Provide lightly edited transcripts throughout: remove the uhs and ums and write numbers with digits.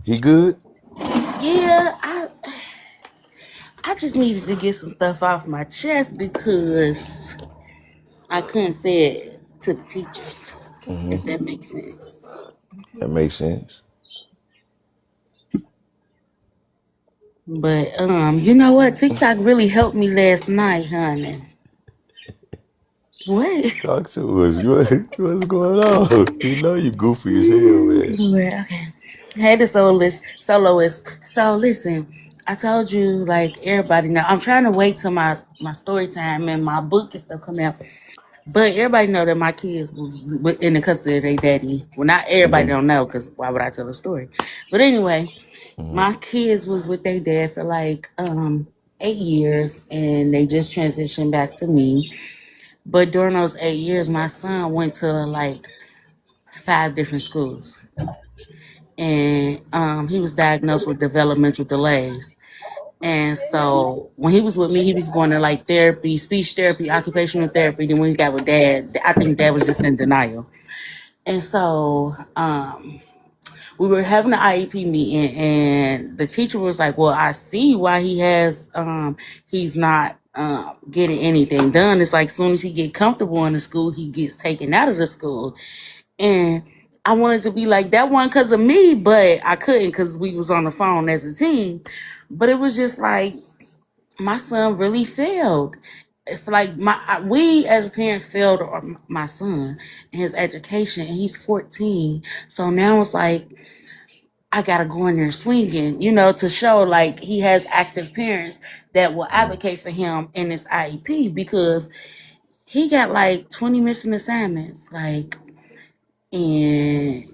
He good? Yeah, I just needed to get some stuff off my chest because I couldn't say it to the teachers, Hmm. if that makes sense. That makes sense. But you know what? TikTok really helped me last night, honey. What? Talk to us. What's going on? You know you goofy as hell, man. Well, okay. Hey, the soloist. So listen, I told you like everybody know. I'm trying to wait till my story time and my book and stuff come out. But everybody know that my kids was in the custody of their daddy. Well, not everybody Hmm. don't know because why would I tell a story? But anyway, Hmm. my kids was with their dad for like 8 years, and they just transitioned back to me. But during those 8 years, my son went to like 5 different schools, and he was diagnosed with developmental delays. And so when he was with me, he was going to like therapy, speech therapy, occupational therapy. Then when he got with dad, I think dad was just in denial. And so we were having an IEP meeting, and the teacher was like, "Well, I see why he's not getting anything done. It's like as soon as he get comfortable in the school, he gets taken out of the school." And I wanted to be like that one because of me, but I couldn't because we was on the phone as a team. But it was just like my son really failed. It's like we as parents failed my son in his education, and he's 14. So now it's like I gotta go in there swinging, to show like he has active parents that will advocate for him in this IEP because he got like 20 missing assignments, like, and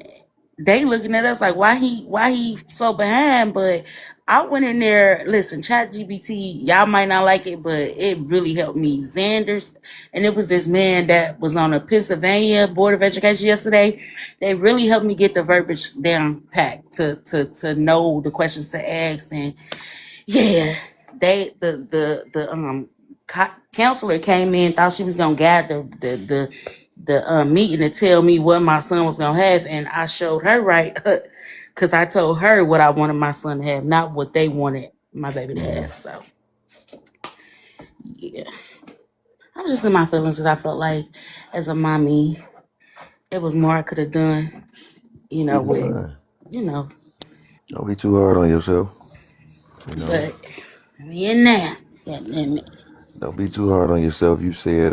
they looking at us like why he so behind. But I went in there, listen, chat gbt, y'all might not like it, but it really helped me. Xander's, and it was this man that was on the Pennsylvania Board of Education yesterday. They really helped me get the verbiage down packed to know the questions to ask. And yeah, they the counselor came in, thought she was gonna guide the meeting to tell me what my son was gonna have, and I showed her right, because I told her what I wanted my son to have, not what they wanted my baby to Hmm. have. So yeah, I was just in my feelings because I felt like as a mommy, it was more I could have done, You'll be with fine. you know, Don't be too hard on yourself. You know. but me and now, yeah, damn it. Don't be too hard on yourself. You said,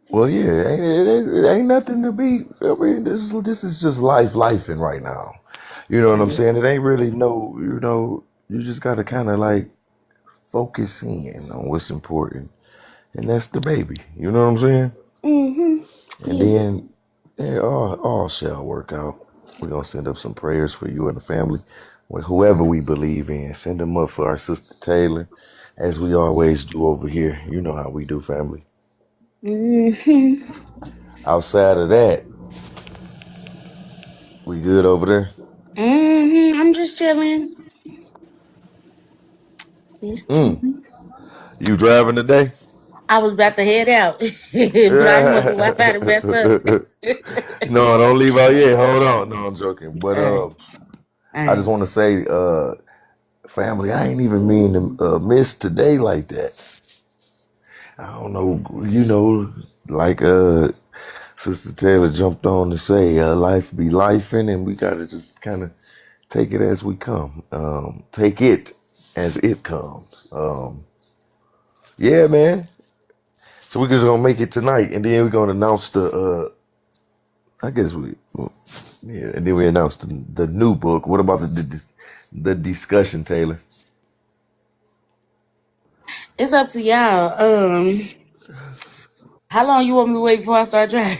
well, yeah, it ain't nothing to be. I mean, this is just lifing right now. You know what I'm Right. saying? It ain't really no. You just gotta kind of like focus in on what's important, and that's the baby. You know what I'm saying? Mm-hmm. And Yeah. then, yeah, all shall work out. We're gonna send up some prayers for you and the family, with whoever we believe in. Send them up for our sister Taylor, as we always do over here. You know how we do, family. Mm-hmm. Outside of that, we good over there. Mm-hmm. I'm just chilling. Just Mm. chilling. You driving today? I was about to head out, but I didn't want the Wi-Fi to mess up. No, don't leave out yet. Hold on. No, I'm joking. But All right. All I just right. want to say, family, I ain't even mean to miss today like that. I don't know, like Sister Taylor jumped on to say, life be lifing, and we gotta just kind of take it as we come. Take it as it comes. Yeah, man. So we're just gonna make it tonight, and then we're gonna announce the. I guess yeah, and then we announce the new book. What about the discussion, Taylor? It's up to y'all. How long you want me to wait before I start driving?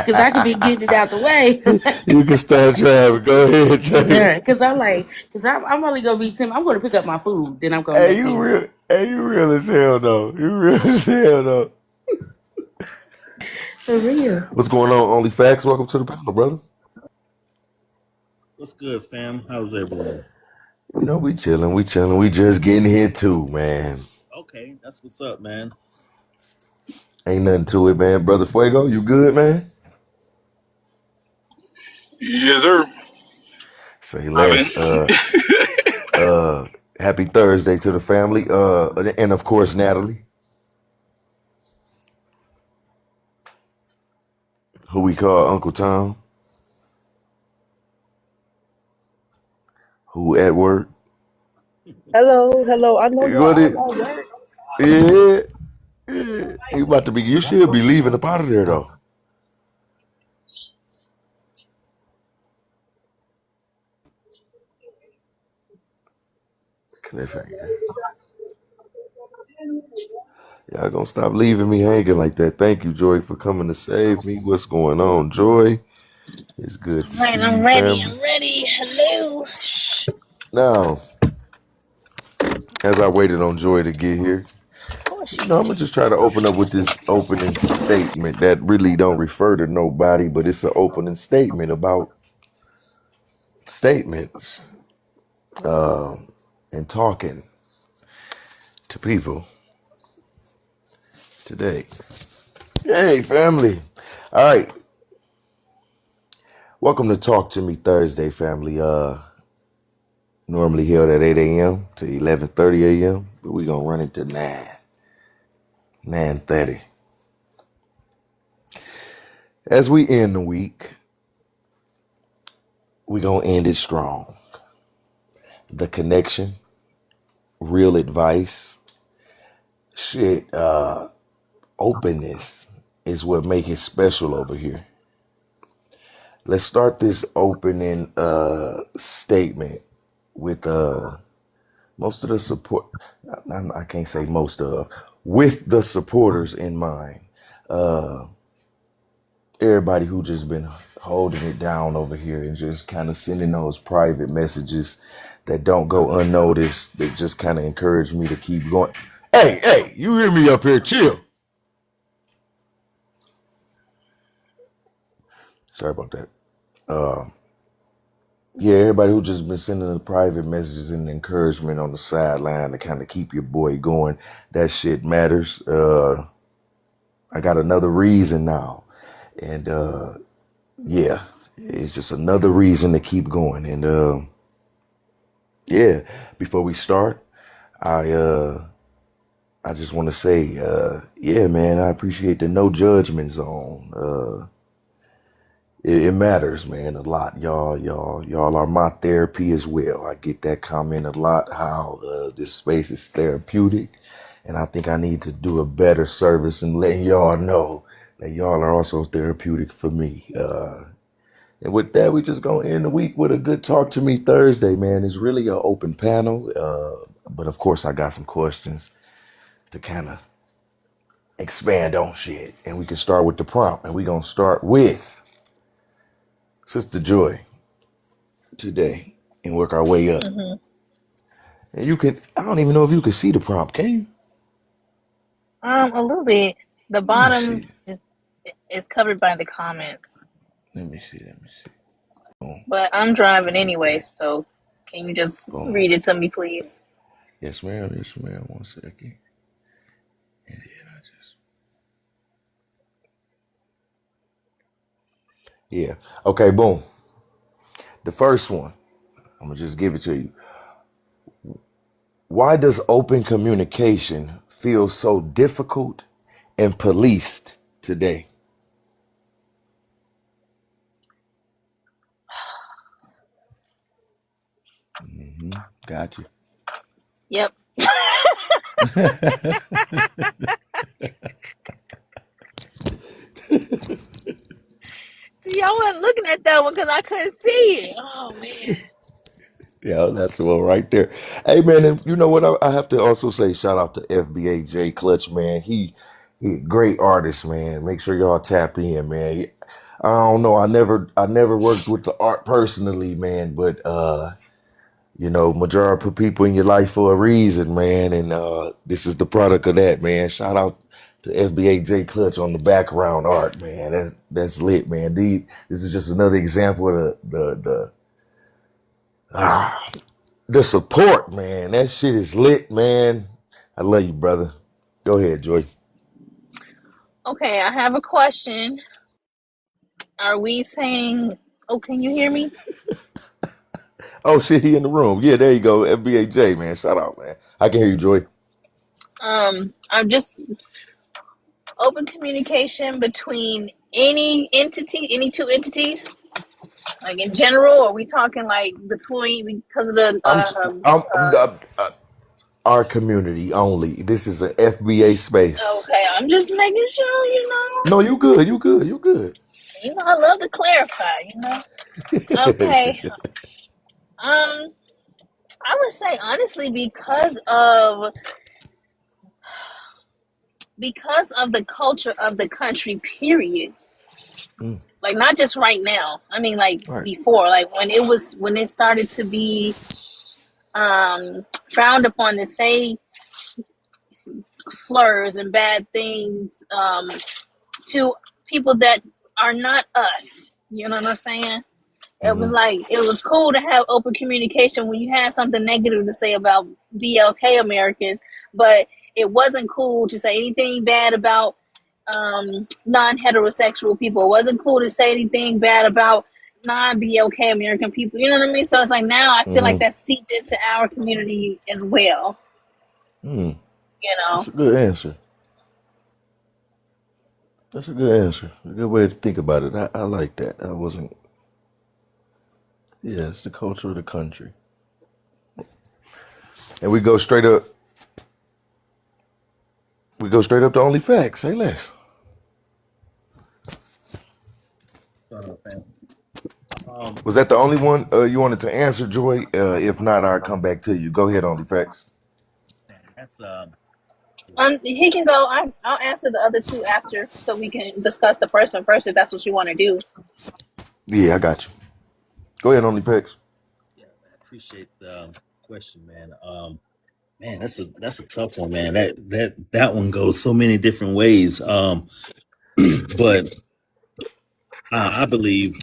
Because I could be getting it out the way. You can start driving. Go ahead, Taylor. Because I'm like, I'm only gonna be 10. I'm gonna pick up my food, then I'm going Hey, back you in. real? Hey, you real as hell though. You real as hell though. For real. What's going on? Only facts. Welcome to the panel, brother. What's good, fam? How's everyone? We chilling. We chilling. We just getting here too, man. Okay, that's what's up, man. Ain't nothing to it, man. Brother Fuego, you good, man? Yes, sir. Say Ivan. less. Uh, Happy Thursday to the family. And of course Natalie, who we call Uncle Tom, who at work. Hello, hello. I know y'all What all it? at work. Yeah, yeah. You about to be? You should be leaving up out of there though. Cliffhanger. Y'all gonna stop leaving me hanging like that. Thank you, Joy, for coming to save me. What's going on, Joy? It's good to Right, see you, I'm ready. family. I'm ready. Hello. Shh. Now, as I waited on Joy to get here, Of course you I'm did. gonna just try to open up with this opening statement that really don't refer to nobody, but it's an opening statement about statements and talking to people today. Hey, family. All right. Welcome to Talk to Me Thursday, family. Normally held at 8 a.m. to 11:30 a.m., but we're gonna run it to 9:30. As we end the week, we're gonna end it strong. The connection, real advice, shit, openness is what make it special over here. Let's start this opening statement with most of the support. I can't say most of, with the supporters in mind. Everybody who just been holding it down over here and just kind of sending those private messages that don't go unnoticed, that just kind of encourage me to keep going. Hey, you hear me up here? Chill. Sorry about that. Yeah, everybody who just been sending the private messages and encouragement on the sideline to kind of keep your boy going. That shit matters. I got another reason now. And yeah, it's just another reason to keep going. And yeah, before we start, I I just want to say, yeah, man, I appreciate the no judgment zone. It matters, man, a lot. Y'all are my therapy as well. I get that comment a lot. How this space is therapeutic, and I think I need to do a better service in letting y'all know that y'all are also therapeutic for me. And with that, we just gonna end the week with a good talk to me Thursday, man. It's really an open panel, but of course, I got some questions to kind of expand on shit, and we can start with the prompt, and we gonna start with Sister Joy today and work our way up. Hmm. And you can, I don't even know if you can see the prompt, can you? A little bit. The Let me bottom see. is covered by the comments, Let me see. Boom. but I'm driving Delete anyway, that. so can you just Boom. read it to me, please? Yes, ma'am. Yes, ma'am. 1 second. And then I just, yeah. Okay, boom. The first one, I'm going to just give it to you. Why does open communication feel so difficult and policed today? Got you. Yep. See, I wasn't looking at that one because I couldn't see it. Oh man. Yeah, that's the one right there. Hey man, and you know what? I have to also say shout out to FBA Clutch, man. He a great artist, man. Make sure y'all tap in, man. I don't know. I never worked with the art personally, man, but you know, majority put people in your life for a reason, man, and this is the product of that, man. Shout out to FBA Clutch on the background art, man. That's lit, man. This is just another example of the support, man. That shit is lit, man. I love you, brother. Go ahead, Joy. Okay, I have a question. Are we saying Oh, can you hear me? Oh shit, he in the room. Yeah, there you go. FBAJ, man. Shout out, man. I can hear you, Joy. I'm just open communication between any entity, any two entities, like in general. Or are we talking like between because of the I'm, I'm our community only. This is an FBA space. Okay, I'm just making sure, No, you good. You good. You good. I love to clarify. Okay. I would say honestly because of the culture of the country, period. Mm, Like not just right now. I mean like right. before, like when it started to be frowned upon to say slurs and bad things to people that are not us. You know what I'm saying? It was Mm-hmm. like it was cool to have open communication when you had something negative to say about BLK Americans, but it wasn't cool to say anything bad about non-heterosexual people. It wasn't cool to say anything bad about non-BLK American people. You know what I mean? So it's like now I feel like Mm-hmm. that seeped into our community as well. Mm. You That's know, a good answer. That's a good answer. A good way to think about it. I like that. I wasn't. Yeah, it's the culture of the country. And we go straight up. We go straight up to only facts. Say less. fam. Was that the only one you wanted to answer, Joy? If not, I'll come back to you. Go ahead, only facts. That's he can go. I'll answer the other two after, so we can discuss the first one first if that's what you want to do. Yeah, I got you. Go ahead, only facts. yeah, man, I appreciate the question, man. Man, that's a tough one, man. That one goes so many different ways. But I believe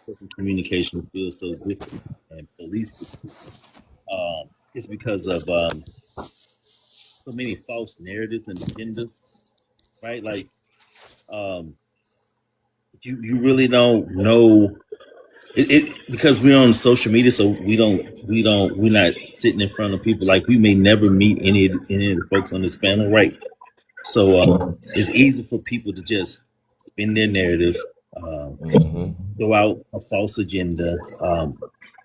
open communication feels so different and policed it's because of so many false narratives and agendas, right? Like um, you really don't know it because we're on social media, so we're not sitting in front of people. Like we may never meet any of the folks on this panel, right? So it's easy for people to just spin their narrative, um, Mm-hmm. throw out a false agenda.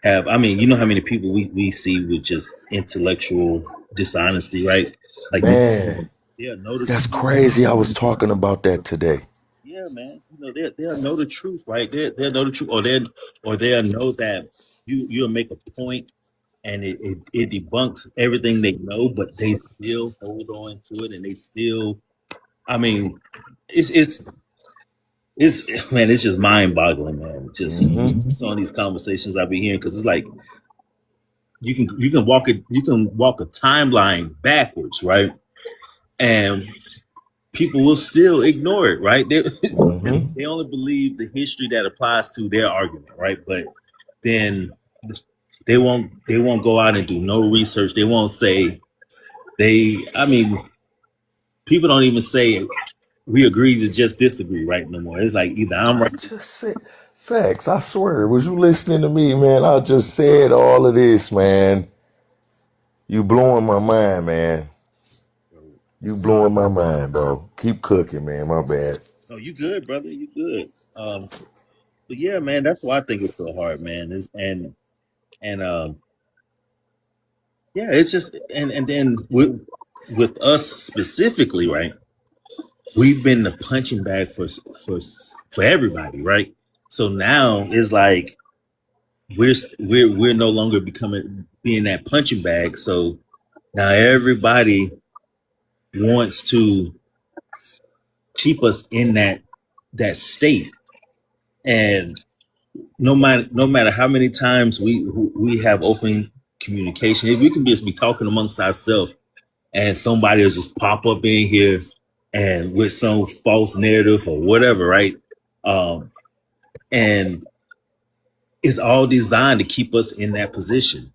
Have I mean, you know how many people we see with just intellectual dishonesty, right? Like Man, they'll know the that's truth. crazy. I was talking about that today. Yeah, man. You know they'll know the truth, right? They'll know the truth, or they'll know that you'll make a point and it debunks everything they know, but they still hold on to it, and they still. I mean, it's man, it's just mind boggling, man. Just Mm-hmm. some of these conversations I be hearing because it's like you can walk a timeline backwards, right? And people will still ignore it, right? They Mm-hmm. they only believe the history that applies to their argument, right? But then they won't go out and do no research. They won't say they. I mean, people don't even say we agree to just disagree right no more. It's like either I'm right. I just said facts. I swear. Was you listening to me, man? I just said all of this, man. You blowing my mind, man. You blowing my mind, bro. Keep cooking, man. My bad. No, you good, brother. You good. But yeah, man, that's why I think it's so hard, man. Is and yeah, it's just and then with us specifically, right? We've been the punching bag for everybody, right? So now it's like we're no longer becoming being that punching bag. So now everybody wants to keep us in that state, and no matter how many times we have open communication, if we can just be talking amongst ourselves, and somebody will just pop up in here and with some false narrative or whatever, right? Um, and it's all designed to keep us in that position.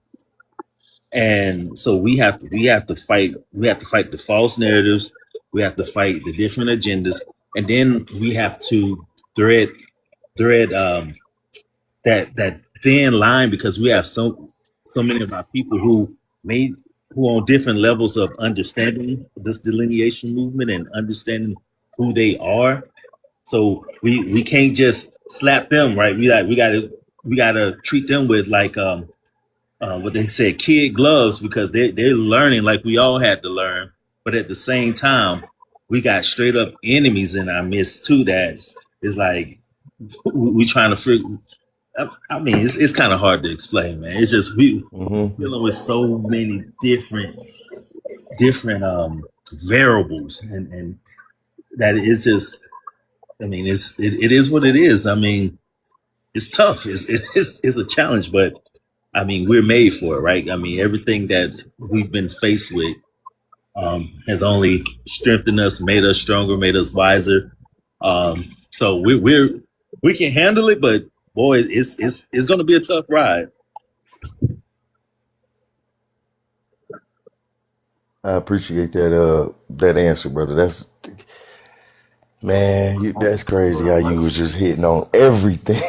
And so we have to fight the false narratives, we have to fight the different agendas, and then we have to thread thread that thin line, because we have so many of our people who on different levels of understanding this delineation movement and understanding who they are. So we can't just slap them, right? We gotta treat them with like what they said, kid gloves, because they're learning like we all had to learn. But at the same time, we got straight up enemies in our midst too. That is like we trying to figure. I mean, it's kind of hard to explain, man. It's just we dealing with so many different variables, and that it's just. I mean, it is what it is. I mean, it's tough. It's a challenge, but I mean, we're made for it, right? I mean, everything that we've been faced with has only strengthened us, made us stronger, made us wiser. So we can handle it, but boy, it's going to be a tough ride. I appreciate that answer, brother. That's crazy how you was just hitting on everything.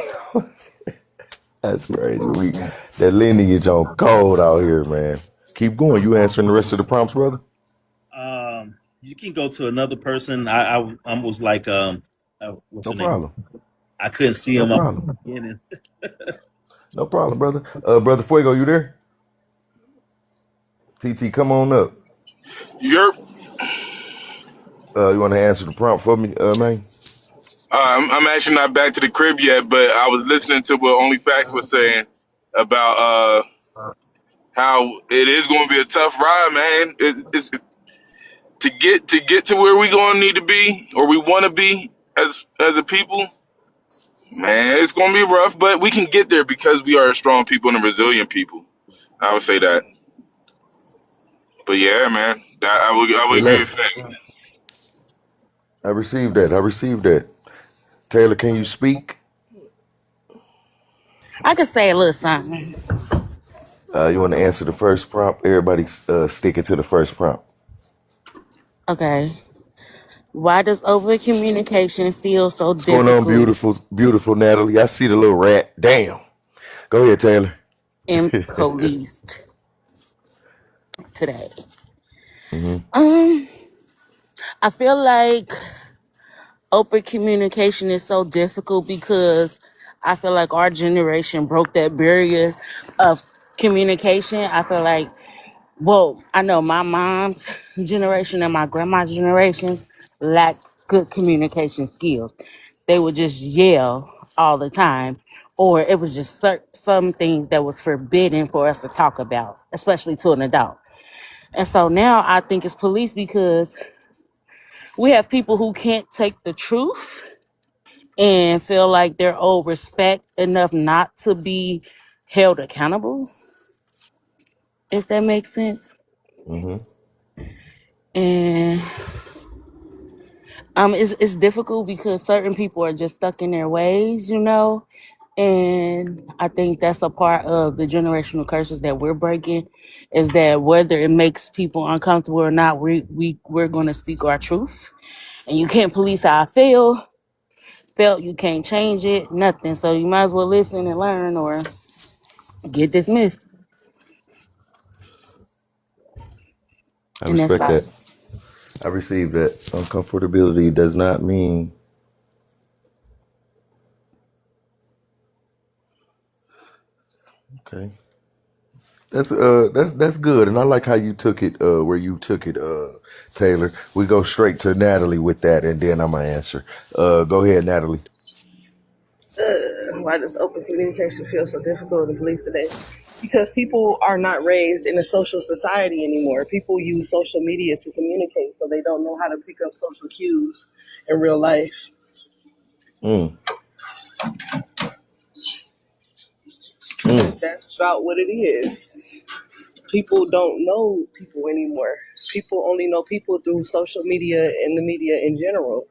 That's crazy. That lineage on cold out here, man. Keep going. You answering the rest of the prompts, brother? You can go to another person. I was like, what's No her name? problem. I couldn't see No him. problem. No problem, brother. Brother Fuego, you there? TT, come on up. You're. You want to answer the prompt for me, man? I'm actually not back to the crib yet, but I was listening to what Only Facts was saying about how it is going to be a tough ride, man. It's to get to where we going to need to be, or we want to be as a people. Man, it's going to be rough, but we can get there because we are a strong people and a resilient people. I would say that. But yeah, man, I would Say agree with less. that. I received that. Taylor, can you speak? I could say a little something. You want to answer the first prompt? Everybody's sticking to the first prompt. Okay. Why does over communication feel so What's going on, difficult beautiful Natalie? I see the little rat. Damn. Go ahead, Taylor. in police today? Mm-hmm. I feel like open communication is so difficult because I feel like our generation broke that barrier of communication. I feel like, well, I know my mom's generation and my grandma's generation lacked good communication skills. They would just yell all the time, or it was just some things that was forbidden for us to talk about, especially to an adult. And so now I think it's police because we have people who can't take the truth and feel like they're owed respect enough not to be held accountable, if that makes sense. Mm-hmm. And it's difficult because certain people are just stuck in their ways, you know. And I think that's a part of the generational curses that we're breaking, is that whether it makes people uncomfortable or not, we're gonna speak our truth. And you can't police how I felt, you can't change it, nothing. So you might as well listen and learn or get dismissed. I And that's respect about that. I received that. Uncomfortability does not mean. Okay. That's good, and I like how you took it. Where you took it, Taylor. We go straight to Natalie with that, and then I'm gonna answer. Go ahead, Natalie. Why does open communication feel so difficult in police today? Because people are not raised in a social society anymore. People use social media to communicate, so they don't know how to pick up social cues in real life. Mm. That's about what it is. People don't know people anymore. People only know people through social media and the media in general.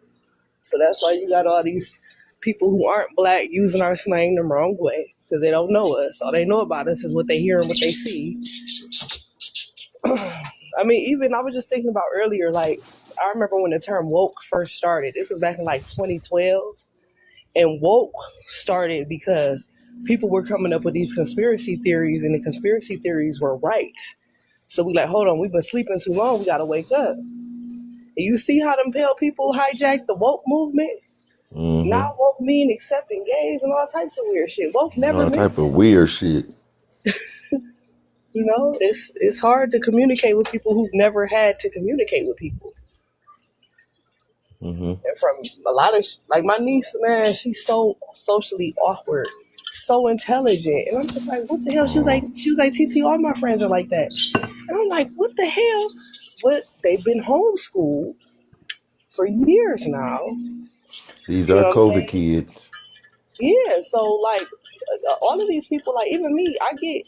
So that's why you got all these people who aren't black using our slang the wrong way because they don't know us. All they know about us is what they hear and what they see. I mean, even I was just thinking about earlier, like, I remember when the term woke first started. This was back in like 2012. And woke started because people were coming up with these conspiracy theories, and the conspiracy theories were right. So we like, hold on, we've been sleeping too long. We got to wake up. And you see how them pale people hijacked the woke movement? Now woke mean accepting gays and all types of weird shit. Woke never All meant type of that. weird shit. You know, it's hard to communicate with people who've never had to communicate with people. And from a lot of like my niece, man, she's so socially awkward, so intelligent, and I'm just like, what the hell? She was like, TT, all my friends are like that, and I'm like, what the hell? But they've been homeschooled for years now. These You know are what I'm COVID saying? kids. Yeah. So like, all of these people, like even me, I get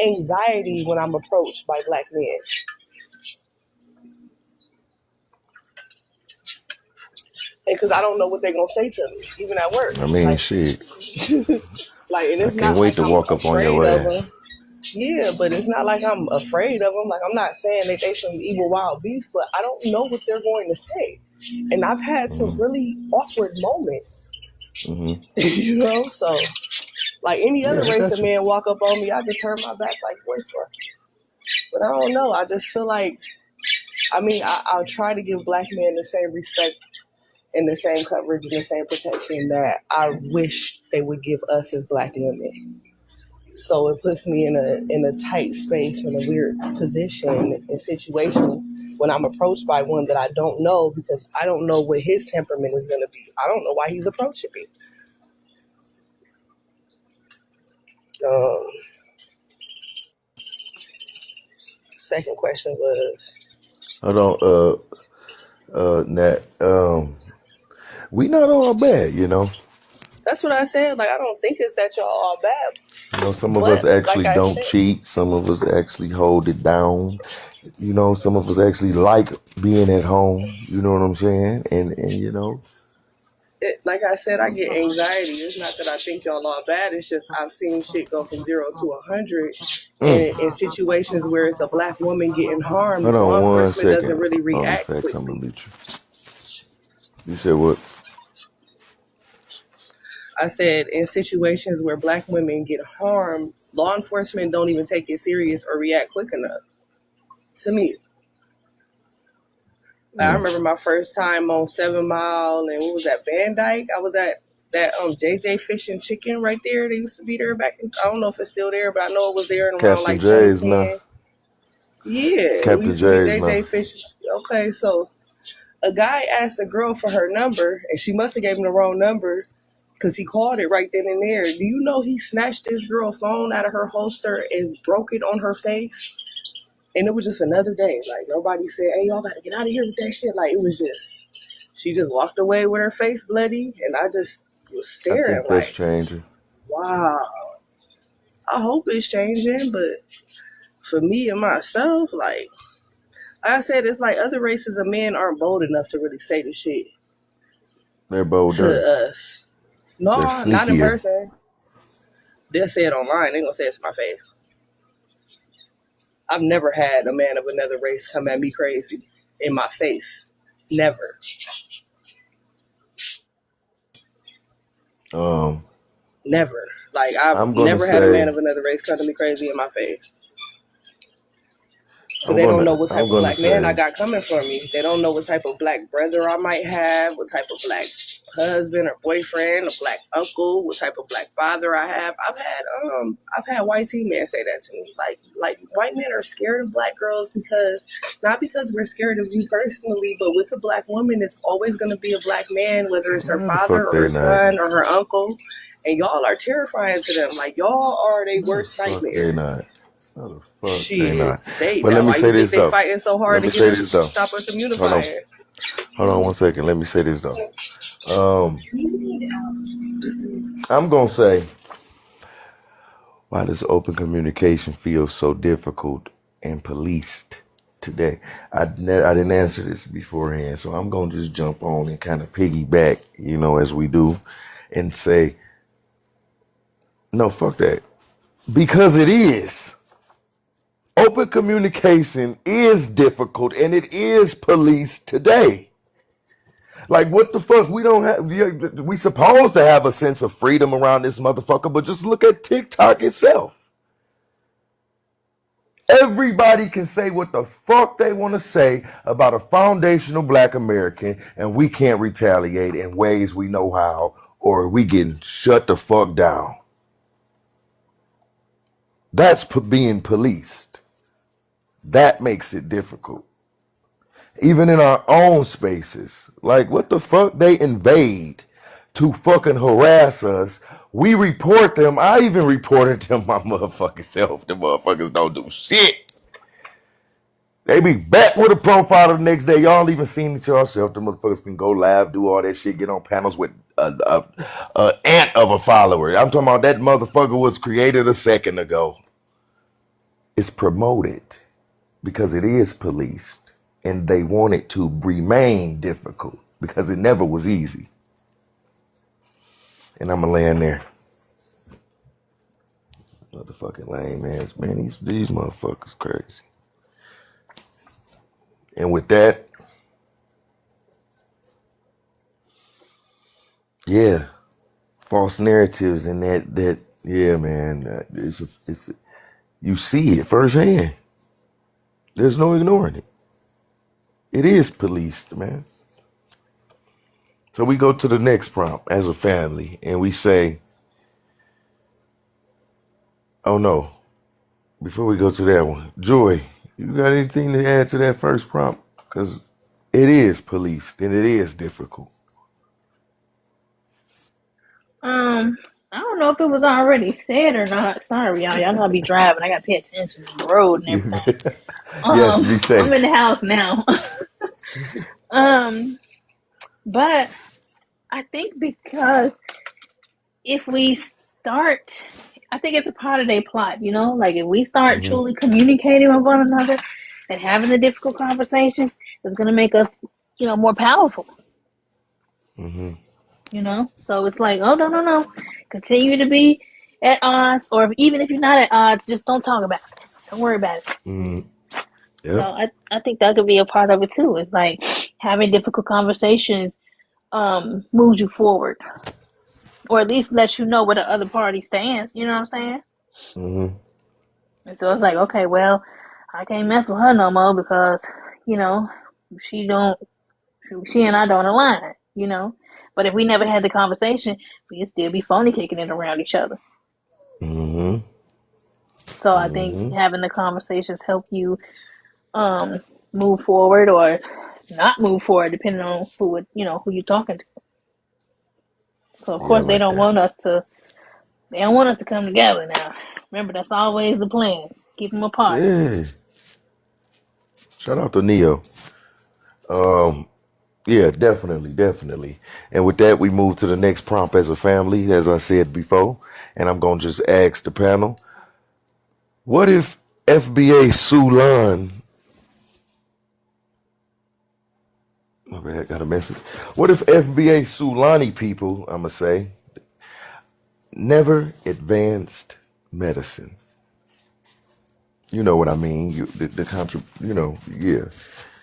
anxiety when I'm approached by black men. Because I don't know what they're gonna say to me, even at work. I mean, Like, shit. and I it's can't not wait like to I'm walk up on afraid your of them. ass. Yeah, but it's not like I'm afraid of them. Like, I'm not saying that they some evil wild beast, but I don't know what they're going to say. And I've had some really awkward moments. You know, so like any other Yeah, I race got of you. men walk up on me, I just turn my back like, boy, fuck you. But I don't know. I just feel like, I mean, I'll try to give black men the same respect and the same coverage and the same protection that I wish they would give us as black women. So it puts me in a tight space, in a weird position and situation when I'm approached by one that I don't know, because I don't know what his temperament is going to be. I don't know why he's approaching me. Second question was, Hold on, Nat. We not all bad, you know. that's what I said. Like, I don't think it's that y'all all bad. You know, some of us But like actually I don't said, cheat. Some of us actually hold it down. You know, some of us actually like being at home. You know what I'm saying? And you know, like I said, I get anxiety. It's not that I think y'all all bad. It's just I've seen shit go from 0 to 100. And in situations where it's a black woman getting harmed, hold law on one enforcement doesn't second. really react Facts, I'm gonna quickly. mute you. You said what? I said in situations where black women get harmed, law enforcement don't even take it serious or react quick enough. To me, I remember my first time on 7 Mile and what was that, Van Dyke? I was at that JJ Fish and Chicken right there. They used to be there back in, I don't know if it's still there, but I know it was there in around Captain like J's now. 2010. Yeah, we Captain used to be J's now. JJ Fish. Okay, so a guy asked a girl for her number, and she must have gave him the wrong number because he called it right then and there. Do you know he snatched this girl's phone out of her holster and broke it on her face? And it was just another day. Like, nobody said, hey, y'all gotta get out of here with that shit. Like, it was just, she just walked away with her face bloody, and I just was I staring think that's like, changing. wow. I hope it's changing, but for me and myself, like I said, it's like other races of men aren't bold enough to really say the shit They're bolder. to us. No, They're not in sneakier. person. They'll say it online. They're gonna say it to my face. I've never had a man of another race come at me crazy in my face. Never. Never. Like, I've I'm gonna never had a man say. of another race come at me crazy in my face. Because I'm they don't gonna. know what type I'm of gonna black man I say. got coming for me. They don't know what type of black brother I might have, what type of black husband or boyfriend, or black uncle, what type of black father I have. I've had white teen men say that to me. Like white men are scared of black girls because not because we're scared of you personally, but with a black woman, it's always gonna be a black man, whether it's her No, the father fuck or her they not. son or her uncle. And y'all are terrifying to them. Like, y'all are their No, the worst fuck nightmare. they not. No, the fuck they Shit, not. they But let that me why say you think this they though. fighting so hard Let to me get say us this though. stop us from Hold on. unifying. Hold on one second. Let me say this though. I'm gonna say, why does open communication feel so difficult and policed today? I didn't answer this beforehand, so I'm gonna just jump on and kind of piggyback, you know, as we do, and say, no, fuck that, because it is. Open communication is difficult and it is policed today. Like, what the fuck? We don't have. We supposed to have a sense of freedom around this motherfucker, but just look at TikTok itself. Everybody can say what the fuck they want to say about a foundational black American, and we can't retaliate in ways we know how, or we getting shut the fuck down. That's being policed. That makes it difficult. Even in our own spaces. Like, what the fuck? They invade to fucking harass us. We report them. I even reported them my motherfucking self. The motherfuckers don't do shit. They be back with a profile the next day. Y'all even seen it yourself. The motherfuckers can go live, do all that shit, get on panels with a ant of a follower. I'm talking about that motherfucker was created a second ago. It's promoted because it is policed, and they want it to remain difficult because it never was easy. And I'm gonna land there. Motherfucking lame ass, man. These motherfuckers crazy. And with that, yeah, false narratives and that yeah, man, it's you see it firsthand. There's no ignoring it. It is policed, man. So we go to the next prompt as a family, and we say, oh no, before we go to that one, Joy, you got anything to add to that first prompt? Because it is policed and it is difficult. I don't know if it was already said or not. Sorry, y'all. Y'all gotta be driving. I gotta pay attention to the road and everything. Yes, be safe. I'm in the house now. But I think because if we start, I think it's a part of their plot, you know? Like if we start truly communicating with one another and having the difficult conversations, it's gonna make us, more powerful. You know? So it's like, oh no. Continue to be at odds, or even if you're not at odds, just don't talk about it. Don't worry about it. Yep. So I think that could be a part of it too. It's like having difficult conversations moves you forward, or at least lets you know where the other party stands. You know what I'm saying? And so it's like, okay, well, I can't mess with her no more because she and I don't align. But if we never had the conversation, we'd still be phony kicking it around each other. So I think having the conversations help you move forward or not move forward, depending on who you're talking to. So of course they don't want us to. They don't want us to come together now. Remember, that's always the plan. Keep them apart. Yeah. Shout out to Neo. Yeah, definitely. And with that, we move to the next prompt as a family, as I said before. And I'm going to just ask the panel, what if FBA Sulan, my bad, got a message. What if FBA Sulani people, I'm going to say, never advanced medicine? You know what I mean? Yeah.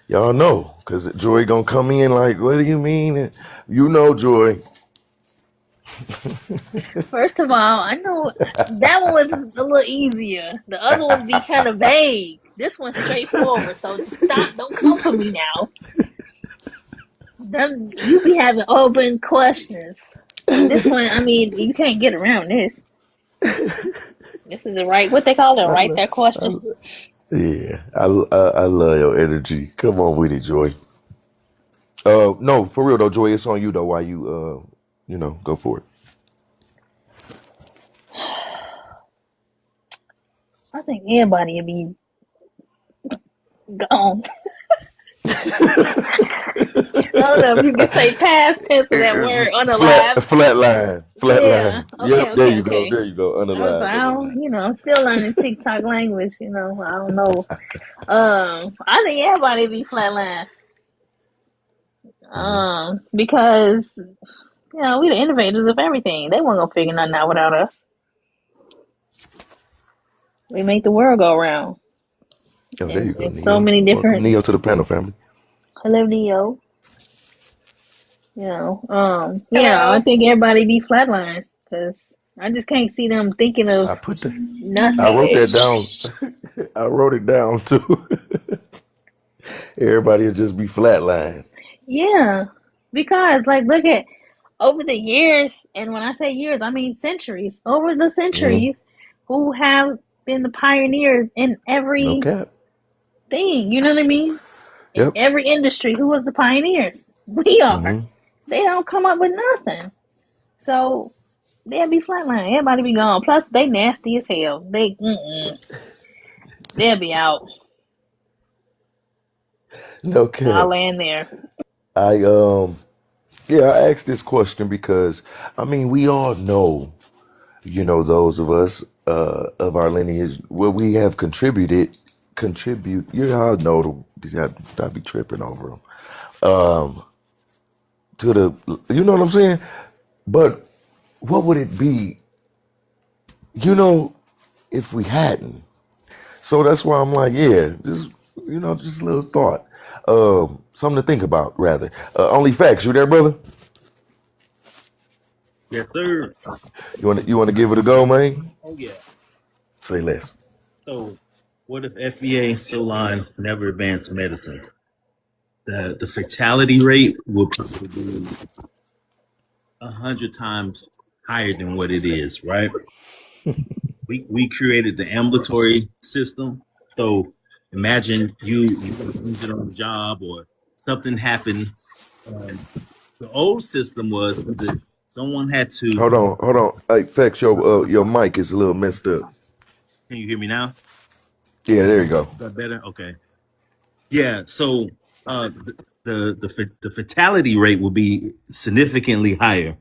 Y'all know, because Joy going to come in like, what do you mean? You know, Joy. First of all, I know that one was a little easier. The other ones be kind of vague. This one's straightforward. So stop. Don't come for me now. You be having open questions. This one, I mean, you can't get around this. This is the right, what they call it, right there question. Yeah, I love your energy. Come on with it, Joy. No, for real though, Joy, it's on you though. Why you go for it. I think everybody would be gone. I don't know if you can say past tense of that word, unalive. Flat line. Yeah. Yep, there you go. Unalive. I'm still learning TikTok language. I don't know. I think everybody be flatline. Because we the innovators of everything. They weren't gonna figure nothing out without us. We make the world go round. Oh, there you go, Neo. So many different. Welcome, Neo, to the panel, family. Hello, Neo. Yeah, I think everybody be flatline because I just can't see them thinking of I put the, I nothing. wrote that down. I wrote it down too. Everybody will just be flatline. Yeah, because like look at over the years, and when I say years, I mean centuries. Over the Mm, centuries, who have been the pioneers in no everything? cap. You know what I mean? In Yep. every industry, who was the pioneers? We are. Hmm. They don't come up with nothing, so they'll be flatline. Everybody be gone. Plus, they nasty as hell. They'll be out. No I'll cap. land there. I yeah, I asked this question because I mean we all know, those of us of our lineage where we have contribute. You know, I know I be tripping over them. To the, you know what I'm saying? But what would it be, if we hadn't? So that's why I'm like, yeah, just a little thought. Something to think about, rather. Only facts, you there, brother? Yes, sir. You want to give it a go, man? Oh yeah. Say less. So, what if FBA and so line never advanced medicine? The fatality rate would probably be 100 times higher than what it is, right? We created the ambulatory system. So imagine you got injured on the job or something happened. And the old system was that someone had to. Hold on. Hey, facts, your mic is a little messed up. Can you hear me now? Yeah, there you go. Is that better? Okay. Yeah. So the fatality rate will be significantly higher.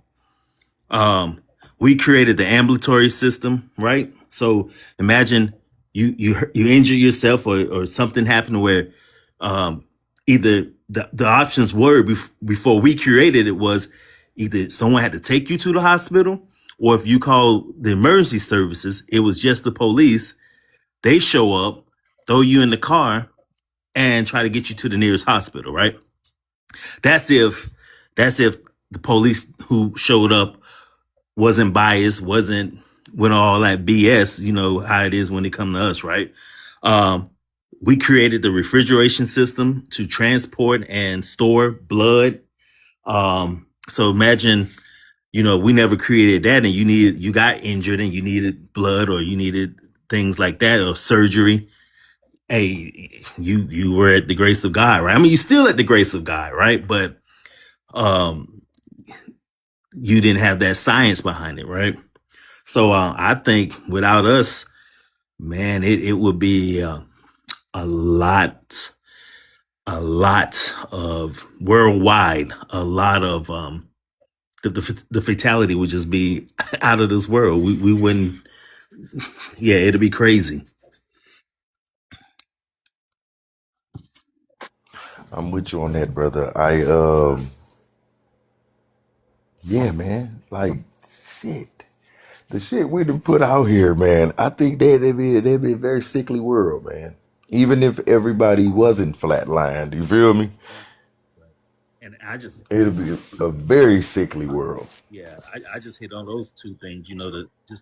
Um, we created the ambulatory system, right? So imagine you injure yourself or something happened where um, either the options were before we created it was either someone had to take you to the hospital, or if you call the emergency services, it was just the police. They show up, throw you in the car, and try to get you to the nearest hospital, right? That's if that's if the police who showed up wasn't biased, wasn't with all that BS, you know how it is when it comes to us, right? Um, we created the refrigeration system to transport and store blood. So imagine, we never created that, and you got injured and you needed blood or you needed things like that or surgery. Hey, you were at the grace of God, right? I mean, you still at the grace of God, right? But um, you didn't have that science behind it, right? So I think without us, man, it would be a lot, a lot of worldwide, a lot of the fatality would just be out of this world. We wouldn't, yeah, it'd be crazy. I'm with you on that, brother. Yeah, man. Like, shit. The shit we done put out here, man. I think that'd be a very sickly world, man. Even if everybody wasn't flatlined, you feel me? Right, right. And I just, It'll be a very sickly world. yeah, I just hit on those two things,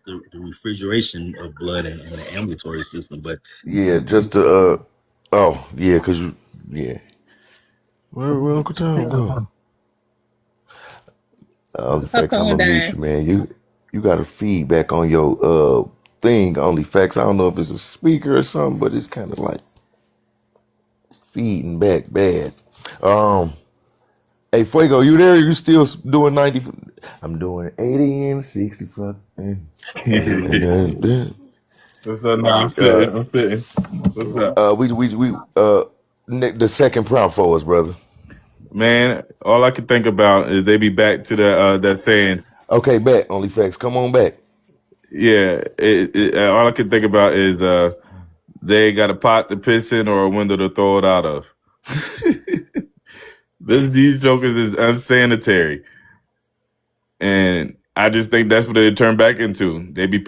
the refrigeration of blood and the ambulatory system. But Yeah, just to oh yeah, yeah. Where Uncle Tom go? Only facts, I'm Popcorn gonna mute dying. you, man. You got a feedback on your thing. Only facts. I don't know if it's a speaker or something, but it's kind of like feeding back bad. Um, hey Fuego, you there? You still doing 90? I'm doing 80 and 60. Fuck. What's up? No, I'm sitting. I'm sitting. What's up? The second prompt for us, brother. Man, all I can think about is they be back to that saying, Okay, back. Only facts. Come on back. yeah, all I can think about is they got a pot to piss in or a window to throw it out of. These jokers is unsanitary. And I just think that's what they turn back into. They be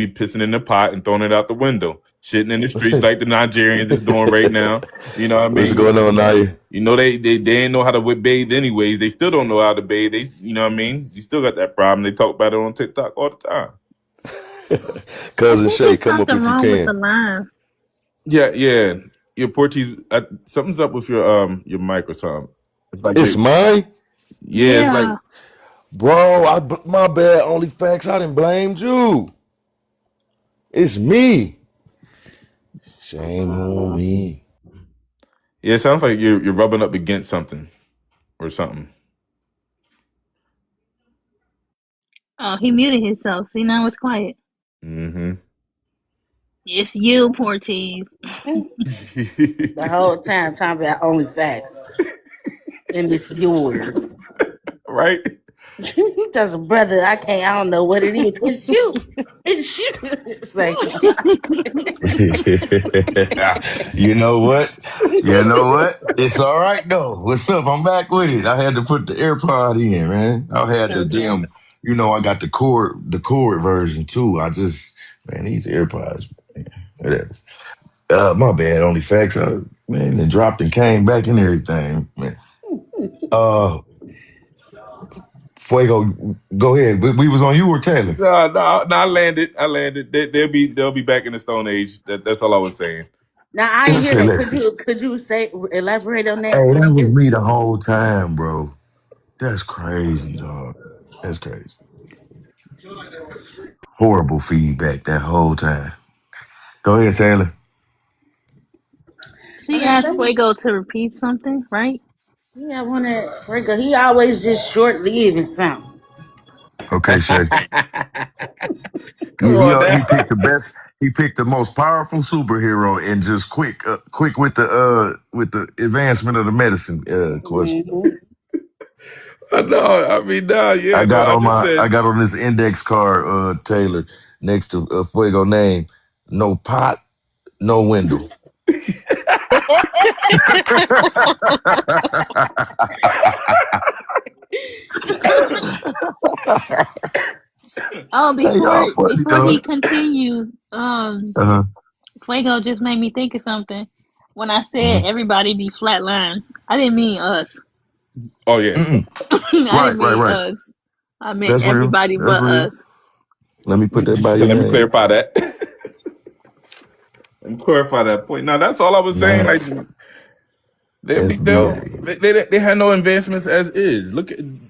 pissing in the pot and throwing it out the window, shitting in the streets like the Nigerians is doing right now. You know what I What's mean? going on, Naya? You know they ain't know how to bathe anyways. They still don't know how to bathe. They, you know what I mean? You still got that problem. They talk about it on TikTok all the time. I Cousin think Shay, there's come up something if you wrong with the can. line. Yeah. Your Porties, something's up with your mic or something. It's like It's mine? it's like Yeah. Bro, my bad, only facts. I done blamed you. It's me. Shame on me. it sounds like you're rubbing up against something or something. Oh, he muted himself. See, now it's quiet. Mm-hmm. It's you, Porties. The whole time talking about only facts. And it's yours. Right? Just brother, I don't know what it is. It's you. It's you. It's like, You know what? You know what? It's all right though. What's up? I'm back with it. I had to put the AirPod in, man. I had the okay. damn, I got the cord version too. Man, these AirPods, man, whatever. My bad. Only facts, man, and dropped and came back and everything, man. Uh, Fuego, go ahead. We was on you or Taylor? No, I landed. They'll be back in the Stone Age. That's all I was saying. Now I ain't hear Listen, that. listen. Could you say elaborate on that? Hey, What that he was do? me the whole time, bro. That's crazy, dog. That's crazy. Horrible feedback that whole time. Go ahead, Taylor. She Okay, asked so Fuego to repeat something, right? yeah, I wanna Franco, he always just short lived and something. Okay, Shay. Come on now. He picked the best. He picked the most powerful superhero and just quick with the advancement of the medicine question. Mm-hmm. No, I mean, nah, yeah, no. I just I said, got on this index card, Taylor, next to Fuego name. No pot, no window. Oh, Hey, y'all funny, before he dog. continues, Uh-huh. Fuego just made me think of something. When I said Mhm. everybody be flatline, I didn't mean us. oh yeah. Mm-mm. I didn't mean Right. us. I meant That's real. everybody That's but real. us. Let me put that by So your let me name. clarify that. Let me clarify that point. Now that's all I was saying. Like Max FBA. they had no advancements as is.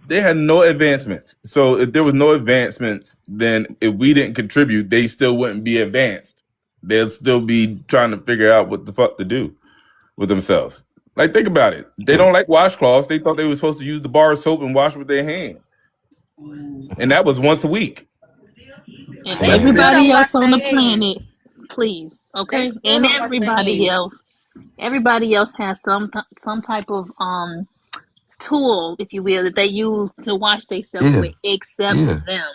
They had no advancements. So if there was no advancements, then if we didn't contribute, they still wouldn't be advanced. They'll still be trying to figure out what the fuck to do with themselves. Like think about it. They don't like washcloths. They thought they were supposed to use the bar of soap and wash with their hand, and that was once a week. And They Man. still everybody don't wash else on their the hands. planet, please, They okay? still And don't wash their hands. everybody else has some type of tool, if you will, that they use to wash themselves Yeah. with, except Yeah. them.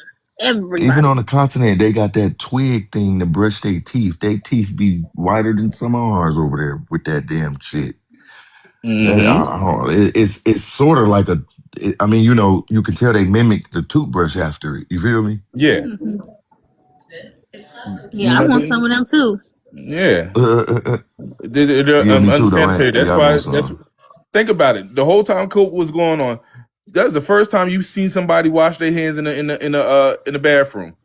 Even on Everybody. the continent, they got that twig thing to brush their teeth. Their teeth be whiter than some of ours over there with that damn shit. Mm-hmm. It's sort of like I mean, you can tell they mimic the toothbrush after it. You feel me? Yeah. Hmm. Yeah, I want some Nothing. of them too. Yeah. Uh, uh, uh, They're yeah, me too, though. unsanitary. That's Yeah, I want why. That's some. think about it. The whole time COVID was going on, that's the first time you've seen somebody wash their hands in the bathroom.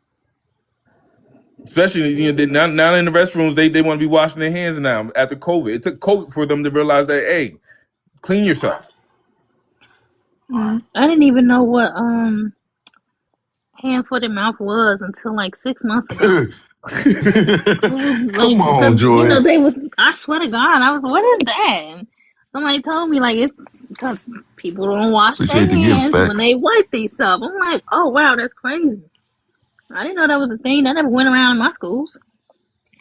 Especially now in the restrooms, they want to be washing their hands now after COVID. It took COVID for them to realize that hey, clean yourself. I didn't even know what hand, foot, and mouth was until like 6 months ago. It was like, Come on, because Joy. they was. I swear to God, I was. What is that? And somebody told me like it's because people don't wash their Appreciate the gifts, hands when Facts. they wipe themselves. I'm like, oh wow, that's crazy. I didn't know that was a thing. That never went around in my schools.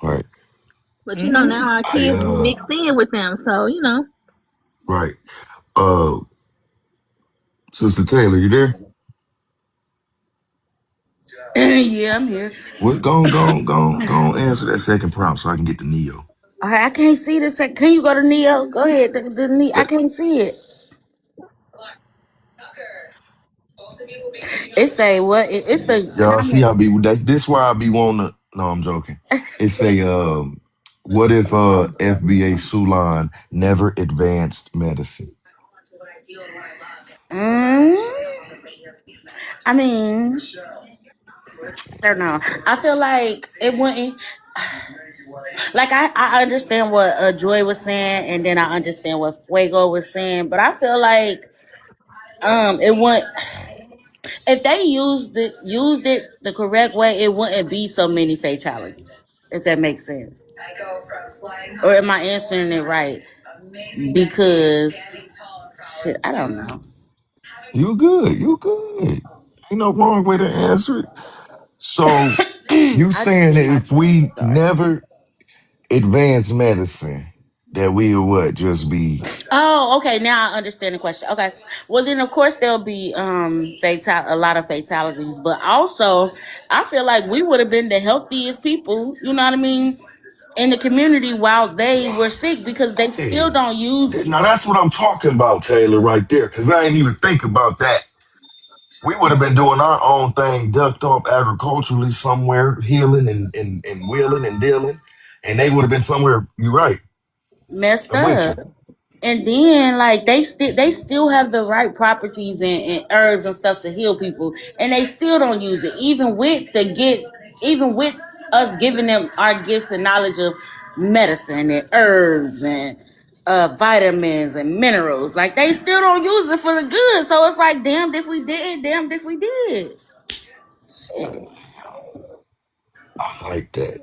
Right. But Mm-hmm. now our I kids be mixed in with them, so Right. Uh, Sister Taylor, you there? Yeah, I'm here. What? Go on, answer that second prompt so I can get the Neo. All right, I can't see this. Can you go to Neo? Go ahead. The Neo. I Uh, can't see it. It's a what? It's the Y'all see, common. I be that's this why I be wanting to. No, I'm joking. It's a what if FBA Sulan never advanced medicine? Mm, I mean, I don't know. I feel like it wouldn't. Like I understand what Joy was saying, and then I understand what Fuego was saying, but I feel like it wouldn't. If they used it the correct way, it wouldn't be so many fatalities. If that makes sense, or am I answering it right? Because shit, I don't know. You good? You good? Ain't no wrong way to answer it. So you I just saying get that my if we start. never advance medicine, that we would what just be Oh, okay. Now I understand the question. Okay. Well, then of course there'll be a lot of fatalities, but also I feel like we would have been the healthiest people. You know what I mean? In the community while they were sick because they still hey? don't use it. Now that's what I'm talking about, Taylor, right there. Cause I ain't even think about that. We would have been doing our own thing, ducked off agriculturally somewhere, healing and wheeling and dealing. And they would have been somewhere, you're right. Messed I'm with up. you. And then like they still have the right properties and herbs and stuff to heal people, and they still don't use it, even with us giving them our gifts and knowledge of medicine and herbs and vitamins and minerals. Like they still don't use it for the good. So it's like damned if we did, damned if we did. Shit. I like that.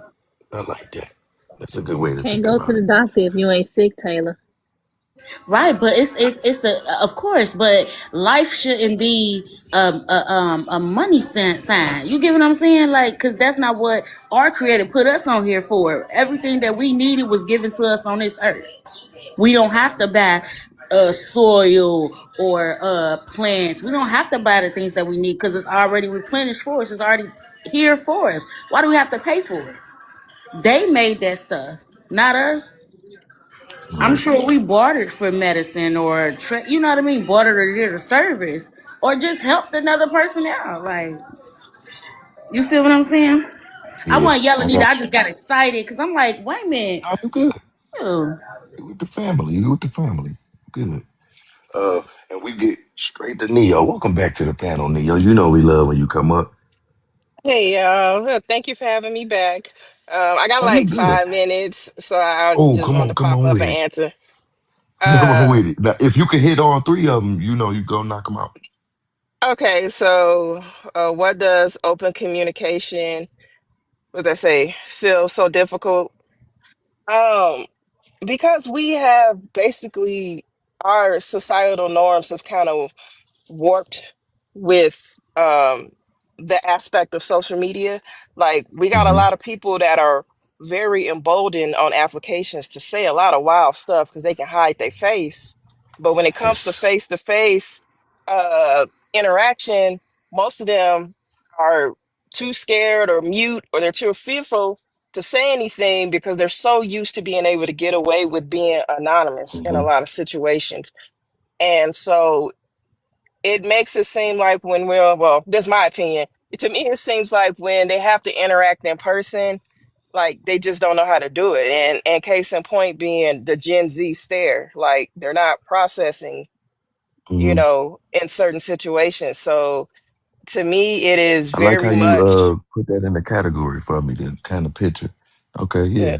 I like that. That's a good way to Can't think go to about the it. doctor if you ain't sick, Taylor. Right, but it's a of course, but life shouldn't be a money sign. You get what I'm saying? Like, because that's not what our Creator put us on here for. Everything that we needed was given to us on this earth. We don't have to buy soil or plants. We don't have to buy the things that we need because it's already replenished for us. It's already here for us. Why do we have to pay for it? They made that stuff, not us. I'm Right. sure we bartered for medicine or you know what I mean, bartered or did a service or just helped another person out. Like, you feel what I'm saying? I Yeah, wasn't yelling I either. I got you. just got excited because I'm like, wait a minute. No, you good. Ew. You with the family. You with the family. Good. And we get straight to Neo. Welcome back to the panel, Neo. You know we love when you come up. Hey, well, thank you for having me back. I got Oh, you like good. 5 minutes, so I Oh, just wanted to come pop on up with and it. answer. Come on Uh, with it. Now, if you can hit all three of them, you know you go knock them out. okay, so what does open communication, what they say, feel so difficult? Um, because we have basically our societal norms have kind of warped with the aspect of social media. Like we got a Hmm. lot of people that are very emboldened on applications to say a lot of wild stuff because they can hide their face. But when it comes Yes. to face uh interaction, most of them are too scared or mute or they're too fearful to say anything because they're so used to being able to get away with being anonymous in a Hmm. lot of situations. And so it makes it seem like when well, that's my opinion. To me, it seems like when they have to interact in person, like they just don't know how to do it. And case in point being the Gen Z stare, like they're not processing, Hmm. in certain situations. So to me, it is I like how very you much, put that in the category for me, the kind of picture. Okay, yeah. yeah.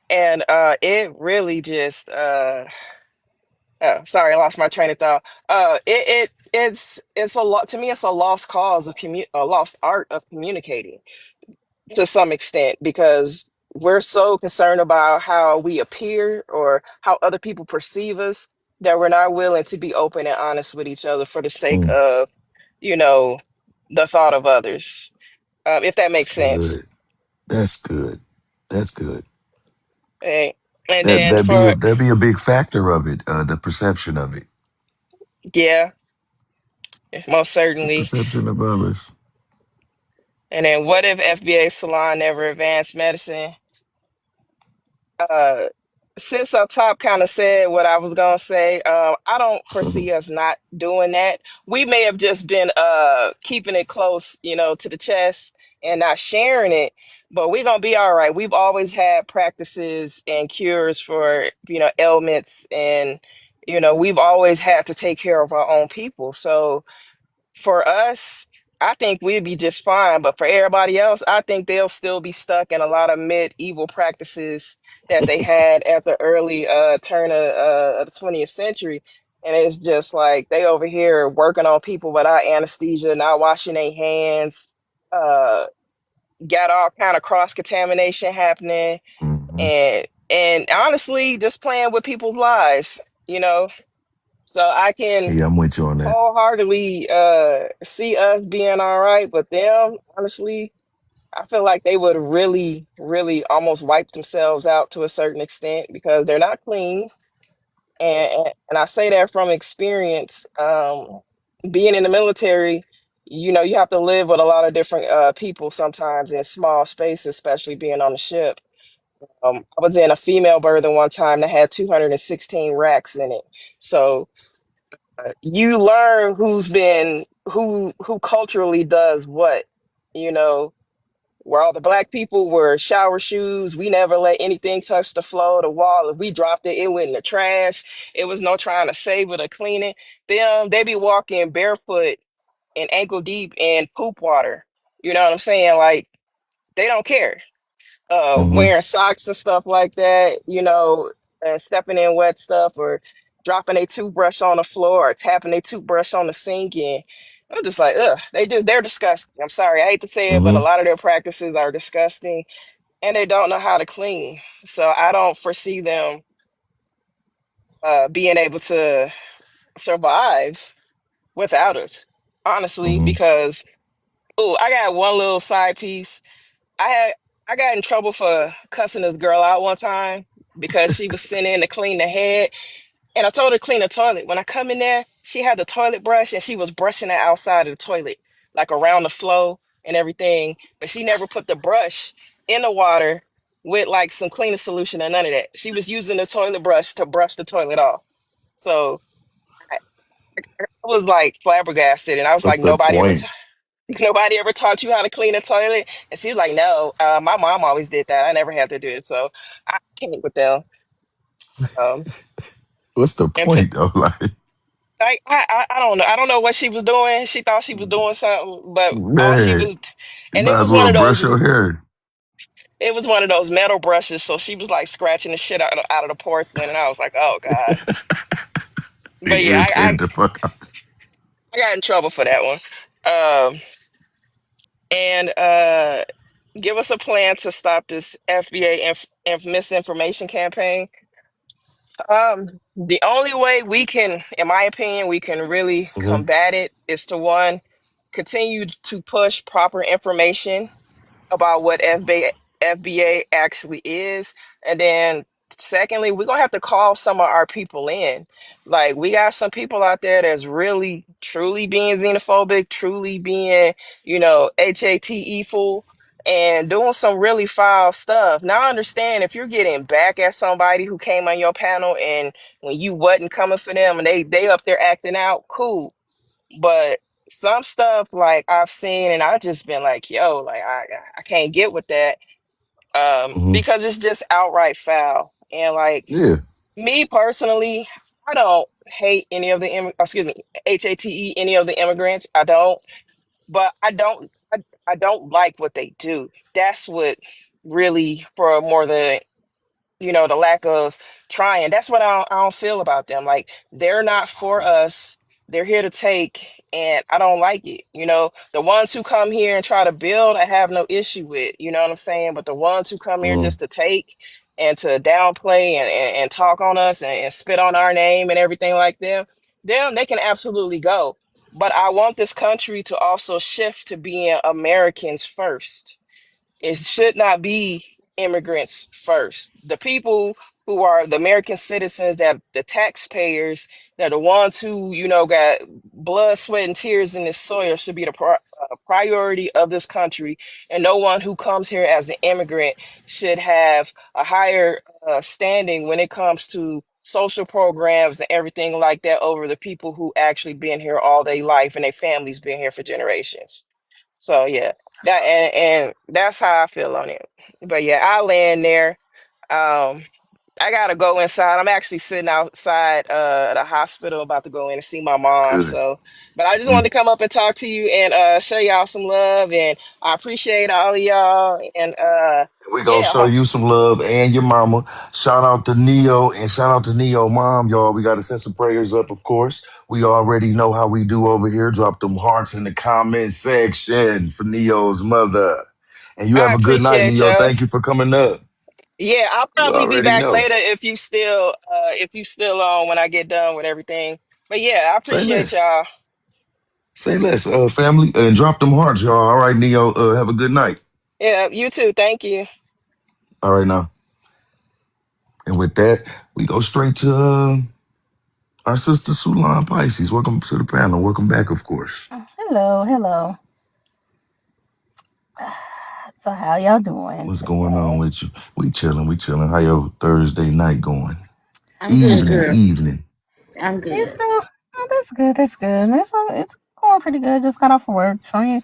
And it really just oh, sorry, I lost my train of thought. It's a lot to me. It's a lost cause of a lost art of communicating to some extent because we're so concerned about how we appear or how other people perceive us that we're not willing to be open and honest with each other for the sake Mm, of, you know, the thought of others. If that that's makes sense. good. That's good. That's good. Okay. And That then for that'd be a big factor of it. The perception of it, yeah, most the certainly. perception of others. And then what if FBA Salon never advanced medicine? Uh, since up top kind of said what I was gonna say, I don't foresee us not doing that. We may have just been keeping it close, to the chest and not sharing it, but we're gonna be all right. We've always had practices and cures for, ailments, and we've always had to take care of our own people. So for us, I think we'd be just fine. But for everybody else, I think they'll still be stuck in a lot of medieval practices that they had at the early turn of the 20th century. And it's just like they over here working on people without anesthesia, not washing their hands, uh, got all kind of cross contamination happening, Hmm. and honestly, just playing with people's lives, you know. So I can Yeah, I'm with you on that. wholeheartedly see us being all right, but them, honestly, I feel like they would really, really almost wipe themselves out to a certain extent because they're not clean. And I say that from experience. Being in the military, you have to live with a lot of different people sometimes in small spaces, especially being on the ship. I was in a female berthing one time that had 216 racks in it. So you learn who culturally does what, you know, where all the black people were shower shoes. We never let anything touch the floor, the wall. If we dropped it, it went in the trash. It was no trying to save it or clean it. They be walking barefoot and ankle deep in poop water. You know what I'm saying? Like they don't care, Hmm. wearing socks and stuff like that, and stepping in wet stuff or dropping a toothbrush on the floor or tapping a toothbrush on the sink. And I'm just like, ugh, they're disgusting. I'm sorry, I hate to say it, but a Hmm. lot of their practices are disgusting and they don't know how to clean. So I don't foresee them being able to survive without us, honestly, Hmm. because, oh, I got one little side piece. I had I got in trouble for cussing this girl out one time because she was sent in to clean the head, and I told her to clean the toilet. When I come in there, she had the toilet brush and she was brushing it outside of the toilet, like around the flow and everything. But she never put the brush in the water with like some cleaning solution or none of that. She was using the toilet brush to brush the toilet off. So I was like flabbergasted, and I was What's like, the point? nobody ever taught you how to clean a toilet? And she was like, no, my mom always did that. I never had to do it. So I can't with them. Um, What's the and to, point though? Like, like, I don't know. I don't know what she was doing. She thought she was doing something, but all she man, was, you and it might as was well brush your hair. one of those metal brushes. So she was like scratching the shit out of the porcelain. And I was like, oh God. It But yeah, irritated the fuck out. I got in trouble for that one. And give us a plan to stop this FBA misinformation campaign. The only way we can, in my opinion, we can really Hmm. combat it is to one, continue to push proper information about what FBA actually is. And then secondly, we're gonna have to call some of our people in. Like we got some people out there that's really truly being xenophobic, truly being, HATE full and doing some really foul stuff. Now I understand if you're getting back at somebody who came on your panel and when you wasn't coming for them and they up there acting out, cool. But some stuff like I've seen and I just been like, yo, like I can't get with that Hmm. because it's just outright foul. And like Yeah. me personally, I don't hate any of the excuse me, HATE any of the immigrants. I don't, but I don't like what they do. That's what really for more than the lack of trying. That's what I don't feel about them. Like they're not for us. They're here to take, and I don't like it. The ones who come here and try to build, I have no issue with. You know what I'm saying? But the ones who come here Hmm. just to take and to downplay and talk on us and spit on our name and everything like them, they can absolutely go. But I want this country to also shift to being Americans first. It should not be immigrants first. The people who are the American citizens, that the taxpayers, that the ones who got blood, sweat, and tears in this soil should be the priority of this country, and no one who comes here as an immigrant should have a higher standing when it comes to social programs and everything like that over the people who actually been here all their life and their families been here for generations. So yeah, that and that's how I feel on it. But yeah, I land there. Um, I gotta go inside. I'm actually sitting outside the hospital about to go in and see my mom. Good. So, but I just wanted Mm. to come up and talk to you and show y'all some love, and I appreciate all of y'all. And We gonna yeah, show you some love and your mama. Shout out to Neo and shout out to Neo mom, y'all. We gotta send some prayers up, of course. We already know how we do over here. Drop them hearts in the comment section for Neo's mother. And you I have a good night, appreciate Neo. y'all. Thank you for coming up. Yeah, I'll You probably be already back know. later if you still on when I get done with everything. But yeah, I Say appreciate less. y'all. Say less, family. And drop them hearts, y'all. All right, Neo. Have a good night. Yeah, you too. Thank you. All right now. And with that, we go straight to our sister Sulan Pisces. Welcome to the panel. Welcome back, of course. Hello, hello. So how y'all doing What's going on today? with you? We chilling. We chilling. How your Thursday night going? I'm good, Evening, girl. evening. I'm It's good. still that's good, that's good. It's going pretty good. Just got off work. Training.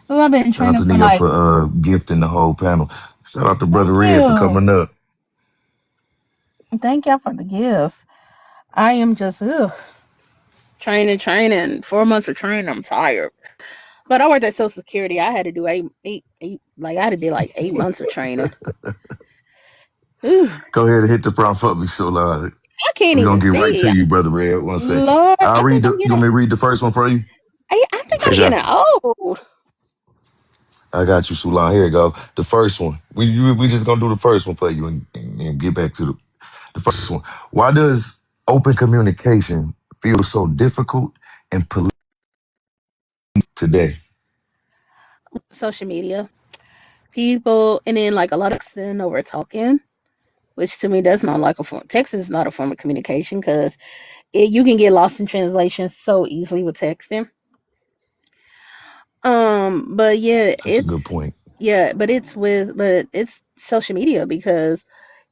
Well, I've been Shout out training to for Neo like for gifting the whole panel. Shout out to Brother thank Red for you. coming up. Thank y'all for the gifts. I am just training. 4 months of training, I'm tired. But I worked at Social Security. I had to do eight like I had to do like 8 months of training. Whew. Go ahead and hit the prompt for me, Sulan. I can't We're even gonna get right to see. you, Brother Red. One second. Lord, I'll I read think I'm the you getting want me to read the first one for you? I think For I'm sure. getting old. I got you, Sulan. Here you go. The first one. We just gonna do the first one for you and get back to the first one. Why does open communication feel so difficult and police today? Social media. People and then like a lot of sin over talking, which to me that's not like a form. Text is not a form of communication because you can get lost in translation so easily with texting. But yeah, That's a good point. but it's social media because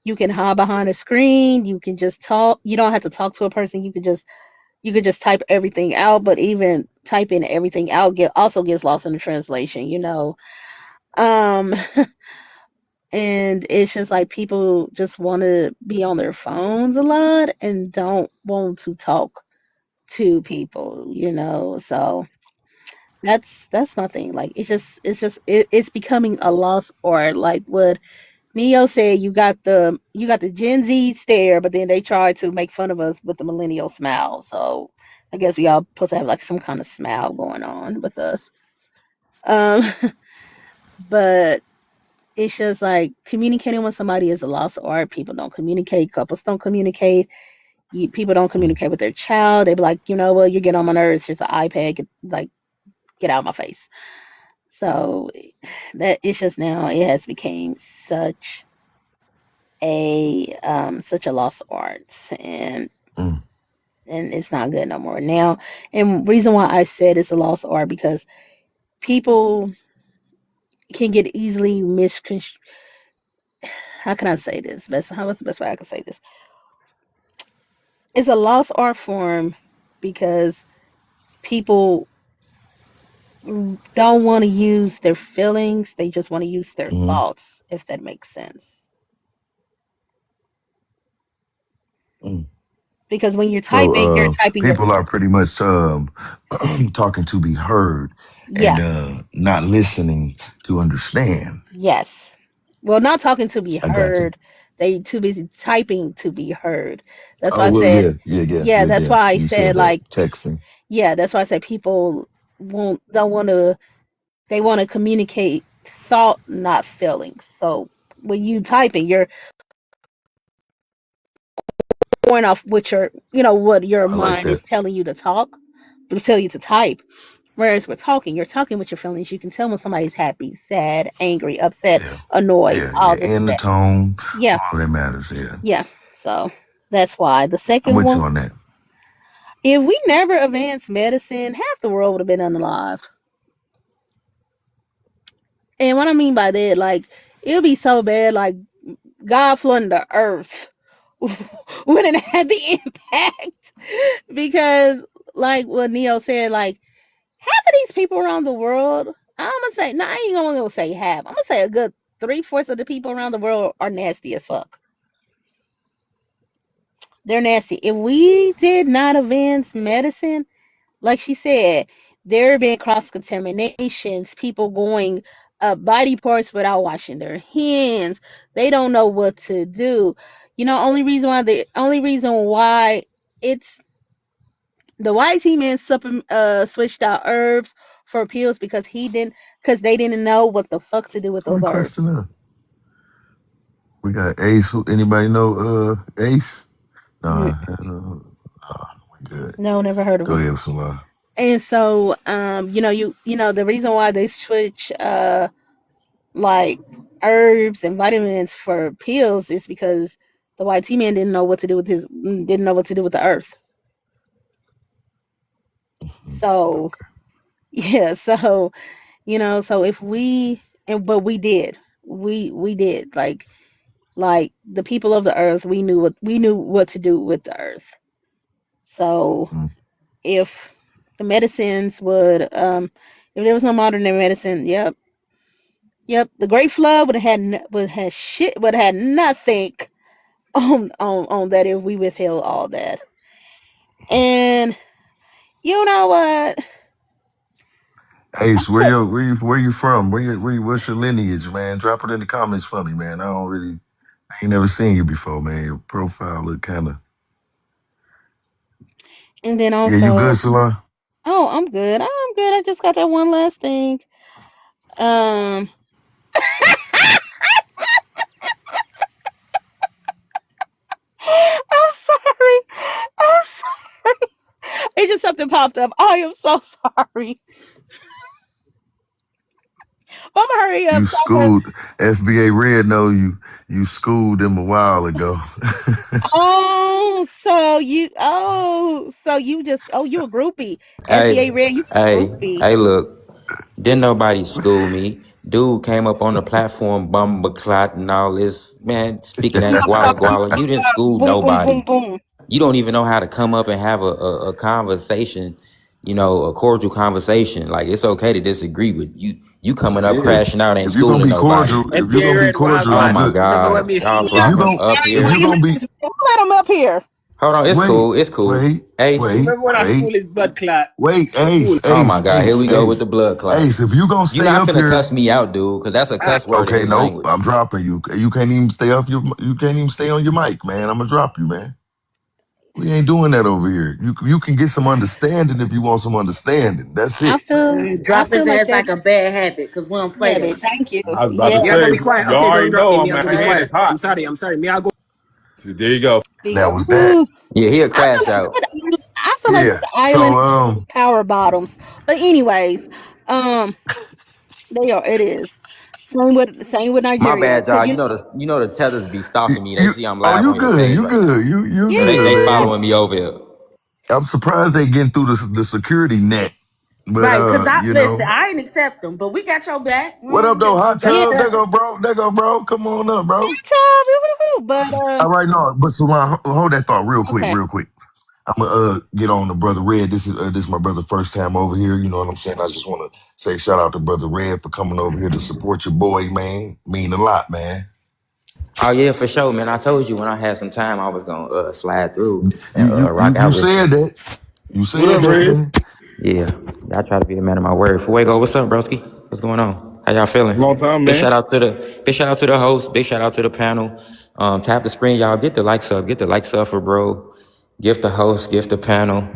you can hide behind a screen. You can just talk. You don't have to talk to a person. You could just type everything out. But even typing everything out also gets lost in the translation. Um. And it's just like people just want to be on their phones a lot and don't want to talk to people. So that's my thing. Like it's becoming a loss, or like what Neo said, you got the Gen Z stare, but then they try to make fun of us with the millennial smile. So I guess we all supposed to have like some kind of smile going on with us. Um but it's just like communicating with somebody is a lost art. People don't communicate. Couples don't communicate. People don't Mm, communicate with their child. They be like, you know what, you get on my nerves. Here's an iPad. Get out of my face. So that it's just now it has become such a lost art, mm, and it's not good no more now. And reason why I said it's a lost art because people can get easily misconstrued. How can I say this? What's the best way I can say this? It's a lost art form because people don't want to use their feelings, they just want to use their mm. thoughts, if that makes sense. Mm. Because when So you're typing your people are pretty much talking to be heard and yes, not listening to understand. yes. Well, not talking to be I got you. heard. They too busy typing to be heard. That's why Oh I well, said, yeah, yeah, yeah, yeah, yeah, that's yeah. why I You said said that like, texting. yeah, that's why I said people won't don't want to they want to communicate thought, not feelings. So when you typing, you're going off what your I like mind that. is telling you to tell you to type. Whereas you're talking with your feelings. You can tell when somebody's happy, sad, angry, upset, Yeah, annoyed, yeah, all yeah. this and And the that. tone, Yeah, all that matters. Yeah, yeah. So that's why. The I'm second with you one, on that. if we never advanced medicine, half the world would have been unalive. And what I mean by that, like, it'll be so bad, like God flooding the earth wouldn't have the impact because, like what Neo said, like half of these people around the world, I'm gonna say, no, I ain't gonna say half. I'm gonna say a good 3/4 of the people around the world are nasty as fuck. They're nasty. If we did not advance medicine, like she said, there have been cross contaminations, people going body parts without washing their hands. They don't know what to do. Only reason why it's the white team man switched out herbs for pills because they didn't know what the fuck to do with Who those requesting herbs. that? We got Ace. Anybody know Ace? Mm, Nah, we good. no, never heard of Go them. ahead, Salah. And so, the reason why they switch like herbs and vitamins for pills is because the white tea man didn't know what to do with the earth. So yeah, so so if we and but we did like the people of the earth, we knew what to do with the earth. So Mm. if the medicines would if there was no modern day medicine, yep, the Great Flood would have had nothing on that if we withheld all that. And you know what? Ace, where you from? What's your lineage, man? Drop it in the comments for me, man. I ain't never seen you before, man. Your profile look kind of. And then Yeah, you good, also, Salah? oh, I'm good. I'm good. I just got that one last thing. Um, I'm sorry. I'm sorry. It just something popped up. I am so sorry. But I'm gonna hurry up. You So I can, schooled FBA Red. Know you schooled him a while ago. so you just, you a groupie. FBA Hey, Red, you a groupie. hey, look. Didn't nobody school me. Dude came up on the platform, bumba clot and all this. Man, speaking that guala guala. You didn't school Boom, boom, nobody. boom, boom. You don't even know how to come up and have a conversation, a cordial conversation. Like, it's okay to disagree with you. You coming up Yeah, crashing out ain't if you're gonna schooling be nobody. cordial, if you're NBA gonna be Red cordial, Oh you Wildcard. my good. Remember when God. me Y'all see If ya? you brought him gon' up if you here. gonna be Let him up here. Hold on, it's wait, cool. It's cool. wait, Ace. wait, Remember when I wait, school his blood clot? wait, School. Oh my God. Here we go with the Ace, blood clot. Ace. If you gonna You stay not up finna here, cuss me out, dude, because that's a Ah, cuss word in okay, his nope, language. I'm dropping you. You can't even you can't even stay on your mic, man. I'm gonna drop you, man. We ain't doing that over here. You can get some understanding if you want some understanding. That's I it. feel I Drop his feel like ass that like a bad habit, cause we don't play habit. that. Thank you. I was about to me, I Yes. go say, be quiet. you Okay, don't already drop me. know, Me, I man. go be Hand Right. is quiet. hot. I'm sorry. I'm sorry. Me, I go. So there you go. That was that. Ooh, Yeah, he'll I feel crash like out. I feel like Yeah. the So island is power bottoms. But anyways, um, they are. It is same with My Nigeria, bad, because y'all. You know the tethers be stalking me. They you see I'm oh live you on your good. page You right now. good. You So yeah, they good, they man. following me over here. I'm surprised they getting through the security net. But Right, cause you listen, know. I ain't accept them, but we got your back. What up though? Hot yeah. tub? There go bro. There go bro. Come on up, bro. Time, but All right, no, but Salon, hold that thought real quick, okay. real quick. I'm gonna get on to brother Red. This is my brother first time over here. You know what I'm saying? I just want to say shout out to brother Red for coming over here to support your boy, man. Mean a lot, man. Oh yeah, for sure, man. I told you when I had some time, I was gonna slide through and You rock out with you. said that. You What said up, that, Red? man. Yeah, I try to be a man of my word. Fuego, what's up, broski? What's going on? How y'all feeling? Long time, Big man. shout out to the host. Big shout out to the panel. Tap the screen, y'all. Get the likes up. Get the likes up for bro. Gift the host. Gift the panel.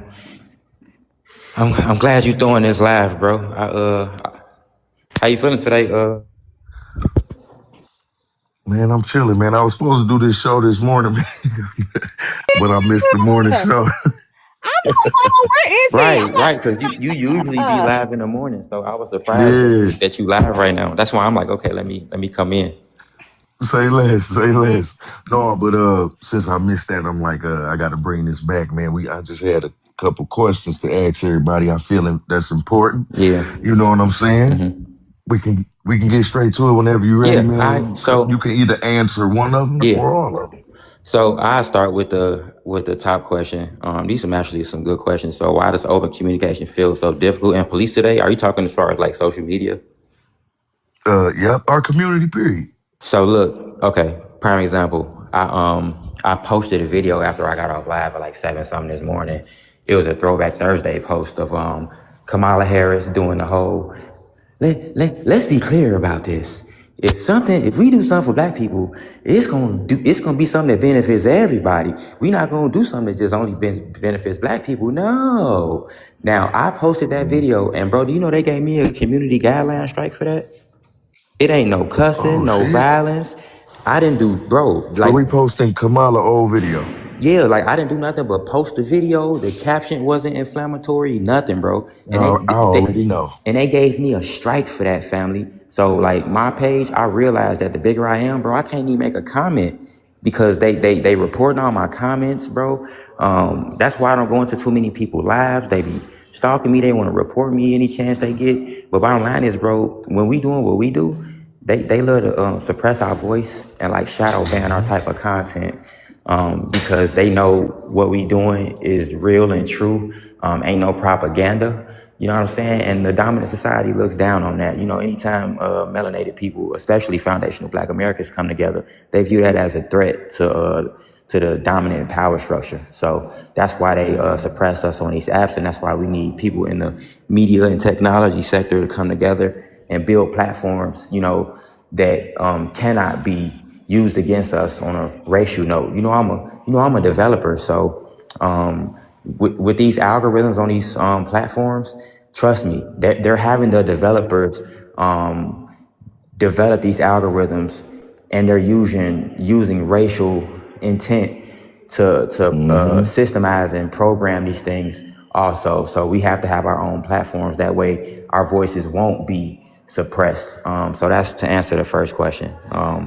I'm glad you throwing this live, bro. How you feeling today? Man, I'm chilling, man. I was supposed to do this show this morning, but I missed the morning Yeah. show. I know. Where is he? Right, because you usually be live in the morning, so I was surprised Yeah. that you live right now. That's why I'm like, okay, let me come in. Say less, say less. No, but since I missed that, I'm like, I gotta bring this back, man. I just had a couple questions to ask everybody. I feel that's important. Yeah. You know what I'm saying? We can We can get straight to it whenever you're ready, Yeah, man. You can either answer one of them yeah. or all of them. So I start with the top question. These are actually some good questions. So why does open communication feel so difficult in police today? Are you talking as far as like social media? Yep, our community period. So look, okay, prime example. I posted a video after I got off live at like 7 something this morning. It was a throwback Thursday post of Kamala Harris doing the whole let's be clear about this. If we do something for black people, it's gonna be something that benefits everybody. We're not gonna do something that just only benefits black people. No. Now I posted that video, and bro, do you know they gave me a community guideline strike for that? It ain't no cussing, Oh no shit. violence. I didn't do, bro. For Like, reposting Kamala old video. yeah, like I didn't do nothing but post the video. The caption wasn't inflammatory, nothing, bro. And I already know. they gave me a strike for that, family. So like my page, I realized that the bigger I am, bro, I can't even make a comment because they reporting all my comments, bro. That's why I don't go into too many people's lives. They be stalking me. They want to report me any chance they get. But bottom line is, bro, when we doing what we do, they love to suppress our voice and like shadow ban our type of content. Because they know what we doing is real and true. Ain't no propaganda. You know what I'm saying? And the dominant society looks down on that. You know, anytime melanated people, especially foundational Black Americans, come together, they view that as a threat to the dominant power structure. So that's why they suppress us on these apps, and that's why we need people in the media and technology sector to come together and build platforms, you know, that cannot be used against us on a racial note. I'm a developer, so with these algorithms on these platforms, trust me, they're having the developers develop these algorithms, and they're using racial intent to systemize and program these things also. So we have to have our own platforms. That way our voices won't be suppressed. So that's to answer the first question. I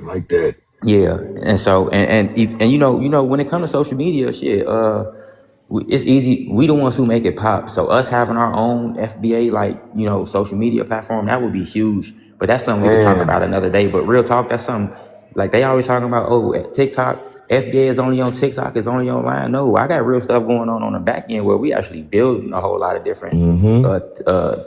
like that. Yeah, and so and you know when it comes to social media, shit, it's easy. We the ones who make it pop. So us having our own FBA, like, you know, social media platform, that would be huge. But that's something we could talk Man, about another day. But real talk, that's something like they always talking about. Oh, at TikTok, FBA is only on TikTok, is only online. No, I got real stuff going on the back end where we actually building a whole lot of different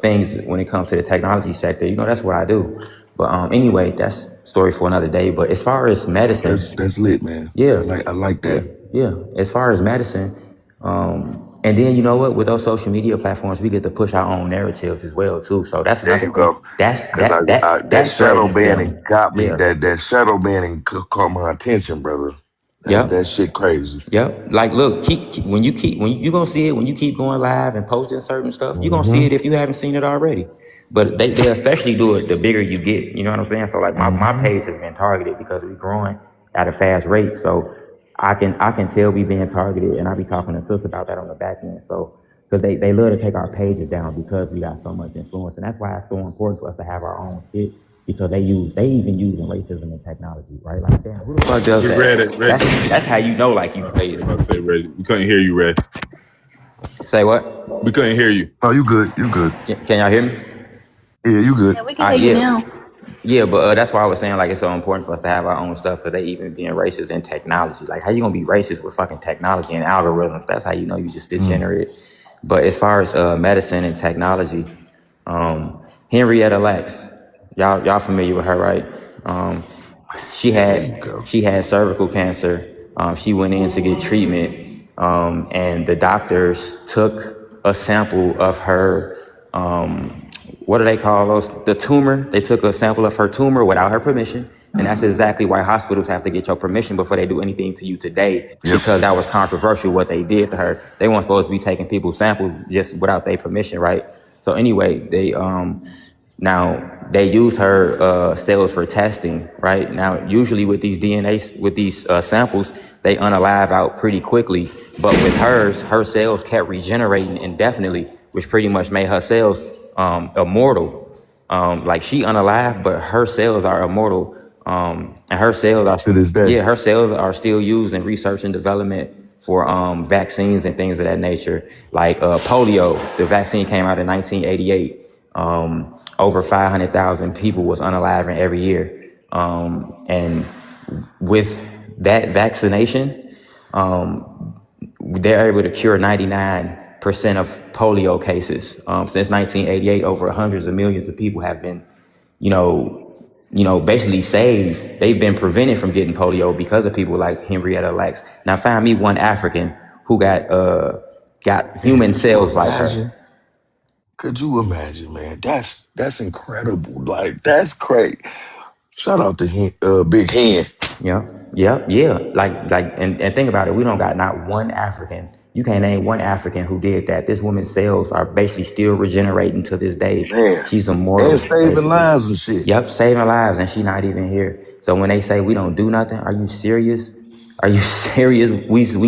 things when it comes to the technology sector. You know, that's what I do. But anyway, that's story for another day. But as far as medicine, that's lit, man. yeah, I like that. yeah. As far as medicine, and then you know what? With those social media platforms, we get to push our own narratives as well too. So that's There another you thing. go. Because that That shadow threatens them. banning got me. Yeah. That shadow banning caught my attention, brother. Yep. That shit crazy. Yep. Like, look, when you gonna see it when you keep going live and posting certain stuff, you're gonna see it if you haven't seen it already. But they especially do it the bigger you get. You know what I'm saying? So like my page has been targeted because we're growing at a fast rate. So I can tell we being targeted, and I be talking to sis about that on the back end. So because they love to take our pages down because we got so much influence, and that's why it's so important for us to have our own shit. Because they even using racism and technology, right? Like, damn, who the fuck does You that? read it, Reggie. That's how you know, like, you I was crazy. about to say, Reggie. We couldn't hear you, Red. Say what? We couldn't hear you. Oh, you good? You good? Can y'all hear me? Yeah, you good? Yeah, we can hear you now. Yeah, but that's why I was saying, like, it's so important for us to have our own stuff, because they even being racist in technology. Like, how you gonna be racist with fucking technology and algorithms? That's how you know you just degenerate. But as far as medicine and technology, Henrietta Lacks, y'all familiar with her, right? She There you go. had cervical cancer. She went in to get treatment, and the doctors took a sample of her. What do they call those? The tumor. They took a sample of her tumor without her permission, and that's exactly why hospitals have to get your permission before they do anything to you today. Yep. Because that was controversial what they did to her. They weren't supposed to be taking people's samples just without their permission, right? So anyway, they now they use her cells for testing, right? Now, usually with these samples, they unalive out pretty quickly. But with hers, her cells kept regenerating indefinitely, which pretty much made her cells immortal. Like, she unalive, but her cells are immortal. And her cells are To this day. Yeah, her cells are still used in research and development for vaccines and things of that nature. Like polio, the vaccine came out in 1988. over 500,000 people was unaliving every year. And with that vaccination, they're able to cure 99% of polio cases. Since 1988, over hundreds of millions of people have been, you know, basically saved. They've been prevented from getting polio because of people like Henrietta Lacks. Now, find me one African who got Man, human could you cells like her. imagine? Could you imagine, man? That's incredible. Like that's great. Shout out to Big Hen. Yeah. And think about it. We don't got not one African. You can't name one African who did that. This woman's cells are basically still regenerating to this day. Man. She's And immortal, saving basically. lives and shit. Yep, saving lives, and she not even here. So when they say we don't do nothing, are you serious? Are you serious?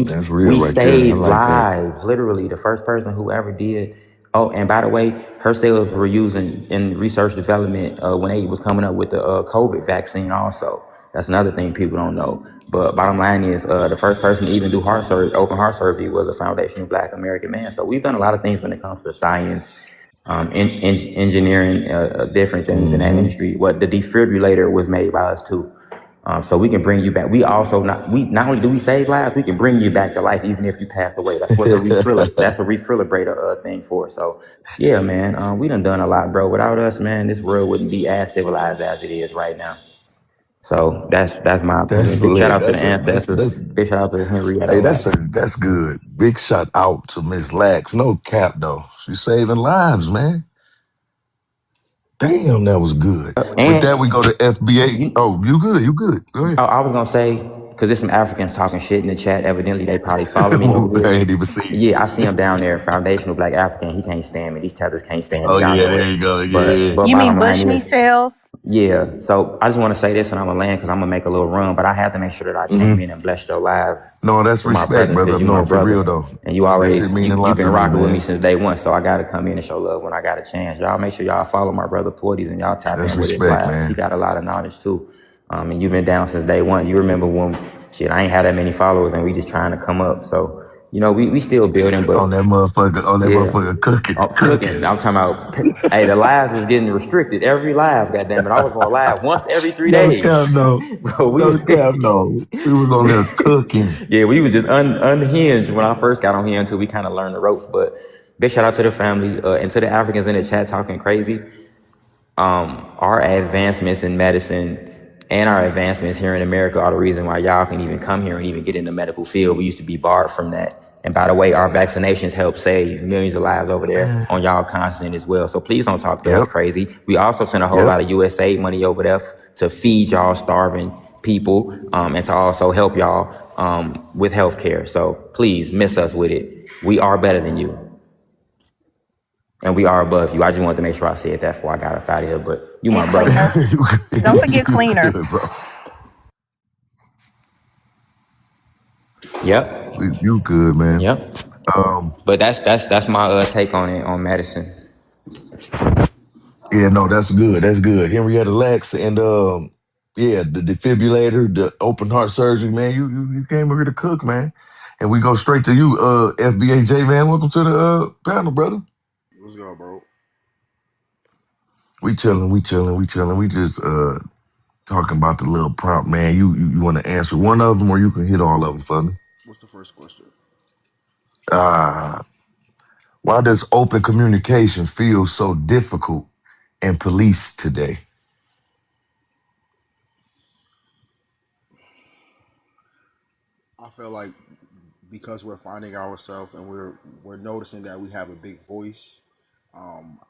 That's real We right there. I saved like that. lives. Literally, the first person who ever did. Oh, and by the way, her cells were used in research development when they was coming up with the COVID vaccine. Also, that's another thing people don't know. But bottom line is, the first person to even do heart surgery, open heart surgery, was a foundational Black American man. So we've done a lot of things when it comes to science, in engineering, different things in that Mm-hmm. industry. What the defibrillator was made by us too. So we can bring you back. We also not only do we save lives, we can bring you back to life even if you pass away. That's what that's a refibrillator thing for. So yeah, man, we done a lot, bro. Without us, man, this world wouldn't be as civilized as it is right now. So that's my opinion. That's Big shout lit. out to the That's ancestors. that's Big shout out to Henrietta hey, Lacks. that's good. Big shout out to Miss Lax. No cap though. She's saving lives, man. Damn, that was good. With that, we And go to FBA. you, Oh, you good? You good? Go ahead. I was gonna say, because there's some Africans talking shit in the chat. Evidently, they probably follow me over I here. ain't even see Yeah, I see him down there. Foundational Black African. He can't stand me. These tethers can't stand me. Oh Y'all yeah, know there it. you go. But Yeah. but You bottom mean line Bushmeat is, cells? yeah. So I just want to say this, and I'm gonna land because I'm gonna make a little run. But I have to make sure that I Hmm. came in and blessed your live No, that's with my respect, presence brother. because you my No, for brother, real though. and you That shit always mean a you've lot been to me, rocking with me man. since day one. So I gotta come in and show love when I got a chance. Y'all make sure y'all follow my brother Porties and y'all tap That's in with his respect, lives. He man. got a lot of knowledge too. And you've been down since day one. You remember when shit I ain't had that many followers and we just trying to come up. So we still building, but On that yeah. motherfucker cooking, I'm cooking. I'm talking about. Hey, the lives is getting restricted. Every live, goddamn it! I was on live once every three No cap, days, no. bro. No cap, no. We was on there cooking. Yeah, we was just unhinged when I first got on here until we kind of learned the ropes. But big shout out to the family and to the Africans in the chat talking crazy. Our advancements in medicine and our advancements here in America are the reason why y'all can even come here and even get in the medical field. We used to be barred from that. And by the way, our vaccinations help save millions of lives over there on y'all continent as well. So please don't talk to us Yep, crazy. We also send a whole yep. lot of USAID money over there to feed y'all starving people and to also help y'all with healthcare. So please miss us with it. We are better than you. And we are above you. I just wanted to make sure I said that before I got up out of here. But you And my brother. cleaner. You Don't good, forget you cleaner. good, bro. Yep. You good, man. Yep. Um, But that's my take on it on medicine. yeah, no, that's good. That's good. Henrietta Lacks and yeah, the defibrillator, the open heart surgery, man. You came over here to cook, man. And we go straight to you, FBAJ, man. Welcome to the panel, brother. What's good, bro? We chilling, we chilling, we chilling. We just talking about the little prompt, man. You want to answer one of them, or you can hit all of them for me. What's the first question? Uh, why does open communication feel so difficult in police today? I feel like because we're finding ourselves and we're noticing that we have a big voice,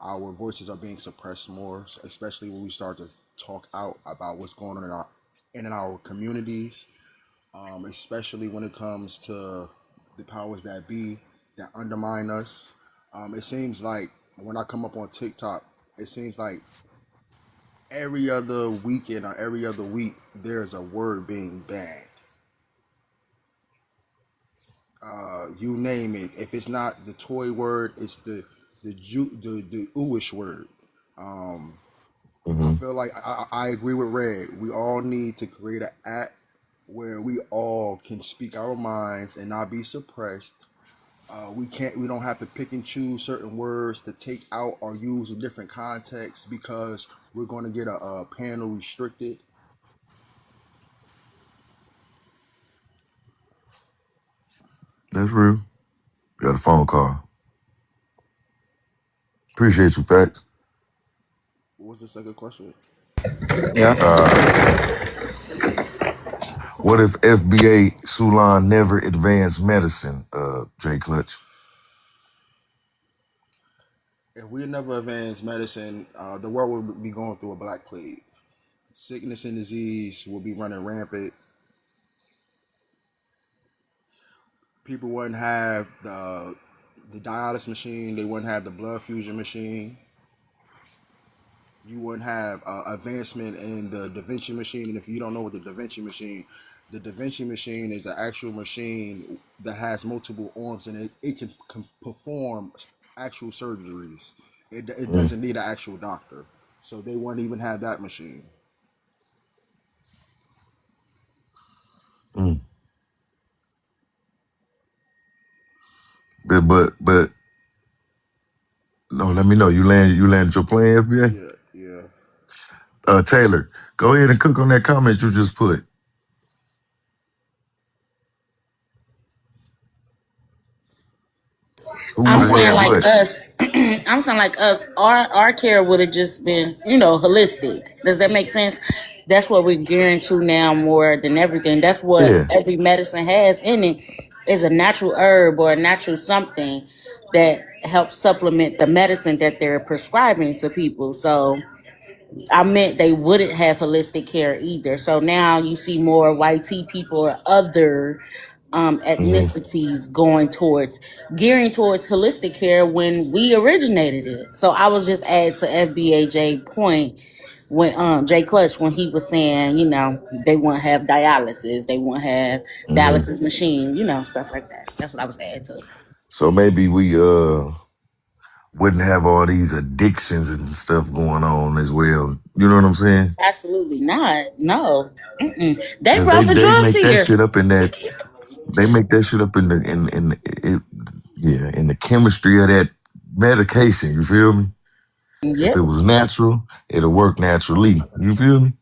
our voices are being suppressed more, especially when we start to talk out about what's going on in our communities, especially when it comes to the powers that be that undermine us. It seems like when I come up on TikTok, it seems like every other weekend or every other week there's a word being banned. You name it. If it's not the toy word, it's the ooish word. Um, I Hmm. feel like I agree with Red. We all need to create an app where we all can speak our minds and not be suppressed We don't have to pick and choose certain words to take out or use in different contexts because we're going to get a panel restricted. That's real. Got a phone call. Appreciate you, Facts. What was the second question? Yeah. What if FBA Sulan never advanced medicine, Jay Clutch? If we never advance medicine, the world would be going through a black plague. Sickness and disease will be running rampant. People wouldn't have the dialysis machine. They wouldn't have the blood fusion machine. You wouldn't have advancement in the Da Vinci machine. And if you don't know what the Da Vinci machine is an actual machine that has multiple arms and it can perform actual surgeries. It Mm, doesn't need an actual doctor. So they wouldn't even have that machine. mm. But no, let me know. You landed your plane, FBA? Yeah, yeah. Taylor, go ahead and cook on that comment you just put. Who I'm would saying have like what? us. I'm saying like us. Our care would have just been, holistic. Does that make sense? That's what we're gearing to now more than everything. That's what Yeah. every medicine has in it is a natural herb or a natural something that helps supplement the medicine that they're prescribing to people. So I meant they wouldn't have holistic care either. So now you see more YT people or other Hmm. ethnicities gearing towards holistic care when we originated it. So I was just adding to FBAJ point when Jay Clutch when he was saying, they wouldn't have dialysis, they wouldn't have Hmm. dialysis machines, stuff like that. That's what I was adding to. So maybe we wouldn't have all these addictions and stuff going on as well. You know what I'm saying? Absolutely not. No. Mm-mm. They Because brought the they drugs make that here. shit up in that they make that shit up in the in it, yeah, in the chemistry of that medication. You feel me? If it Yep. was natural, it'll work naturally. You feel me?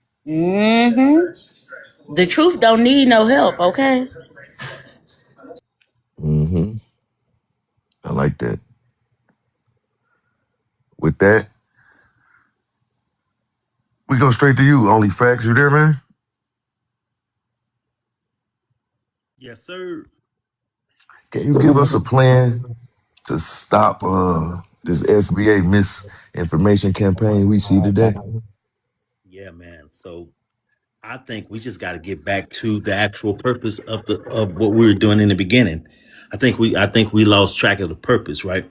The truth don't need no help, okay? Hmm. I like that. With that, we go straight to you. Only facts. You there, man? Yes, sir. Can you give us a plan to stop this FBA misinformation campaign we see today? Yeah, man. So I think we just got to get back to the actual purpose of what we were doing in the beginning. I think we lost track of the purpose, right?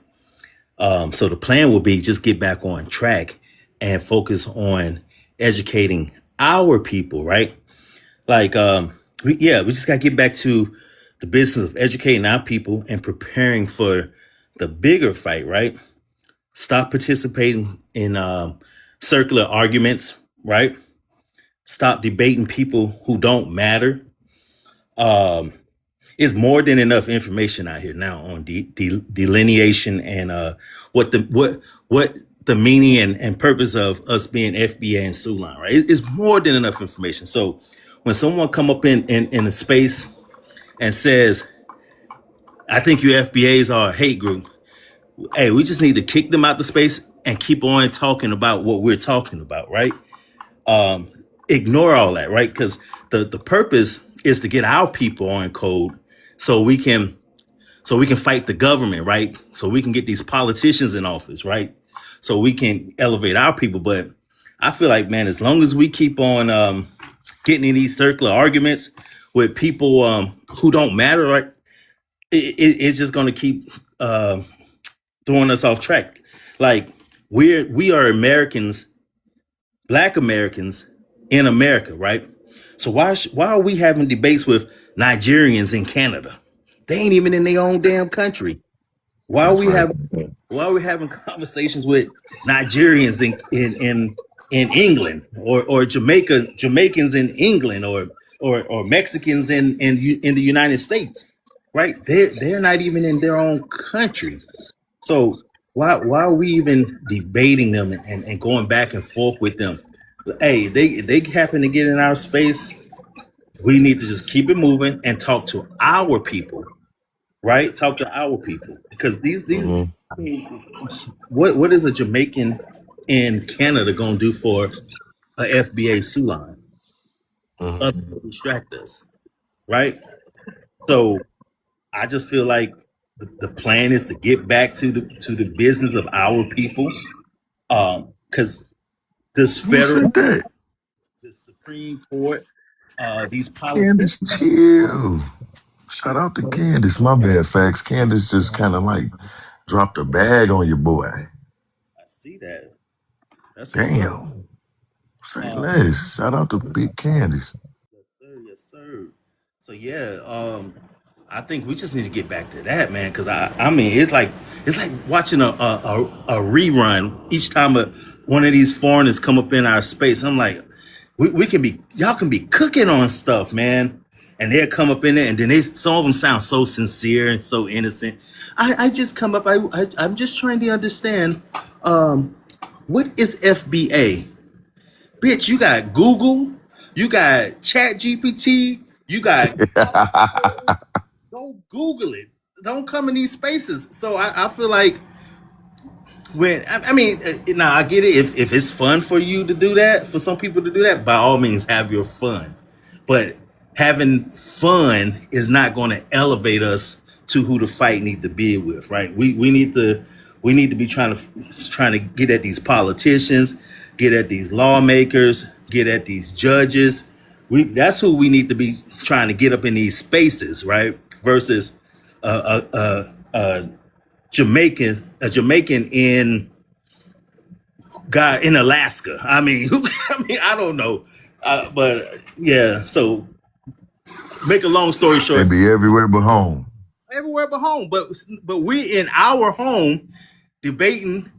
So the plan will be just get back on track and focus on educating our people, right? Like, we just got to get back to the business of educating our people and preparing for the bigger fight, right? Stop participating in circular arguments, right? Stop debating people who don't matter. Um, it's more than enough information out here now on delineation and what the meaning and purpose of us being FBA and Sulan, right? It's more than enough information. So when someone come up in a space and says, "I think you FBAs are a hate group," hey, we just need to kick them out the space and keep on talking about what we're talking about, right? um, Ignore all that, right? Because the purpose is to get our people on code so we can fight the government, right? So we can get these politicians in office, right? So we can elevate our people. But I feel like, man, as long as we keep on getting in these circular arguments with people who don't matter, right? It's just going to keep throwing us off track. Like we are Americans, Black Americans in America, right? So why are we having debates with Nigerians in Canada? They ain't even in their own damn country. Why are That's we right. having why are we having conversations with Nigerians in England or Jamaicans in England or Mexicans in the United States? right? They're not even in their own country. So why are we even debating them and going back and forth with them? Hey, they happen to get in our space. We need to just keep it moving and talk to our people, right? Talk to our people because these Hmm. I mean, what is a Jamaican in Canada gonna do for a FBA Sue line? Hmm. Other than distract us, right? So I just feel like the plan is to get back to the business of our people. Because this Who federal, said that? this Supreme Court, these Candace, politicians. chill. Shout out to Candace. My bad, facts. Candace just kind of like dropped a bag on your boy. I see that. That's what's up. Damn. Say Um, less. Shout out to Big Candace. yes, sir. Yes, sir. So yeah, I think we just need to get back to that, man. Because I mean, it's like watching a rerun each time one of these foreigners come up in our space. I'm like, we can be y'all can be cooking on stuff, man, and they'll come up in there, and then some of them sound so sincere and so innocent. I just come up. I'm just trying to understand. What is FBA? Bitch, you got Google, you got Chat GPT, you got go Google it. Don't come in these spaces. So I feel like I mean, now I get it. If it's fun for you to do that, for some people to do that, by all means, have your fun. But having fun is not going to elevate us to who the fight need to be with, right? We need to be trying to get at these politicians, get at these lawmakers, get at these judges. That's who we need to be trying to get up in these spaces, right? Versus a Jamaican in God in Alaska. I mean, I don't know, but yeah. So make a long story They short, be everywhere but home. everywhere but home. But we in our home debating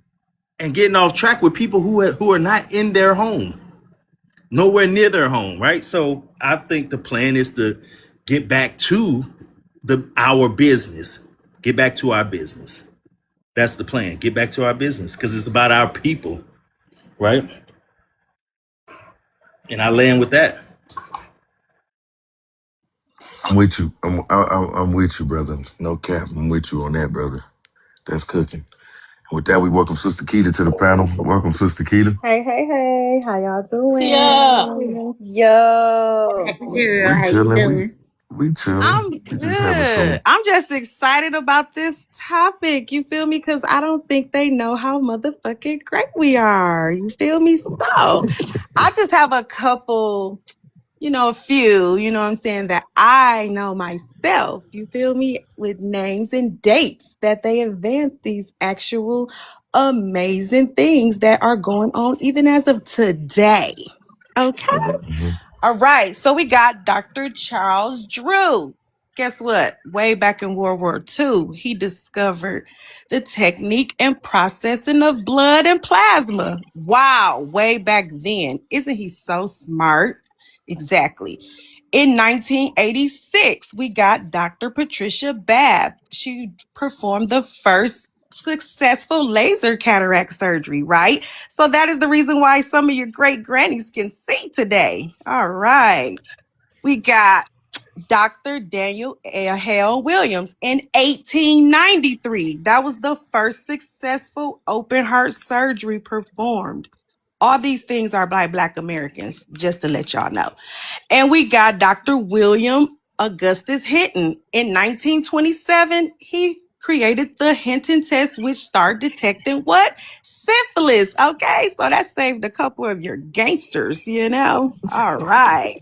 and getting off track with people who are not in their home, nowhere near their home, right? So I think the plan is to get back to our business, get back to our business. That's the plan. Get back to our business because it's about our people, right? And I land with that. I'm with you. I'm with you, brother. No cap. I'm with you on that, brother. That's cooking. And with that, we welcome Sister Keita to the panel. Welcome, Sister Keita. Hey, hey, hey, how y'all Yeah. doing? Yo, Hey, girl, We how you chilling. We doing? we chilling. I'm We just having good. some. I'm just excited about this topic. You feel me? Because I don't think they know how motherfucking great we are. You feel me? So I just have a couple, a few, you know what I'm saying, that I know myself. You feel me? With names and dates that they advance these actual amazing things that are going on even as of today. Okay. Mhm. All right. So we got Dr. Charles Drew. Guess what? Way back in World War II, he discovered the technique and processing of blood and plasma. Wow. Way back then. Isn't he so smart? Exactly. In 1986, we got Dr. Patricia Bath. She performed the first successful laser cataract surgery, right? So that is the reason why some of your great grannies can see today. All right. We got Dr. Daniel Hale Williams in 1893. That was the first successful open heart surgery performed. All these things are by Black Americans, just to let y'all know. And we got Dr. William Augustus Hinton. In 1927, he created the Hinton test, which started detecting what? Syphilis. Okay, so that saved a couple of your gangsters, you know? All right.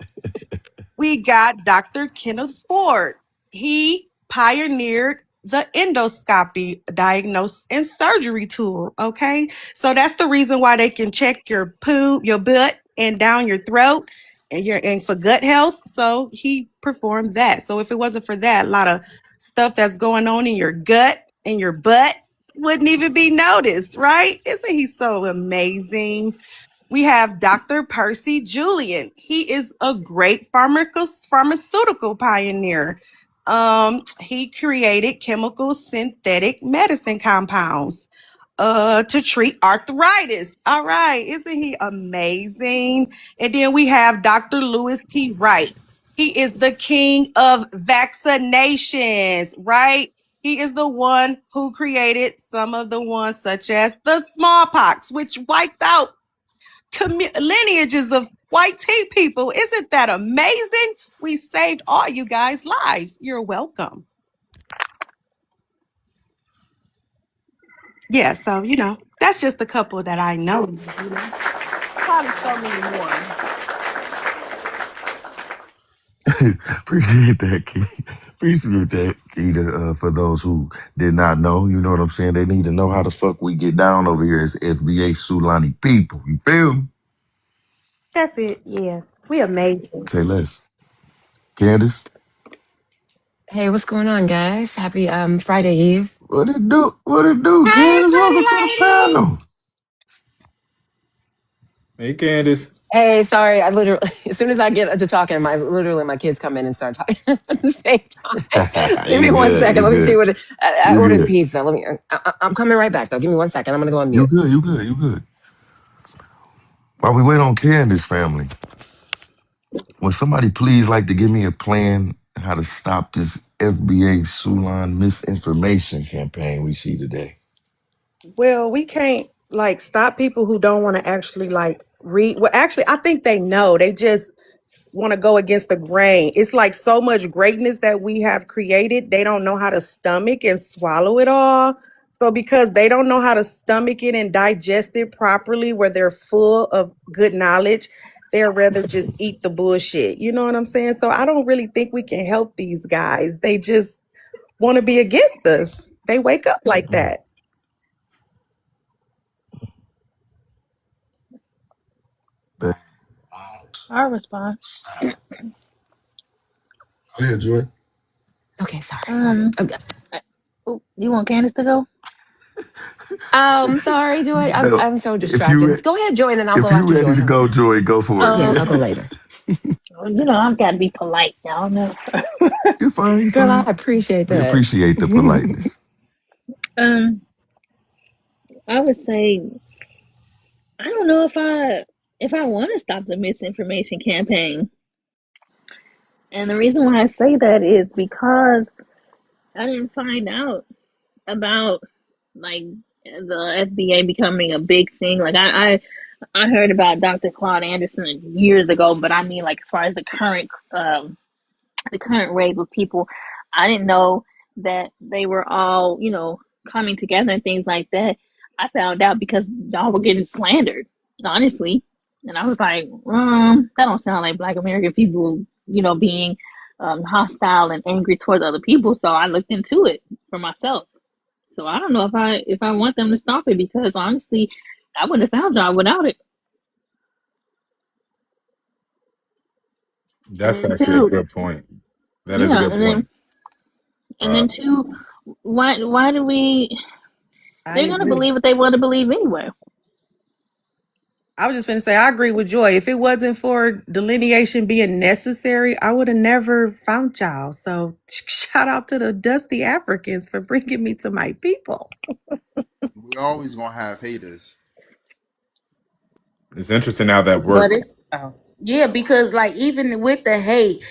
We got Dr. Kenneth Ford. He pioneered the endoscopy diagnosis and surgery tool. Okay. So that's the reason why they can check your poo, your butt, and down your throat and for gut health. So he performed that. So if it wasn't for that, a lot of stuff that's going on in your gut and your butt wouldn't even be noticed, right? Isn't he so amazing? We have Dr. Percy Julian. He is a great pharmaceutical pioneer. He created chemical synthetic medicine compounds to treat arthritis. All right, isn't he amazing? And then we have Dr. Lewis T. Wright. He is the king of vaccinations, right? He is the one who created some of the ones such as the smallpox, which wiped out lineages of white tea people. Isn't that amazing? We saved all you guys' lives. You're welcome. Yeah, so that's just a couple that I know. Probably so many more. Appreciate that, Keita. Appreciate that, Keita. For those who did not know, you know what I'm saying? They need to know how the fuck we get down over here as FBA Sulani people. You feel me? That's it. Yeah, we amazing. Say less. Candace, Hey, what's going on, guys? Happy Friday Eve. what it do? What it do, Hey, Candace? pretty Welcome to the lady. panel. Hey, Candace. Hey, sorry, I literally as soon as I get to talking, my kids come in and start talking at the same time. Give me You one good. second. You Let me see good. what I You ordered good. pizza. Let me. I'm coming right back though. Give me one second. I'm gonna go on You mute. good. You good. You good. While we wait on Candace, family, would somebody please like to give me a plan how to stop this FBA Sulan misinformation campaign we see today? Well, we can't stop people who don't want to actually read. Well, actually, I think they know. They just want to go against the grain. It's like so much greatness that we have created. They don't know how to stomach and swallow it all. So because they don't know how to stomach it and digest it properly, where they're full of good knowledge, they'd rather just eat the bullshit. You know what I'm saying? So I don't really think we can help these guys. They just want to be against us. They wake up like that. They won't I'll respond. stop. Go ahead, Joy. Okay, sorry. Um, Okay. you want Candace to go? Sorry, Joy. No, I'm so if you distracted. Go ahead, Joy, and then I'll if go you after ready Joy. to How's go, that? Joy, go for it, Yes, Um, I'll go girl. later. I've got to be polite. Y'all know. You're fine. You're Girl, I fine. appreciate We that. appreciate the politeness. um, I would say I don't know if I want to stop the misinformation campaign, and the reason why I say that is because I didn't find out about like the FBA becoming a big thing. Like I heard about Dr. Claude Anderson years ago, but I mean like as far as the current wave of people, I didn't know that they were all, coming together and things like that. I found out because y'all were getting slandered, honestly. And I was like, that don't sound like Black American people, being hostile and angry towards other people. So I looked into it for myself. So I don't know if I want them to stop it because honestly, I wouldn't have found y'all without it. And That's then actually a two, good point. That is a yeah, good point. and Uh, then two, why do we? I They're gonna agree. believe what they want to believe anyway. I was just going to say, I agree with Joy. If it wasn't for delineation being necessary, I would have never found y'all. So shout out to the dusty Africans for bringing me to my people. We always gonna have haters. it's interesting how that But works. it's yeah, because like even with the hate,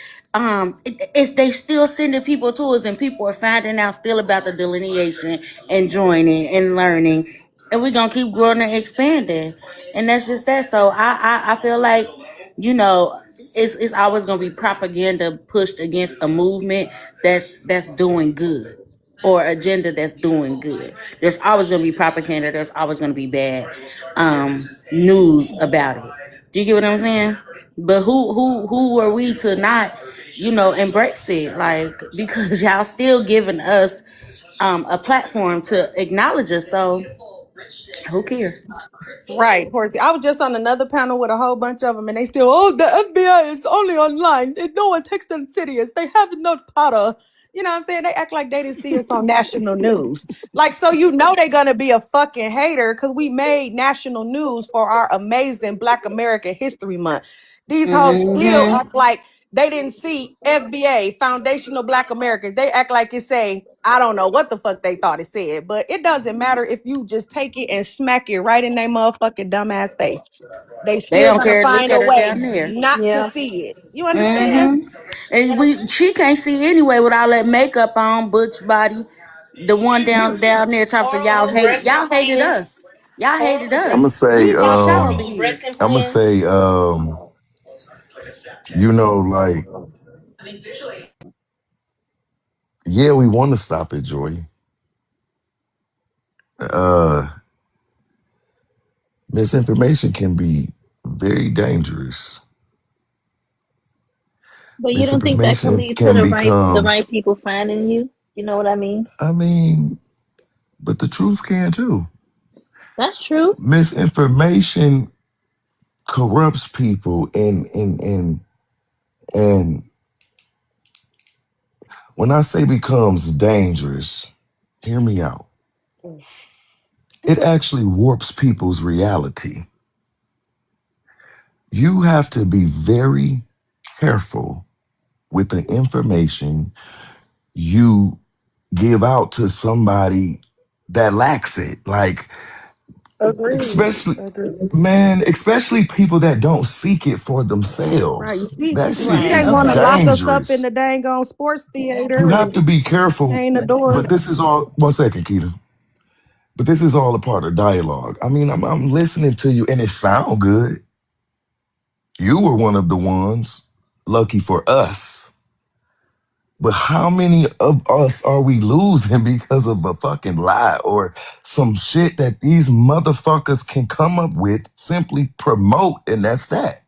it's they still sending people to us, and people are finding out still about the delineation and joining and learning, and we're gonna keep growing and expanding, and that's just that. So I feel like you know it's always gonna be propaganda pushed against a movement that's doing good or agenda that's doing good. There's always going to be propaganda. There's always going to be bad news about it. Do you get what I'm saying? But who are we to not, embrace it? Like because y'all still giving us a platform to acknowledge us. So who cares? Right, Porty. I was just on another panel with a whole bunch of them, and they still, the FBI is only online. No one takes them serious. They have no power. You know what I'm saying? They act like they didn't see us on national news. Like, so they're going to be a fucking hater because we made national news for our amazing Black American History Month. These hoes still Mm-hmm. act like They didn't see FBA, Foundational Black Americans. They act like it say, I don't know what the fuck they thought it said, but it doesn't matter if you just take it and smack it right in their motherfucking dumbass face. They They still don't gonna care to look find a at her way down there. not to Yeah. see it. You understand? Mm-hmm. And she can't see anyway with all that makeup on, butch body. The one down there talks to Or breast y'all hated implants. us. Y'all hated I'm Breast, gonna us. say, We brought y'all over here. breast I'm gonna implants. say, like, yeah, we want to stop it, Joy. Uh, Misinformation can be very dangerous. But you don't think that could Misinformation lead to can the right becomes, people finding you? You know what I mean? I mean, but the truth can too. That's true. Misinformation corrupts people, and when I say becomes dangerous, hear me out. It actually warps people's reality. You have to be very careful with the information you give out to somebody that lacks it. Like, Agreed. especially, Agreed. man, especially people that don't seek it for Right. You themselves. see, That shit Right. they is want to Okay. lock us up in dangerous. the dang on sports You theater have and to be careful. chain the door. But this is all, one second, Keita. But this is all a part of dialogue. I mean, I'm listening to you and it sound good. You were one of the ones, lucky for us. But how many of us are we losing because of a fucking lie or some shit that these motherfuckers can come up with, simply promote, and that's that?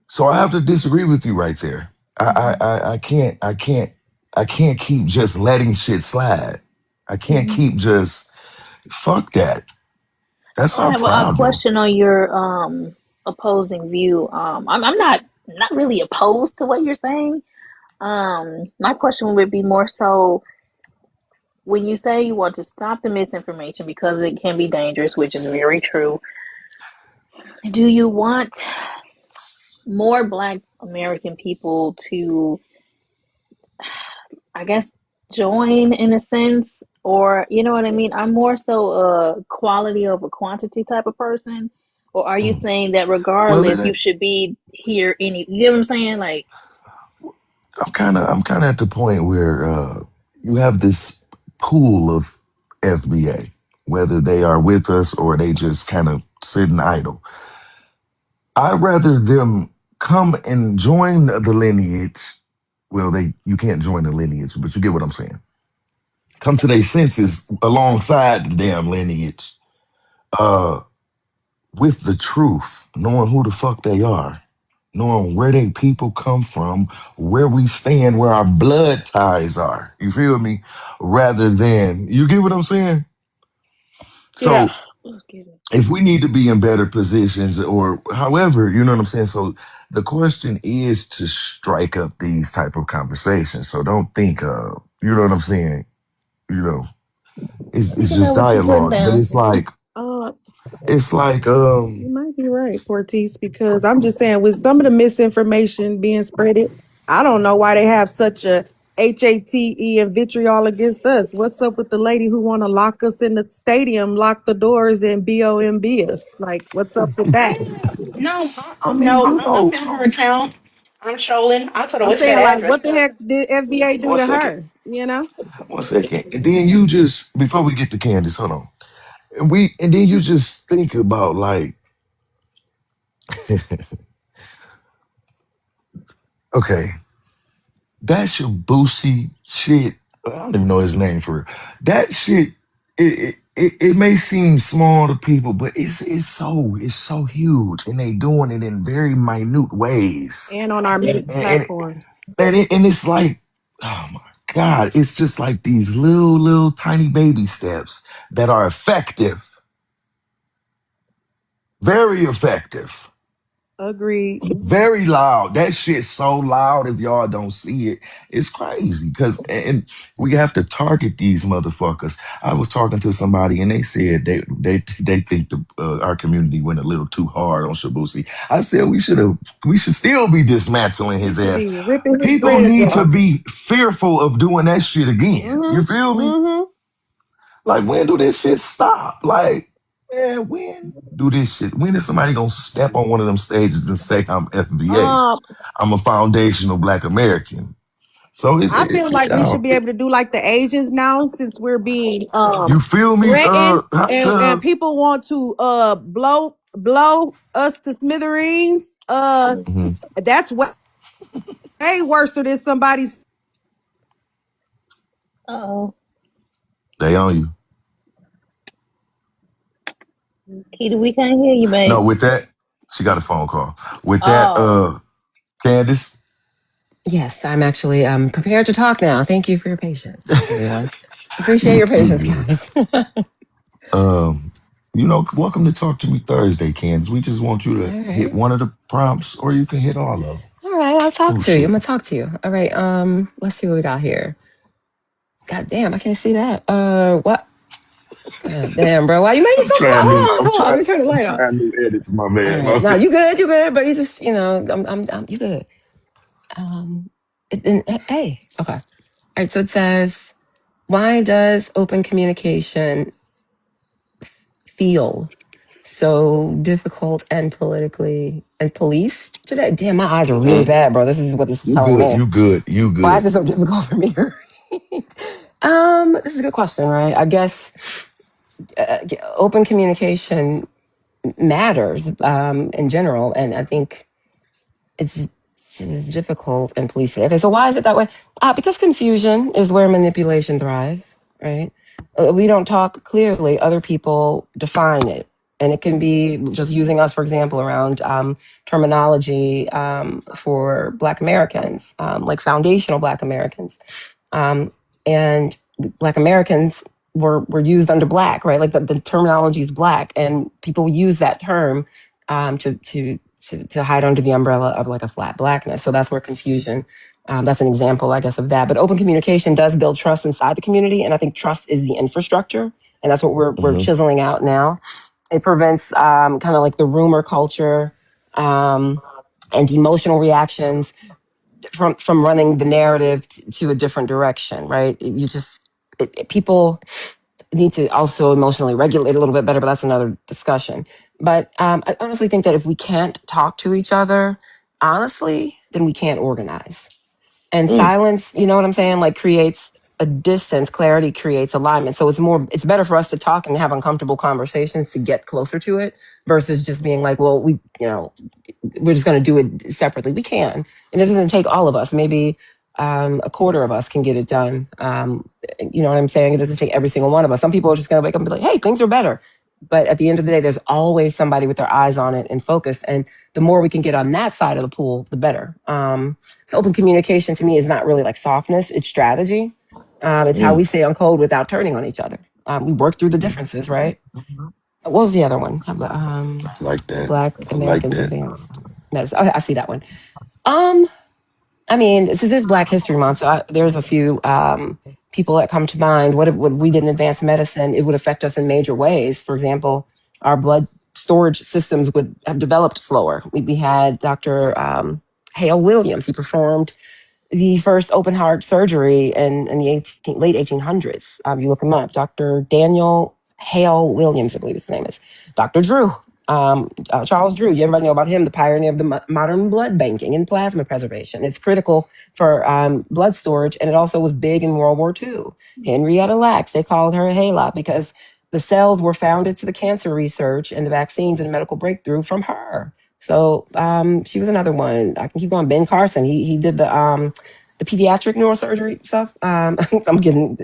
So I have to disagree with you right there. I can't keep just letting shit slide. I can't Hmm. keep just fuck that. That's So I our have a problem. question on your opposing view. I'm not really opposed to what you're saying. My question would be more so when you say you want to stop the misinformation because it can be dangerous, which is very true. Do you want more Black American people to, I guess, join in a sense, or you know what I mean? I'm more so a quality over quantity type of person, or are you Mm. saying that Well, it regardless, you ain't. should be here any? You know what I'm saying? Like, I'm kind of at the point where you have this pool of FBA, whether they are with us or they just kind of sitting idle. I'd rather them come and join the lineage. Well, they you can't join the lineage, but you get what I'm saying. Come to their senses alongside the damn lineage, uh, with the truth, knowing who the fuck they are, knowing where they people come from, where we stand, where our blood ties are. You feel me? Rather than, you get what I'm saying? yeah. So Excuse me. if we need to be in better positions or however, you know what I'm saying? So the question is to strike up these type of conversations. So don't think you know what I'm saying? You know, I'm it's picking up just what you're putting dialogue, but down. Uh, it's like you might be right, Portis, because I'm just saying with some of the misinformation being spreaded, I don't know why they have such a hate and vitriol against us. What's up with the lady who want to lock us in the stadium, lock the doors, and bomb us? Like, what's up with that? No, I mean, no, you I'm know, in her account. I'm trolling. I told her I'm what's that saying, like, address what the though. heck did FBA do one to second, her? You know? one second. And then you just before we get to Candace, hold on. And then you just think about like, okay, that's your Boosie shit. I don't even know his name for real. That shit. It may seem small to people, but it's so huge, and they doing it in very minute ways, And on our major and platforms. and it's like, oh my god, it's just like these little tiny baby steps that are effective, very effective. Agreed. Very loud. That shit's so loud. If y'all don't see it, it's crazy. And we have to target these motherfuckers. I was talking to somebody and they said they think our community went a little too hard on Shabusi. I said we should still be dismantling We his should ass. be ripping his People dreads need to off. be fearful of doing that shit again. You feel Mm-hmm. me? Mm-hmm. Like, when do this shit stop? Like, man, when do this shit? When is somebody gonna step on one of them stages and say I'm FBA? Um, I'm a foundational Black American. So I feel like we should be able to do like the Asians now, since we're being you feel me? threatened, Hot and tub. people want to blow us to smithereens. Mhm. That's way worse than somebody's. Oh, They on you. Keita, we can't hear you, No, babe. with that, she got a phone call. With that, Oh, Candace, Yes, I'm actually prepared to talk now. Thank you for your patience, everyone. Appreciate your you patience, good. guys. Um, welcome to Talk to Me Thursday, Candace. We just want you All to hit right. one of the prompts, or you can hit all of them. All right, I'll talk Oh to you. I'm shit! gonna talk to you. All right. Let's see what we got here. God damn, I can't see that. What? God damn, bro. Why you making I'm so slow? trying new. Hold on. Let me turn the I'm light on. trying new edits, my All man. right. No, you good. You good. But you just, you good. Um, hey. Okay. All right. So it says, why does open communication feel so difficult and politically and policed today? Damn, my eyes are really bad, bro. This is what this is You telling good. me. You good. You Why is good. it so difficult for me to read? This is a good question, right? I guess open communication matters in general, and I think it's difficult and policing. Okay, so why is it that way? Because confusion is where manipulation thrives, right? We don't talk clearly. Other people define it. And it can be just using us, for example, around terminology for Black Americans, like foundational Black Americans. And Black Americans were used under Black, right? Like the terminology is Black, and people use that term to hide under the umbrella of like a flat Blackness. So that's where confusion. That's an example, I guess, of that. But open communication does build trust inside the community, and I think trust is the infrastructure, and that's what we're Mm-hmm. chiseling out now. It prevents kind of like the rumor culture and emotional reactions from running the narrative to a different direction, right? You just people need to also emotionally regulate a little bit better, but that's another discussion. But I honestly think that if we can't talk to each other honestly, then we can't organize. And Mm. silence, you know what I'm saying, like creates a distance. Clarity creates alignment. So it's better for us to talk and have uncomfortable conversations to get closer to it versus just being like, well, we're just going to do it separately. We can, and it doesn't take all of us. Maybe a quarter of us can get it done. You know what I'm saying? It doesn't take every single one of us. Some people are just going to wake up and be like, "Hey, things are better." But at the end of the day, there's always somebody with their eyes on it and focused. And the more we can get on that side of the pool, the better. So open communication to me is not really like softness; it's strategy. It's how we Mm. stay on code without turning on each other. We work through the differences, right? What was the other one? I like that. Black I like Americans that. Advanced Medicine. Okay, I see that one. Um, I mean, this is Black History Month, so there's a few people that come to mind. What if we did in advanced medicine? It would affect us in major ways. For example, our blood storage systems would have developed slower. We had Dr. Hale Williams. He performed the first open heart surgery in the late 1800s. You look him up, Dr. Daniel Hale Williams, I believe his name is. Dr. Drew, Charles Drew. You everybody know about him, the pioneer of the modern blood banking and plasma preservation. It's critical for blood storage, and it also was big in World War II. Henrietta Lacks, they called her Hala because the cells were founded to the cancer research and the vaccines and medical breakthrough from her. So she was another one. I can keep going. Ben Carson, he did the pediatric neurosurgery stuff. I'm getting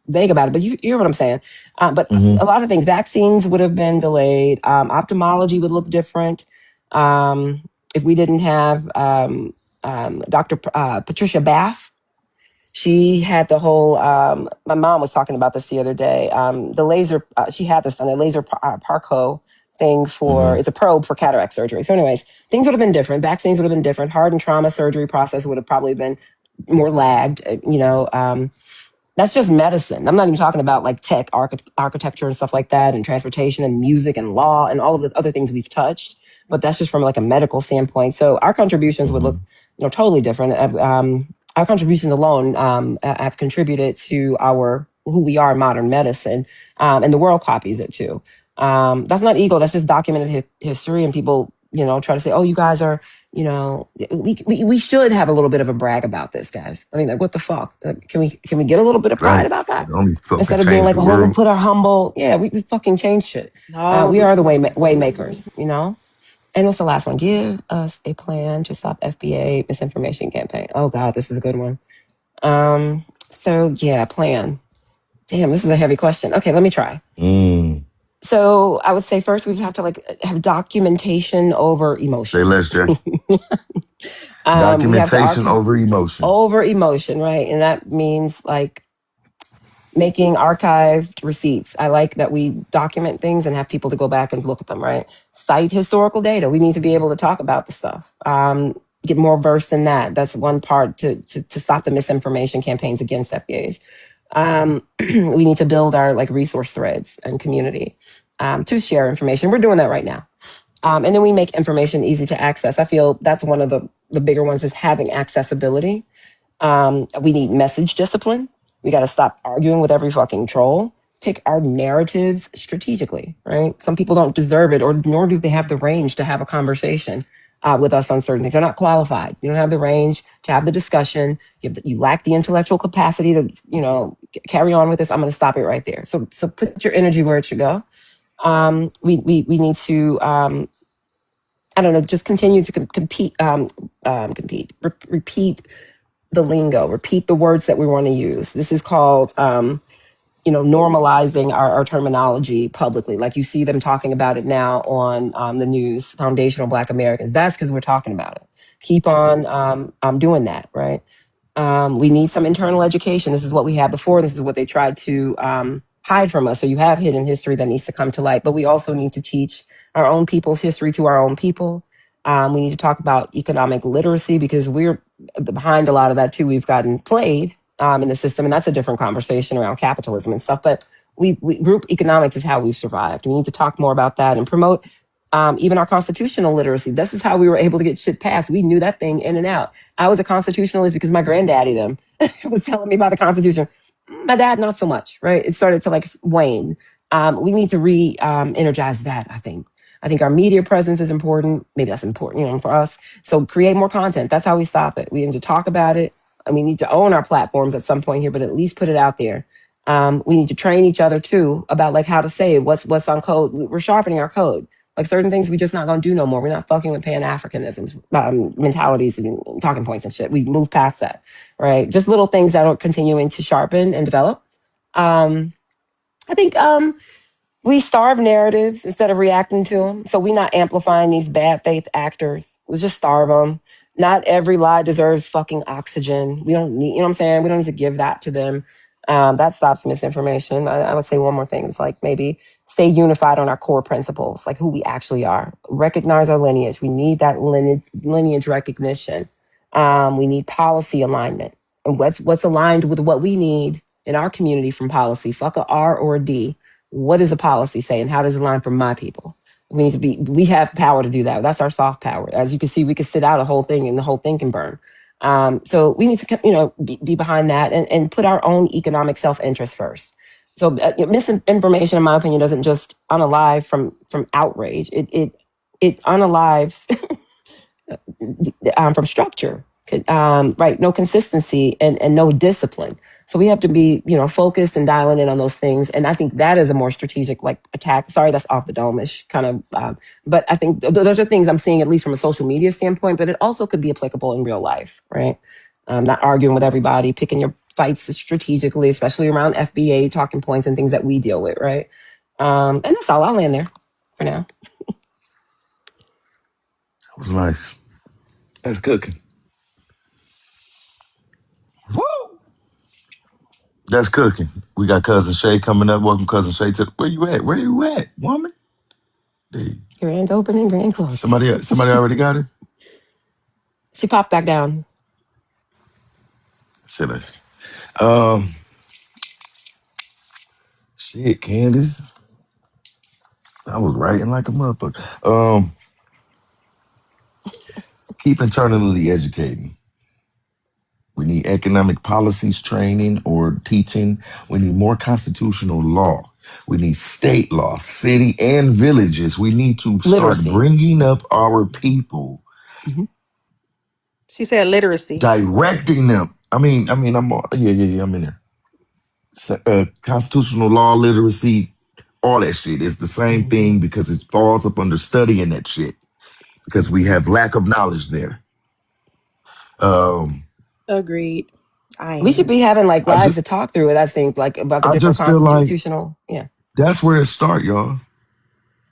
vague about it, but you hear what I'm saying. But Mm-hmm. a lot of things, vaccines would have been delayed. Ophthalmology would look different if we didn't have Dr. Patricia Bath. She had the whole. My mom was talking about this the other day. The laser. She had this on the laser Parco thing for, it's a probe for cataract surgery. So anyways, things would have been different. Vaccines would have been different. Heart and trauma surgery process would have probably been more lagged, that's just medicine. I'm not even talking about like tech, architecture and stuff like that, and transportation and music and law and all of the other things we've touched. But that's just from like a medical standpoint. So our contributions would look, totally different. Our contributions alone have contributed to our who we are in modern medicine, and the world copies it too. That's not ego. That's just documented history, and people, try to say, "Oh, you guys are." We should have a little bit of a brag about this, guys. I mean, like, what the fuck? Can we get a little bit of pride Right. about that Only fucking instead of being change like, the oh, we world. put our humble, yeah, we fucking change shit. No, We are the way makers, And what's the last one? Give us a plan to stop FBA misinformation campaign. Oh God, this is a good one. So yeah, plan. Damn, this is a heavy question. Okay, let me try. So I would say first we'd have to like have documentation over emotion. Say less, Jay. We have to Documentation over emotion. over emotion, right? And that means like making archived receipts. I like that we document things and have people to go back and look at them, right? Cite historical data. We need to be able to talk about the stuff. Get more versed in that. That's one part to stop the misinformation campaigns against FBAs. We need to build our like resource threads and community to share information. We're doing that right now. And then we make information easy to access. I feel that's one of the bigger ones is having accessibility. We need message discipline. We got to stop arguing with every fucking troll. Pick our narratives strategically, right? Some people don't deserve it, or nor do they have the range to have a conversation with us on certain things. They're not qualified. You don't have the range to have the discussion. You lack the intellectual capacity to, carry on with this. I'm going to stop it right there. So put your energy where it should go. We need to, I don't know, just continue to compete, repeat the lingo, repeat the words that we want to use. This is called, normalizing our terminology publicly. Like you see them talking about it now on the news, foundational Black Americans. That's because we're talking about it. Keep on doing that, right? We need some internal education. This is what we had before. This is what they tried to hide from us. So you have hidden history that needs to come to light. But we also need to teach our own people's history to our own people. We need to talk about economic literacy because we're behind a lot of that too. We've gotten played in the system, and that's a different conversation around capitalism and stuff. But we group economics is how we've survived. We need to talk more about that and promote even our constitutional literacy. This is how we were able to get shit passed. We knew that thing in and out. I was a constitutionalist because my granddaddy them was telling me about the Constitution. My dad, not so much, right? It started to like wane. We need to energize that, I think. I think our media presence is important. Maybe that's important, for us. So create more content. That's how we stop it. We need to talk about it. And we need to own our platforms at some point here, but at least put it out there. We need to train each other too about like how to say it, what's on code. We're sharpening our code. Like certain things we just not gonna do no more. We're not fucking with Pan-Africanisms, mentalities and talking points and shit. We move past that, right? Just little things that are continuing to sharpen and develop. I think we starve narratives instead of reacting to them. So we're not amplifying these bad faith actors. Let's just starve them. Not every lie deserves fucking oxygen. We don't need, you know what I'm saying? We don't need to give that to them. That stops misinformation. I would say one more thing. It's like maybe stay unified on our core principles, like who we actually are. Recognize our lineage. We need that lineage recognition. We need policy alignment. And what's aligned with what we need in our community from policy? Fuck a R or a D. What does the policy say and how does it align for my people? We have power to do that. That's our soft power. As you can see, we can sit out a whole thing and the whole thing can burn. So we need to, be behind that and put our own economic self-interest first. So misinformation, in my opinion, doesn't just unalive from outrage. It unalives from structure, right? No consistency and no discipline. So we have to be, focused and dialing in on those things. And I think that is a more strategic like attack. Sorry, that's off the dome-ish kind of. But I think those are things I'm seeing at least from a social media standpoint, but it also could be applicable in real life, right? Not arguing with everybody, picking your fights strategically, especially around FBA talking points and things that we deal with, right? And that's all. I'll land there for now. That was nice. That's cooking. Woo! That's cooking. We got Cousin Shay coming up. Welcome, Cousin Shay. Where you at? Where you at, woman? Hey, Grand opening, grand closing. somebody already got it. She popped back down. Should I? Shit, Candace, I was writing like a motherfucker. Keep internally educating. We need economic policies training or teaching. We need more constitutional law. We need state law, city and villages. We need to start Literacy. bringing up our people, Hmm. She said literacy. directing them. Yeah. I'm in there. Constitutional law, literacy, all that shit is the same Hmm. thing because it falls up under studying that shit because we have lack of knowledge there. Um, Agreed. I We should am. be having like I lives just, to talk through it. I think like about the I different just feel like constitutional. Yeah. that's where it start, y'all.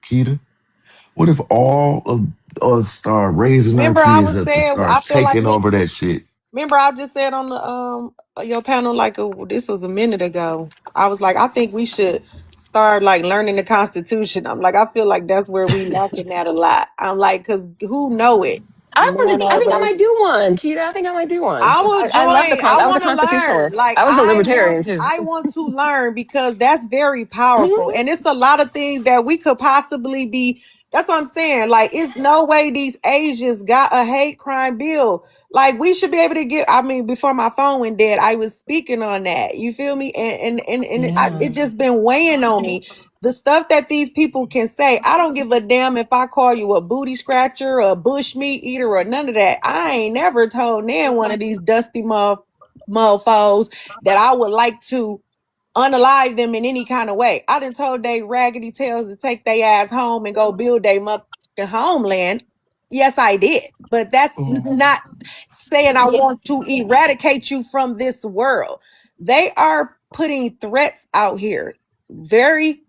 Keita, what if all of us start raising our Remember, I kids was up to saying, I start feel like taking over that shit? remember I just said on the your panel like this was a minute ago. I was like, I think we should start like learning the Constitution. I'm like, I feel like that's where we lacking at a lot. I'm like, cause who know it? None I of think I us. might do one, Keita. I think I might do one I because will I love join. I I was a want to learn. constitutionalist. Like I was a libertarian too. I want to learn because that's very powerful. Hmm. And it's a lot of things that we could possibly be. That's what I'm saying. Like, it's no way these Asians got a hate crime bill. Like, we should be able to get. I mean, before my phone went dead, I was speaking on that. You feel me? Yeah. It just been weighing on me. The stuff that these people can say, I don't give a damn if I call you a booty scratcher, a bush meat eater, or none of that. I ain't never told nan one of these dusty mofos that I would like to unalive them in any kind of way. I done told they raggedy tails to take their ass home and go build their motherfucking homeland. Yes, I did. But that's Yeah. not saying I want to eradicate you from this world. They are putting threats out here, very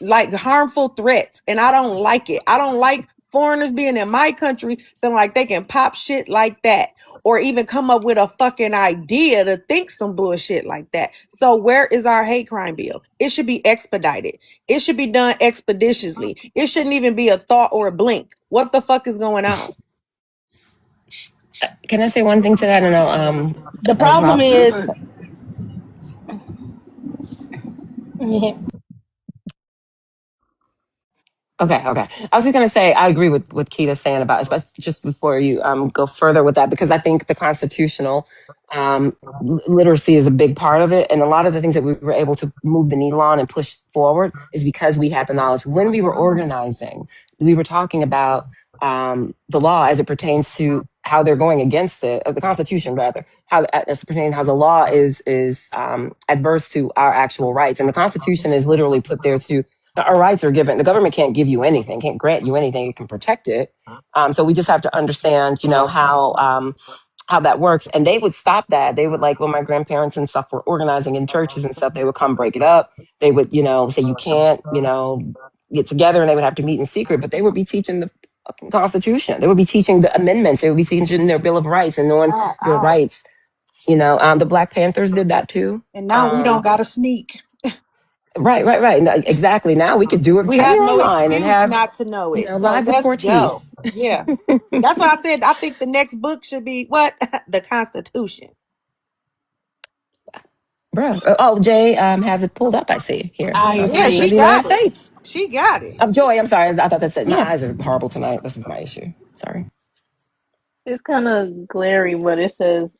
like harmful threats, and I don't like it. I don't like foreigners being in my country feeling like they can pop shit like that or even come up with a fucking idea to think some bullshit like that. So where is our hate crime bill? It should be expedited. It should be done expeditiously. It shouldn't even be a thought or a blink. What the fuck is going on? Can I say one thing to that, and The I'll problem drop. Yeah, is, but Okay, okay. I was just gonna say I agree with what Keita's saying about, but just before you go further with that, because I think the constitutional literacy is a big part of it, and a lot of the things that we were able to move the needle on and push forward is because we had the knowledge. When we were organizing, we were talking about the law as it pertains to how they're going against it, the Constitution rather, how as it pertains how the law is adverse to our actual rights, and the Constitution is literally put there to our rights are given. The government can't give you anything, can't grant you anything. It can protect it. So we just have to understand, how that works. And they would stop that. They would like when my grandparents and stuff were organizing in churches and stuff, they would come break it up. They would, say you can't, get together and they would have to meet in secret, but they would be teaching the fucking Constitution. They would be teaching the amendments. They would be teaching their Bill of Rights and knowing your rights. The Black Panthers did that too. And now we don't gotta sneak. Right. No, exactly. Now we could do it We right have here no online and excuse have, not to know it. So live with let's Porties. go. Yeah. That's why I said I think the next book should be what? The Constitution. Bro. Oh, Jay has it pulled up, I see here. I Yeah, Constitution of agree. the she United got it. States. She got it. Joy, I'm sorry. I thought that said my Yeah. eyes are horrible tonight. This is my issue. Sorry. It's kind of glary, but it says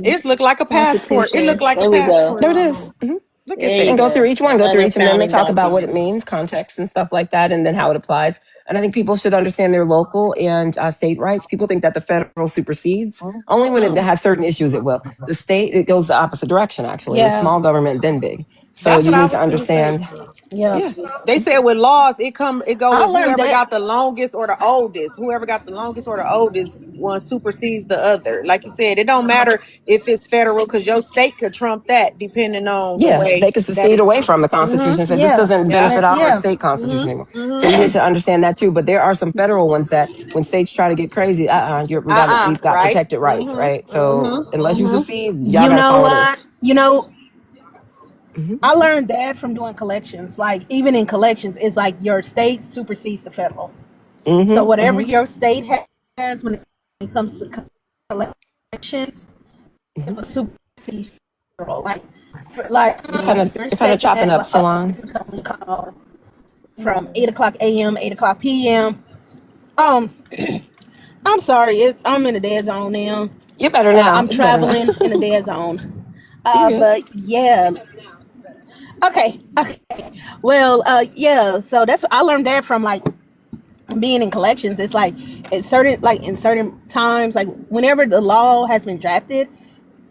It looked like a passport. It looked Constitution. like a There we go. There passport it on is. there. Mhm. Look at There you And that. go through go. each one, go through Another each amendment, founding talk about what it document. means, context and stuff like that, and then how it applies. And I think people should understand their local and state rights. People think that the federal supersedes. Only when it Mm-mm. has certain issues, it will. The state, it goes the opposite direction, actually. It's Yeah. small government, then big. So That's you what I need to was gonna say understand. too. Yeah. Yeah. They said with laws, it go I with learned whoever that. got the longest or the oldest. Whoever got the longest or the oldest one supersedes the other. Like you said, it don't matter if it's federal because your state could trump that depending on the Yeah, way they could that secede it. away from the Mm-hmm. Constitution and say this Yeah. doesn't Yeah. benefit our Yeah. state Constitution anymore. Mm-hmm. So you Mm-hmm. need to understand that too. But there are some federal ones that when states try to get crazy, we've got Right. protected rights, right? Mm-hmm. So Mm-hmm. unless you Mm-hmm. secede, y'all You got to know follow what? this. Hmm. I learned that from doing collections. Like even in collections, it's like your state supersedes the federal. So Hmm. whatever Hmm. your state has when it comes to collections, Hmm. it will supersede federal. Like, like your You're kind of state chopping has up, a Salon. company called from 8 o'clock a.m., 8 o'clock p.m. Um, I'm sorry, I'm in a dead zone now. You're better now. I'm It's better now. traveling in a dead zone. You good? But yeah, okay, okay. Well, yeah. So that's I learned that from like being in collections. It's like in certain times, like whenever the law has been drafted,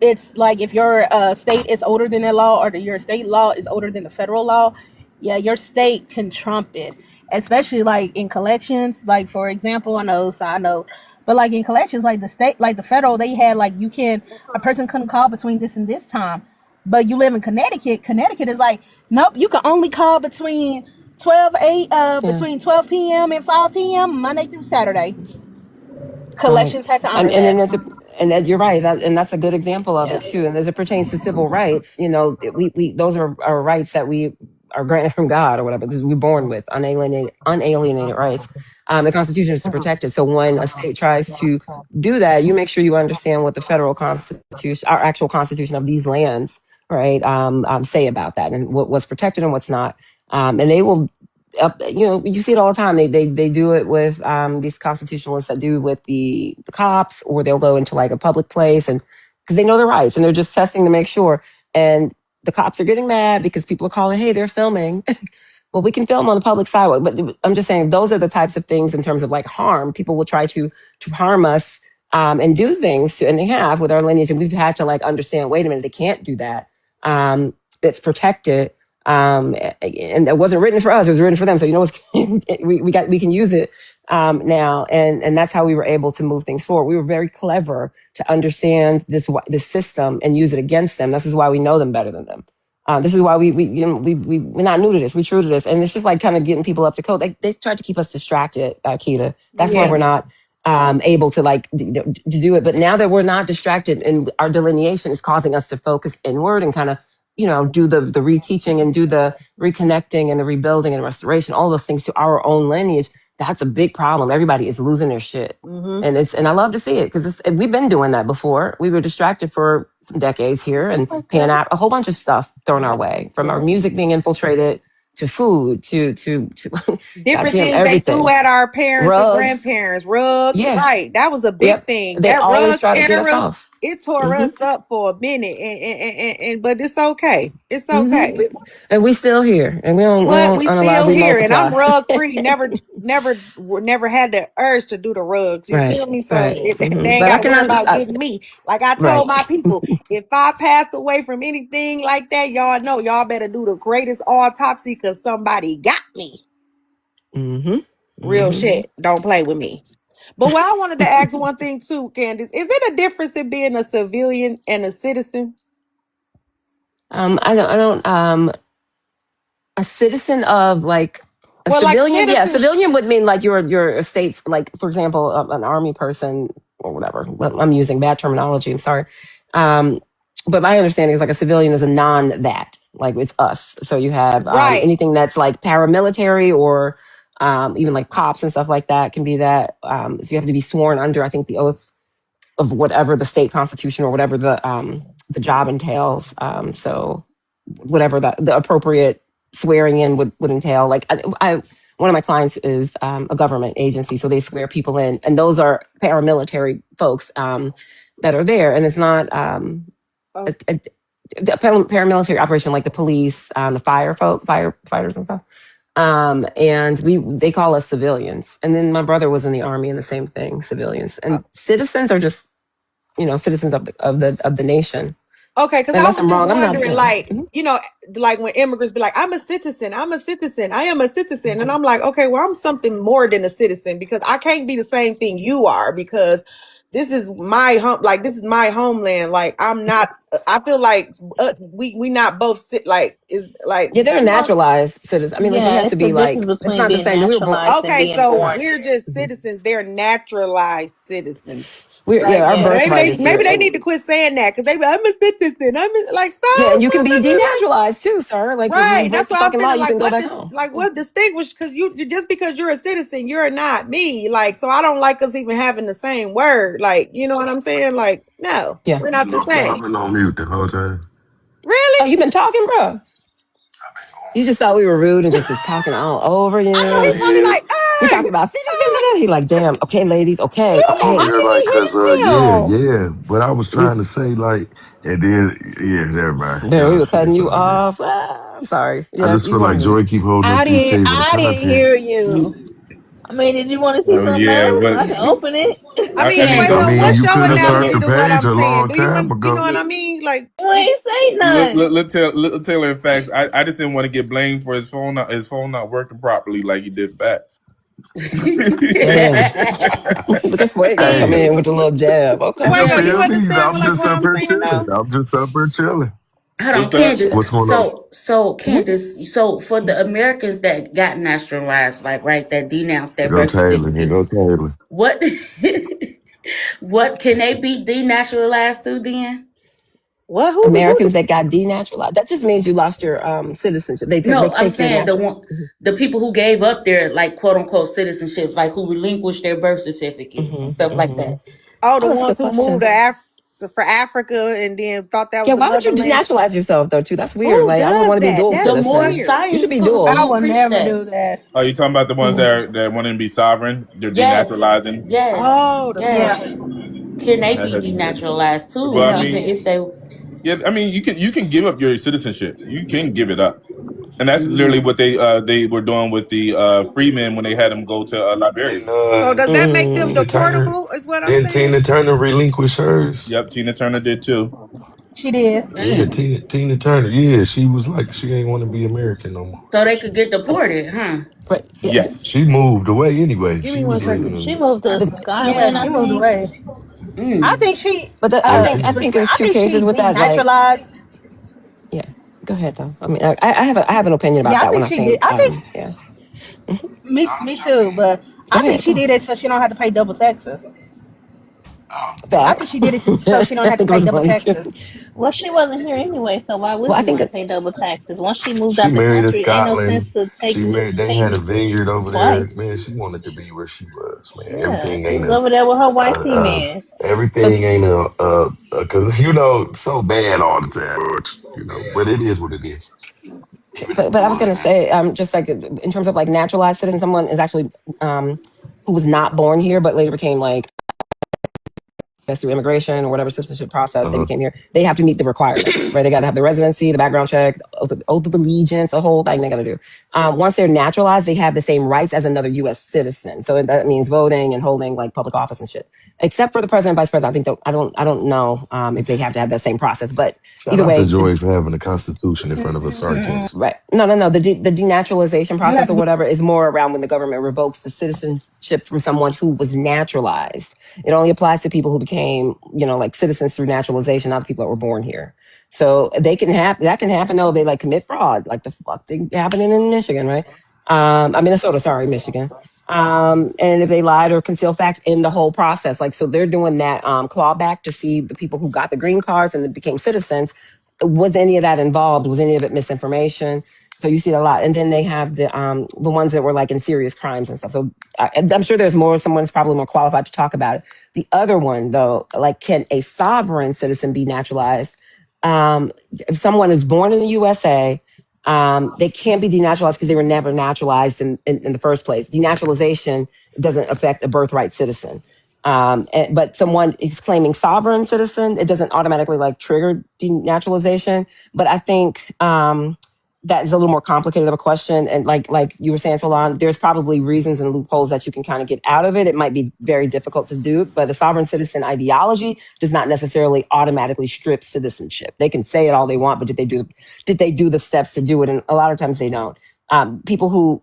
it's like if your state is older than the law or your state law is older than the federal law, yeah, your state can trump it. Especially like in collections, like for example, I know side note, but like in collections, like the state, like the federal, they had like a person couldn't call between this and this time. But you live in Connecticut. Connecticut is like, nope, you can only call Yeah. between 12 p.m. and 5 p.m. Monday through Saturday. Right. Collections had to And honor and then that. there's a and that you're right. And that's a good example of Yeah. it too. And as it pertains to civil rights, we those are rights that we are granted from God or whatever, because we're born with unalienated rights. The Constitution is to protect it. So when a state tries to do that, you make sure you understand what the federal constitution, our actual constitution of these lands, right, say about that and what's protected and what's not. And they will you see it all the time. They do it with these constitutionalists that do with the cops, or they'll go into like a public place and because they know their rights and they're just testing to make sure. And the cops are getting mad because people are calling, hey, they're filming. Well, we can film on the public sidewalk, but I'm just saying those are the types of things in terms of like harm. People will try to harm us and do things, and they have with our lineage, and we've had to like understand. Wait a minute, they can't do that. It's protected, and it wasn't written for us; it was written for them. So we can use it now, and that's how we were able to move things forward. We were very clever to understand this system and use it against them. This is why we know them better than them. This is why we're not new to this. We're true to this. And it's just like kind of getting people up to code. They tried to keep us distracted, Keita. That's why Yeah. we're not able to like to do it. But now that we're not distracted and our delineation is causing us to focus inward and kind of, do the reteaching and do the reconnecting and the rebuilding and restoration, all those things to our own lineage, that's a big problem. Everybody is losing their shit. Mm-hmm. And I love to see it because we've been doing that before. We were distracted for some decades here and paying out a whole bunch of stuff thrown our Yep. way, from our Yep. music being infiltrated to food to Different goddamn things they threw everything. at our parents and Rugs. grandparents. Rugs, Yeah. right. That was a big Yep. thing. They That always rug try to get us era, off. it tore Hmm. us up for a minute. And but it's okay. It's Hmm. okay. And we still here and we What, don't we still unilaterally here, and multiply. I'm rug free. Never had the urge to do the rugs. You Right. feel me? So Right. they ain't But got I to can worry about understand. getting me. Like I told Right. my people, if I passed away from anything like that, y'all know y'all better do the greatest autopsy because somebody got me. Hmm. Real Hmm. shit. Don't play with me. But what I wanted to ask one thing too, Candace, is it a difference in being a civilian and a citizen? I don't. A citizen of like a Well, like civilian. Yeah, citizens, civilian would mean like your state's like, for example, an army person or whatever. I'm using bad terminology. I'm sorry. Um, but my understanding is like a civilian is a non that, like it's us. So you have right? anything that's like paramilitary or even like cops and stuff like that can be that. So you have to be sworn under, I think, the oath of whatever the state constitution or whatever the job entails. So whatever the appropriate swearing in would entail. Like one of my clients is a government agency, so they swear people in, and those are paramilitary folks that are there, and it's not a paramilitary operation like the police, the firefighters and stuff. And they call us civilians. And then my brother was in the army, and the same thing, civilians and citizens are just citizens of the nation. Okay, because I Unless was I'm just wrong, I'm not. wondering, like, like when immigrants be like, I'm a citizen, I am a citizen. And I'm like, okay, well, I'm something more than a citizen because I can't be the same thing you are because this is my home, like this is my homeland. Like I'm not. I feel like we not both sit like is like Yeah, they're a you know. naturalized citizen. I mean, like they Yeah, have to it's the be difference like. It's between not the being same. We were born. naturalized and Okay, being so born. Right. we're just Mhm. citizens. They're naturalized citizens. We're yeah. Like Our Yes. birthright is here, maybe they and need to quit saying that because they be, I'm a citizen. Like yeah, stop. and you can be Like, denaturalized too, sir. Like if you right. break That's the why I'm fucking law, feeling you like can go back home. what distinguish because you just because you're a citizen, you're not me. Like so I don't like us even having the same word. Like you know what I'm saying? Like no, Yeah. we're not the I've same. been on mute the whole time. Oh, Really? you've been talking, bro. I've been You just thought we were rude and just was talking all over I you. thought on And he probably mute. like, we hey, talking about hey. he like, damn, okay, ladies, okay, I'm Yeah, over okay. here I like, cause didn't hear him. yeah. But I was We trying to say like, and then yeah, never mind. man, we were cutting It's you all good. off. I'm sorry. I Yeah, just you feel like wanted Joy keep holding up these table of I didn't hear contents. you. I mean, did you want to see Oh something yeah, else? but I can open it. I I mean, mean, wait, I Candace. what's mean, you your could have turned analogy the to what page I'm a saying? long Do you time want, you know ago. what I mean? Like, You ain't say nothing. little Taylor in facts. I just didn't want to get blamed for his phone not working properly like he did facts. damn. Look at Fuego come Hey, in Candace. with a little jab. Okay. you Yeah. Fuego, you feel me? understand I'm like just what up I'm here saying chilling. though? I'm just up here chilling. Hold What's on, that? Candace. What's going on? So Mhm. Candace, so for the Americans that got naturalized, like right, that denounced Here their go birth Taylor. Here certificate, go Taylor. what what can they be denaturalized to then? What? Who? Americans that got denaturalized. That just means you lost your citizenship. They No, I'm take your saying the natural. one, the people who gave up their like quote unquote citizenships, like who relinquished their birth certificates and stuff like Mm-hmm. that. Oh, the Oh, that's a ones good who moved question. to for Africa and then thought that Yeah, was the why would you motherland. denaturalize yourself though? Too, that's weird. Who Like I would does want to be that? dual That's The more citizen. weird. You should science be comes, dual. see, I you would preach never that. do that. Oh, you talking about the ones Mhm. that wanted to be sovereign? They're Yes, denaturalizing. yes, Oh, the Yeah, yes. sovereign. Can they That be has- denaturalized too, Well, I yeah. even mean, if they? yeah, I mean, you can give up your citizenship. You can give it up, and that's literally Mm, what they were doing with the freemen when they had them go to Liberia. Didn't So does that make them Tina Mm. Turner? deportable? Is what I'm Didn't saying. Tina Turner relinquish hers? Yep, Tina Turner did too. She did. Yeah, damn. Tina Turner. Yeah, she was like she ain't want to be American no more. So So they could get deported, huh? But yeah, Yes. she moved away anyway. Give She me one was second. She living moved to I, the, yeah, Scotland, I she moved think. away. I Mm. think she. but the, yeah, she Listen, I think there's I two think cases she with that. Like denaturalized. yeah, go ahead though. I mean, I have an opinion about Yeah, I that one. think I she did. think I think yeah. Mhm. I'm me jump too. in. But Go I think ahead, she go. did it so she don't have to pay double taxes. I think Facts. she did it so she don't I have to think it pay was double money too. taxes. Well, she wasn't here anyway, so why would Well, I you think want to that pay double taxes? Once she moved She out the married in country, ain't no sense Scotland. to She married. They had paying a vineyard over there. twice. Man, she wanted to be where she was. Man, Yeah, she was over there with her wifey uh, man. so. everything ain't cause so bad all the time. But it is what it is. Even if But you I was gonna understand. say, just like in terms of like naturalized citizen, someone is actually who was not born here but later became like as through immigration or whatever citizenship process they Uh, became here. They have to meet the requirements, right? They got to have the residency, the background check, oath of allegiance, the whole thing they got to do. Once they're naturalized, they have the same rights as another U.S. citizen. So that means voting and holding like public office and shit. Except for the president and vice president, I think I don't know if they have to have that same process. But Shout either out to way, Joy for having the Constitution in front of us. Sorry, Candace. right. No. The denaturalization You have process to or be. whatever is more around when the government revokes the citizenship from someone who was naturalized. It only applies to people who became, like citizens through naturalization, not the people that were born here. So they can that can happen though if they like commit fraud, like the fuck they happening in Michigan, right? Minnesota, sorry, Michigan. And if they lied or conceal facts in the whole process, like so they're doing that clawback to see the people who got the green cards and then became citizens. Was any of that involved? Was any of it misinformation? So you see it a lot, and then they have the ones that were like in serious crimes and stuff. So I'm sure there's more. Someone's probably more qualified to talk about it. The other one, though, like can a sovereign citizen be naturalized? If someone is born in the USA, they can't be denaturalized because they were never naturalized in the first place. Denaturalization doesn't affect a birthright citizen. But someone is claiming sovereign citizen, it doesn't automatically like trigger denaturalization. But I think that is a little more complicated of a question. And like you were saying, Solon, there's probably reasons and loopholes that you can kind of get out of it. It might be very difficult to do, but the sovereign citizen ideology does not necessarily automatically strip citizenship. They can say it all they want, but did they do the steps to do it? And a lot of times they don't. People who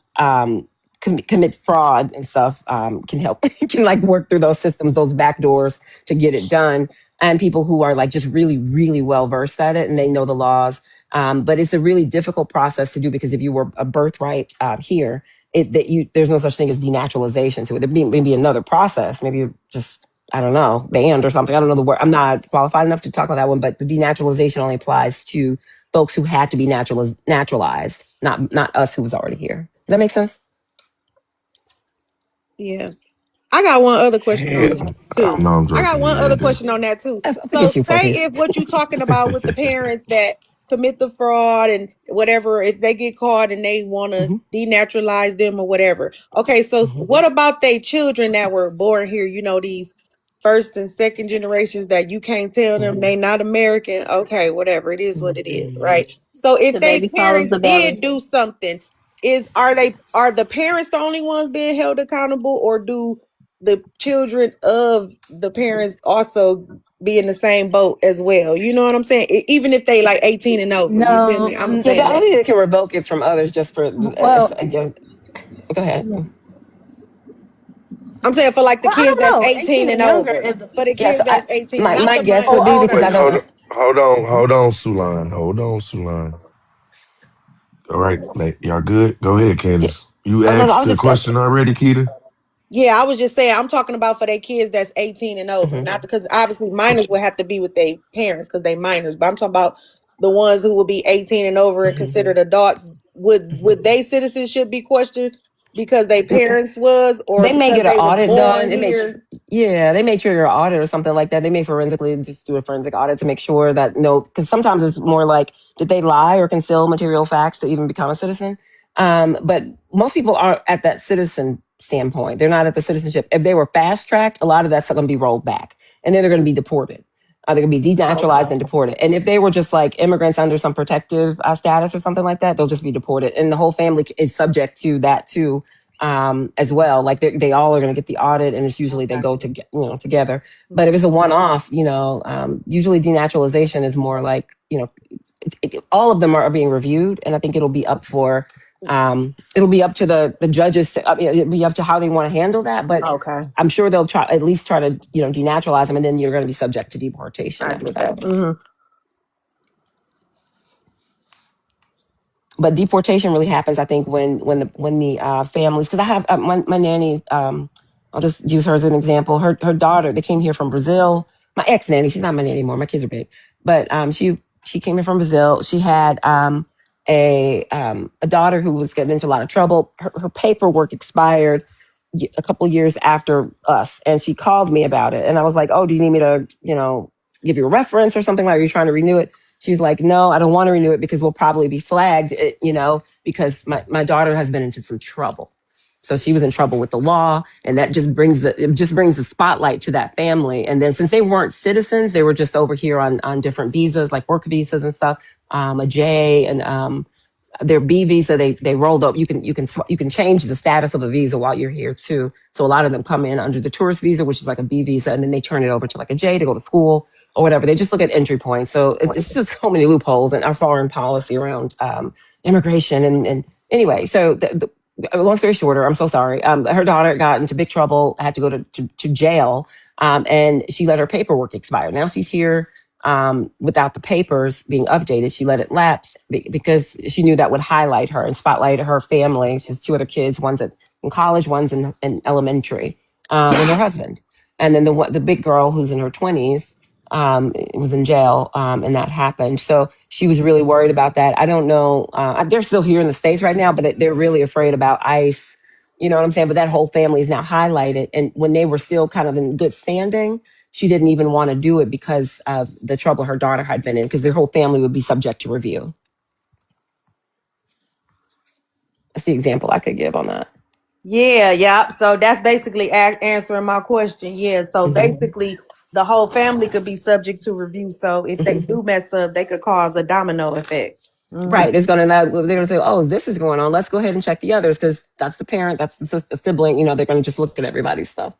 commit fraud and stuff can help can like work through those systems, those back doors to get it done. And people who are like just really, really well versed at it and they know the laws. But it's a really difficult process to do because if you were a birthright here, there's no such thing as denaturalization to it. There'd be maybe another process, maybe just I don't know, banned or something. I don't know the word. I'm not qualified enough to talk about that one, but the denaturalization only applies to folks who had to be naturalized, not us who was already here. Does that make sense? Yeah. I got one other question on Hell, that too. no, I'm I got joking. one Yeah, other it do. question on that too. I think So it's you, say Porties. if what you talking about with the parents that commit the fraud and whatever, if they get caught and they want to Mm-hmm. denaturalize them or whatever. Okay, so Mm-hmm. what about they children that were born here? You know, these first and second generations that you can't tell them Mm-hmm. they not American. Okay, whatever. It is what it is, right? So if The they baby follows parents the belly. did do something, are the parents the only ones being held accountable, or do the children of the parents also be in the same boat as well? You know what I'm saying? Even if they like 18 and over, you feel No, me? I'm Yeah, saying I that. think they can revoke it from others just for. well, Yeah, go ahead. I'm saying for like the I kids don't that's know. 18 18 and and younger. over. If the For the Yes, kids that's 18, my not my the guess or would be minors, because older, I Wait, don't. hold, yes. hold on, Sulan. Hold on, Sulan. All right, y'all good? Go ahead, Yeah. Candace. You Oh no, no, I asked was the just. question already, Keita? Yeah, I was just saying, I'm talking about for their kids that's 18 and over. Mhm. Not because obviously minors would have to be with their parents because they minors, but I'm talking about the ones who will be 18 and over and Mhm. considered adults. Would they citizenship be questioned because their parents was, or They may because get an they was audit done. born It may, here? yeah, they may trigger an audit or something like that. They may forensically just do a forensic audit to make sure that no, because sometimes it's more like, did they lie or conceal material facts to even become a citizen? But most people aren't at that citizen standpoint. They're not at the citizenship. If they were fast tracked, a lot of that's going to be rolled back, and then they're going to be deported. They're going to be denaturalized Okay. and deported. And if they were just like immigrants under some protective status or something like that, they'll just be deported. And the whole family is subject to that too, as well. Like they all are going to get the audit, and it's usually they Okay. go to together. But if it's a one off, usually denaturalization is more like all of them are being reviewed, and I think it'll be up for it'll be up to the judges. It'll be up to how they want to handle that, but. Okay. I'm sure they'll at least try to, denaturalize them, and then you're going to be subject to deportation I after get that. that. Mm-hmm. But deportation really happens, I think, when the families, because I have my nanny. I'll just use her as an example. Her daughter, they came here from Brazil. My ex nanny, she's not my nanny anymore. My kids are big, but she came here from Brazil. She had a daughter who was getting into a lot of trouble. Her paperwork expired a couple years after us, and she called me about it. And I was like, "Oh, do you need me to, give you a reference or something? Like, are you trying to renew it?" She's like, "No, I don't want to renew it because we'll probably be flagged, because my daughter has been into some trouble." So she was in trouble with the law, and that just brings the spotlight to that family. And then since they weren't citizens, they were just over here on different visas, like work visas and stuff, a J and their B visa, they rolled up. You can change the status of a visa while you're here too. So a lot of them come in under the tourist visa, which is like a B visa, and then they turn it over to like a J to go to school or whatever. They just look at entry points. So it's just so many loopholes in our foreign policy around immigration. And anyway, so long story shorter, I'm so sorry. Her daughter got into big trouble, had to go to jail, and she let her paperwork expire. Now she's here without the papers being updated. She let it lapse because she knew that would highlight her and spotlight her family. She has two other kids, one's in college, one's in elementary, and her husband. And then the big girl who's in her 20s was in jail, and that happened. So she was really worried about that. I don't know. They're still here in the States right now, but they're really afraid about ICE. You know what I'm saying? But that whole family is now highlighted. And when they were still kind of in good standing, she didn't even want to do it because of the trouble her daughter had been in, because their whole family would be subject to review. That's the example I could give on that. Yeah, yeah. So that's basically answering my question. Yeah. So Mm-hmm. basically, the whole family could be subject to review. So if they Mm-hmm. do mess up, they could cause a domino effect. Mm-hmm. Right. They're going to say, oh, this is going on. Let's go ahead and check the others, because that's the parent, that's the sibling. They're going to just look at everybody's stuff.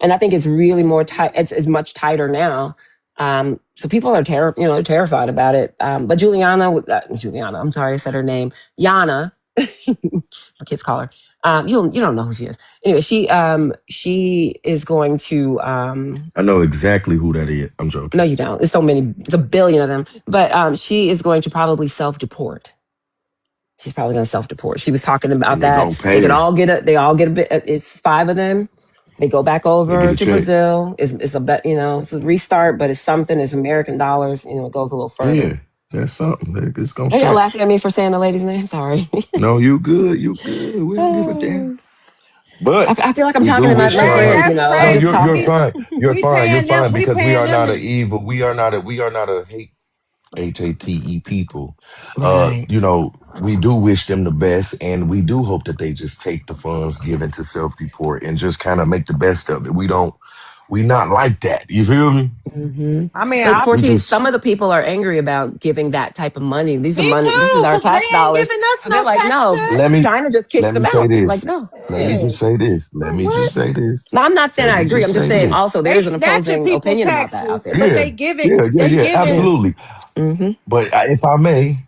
And I think it's really more tight. It's much tighter now. So people are terrified about it. But Juliana, I'm sorry, I said her name. Yana, my kids call her. You don't know who she is. Anyway, she is going to I know exactly who that is. I'm joking. no, you don't. It's so many. It's a billion of them. But she is going to probably self-deport. She's probably going to self-deport. She was talking about And they that. gonna pay her. They all get a bit. It's 5 of them. They go back They get over a to check. Brazil. It's a bet. It's a restart, but it's something. It's American dollars. It goes a little further. Yeah, that's something. It's gonna Are y'all stretch. laughing at me for saying the lady's name? Sorry. No, you good. You good. We don't give a damn. But I feel like I'm we do talking to my, wish my her. friends. That's No, Just crazy. you're talking. fine. You're We fine. You're paying them. fine We because we paying are them not a to. evil. We are not a hate people. Right. We do wish them the best, and we do hope that they just take the funds given to self-deport and just kind of make the best of it. We not like that. You feel me? hmm I mean, But We Portis, just some of the people are angry about giving that type of money. These are me money. This is too, our because they tax ain't dollars. giving us So they're no like, tax no, let cut. me China just kicks let me them say out. Like, this. no. Let me Yeah. just say this. Let Like me what? just say this. No, I'm not saying Let I me agree. just I'm just say saying this. also They there's an snatching opposing people opinion about that out taxes, there. but Yeah, they give it. yeah, yeah, They yeah. giving. Absolutely. hmm But if I may,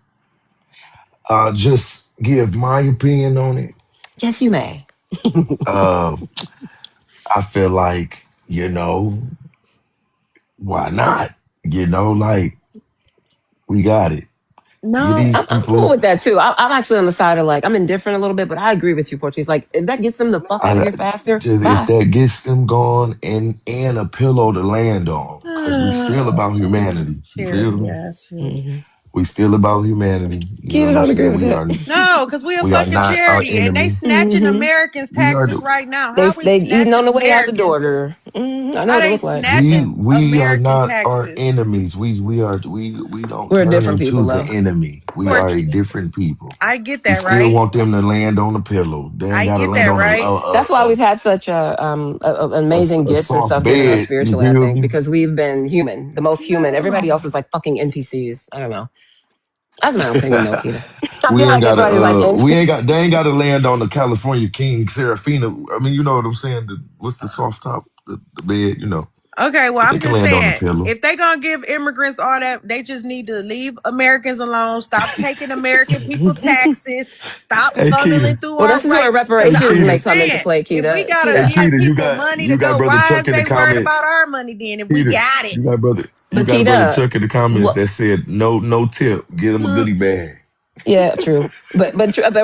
just give my opinion on it. Yes, you may. Uh, I feel like why not? Like we got it. Get No, these I'm cool people. with that too. I'm actually on the side of like I'm indifferent a little bit, but I agree with you, Portuguese. Like if that gets them the fuck out of I here faster, just if bye. that gets them gone and a pillow to land on, because we still about humanity. You feel Charity me? ass shit. hmm We still about humanity. You know Keita what I'm don't agree saying? with We that. are No, because we a we are fucking not our charity, and they enemy. snatching hmm Americans' We are taxes the right now. They How we they eating on snatching the way out the Americans? door. I know How what it they look like. snatching we are American not our taxes? enemies. We don't We're turn different people into the though. enemy. We are a Porky, different people. I get We that still right. want them to land on a pillow. They ain't I got to get land that on right. That's why we've had such amazing a gifts and soft stuff given us bed. You spiritually. I feel think me? because we've been human, the most human. Everybody else is like fucking NPCs. I don't know. That's my opinion, though, Keita. I we feel ain't like got to. everybody's like We ain't NPC. got. They ain't got to land on the California King Serafina. I mean, you know what I'm saying? What's the soft top? The bed. Okay, well, But they I'm can just land on the saying, pillow. if they gonna give immigrants all that, they just need to leave Americans alone. Stop taking American people taxes. Stop Hey, funneling Keita. through Well, our this is right. where Because Hey, reparations I'm may Keita. just come into saying, play, if we Keita. gotta Hey, Keita, give Keita. You people got money to you got go, brother why Chuck is in the they worried comments. about our money then? If we Keita. got it, You got brother. You but got brother Keita, Chuck in the comments what? that said no tip. Get him a Hmm, goodie bag. Yeah, true. But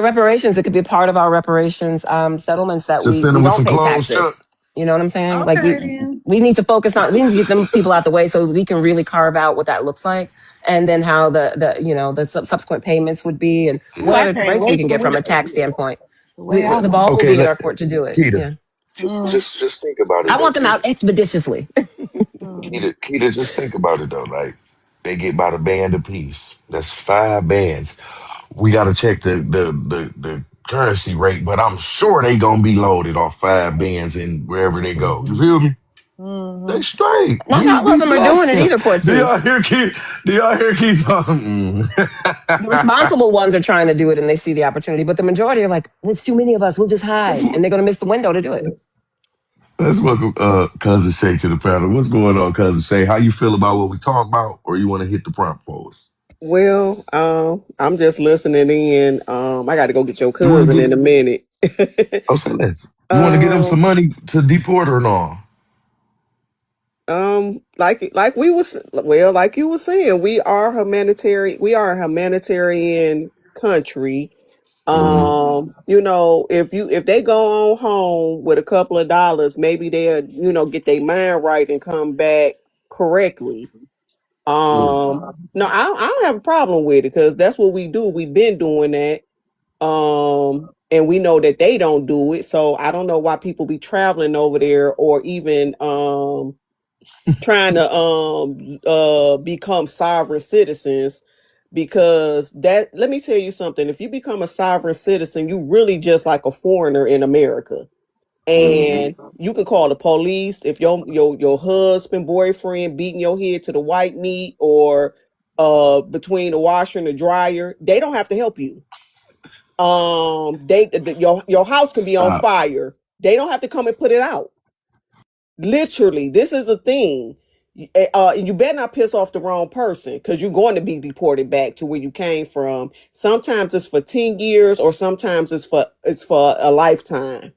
reparations, it could be part of our reparations settlements that Just we send we him with don't some pay clothes, Chuck. taxes. You know what I'm saying? Like okay then. we need to focus on we need to get them people out the way so we can really carve out what that looks like, and then how the subsequent payments would be, and Ooh, I whatever can't breaks we wait can for the get from a winter. tax standpoint. The way I The want. ball will Okay, be in our court to do it. Keita. Yeah, Just Mm, just just think about it I though, want them out Keita. expeditiously. mm. Keita, just think about it though. Like they get about a band apiece. That's 5 bands. We gotta check the currency rate, but I'm sure they gonna be loaded off 5 bands in wherever they go. You hmm feel me? They Hmm. straight. Not We all of we them are doing blessed it them. either, Do y'all Portis. hear Keith? Do y'all hear Keith awesome? The responsible ones are trying to do it and they see the opportunity, but the majority are like, "Well, it's too many of us. We'll just Let's hide," and they're going to miss the window to do it. let's welcome cousin Shay to the panel. What's going on, cousin Shay? How you feel about what we talking about, or you want to hit the prompt for us? Well, I'm just listening in. I got to go get your You want to cousin get? in a minute. Oh, say less. You want to get them some um, money to deport or no? like we was well, like you were saying, we are humanitarian. We are a humanitarian country. Mm-hmm. If they go on home with a couple of dollars, maybe they'll get their mind right and come back correctly. No, I don't have a problem with it because that's what we do. We've been doing that. And we know that they don't do it. So I don't know why people be traveling over there or even trying to become sovereign citizens, because that let me tell you something. If you become a sovereign citizen, you really just like a foreigner in America. And you can call the police if your husband, boyfriend beating your head to the white meat, or between the washer and the dryer. They don't have to help you. Your house can be on Stop. fire. They don't have to come and put it out. Literally, this is a thing. you better not piss off the wrong person because you're going to be deported back to where you came from. Sometimes it's for 10 years or sometimes it's for a lifetime.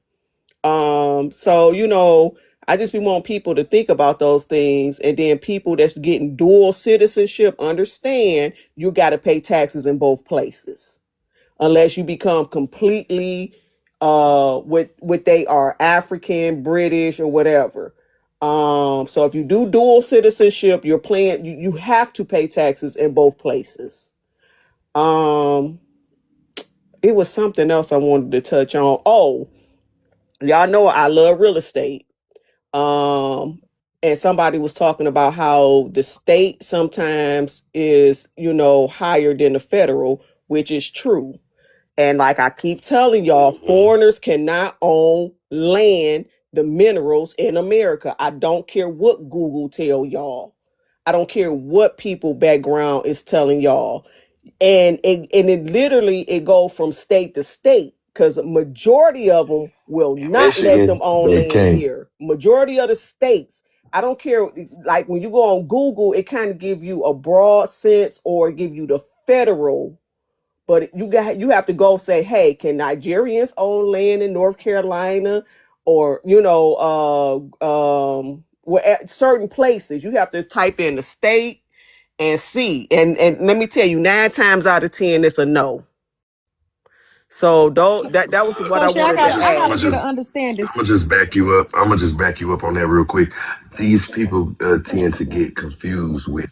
So I just be want people to think about those things, and then people that's getting dual citizenship understand you got to pay taxes in both places unless you become completely what they are African, British, or whatever. So if you do dual citizenship, you're playing you have to pay taxes in both places. Um it was something else I wanted to touch on. Oh, y'all know I love real estate. Um and somebody was talking about how the state sometimes is, higher than the federal, which is true. And like I keep telling y'all, foreigners cannot own land, the minerals in America. I don't care what Google tell y'all. I don't care what people background is telling y'all. And it literally it go from state to state because majority of them will not let them Michigan, own they land can't. here. Majority of the states. I don't care. Like when you go on Google, it kind of give you a broad sense or give you the federal, but you have to go say, hey, can Nigerians own land in North Carolina, or where at certain places you have to type in the state and see, and let me tell you, 9 times out of 10 it's a no. So that was what So I see, I wanted to got I I'm got gonna to get add. an just understanding. I'm gonna just back you up. I'm gonna just back you up on that real quick. These people tend to get confused with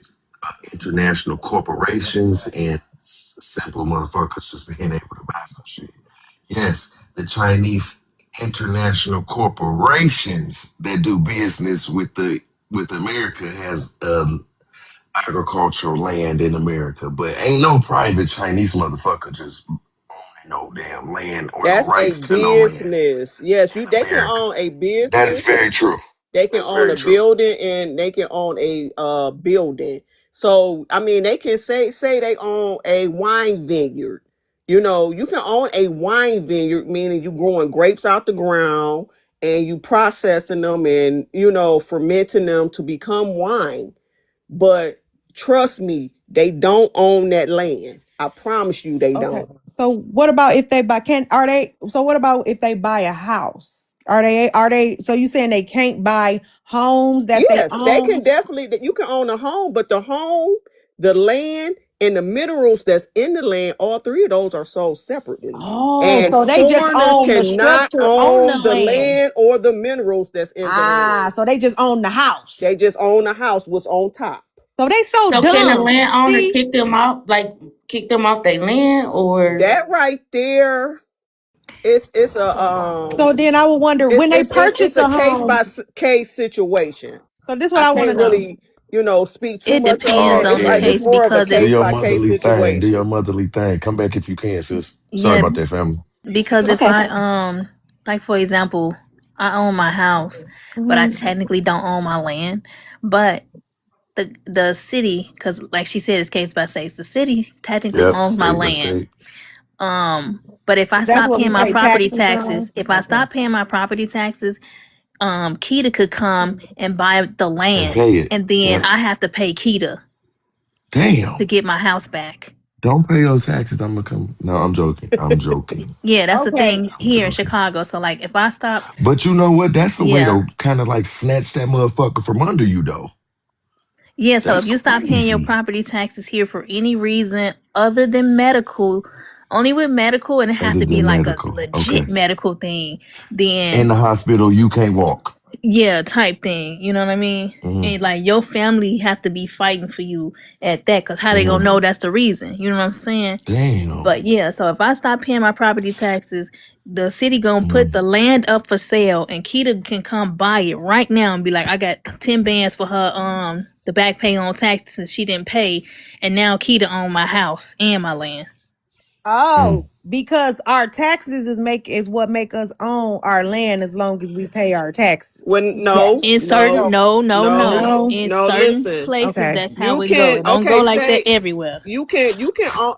international corporations and simple motherfuckers just being able to buy some shit. Yes, the Chinese international corporations that do business with America has agricultural land in America, but ain't no private Chinese motherfucker just owning no damn land or no That's a rights to no land business. Yes, in they can America. own a That is business. very true. They can That's own very a true. building and they can own a building. So I mean, they can say they own a wine vineyard. You can own a wine vineyard, meaning you growing grapes out the ground and you processing them and fermenting them to become wine. But trust me, they don't own that land. I promise you, they Okay. don't. So what about if they buy can are they so what about if they buy a house? Are they so you saying they can't buy homes that they Yes, they can own? definitely that you can own a home, but the home, the land, and the minerals that's in the land, all three of those are sold separately. Oh, And so they just foreigners own the cannot structure on the own the land. land or the minerals that's in the Ah, land. so they just own the house. They just own the house, what's on top. So they so So can the dumb. landowner See? kick them off their land, or That right there, it's a So then I would wonder when they it's purchase a a case by home. case situation. So this is what I I want to can't know. really, speak too It much on depends Oh, that. on the It's Candace, case more of a because do if case your by case motherly thing. Do your situation. motherly thing. Come back if you can, sis. Sorry yeah, about that, family. because if Okay. I like for example, I own my house, but I Mhm. technically don't own my land. But the city, because like she said, it's case by case. The city technically Yep, owns my state by land. state. But if I That's stop what we paying my pay property taxes on. taxes, if I Okay. stop paying my property taxes, Kita could come and buy the And land, pay it. and then Yep. I have to pay Kita to Damn. get my house back. Don't pay your taxes. I'm gonna come. No, I'm joking. I'm joking. Yeah, that's the Okay. thing I'm here in joking. Chicago. So like, if I stop, But you know what? That's the way yeah, to kind of like snatch that motherfucker from under you, though. yeah. So if That's you stop paying your crazy. property taxes here for any reason other than medical, only with medical, and it have Other to be than like a medical. legit Okay. medical thing, In then the hospital, you can't walk. yeah, type thing. You know what I mean? Mm-hmm. And like your family have to be fighting for you at that, cause how they gonna Mm-hmm. know that's the reason? You know what I'm saying? Damn. But yeah, so if I stop paying my property taxes, the city gonna put Mm-hmm. the land up for sale, and Keita can come buy it right now and be like, I got 10 bands for her the back pay on taxes she didn't pay, and now Keita own my house and my land. Mm. Oh, because our taxes is what make us own our land as long as we pay our taxes. When yes? In certain No. in no, certain listen. places Okay. that's how You it go. can It don't go like that say everywhere. you can own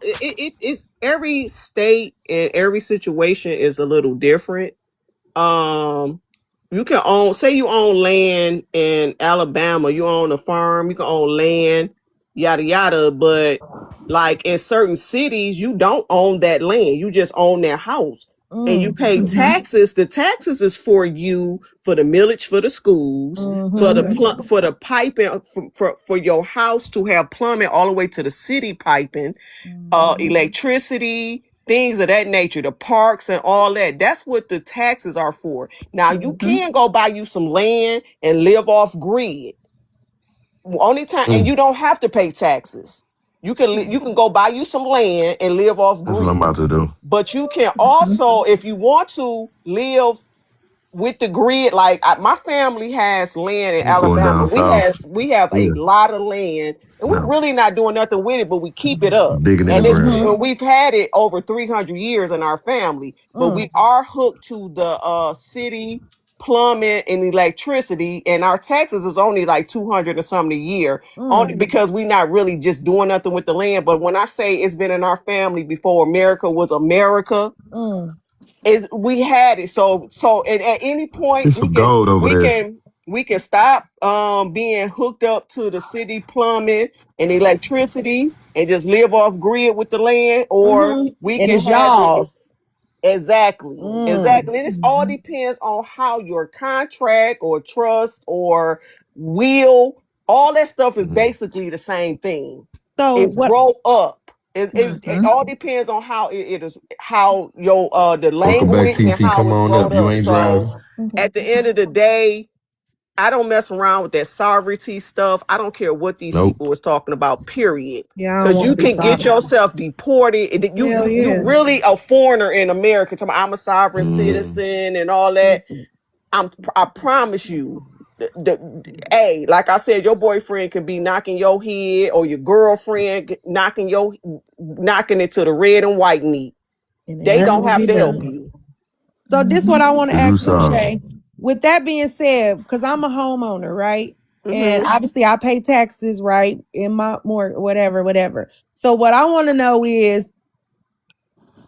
it's every state and every situation is a little different. Um you can own, say you own land in Alabama, you own a farm, you can own land, yada yada, but like in certain cities, you don't own that land. You just own that house. And you Mm. pay taxes. The taxes is for you for the millage for the schools, for the Mm-hmm. for the piping for your house to have plumbing all the way to the city piping, Mm-hmm. electricity, things of that nature, the parks and all that. That's what the taxes are for. Now you Mm-hmm. can go buy you some land and live off grid. Only time, and Mm, you don't have to pay taxes. You can you can go buy you some land and live off that's what I'm grid. about to do. But you can Mm-hmm. also, if you want to, live with the grid. Like my family has land in I'm going Alabama. down south. We have a Yeah. lot of land, and we're No. really not doing nothing with it, but we keep it up. Digging in the And it's ground. Mm-hmm. and we've had it over 300 years in our family, but Mm. we are hooked to the city plumbing and electricity, and our taxes is only like 200 or something a year, only Mm. because we're not really just doing nothing with the land. But when I say it's been in our family before America was America, Mm. is we had it. So at any point It's some gold over there. we can stop being hooked up to the city plumbing and electricity and just live off grid with the land, or Mm-hmm. we And can it's have it. y'all's. Exactly. Mm. Exactly. And this all depends on how your contract or trust or will, all that stuff is Mm. basically the same thing. So It's what? wrote up. It Mm-hmm. all depends on how it is, how your the Welcome back, language and TT. how Come it's on wrote up. You up. ain't So driving. at the end of the day, I don't mess around with that sovereignty stuff. I don't care what these Nope. people is talking about, period. Yeah, I don't Cause want you to be can get sovereign. yourself deported. Hell You yeah. really a foreigner in America. Talking about, I'm a sovereign Mm. citizen and all that. Mm-mm. I promise you, hey, like I said, your boyfriend can be knocking your head or your girlfriend knocking it to the red and white meat. And then They nothing don't will have be to help done. you. So this what I want to Cause you ask you, saw. Shay. With that being said, because I'm a homeowner, right? And Mm-hmm. obviously I pay taxes, right? In my more whatever, whatever. So what I want to know is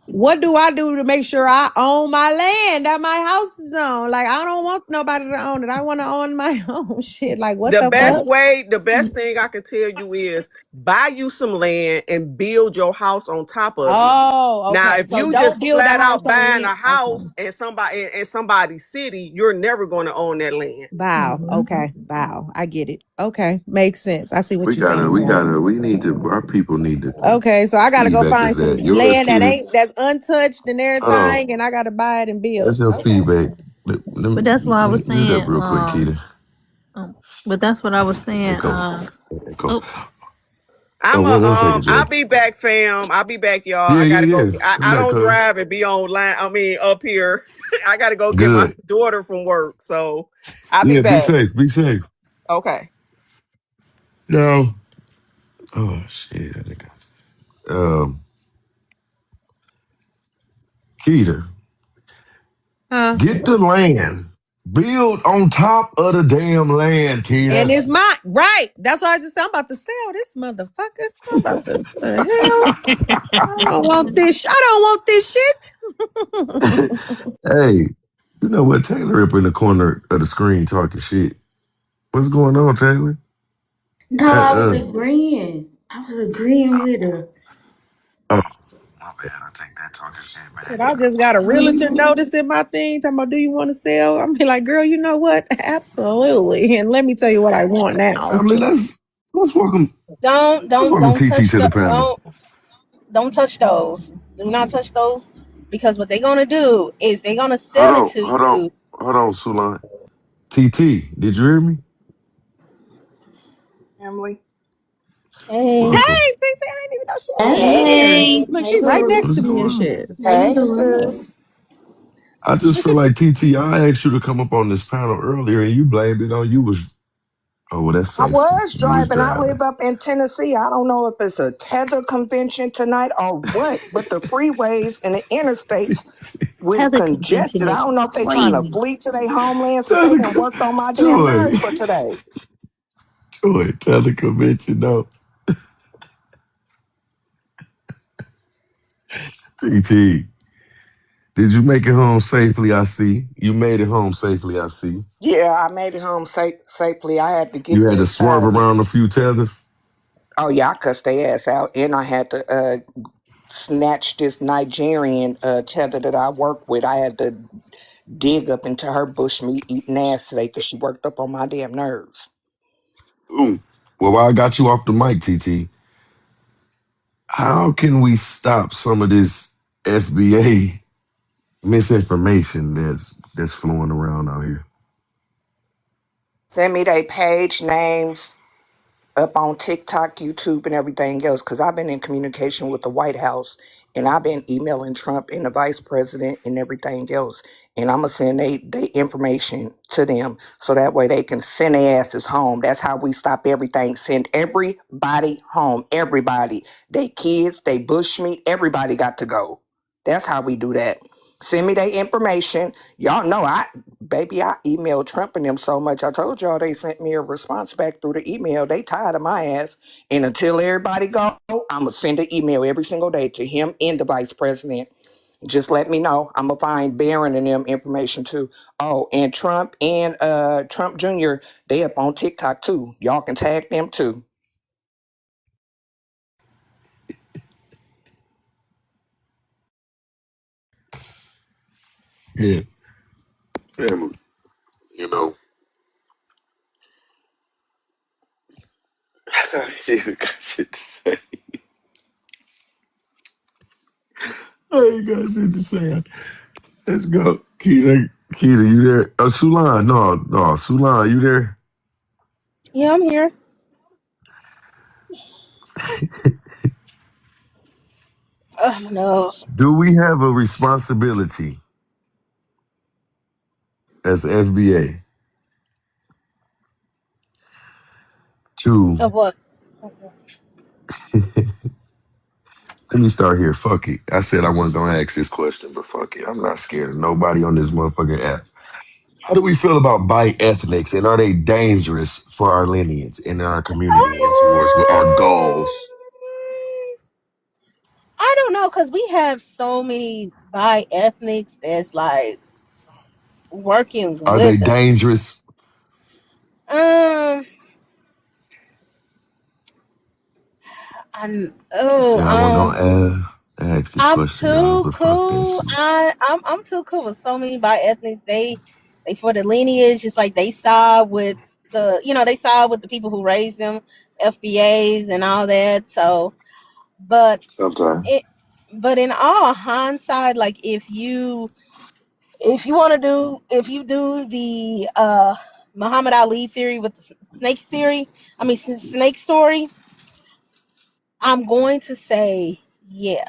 what do I do to make sure I own my land that my house is on? Like I don't want nobody to own it. I want to own my own shit. Like what the fuck? The best thing I can tell you is buy you some land and build your house on top of it. Oh, Now, okay. if So you don't just build a flat house out on buying land. a Okay. house and somebody's city, you're never going to own that land. Bow. Okay. Bow. I get it. Okay. Makes sense. I see what We you're gotta, saying we now. gotta, we need to, our people need to Okay, so I gotta go feedback find us some that. Yours, land that Kitty. ain't that's untouched and Hold everything, on. and I gotta buy it and build. That's your Okay. feedback. But that's why I Let was me mute up saying, real quick, Kitty. um but that's what I was saying. Echo. Echo. Oh, Oh, one second, Jay. I'll be back, fam. I'll be back, y'all. Yeah, I yeah, gotta go. yeah. Come I back, don't cuz. drive and be online. I mean, up here. I gotta go get my Good. daughter from work. So I'll be Yeah, be back. safe. Be safe. Okay. No. Oh shit. I think Keita, Huh? get the land. Build on top of the damn land, And Keita. it's my right. That's why I just said I'm about to sell this motherfucker. I'm about to the hell. I don't want this. I don't want this shit. Hey, you know what? Taylor up in the corner of the screen talking shit. What's going on, Taylor? No, I was Uh-uh. agreeing. I was agreeing with her. Oh, my bad. I take that talking shit Shit, back. I just got a realtor notice in my thing talking about, do you want to sell? I'm be like, girl, you know what? Absolutely. And let me tell you what I want now. Family, let's welcome Don't let's don't welcome don't TT touch to the the panel. don't touch those. Do not touch those because what they're gonna do is they're gonna Hold sell it on, to hold on, you. hold on, Sulan. TT, did you hear me? Emily. Hey, Hey, Welcome. Titi, I didn't even know she was in here. Hey, Look, hey, she right boo. next What's to me going and on? shit. How you Hey, doing? sis. I just feel like TT, I asked you to come up on this panel earlier and you blamed it on you was well that's I safety. was You was driving. I driving. live up in Tennessee. I don't know if it's a tether convention tonight or what, but the freeways and the interstates was Heather convention congested. I is don't know if they trying to crazy. flee to their homelands, but Tell they the done worked on my damn Joy. nerves for today. Joy, tell the convention no. TT. Did you make it home safely? I see. You made it home safely. I see. Yeah, I made it home safely. I had to You get had to this. swerve around a few tethers. Oh yeah, I cussed their ass out, and I had to snatch this Nigerian tether that I work with. I had to dig up into her bushmeat eating ass today because she worked up on my damn nerves. Ooh. Well, while I got you off the mic, TT, how can we stop some of this FBA misinformation that's flowing around out here? Send me their page names, up on TikTok, YouTube, and everything else because I've been in communication with the White House and I've been emailing Trump and the vice president and everything else. And I'm going to send they information to them so that way they can send their asses home. That's how we stop everything. Send everybody home. Everybody. They kids, they bushmeat, everybody got to go. That's how we do that. Send me their information. Y'all know I emailed Trump and them so much. I told y'all they sent me a response back through the email. They tired of my ass. And until everybody go, I'm going to send an email every single day to him and the vice president. Just let me know. I'm going to find Barron and them information too. Oh, and Trump and Trump Jr., they up on TikTok too. Y'all can tag them too. Yeah. Family. You know, I ain't got shit to say. I ain't got shit to say. Let's go. Keita, you there? Oh, Sulan, no, Sulan, you there? Yeah, I'm here. My nose. Do we have a responsibility as FBA to, Of what? let me start here, fuck it. I said I wasn't gonna ask this question, but fuck it. I'm not scared of nobody on this motherfucking app. How do we feel about bi-ethnics and are they dangerous for our lineage and our community and towards our goals? I don't know, cause we have so many bi ethnics that's like working Are they with us. dangerous? Um, I'm I oh said I wasn't gonna ask this I'm question, guys, too but fuck that cool. shit. I'm too cool with so many bi ethnics. They for the lineage. It's like they side with they side with the people who raised them, FBAs and all that. So, but Sometimes. it but in all hindsight, like if you want to do if you do the Muhammad Ali theory with the snake theory, snake story, I'm going to say yeah.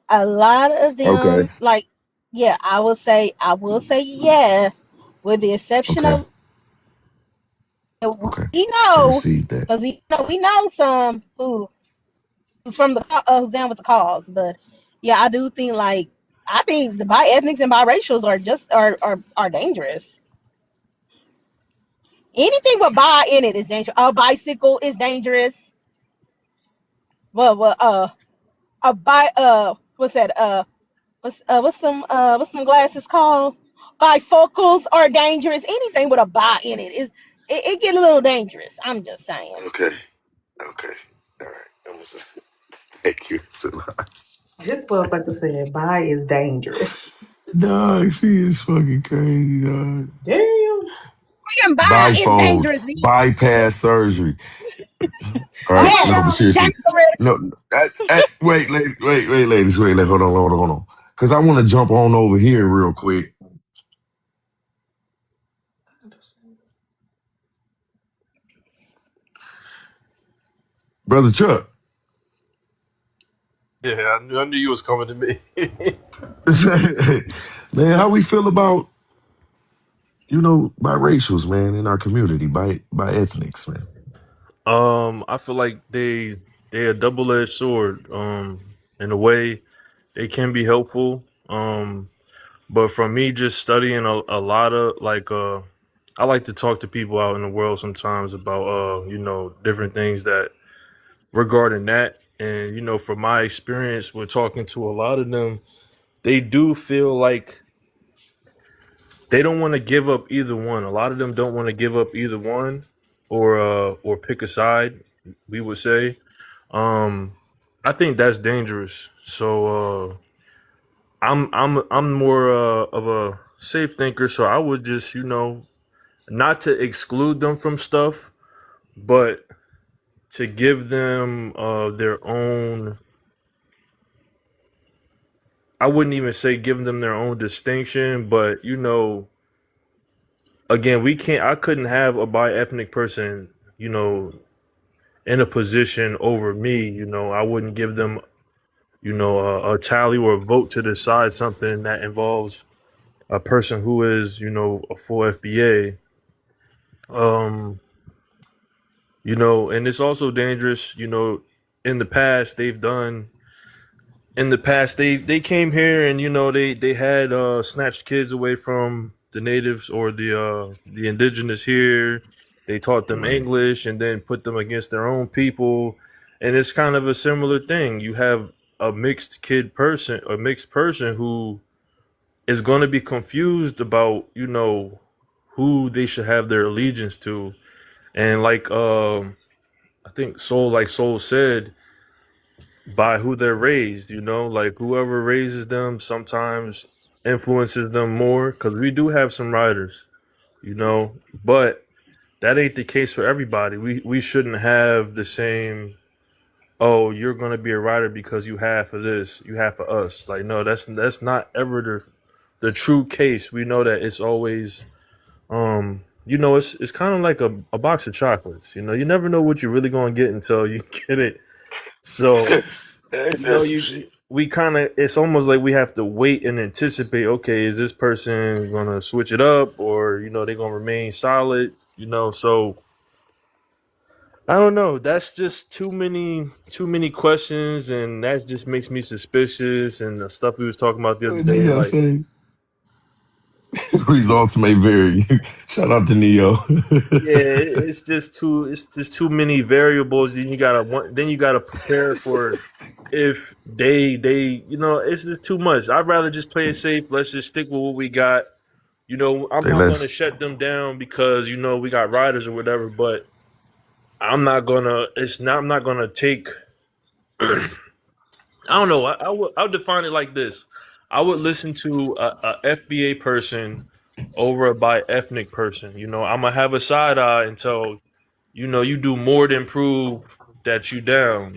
A lot of Okay. them, like, yeah, I will say yeah, with the exception Okay. of Okay. we I know received that. because we know some who's from who's down with the cause, but yeah, I do think like I think the bi ethnics and biracials are just are dangerous. Anything with bi in it is dangerous. A bicycle is dangerous. Well, a bi what's that? What's some glasses called? Bifocals are dangerous. Anything with a bi in it is it get a little dangerous. I'm just saying. Okay. Okay. All right. Thank you. This motherfucker said bi is dangerous. Dog, she is fucking crazy, dog. Damn. Being bi is Bifold, dangerous. bypass surgery. All right. Yes, No, but Damn. seriously. dangerous. No, ladies. Wait, hold on. Because I want to jump on over here real quick. Brother Chuck. Yeah, I knew you was coming to me. Man, how we feel about, biracials, man, in our community, by ethnics, man. I feel like they a double edged sword. In a way, they can be helpful. But from me just studying a lot of I like to talk to people out in the world sometimes about different things that regarding that. And from my experience with talking to a lot of them, they do feel like they don't want to give up either one. A lot of them don't want to give up either one, or pick a side. We would say, um, I think that's dangerous. So I'm more of a safe thinker. So I would just not to exclude them from stuff, but to give them their own. I wouldn't even say give them their own distinction, but again, we can't. I couldn't have a bi-ethnic person, you know, in a position over me. I wouldn't give them, a tally or a vote to decide something that involves a person who is, a full FBA. Um, and it's also dangerous. In the past, they came here and they had snatched kids away from the natives or the indigenous here. They taught them Right. English and then put them against their own people, and it's kind of a similar thing. You have a mixed person who is going to be confused about who they should have their allegiance to. And I think Soul said, by who they're raised, like whoever raises them sometimes influences them more, because we do have some writers, but that ain't the case for everybody. We shouldn't have the same, oh, you're going to be a writer because you have for this, you have for us. Like, no, that's not ever the true case. We know that it's always it's kind of like a box of chocolates. You never know what you're really going to get until you get it. So Ain't that some shit? we kind of, it's almost like we have to wait and anticipate, okay, is this person gonna switch it up, or they're gonna remain solid, so I don't know. That's just too many questions, and that just makes me suspicious. And the stuff we was talking about the other What day, Neo like, say? Results may vary. Shout out to Neo. yeah, it's just too many variables. Then you gotta prepare for, if it's just too much. I'd rather just play it safe. Let's just stick with what we got. I'm Say not gonna less. shut them down because we got riders or whatever, but I'm not gonna. It's not. I'm not gonna take. I don't know. I would define it like this. I would listen to a FBA person over a bi ethnic person. I'm gonna have a side eye until you do more than prove that you down.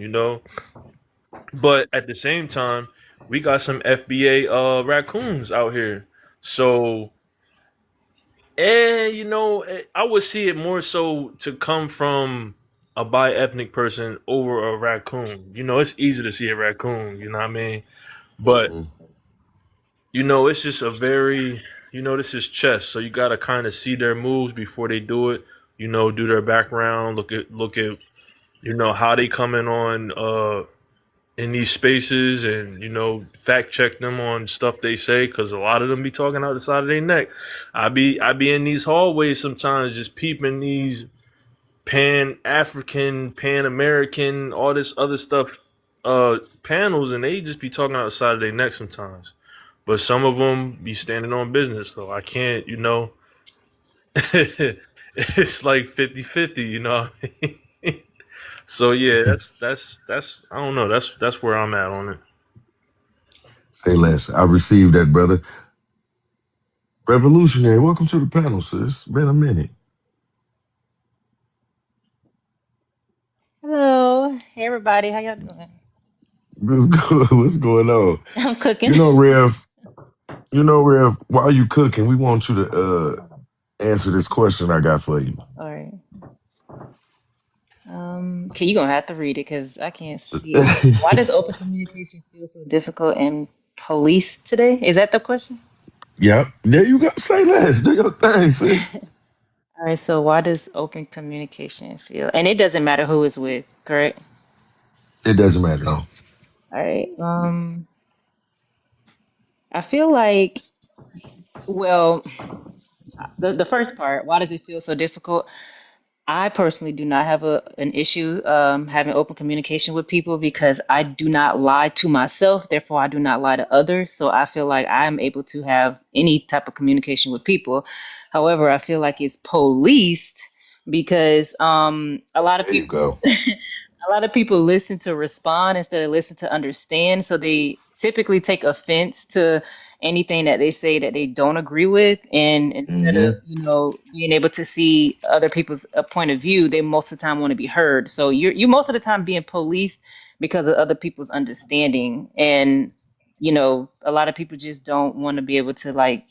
But at the same time, we got some FBA raccoons out here. So, I would see it more so to come from a bi ethnic person over a raccoon. It's easy to see a raccoon. You know what I mean? But Hmm. it's just a very, this is chess. So you got to kind of see their moves before they do it. Do their background, look at how they coming on in these spaces, and fact check them on stuff they say, because a lot of them be talking out the side of their neck. I be in these hallways sometimes just peeping these pan African, Pan American, all this other stuff panels, and they just be talking out the side of their neck sometimes. But some of them be standing on business, so I can't, it's like 50-50, you know what I mean? So yeah, that's I don't know. That's where I'm at on it. Say less. I received that, brother. Revolutionary, welcome to the panel, sis. Been a minute. Hello, hey everybody, how y'all doing? What's going on? I'm cooking. You know, Rev, Rev, while you cooking, we want you to answer this question I got for you. All right. Okay, you're gonna have to read it because I can't see it. Why does open communication feel so difficult in police today? Is that the question? Yep. There you go. Say less. Do your thing, sis. All right, so why does open communication feel, and it doesn't matter who it's with, correct? It doesn't matter, no. All right. I feel like, well, the first part, why does it feel so difficult? I personally do not have an issue having open communication with people because I do not lie to myself. Therefore, I do not lie to others. So I feel like I am able to have any type of communication with people. However, I feel like it's policed because a lot of There you people go. a lot of people listen to respond instead of listen to understand. So they typically take offense to anything that they say that they don't agree with. And instead Hmm. of, being able to see other people's point of view, they most of the time want to be heard. So you most of the time being policed because of other people's understanding. And, a lot of people just don't want to be able to like,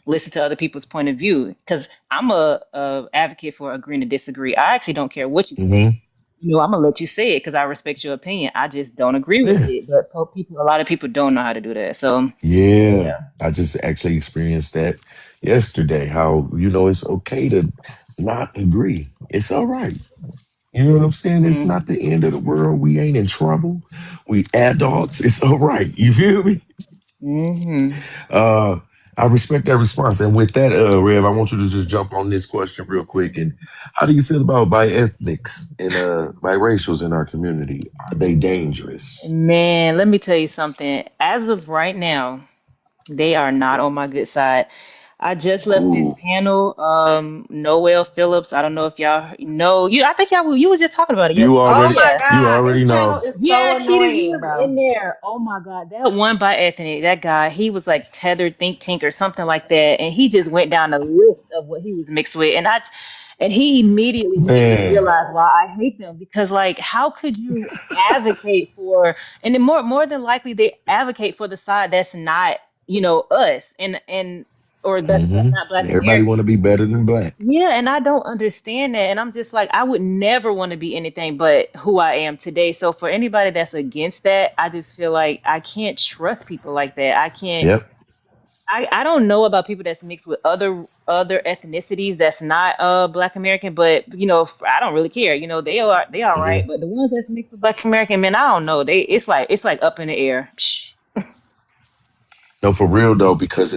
listen to other people's point of view. Because I'm a advocate for agreeing to disagree. I actually don't care what you say. Hmm. I'm gonna let you say it because I respect your opinion. I just don't agree with Yeah. it. But a lot of people don't know how to do that. So Yeah. yeah. I just actually experienced that yesterday. How, it's okay to not agree. It's all right. You know what I'm saying? It's not Hmm. the end of the world. We ain't in trouble. We adults. It's all right. You feel me? Hmm. Uh, I respect that response. And with that, Rev, I want you to just jump on this question real quick. And how do you feel about bi-ethnics and biracials in our community? Are they dangerous? Man, let me tell you something. As of right now, they are not on my good side. I just left this Ooh, panel. Noel Phillips. I don't know if y'all know you. I think y'all you was just talking about it you yesterday. Oh already, my Yeah. you God, his already panel know. is so Yeah, he annoying, was bro. in there. Oh my God, that one by ethnic, that guy, he was like tethered think tank or something like that, and he just went down the list of what he was mixed with, and he immediately made me Man. realize why I hate them because like how could you advocate for, and then more than likely they advocate for the side that's not us and or that's Hmm. not Black Everybody want to American. be better than black. Yeah, and I don't understand that. And I'm just like, I would never want to be anything but who I am today. So for anybody that's against that, I just feel like I can't trust people like that. I can't Yep. I don't know about people that's mixed with other ethnicities that's not Black American, but I don't really care. They all Hmm. right. But the ones that's mixed with Black American, man, I don't know. It's like up in the air. Psh. No, for real though, because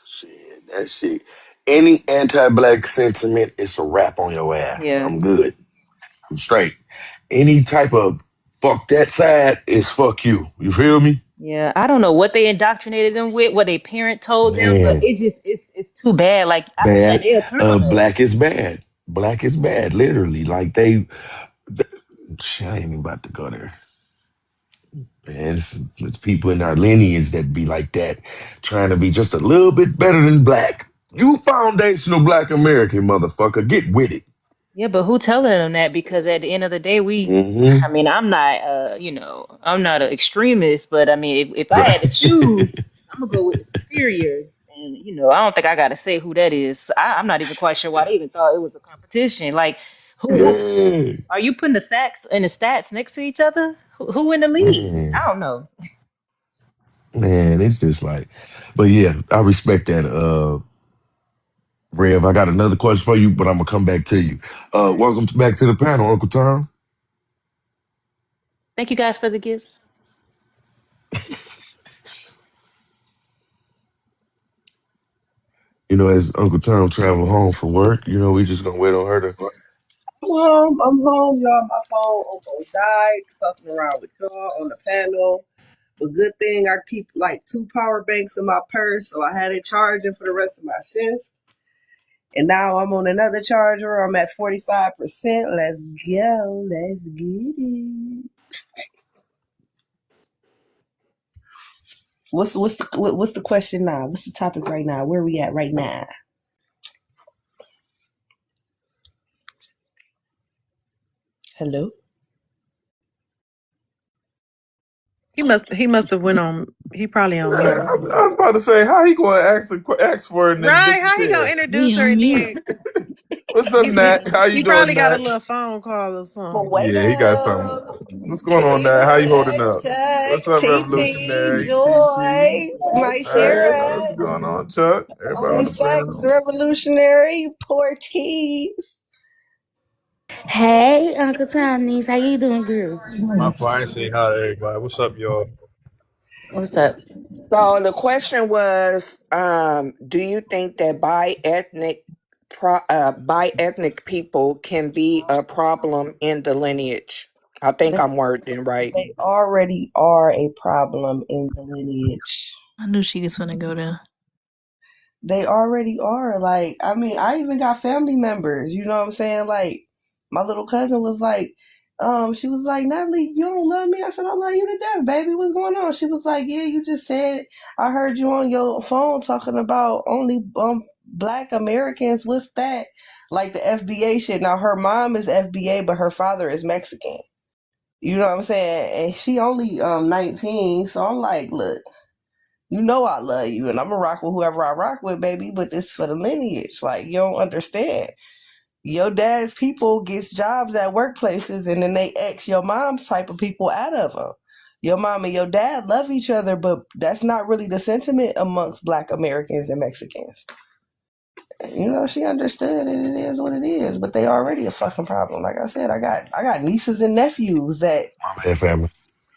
shit, that shit. Any anti-black sentiment, it's a wrap on your ass. Yeah. I'm good. I'm straight. Any type of fuck that side is fuck you. You feel me? Yeah, I don't know what they indoctrinated them with, what their parent told them, but Man, it's too bad. Like I feel like bad. they'll turn on us. Black is bad. Black is bad. Literally, like th- shit, I ain't even about to go there. Man, it's people in our lineage that be like that, trying to be just a little bit better than black. You foundational black American motherfucker, get with it. Yeah, but who telling them that? Because at the end of the day, Mm-hmm. I mean, I'm not an extremist, but I mean, if I had to Right. choose, I'm gonna go with the superiors. And I don't think I gotta say who that is. I'm not even quite sure why they even thought it was a competition. Like, who Yeah. are you putting the facts and the stats next to each other? Who in the lead? Man, I don't know. man, it's just like, but yeah, I respect that. Rev, I got another question for you, but I'm gonna come back to you. Welcome back to the panel, Uncle Tom. Thank you guys for the gifts. As Uncle Tom travel home from work, we just gonna wait on her to. I'm home. I'm home, y'all. My phone almost died. Fucking around with y'all on the panel. But good thing I keep like 2 power banks in my purse, so I had it charging for the rest of my shift. And now I'm on another charger. I'm at 45%. Let's go. Let's get it. What's the question now? What's the topic right now? Where are we at right now? Hello. He must have went on. He probably on mute. I was about to say, how he going to ask for it and then Right? How he gonna disappear? introduce He her on and mute. then What's up, Nat? How you he doing, probably got a Nat? little phone call or But something. wait Yeah, he got something. up. What's going on, Nat? How you holding Check, up? check. What's up, TT, Revolutionary? TT. Joy, my Hey, what's Shara, going on, Chuck? Everybody on only the sex panel. revolutionary, Porties. Hey, Uncle Tony's, how you doing, girl? My fault. I ain't say hi to everybody. What's up, y'all? What's up? So the question was, do you think that bi-ethnic bi-ethnic people can be a problem in the lineage. I think They I'm wording right. they already are a problem in the lineage. I knew she was gonna go there. They already are. Like, I mean, I even got family members, you know what I'm saying? Like, my little cousin was like, she was like, Natalie, you don't love me? I said, I love you to death, baby. What's going on? She was like, yeah, you just said, I heard you on your phone talking about only black Americans. What's that? Like the FBA shit. Now, her mom is FBA, but her father is Mexican. You know what I'm saying? And she only 19. So I'm like, look, you know I love you and I'm gonna rock with whoever I rock with, baby, but this for the lineage. Like, you don't understand. Your dad's people gets jobs at workplaces and then they X your mom's type of people out of them. Your mom and your dad love each other, but that's not really the sentiment amongst black Americans and Mexicans. You know, she understood and it is what it is, but they already a fucking problem. Like I said, I got nieces and nephews that My bad, family.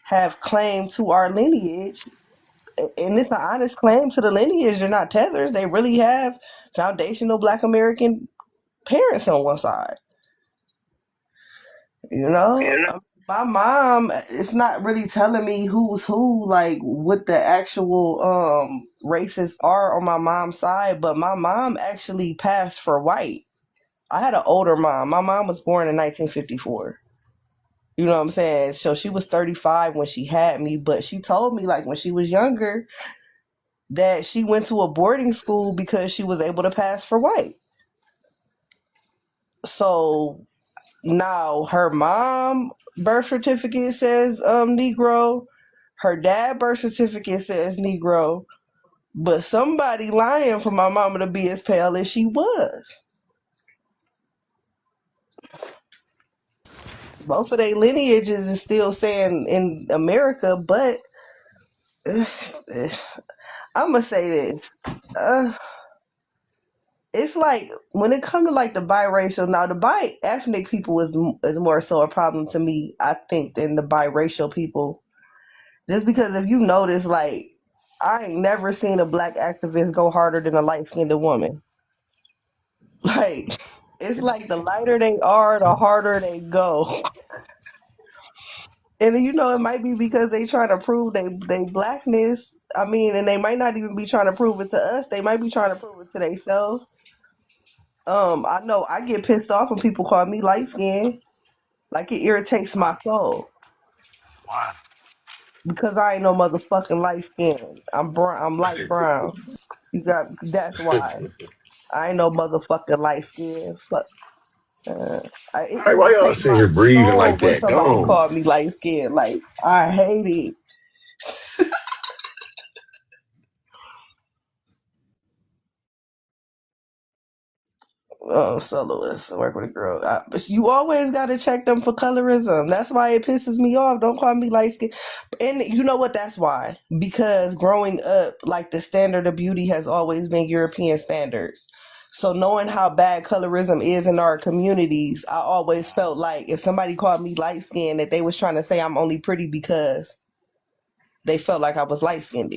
have claim to our lineage, and it's an honest claim to the lineage. They're not tethers. They really have foundational black American parents on one side. You know, my mom, it's not really telling me who's who, like what the actual races are on my mom's side, but my mom actually passed for white. I had an older mom. My mom was born in 1954. You know what I'm saying? So she was 35 when she had me, but she told me like when she was younger that she went to a boarding school because she was able to pass for white. So now her mom birth certificate says Negro, her dad birth certificate says Negro, but somebody lying for my mama to be as pale as she was. Both of their lineages is still saying in America, but I'm gonna say this. It's like when it comes to like the biracial, now the bi-ethnic people is more so a problem to me, I think, than the biracial people. Just because if you notice, like, I ain't never seen a black activist go harder than a light-skinned woman. Like, it's like the lighter they are, the harder they go. And you know, it might be because they trying to prove they blackness. I mean, and they might not even be trying to prove it to us. They might be trying to prove it to themselves. I know I get pissed off when people call me light skinned. Like it irritates my soul because I ain't no motherfucking light skin. I'm brown. I'm light brown. You got that's why I ain't no motherfucking light skin. Fuck. It Hey, why y'all irritates sitting my here breathing soul like when that? Go somebody on. call me light skin. Like I hate it. Soloist, work with a girl. But you always got to check them for colorism. That's why it pisses me off. Don't call me light skin. And you know what? That's why. Because growing up, like the standard of beauty has always been European standards. So knowing how bad colorism is in our communities, I always felt like if somebody called me light skinned, that they was trying to say I'm only pretty because they felt like I was light skinned.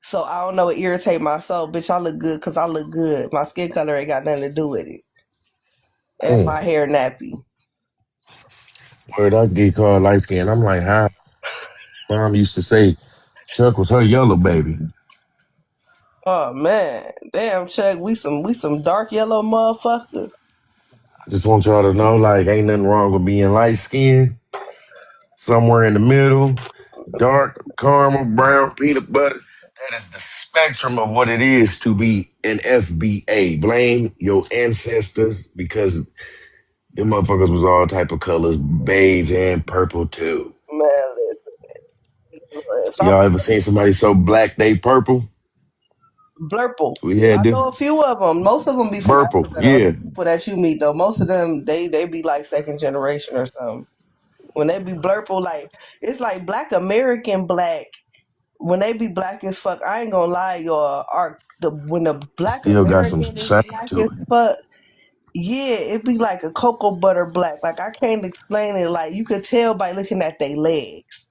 So I don't know, it irritate my soul. Bitch, I look good because I look good. My skin color ain't got nothing to do with it. And Mm. my hair nappy. Word, I get called light skin. I'm like, hi. Mom used to say Chuck was her yellow baby. Oh man, damn Chuck, we some dark yellow motherfuckers. I just want y'all to know, like, ain't nothing wrong with being light skinned. Somewhere in the middle, dark, caramel, brown, peanut butter. That is the spectrum of what it is to be an FBA. Blame your ancestors because them motherfuckers was all type of colors, beige and purple too. Man, listen, if I'm Y'all ever seen somebody so black they purple? blurple, We had I this know a few of them. Most of them be from purple, Africa though. yeah. The people that you meet though, most of them they be like second generation or something. When they be blurple, like it's like black American black. When they be black as fuck, I ain't gonna lie, y'all. When the black Still got some American is shine black to as it. fuck, yeah, it be like a cocoa butter black. Like I can't explain it. Like you could tell by looking at their legs.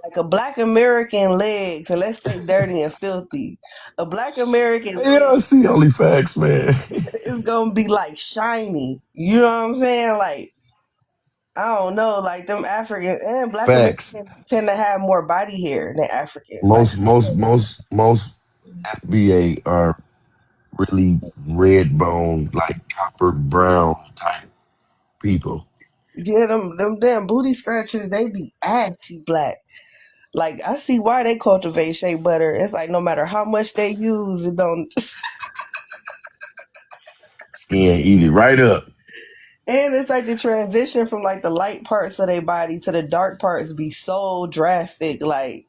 Like a black American legs, and let's say dirty and filthy. A black American Yeah, I leg see only facts, man. is gonna be like shiny. You know what I'm saying? Like I don't know, like them African and black Facts. Americans tend to have more body hair than Africans. Like Most FBA are really red bone, like copper brown type people. yeah, them damn booty scratchers, they be ashy black. Like I see why they cultivate shea butter. It's like no matter how much they use, it don't. Skin eat it right up. And it's like the transition from like the light parts of their body to the dark parts be so drastic. Like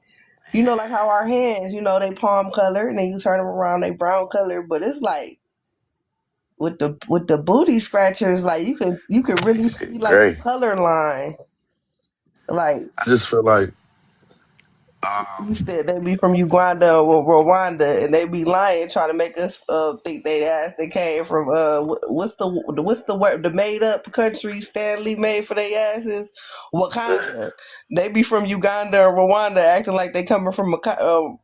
like how our hands, they palm color, and then you turn them around, they brown color. But it's like with the booty scratchers, like you could really see Shit, like the great. color line. Like I just feel like you said, they be from Uganda or Rwanda, and they be lying, trying to make us think they came from what's the word, the made up country Stanley made for their asses, Wakanda. They be from Uganda or Rwanda, acting like they coming from Wakanda.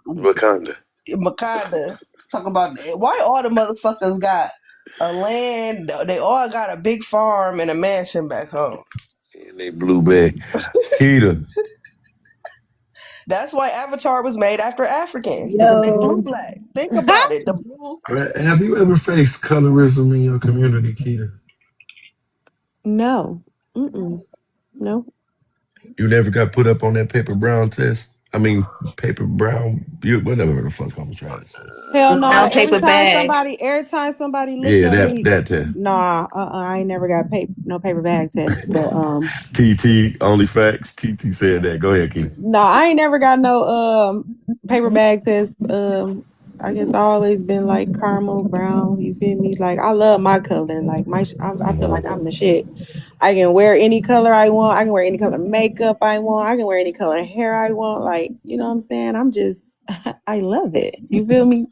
Makanda. Talking about why all the motherfuckers got a land, they all got a big farm and a mansion back home. And they blue bag. Keita. That's why Avatar was made after Africans, because they blue Yo. black. Think about it. The blue. Have you ever faced colorism in your community, Keita? No. Mm-mm. No. You never got put up on that paper brown test? I mean, paper brown, whatever the fuck I'm trying to say. Hell no. Brown Every paper time bag. somebody look Yeah, at that me, that test. nah, I ain't never got no paper bag test. But TT, only facts. TT said that. Go ahead, Keita. no, I ain't never got no paper bag test. I guess I always been like caramel brown. You feel me? Like I love my color. Like I feel like I'm the shit. I can wear any color I want. I can wear any color makeup I want. I can wear any color hair I want. Like, you know what I'm saying? I'm just, I love it. You feel me?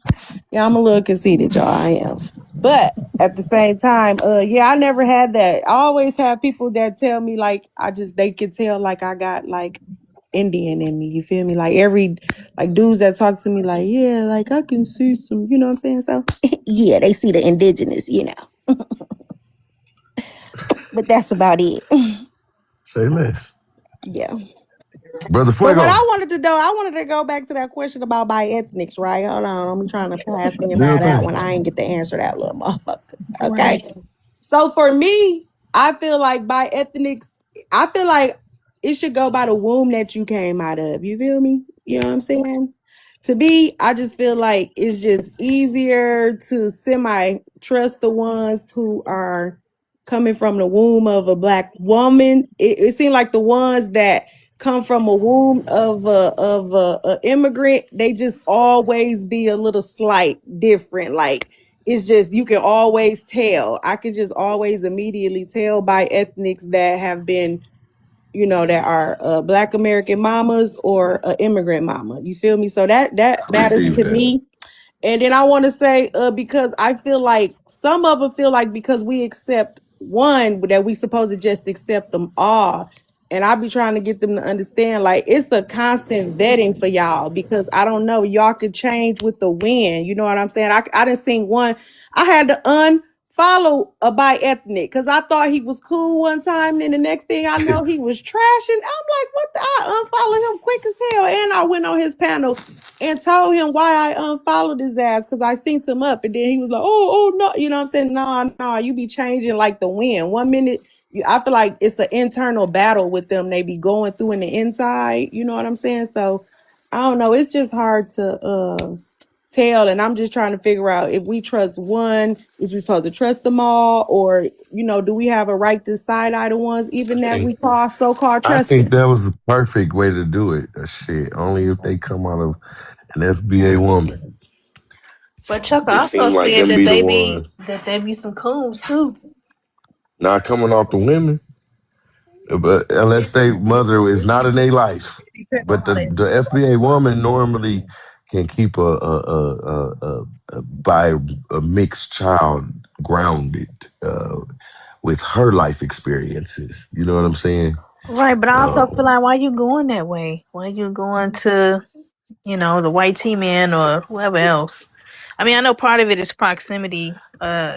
Yeah, I'm a little conceited, y'all. I am. But at the same time, yeah, I never had that. I always have people that tell me like they could tell like I got like Indian in me. You feel me? Like dudes that talk to me like, yeah, like I can see some, you know what I'm saying? So yeah, they see the indigenous. But that's about it. Say less. Yeah. Brother But what I Fuego. wanted to do, I wanted to go back to that question about ethnics, right? Hold on, I'm trying to pass me Do your by that thing. one. I ain't get to answer that little motherfucker. Okay. So for me, I feel like by ethnics, I feel like it should go by the womb that you came out of. You feel me? You know what I'm saying? To me, I just feel like it's just easier to semi trust the ones who are coming from the womb of a black woman. It seems like the ones that come from a womb of a immigrant, they just always be a little slight different. Like it's just you can always tell. I can just always immediately tell by ethnics that have been, that are Black American mamas or immigrant mama. You feel me? So that I matters received to that. me. And then I want to say, because I feel like some of them feel like because we accept one, that we supposed to just accept them all. And I be trying to get them to understand, like, it's a constant vetting for y'all because I don't know, y'all could change with the wind. You know what I'm saying? I done seen one, I had to unfollow a bi ethnic because I thought he was cool one time. And then the next thing I know, he was trashing. I'm like, what the? I unfollowed him quick as hell. And I went on his panel and told him why I unfollowed his ass because I synced him up. And then he was like, oh, no. You know what I'm saying? No, you be changing like the wind. 1 minute, I feel like it's an internal battle with them. They be going through in the inside. You know what I'm saying? So I don't know. It's just hard to tell. And I'm just trying to figure out if we trust one, is we supposed to trust them all? Or, do we have a right to side eye the ones even that we call so-called I think trusted? that was the perfect way to do it. Shit, only if they come out of an FBA woman. But Chuck It also seemed like said them that be the they be ones that they be some coons too. not coming off the women, but unless they mother is not in their life. Depending on But how they. the FBA woman normally can keep by a mixed child grounded with her life experiences. You know what I'm saying? Right, but I also Oh, feel like why you going that way? Why you going to, the white tea man or whoever else? I mean, I know part of it is proximity,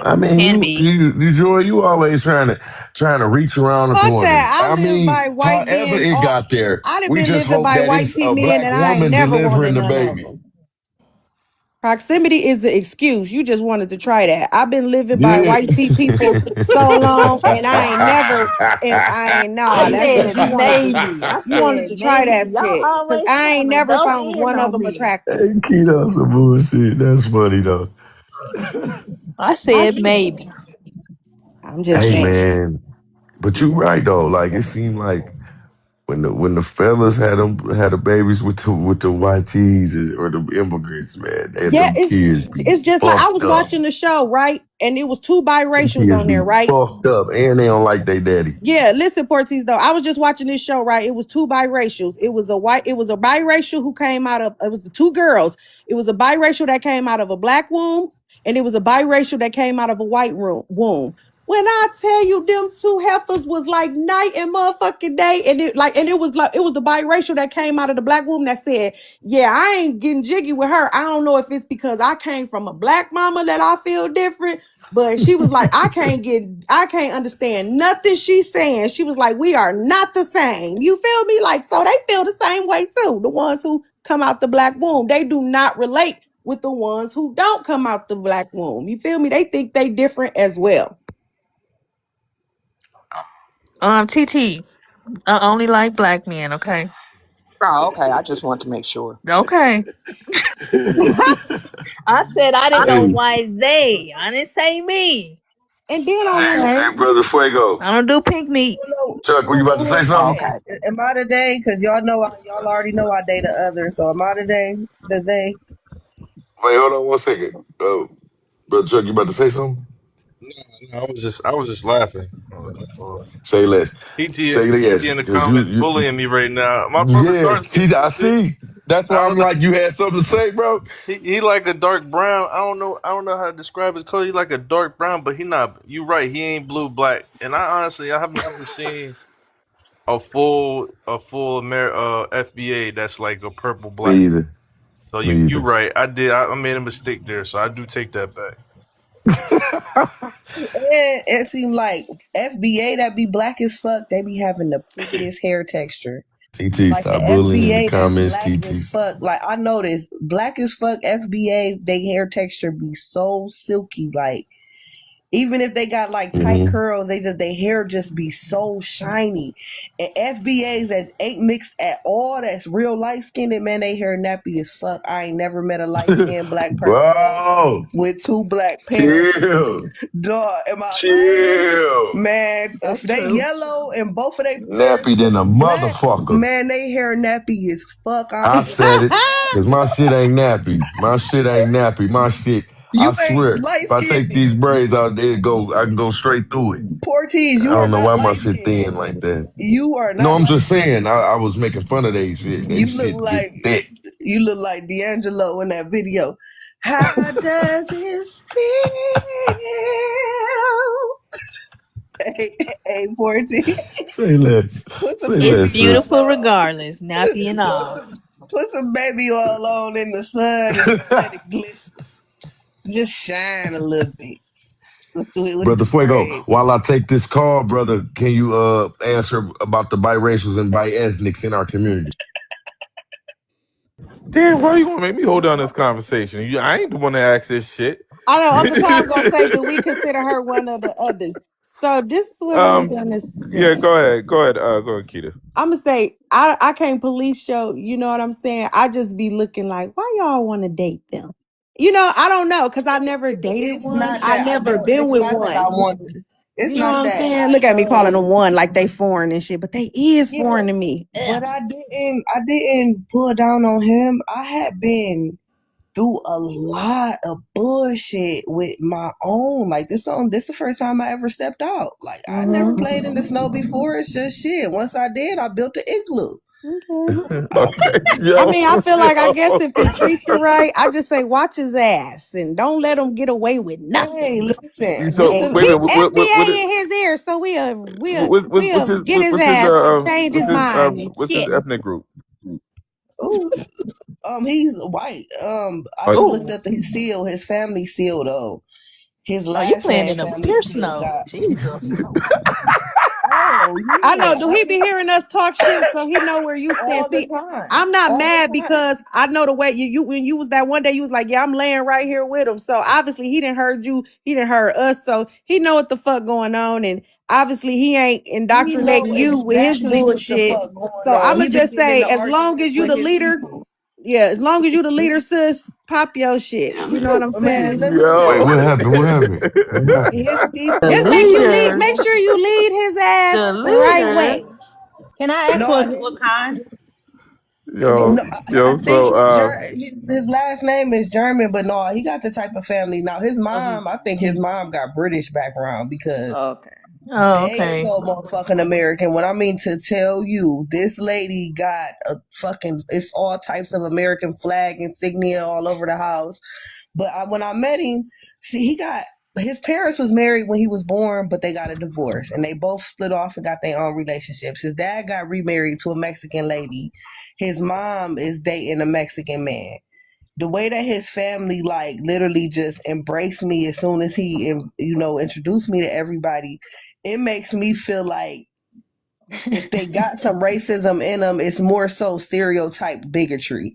I mean, can you, be. you, you, Joy, you always trying to reach around the Fuck corner. that. I I live mean, by white however men. it All got there, I'd have we been just living hope by that white it's tea a men, black and I ain't woman never delivering wanted the none of baby. them. Proximity is the excuse. You just wanted to try that. I've been living by Yeah. white tea people so long, and I ain't never, and I ain't I nah. That's just said you wanted to, maybe. I you wanted said to try maybe. that Y'all shit. Cause always I ain't trying to never dump found in one of on them me. attractive. Hey, Keto, some bullshit. That's funny though. I I, said maybe. I'm just Hey saying. man, but you right though. Like it seemed like when the fellas had the babies with the YTs or the immigrants, man, Yeah, them it's kids be it's just like I fucked was up. watching the show, right? And it was two Them biracials kids on be there, right? fucked up, and they don't like their daddy. Yeah, listen, Porties, though. I was just watching this show, right? It was two biracials. It was a biracial who came out of, it was the two girls. It was a biracial that came out of a black womb, and it was a biracial that came out of a white womb. When I tell you them two heifers was like night and motherfucking day, and it was like it was the biracial that came out of the black womb that said, "Yeah, I ain't getting jiggy with her. I don't know if it's because I came from a black mama that I feel different, but she was like, I can't understand nothing she's saying. She was like, we are not the same. You feel me? Like, so they feel the same way too. The ones who come out the black womb, they do not relate with the ones who don't come out the black womb. You feel me? They think they different as well. TT, I only like black men. Okay. Oh, okay. I just want to make sure. Okay. I said I didn't know Hey, why they. I didn't say me. And then I hey, want to, Okay. hey, brother Fuego, I don't do pink meat. know Chuck, were you about to say who Oh, something? okay. am I today? Because y'all know y'all already know I date the other. So am I today? The they? Wait, hold on 1 second. Brother Chuck, you about to say something? No, no, I was just laughing. Say less. TT, Say TT less, in the because comments bullying me right now. My brother yeah, dark skinned I too, G. see. That's I why I'm don't know. like, you had something to say, bro. He like a dark brown. I don't know. I don't know how to describe his color. He like a dark brown, but he not. You right. He ain't blue black. And I have never seen a full FBA that's like a purple black. Me either. So you Me you either. right. I made a mistake there. So I do take that back. And it seemed like FBA that be black as fuck. They be having the prettiest hair texture. TT, Like the stop bullying in the FBA that's comments, black TT. as fuck. Like I noticed, black as fuck FBA, they hair texture be so silky. Like even if they got like tight Mm-hmm. curls, they hair just be so shiny. And FBAs that ain't mixed at all, that's real light skinned, man, they hair nappy as fuck. I ain't never met a light skinned black person Bro, with two black parents. chill. Dog, am I lying? Chill. Man, if That's they true. yellow and both of their parents Nappy than a black, motherfucker. man, they hair nappy as fuck. I said it, because my shit ain't nappy. My shit ain't nappy. My shit, I You ain't swear, light if I skinned. take these braids out there, I can go straight through it. Porties, I you are don't know not why my light shit skinned. thin like that. You are No, not I'm light just skinned. saying, I was making fun of they shit. They You look shit get like thick. D'Angelo in that video. How does it feel? Hey, Porties, Say less. put some Say It's less, baby sis. oil beautiful on. regardless, nappy and Put all. some, put some baby oil on in the sun and just let it glisten. Just shine a little bit with Brother the Fuego, braid. while I take this call, brother, can you answer about the biracials and bi-ethnics in our community? Damn, why you gonna make me hold down this conversation? I ain't the one that asked this shit. I know Uncle Tom gonna say, do we consider her one of the others? So this is what I'm gonna Yeah, say. go ahead. Go ahead, Keita. I'm gonna say I can't police show. You know what I'm saying? I just be looking like, why y'all want to date them? You know, I don't know because I've never dated It's one. not I that I never don't. been It's with not that I one. want. It's You know what not I'm that saying? Look at me I calling them one like they foreign and shit, but they is yeah, foreign to me. Ugh. but I didn't. I didn't pull down on him. I had been through a lot of bullshit with my own. Like this the first time I ever stepped out. Like I never Mhm. played in the snow before. It's just shit. Once I did, I built an igloo. Okay. Okay, I mean, I feel like I guess yo. if he treats you right, I just say watch his ass and don't let him get away with Hey, nothing. listen, this So And the wait a keep minute. FBA in his ear so we'll get his What's his ass to change his mind and what's his shit. ethnic group? ooh, he's white. I just Oh, looked up his seal, his family seal though. His Oh, you last playing name in a family Pierce seal snow. got. Jesus. Oh I yeah, know. Do he be hearing us talk shit so he know where you stand? all the See, time, I'm not all the mad time. because I know the way you when you was that one day you was like, yeah, I'm laying right here with him. So obviously he didn't heard you, he didn't heard us, so he know what the fuck going on, and obviously he ain't He know indoctrinating you with his exactly what the bullshit. fuck going So on. I'ma He be just getting say, into as long as arguments you with the his leader, people. yeah, as long as you the leader, sis, pop your shit. You know what I'm Man, saying? let me tell Wait, yo. what you, happened? What happened? What happened? his The Just people. make you lead, leader. make sure you lead his ass The the right leader. way. Can I ask No, what kind? no, I Yo. think So his last name is German, but no, he got the type of family. Now his Oh, mom, I think his mom got British background because okay. Oh, they okay. so motherfucking American. When I mean to tell you, this lady got a fucking, it's all types of American flag insignia all over the house. But when I met him, see, his parents was married when he was born, but they got a divorce and they both split off and got their own relationships. His dad got remarried to a Mexican lady. His mom is dating a Mexican man. The way that his family like literally just embraced me as soon as he introduced me to everybody, it makes me feel like if they got some racism in them, it's more so stereotype bigotry.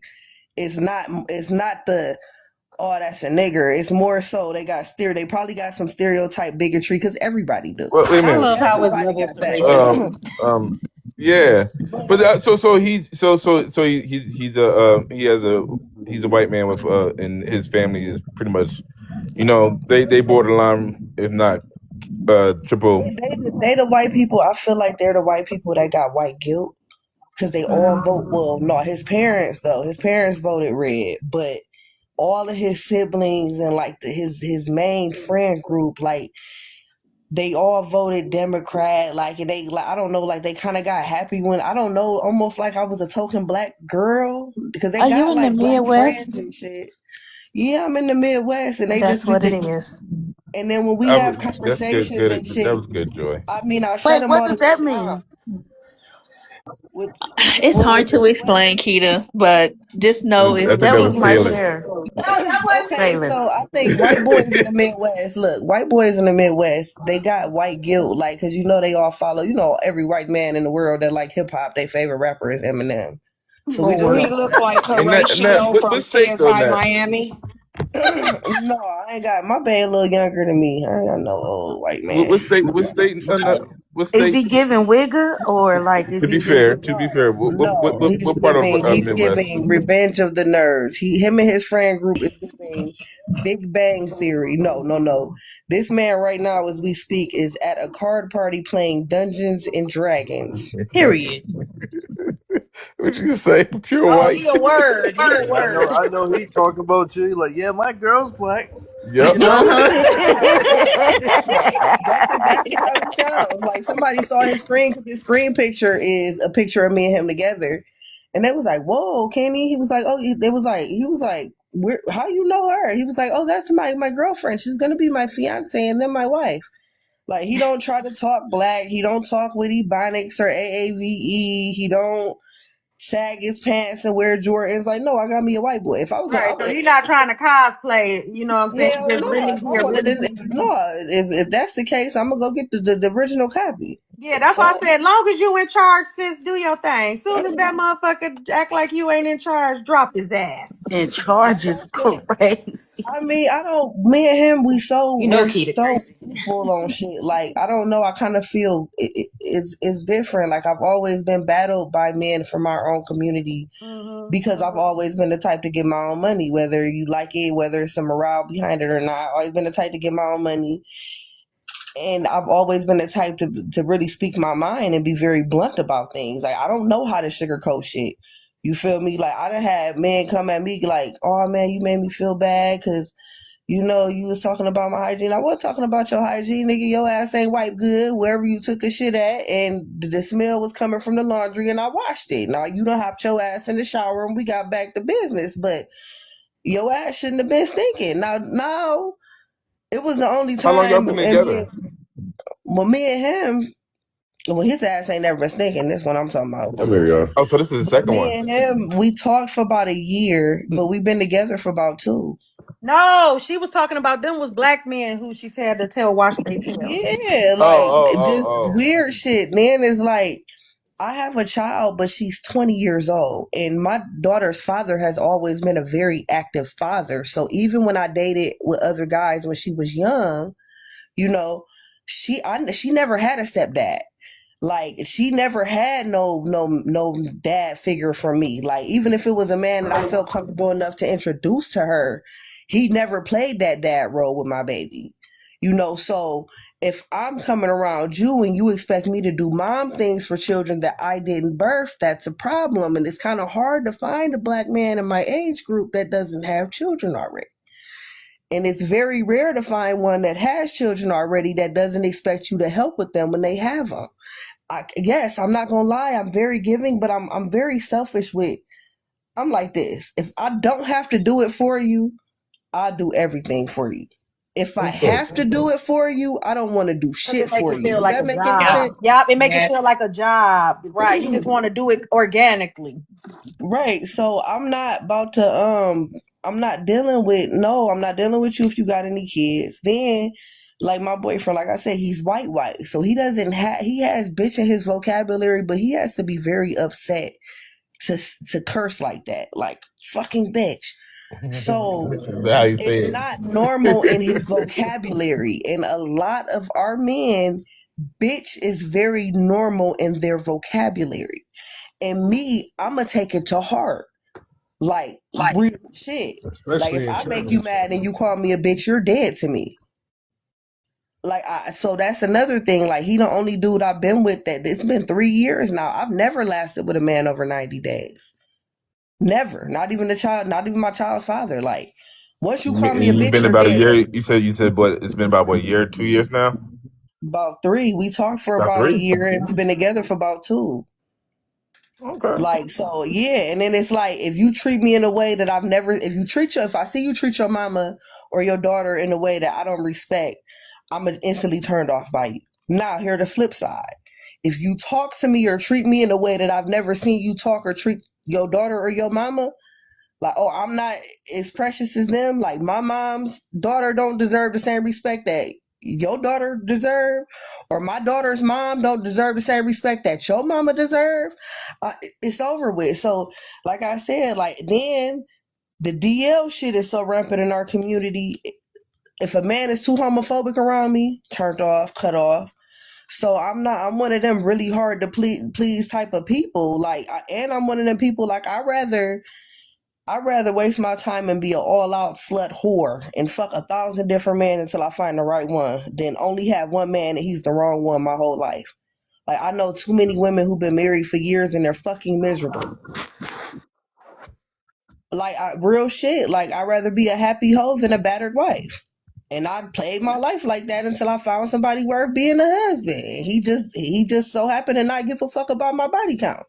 It's not the, oh, that's a nigger. It's more so they probably got some stereotype bigotry because everybody do. wait a I minute. love how it's Everybody levels got to that. Um, racism. um, yeah, but he's a white man with and his family is pretty much, they borderline, if not triple. They the white people. I feel like they're the white people that got white guilt because they all vote. Well, no, his parents though. His parents voted red, but all of his siblings and like his main friend group, like they all voted Democrat. Like and they, like I don't know, like they kind of got happy when I don't know, almost like I was a token black girl because they Are you got in the like black friends Midwest? and shit. Yeah, I'm in the Midwest, and they That's just be. what it is. And then when we I have was That's good. conversations and Good. That shit, was good, Joy. I mean, I shut Wait, them what all does the way that down. mean? With It's well, hard with to the Midwest. explain, Kita, but just know I it's think That that was was my different. Kaylin. share, Okay, so Jalen. I think white boys in the Midwest. Look, white boys in the Midwest, they got white guilt, like because they all follow. Every white man in the world that like hip hop, their favorite rapper is Eminem. So we Do just Lord. know. he look like And that Horatio what from state though? CSI Miami? No, I ain't got my bae a little younger than me. I ain't got no old white man. What state? What state? What Is state? he giving Wigga or like is To he be just fair, No, what part of he's Midwest? giving Revenge of the Nerds. Him and his friend group is giving Big Bang Theory. No, no, no. This man right now, as we speak, is at a card party playing Dungeons and Dragons. Period. What you say? Pure Oh, white. he a word. He a Yeah, word. I know. He talk about you like, yeah, my girl's black. Yep. Uh huh. That's exactly how he sounds. Like somebody saw his screen because his screen picture is a picture of me and him together, and they was like, "Whoa, Kenny!" He was like, "Oh," he was like, how you know her?" He was like, "Oh, that's my girlfriend. She's gonna be my fiance and then my wife." Like he don't try to talk black. He don't talk with Ebonics or AAVE. He don't sag his pants and wear Jordans. Like, no, I got me a white boy. If I was gonna, Right. So you're not trying to cosplay it, you know what I'm saying? hell You just no. really If I be a wanted really it, if that's the case, I'm gonna go get the original copy. yeah, that's why So I said, long as you in charge, sis, do your thing. Soon as that motherfucker act like you ain't in charge, drop his ass. and charge is crazy? I mean, I don't. Me and him, You know we're Kita so crazy. equal on shit. Like I don't know. I kind of feel it's different. Like I've always been battled by men from our own community because I've always been the type to get my own money, whether you like it, whether it's some morale behind it or not. I've always been the type to get my own money, and I've always been the type to really speak my mind and be very blunt about things. Like I don't know how to sugarcoat shit. You feel me? Like I done had men come at me like, "Oh man, you made me feel bad because." You know, you was talking about my hygiene. I was talking about your hygiene, nigga. Your ass ain't wiped good wherever you took a shit at, and the smell was coming from the laundry, and I washed it. Now you done hopped your ass in the shower, and we got back to business. But your ass shouldn't have been stinking. Now, it was the only How long y'all time, been and together? me and him, well, his ass ain't never been stinking. That's what I'm talking about. Come here, y'all. Oh, so this is the But second me one. and him, we talked for about a year, but we've been together for about 2. No, she was talking about them was black men who she had to tell wash their tail. Yeah, like just weird shit. Then it's like I have a child, but she's 20 years old, and my daughter's father has always been a very active father. So even when I dated with other guys when she was young, you know, she never had a stepdad. Like she never had no dad figure for me. Like even if it was a man that I felt comfortable enough to introduce to her, he never played that dad role with my baby. You know, so if I'm coming around you and you expect me to do mom things for children that I didn't birth, that's a problem. And it's kind of hard to find a black man in my age group that doesn't have children already. And it's very rare to find one that has children already that doesn't expect you to help with them when they have them. Yes, I'm not gonna lie, I'm very giving, but I'm very selfish with. I'm like this. If I don't have to do it for you, I'll do everything for you. If I have to do it for you, I don't want to do Because shit it make for it you. feel Does like that a make any job. sense? Yup, it make it feel Yes. like a job. Right. You just want to do it organically. Right. So I'm not about to I'm not dealing with I'm not dealing with you if you got any kids. Then like my boyfriend, like I said, he's white. So he doesn't have he has bitch in his vocabulary, but he has to be very upset to curse like that. Like fucking bitch. So How you say it's it? not normal in his vocabulary. And a lot of our men, bitch is very normal in their vocabulary. And me, I'ma take it to heart. Like real shit. Like if especially in I make you church. mad and you call me a bitch, you're dead to me. So that's another thing. Like he the only dude I've been with that it's been 3 years now. I've never lasted with a man over 90 days. Never. Not even not even my child's father. Like once you call me a And you've bitch, been you're about a dead. year. You said, but it's been about what, a year, 2 years now? About 3. We talked for About about a 3? year and we've been together for about 2. Okay. Like, so yeah. And then it's like, if you treat me in a way that if I see you treat your mama or your daughter in a way that I don't respect, I'm instantly turned off by you. Now, here's the flip side. If you talk to me or treat me in a way that I've never seen you talk or treat your daughter or your mama, like, oh, I'm not as precious as them. Like, my mom's daughter don't deserve the same respect that your daughter deserve, or my daughter's mom don't deserve the same respect that your mama deserve. It's over with. So, like I said, like then the DL shit is so rampant in our community. If a man is too homophobic around me, turned off, cut off. So I'm one of them really hard to please type of people. Like, and I'm one of them people like I'd rather waste my time and be an all-out slut whore and fuck 1,000 different men until I find the right one than only have one man and he's the wrong one my whole life. Like, I know too many women who've been married for years and they're fucking miserable. Like, real shit. Like, I'd rather be a happy hoe than a battered wife. And I played my life like that until I found somebody worth being a husband. He just so happened to not give a fuck about my body count.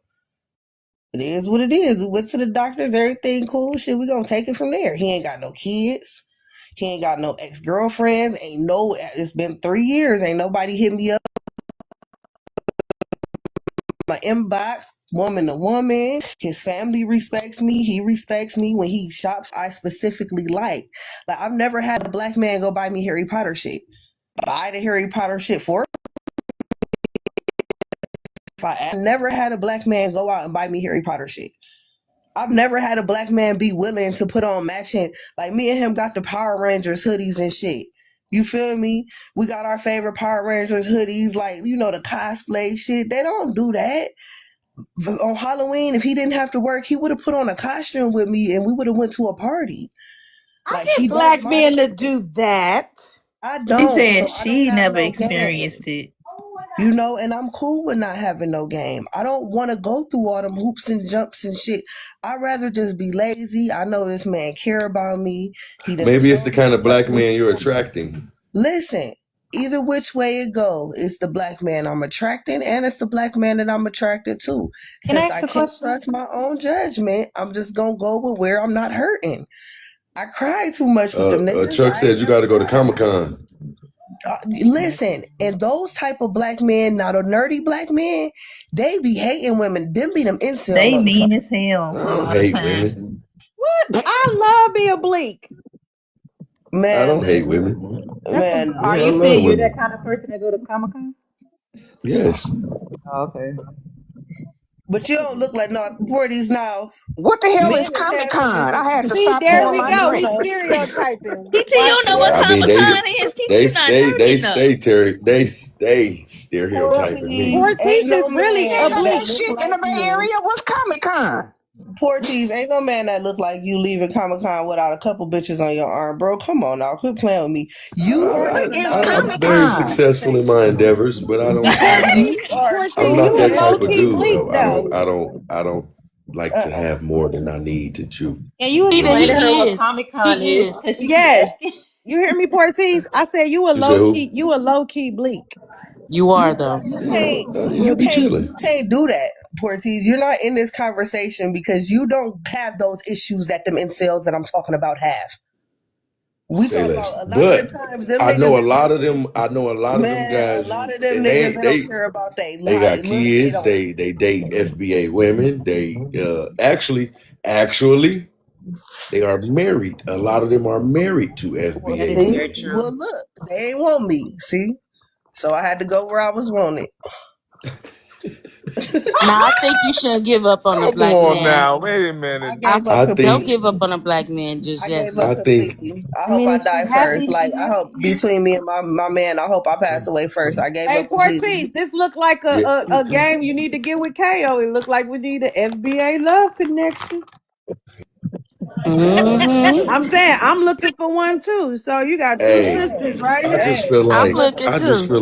It is what it is. We went to the doctors, everything cool. Shit, we gonna take it from there. He ain't got no kids. He ain't got no ex-girlfriends. It's been 3 years. Ain't nobody hit me up my inbox, woman to woman. His family respects me. He respects me. When he shops, I specifically like. Like, I've never had a black man go buy me Harry Potter shit. Buy the Harry Potter shit for I never had a black man go out and buy me Harry Potter shit. I've never had a black man be willing to put on matching. Like, me and him got the Power Rangers hoodies and shit. You feel me? We got our favorite Power Rangers hoodies, like, the cosplay shit. They don't do that. On Halloween, if he didn't have to work, he would have put on a costume with me and we would have went to a party. I Like, he get don't black mind. men to do that. I She don't. So said I don't she have never no game. experienced it. You know, and I'm cool with not having no game. I don't want to go through all them hoops and jumps and shit. I'd rather just be lazy. I know this man care about me. He done Maybe it's the showed me kind a of black couple of man you're times. attracting. Listen, either which way it go, it's the black man I'm attracting and it's the black man that I'm attracted to. Can I Since ask I a can't question? trust my own judgment, I'm just gonna go with where I'm not hurting. I cried too much with them niggas. Chuck I ain't said you never got to go to tried. Comic-Con. Listen, and those type of black men, not a nerdy black men, they be hating women. Them be them incel They motherfuckers. mean as hell I a don't lot of hate times. women. What? I love being bleak. I Man, don't hate listen, women. That's what, man, are Yeah, I you love saying you're women. that kind of person that go to Comic Con? Yes. Oh, okay. but you don't look like no Porties now. What the hell is Men is Comic handsome Con? as I had to See, stop there pouring we my go. you We drink. know. stereotyping. TT, you Watch don't know what Yeah, I yourself. mean Comic they Con is. TT, you not nerdy enough. they stereotyping Porties me. ain't Portis no is really Ain't a man none of that that bleak. look shit in like the Bay you. Area was Comic Con. Porties ain't no man that look like you leaving Comic Con without a couple bitches on your arm, bro. Come on now, quit playing with me. You are What is I'm Comic very Con? successful in my endeavors, but I don't. you Portis, are I'm Portis, too not you a that low type of key dude, handsome. bleak though. though. I don't like to Uh-uh. have more than I need to chew. And you See that explain to her he what is. Comic Con He is is. because she keep Yes. asking. You hear me, Portis? I said You say who? you a low key bleak. You are No, though. Yeah, I be you chilling. can't do that, Portiz. You're not in this conversation because you don't have those issues that them incels that I'm talking about have. We Say talk about less, a lot of the but times them I niggas, know a lot of them. I know a lot of them man, a guys, lot of them and niggas they don't they care about they they got little head kids. on. They date FBA women. They actually they are married. A lot of them are married to That FBA is See, very women. true. well look, they ain't want me. See, so I had to go where I was wanted. Now I think you shouldn't give up on a Come black on man. now. Wait a I minute. gave up I Don't think give up completely. on a black man just I yet. gave up I think completely. I I hope mean, I if she's die first. happy, Like she's I hope happy. between me and my man, I hope I pass away first. I gave Hey, up completely. Portis, this look like yeah. a game you need to get with KO. It look like we need an FBA love connection. Mm-hmm. I'm saying I'm looking for one too. So you got two Hey, sisters right Hey, I'm I'm looking. looking too.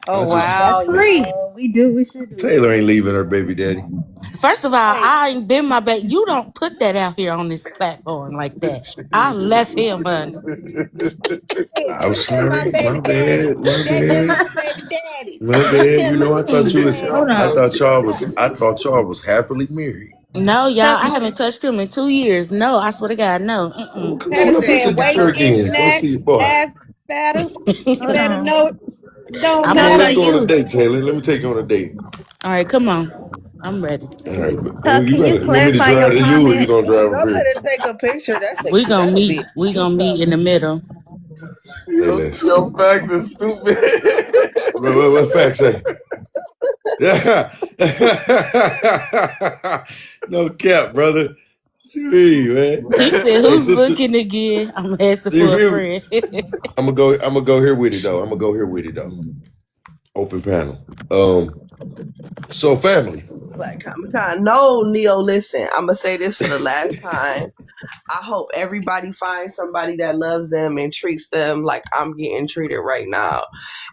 Oh That's wow, you three. know, we do. We should do. Taylor ain't leaving her baby daddy. First of all, Hey, I ain't been my back. You don't put that out here on this platform like that. I left him, honey. Hey, I'm that ain't my sorry. baby My daddy. bad. My That been bad. my baby daddy. My bad. You know, I thought you was. Hold Man, I on. thought y'all was. I thought y'all was happily married. No, y'all, So, I haven't touched him in 2 years. No, I swear to God, no. Well, come she on Taylor up and said said you sit the got waist her jerk getting in. Go see snatched, your boy. ass fatter. You hold better on. know it don't I'm Come gonna on, let's matter. tell go on a you. date, Taylor. Let me take you on a date. All right, come on. I'm ready. All right, but So, you can you gonna want me to clarify your drive to you, or you comment? gonna drive up go here? ahead and take a picture. That's We gonna that'll be meet. a We cute gonna meet in the couple. middle. Say Yo, less. yo, facts is stupid. What facts say? Yeah. No cap, brother. Gee, man. He said, Hey, "Who's sister, looking again?" I'm asking you for a feel me? friend. I'm gonna go here with it though. I'm gonna go here with it though. Open panel. So family. Black Comic Con. No, Neo, listen. I'm gonna say this for the last time. I hope everybody finds somebody that loves them and treats them like I'm getting treated right now.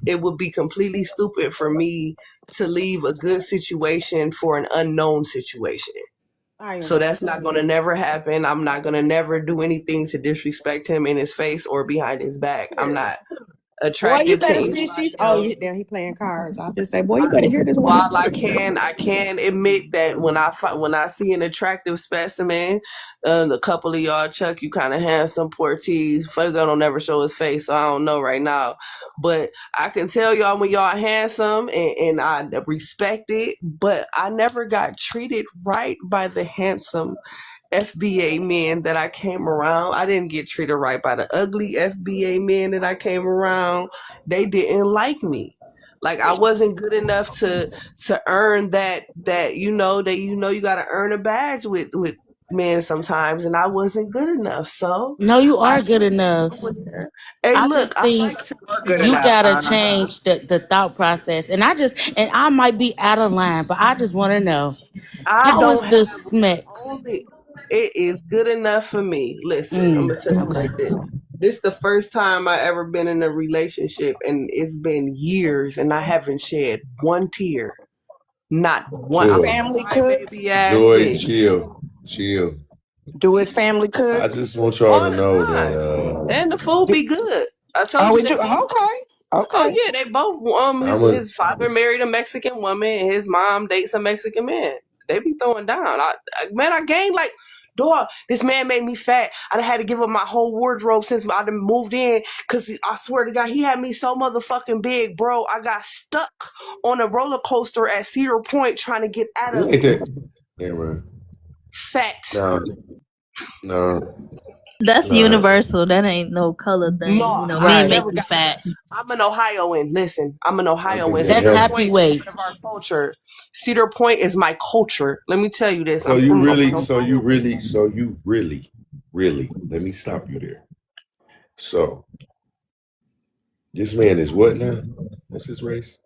It would be completely stupid for me to leave a good situation for an unknown situation. I So agree. that's not going to never happen. I'm not going to never do anything to disrespect him in his face or behind his back. I'm not Boy, you attracted to better see she's anybody oh else. you damn he playing cards. I'll just say, boy, you better hear this woman. While I can admit that when I see an attractive specimen, a couple of y'all, Chuck, you kind of handsome. Porties, Fuego don't never show his face, so I don't know right now. But I can tell y'all when y'all handsome, and I respect it. But I never got treated right by the handsome FBA men that I came around. I didn't get treated right by the ugly FBA men that I came around. They didn't like me. Like I wasn't good enough to earn that you got to earn a badge with men sometimes, and I wasn't good enough. So No, you I are good switched enough. somewhere. Hey, I look, just I think like to be Good good you enough. enough. gotta change the thought process. And I might be out of line, but I just want to know I how don't is have the one. smecks? Only it is good enough for me. Listen, I'm gonna tell you Okay. like this. This the first time I ever been in a relationship, and it's been years, and I haven't shed one tear. Not one. His I'm Joy, a family cook. crybaby ass Joy, bitch. chill, chill. Do his family I cook? just want y'all All to the know time, that and the food Do, be good. I told oh, you we they do. both. Okay, Oh okay. yeah, they both. I'm a His father married a Mexican woman, and his mom dates a Mexican man. They be throwing down. I gained like, dog. This man made me fat. I done had to give up my whole wardrobe since I done moved in. Cause I swear to God, he had me so motherfucking big, bro. I got stuck on a roller coaster at Cedar Point trying to get out you of ain't it. that. Yeah, man. Fat. No, no, That's no. universal. That ain't no color No, thing. You know, I men ain't Right. make never you got. fat. I'm an Ohioan. Listen, I'm an I think Ohioan. that That's Cedar help. happy Point is weight. part of our culture. Cedar Point is my culture. Let me tell you this. So I'm you from really, Ohio. really. Let me stop you there. So this man is what now? What's his race?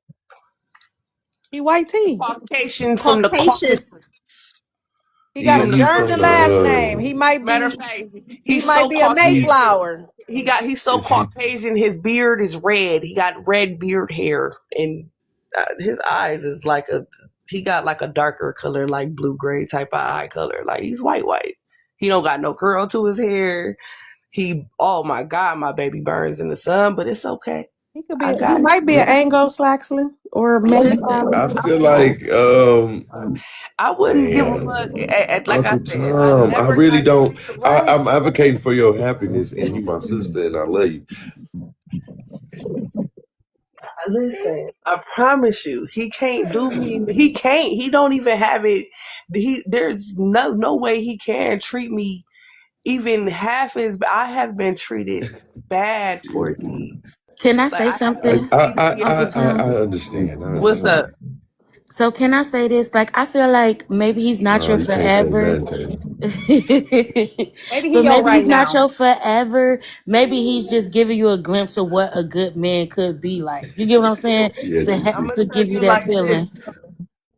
He white tea. Caucasian from the Caucasus. Caucasus. He got a He From the he German from last name. the He might matter of be fact, he he's might so be a he Caucasian. Mayflower. He's so is he Caucasian. His beard is red. He got red beard hair, and his eyes is like a. He got like a darker color, like blue gray type of eye color. Like he's white. He don't got no curl to his hair. Oh my God, my baby burns in the sun, but it's okay. He could I be. He got it. might be an Anglo Saxon or maybe Listen, I I feel don't like I wouldn't give a fuck. man, Like I Uncle said, I Tom, I never really got don't treated right. I'm advocating for your happiness and you my sister and I love you. Listen, I promise you, he can't do me. He can't. He don't even have it. There's no way he can treat me even half as. I have been treated bad, Porty. Can I Like say I have a something, Uncle I Tom? understand. I what's up? understand. So can I say this? Like I feel like maybe he's not No, your you can't say forever. nothing, Taylor. maybe he But your maybe right he's not now. your forever. Maybe he's just giving you a glimpse of what a good man could be like. You get what I'm saying? Yeah, I'm gonna To tell give you you that like feeling. this.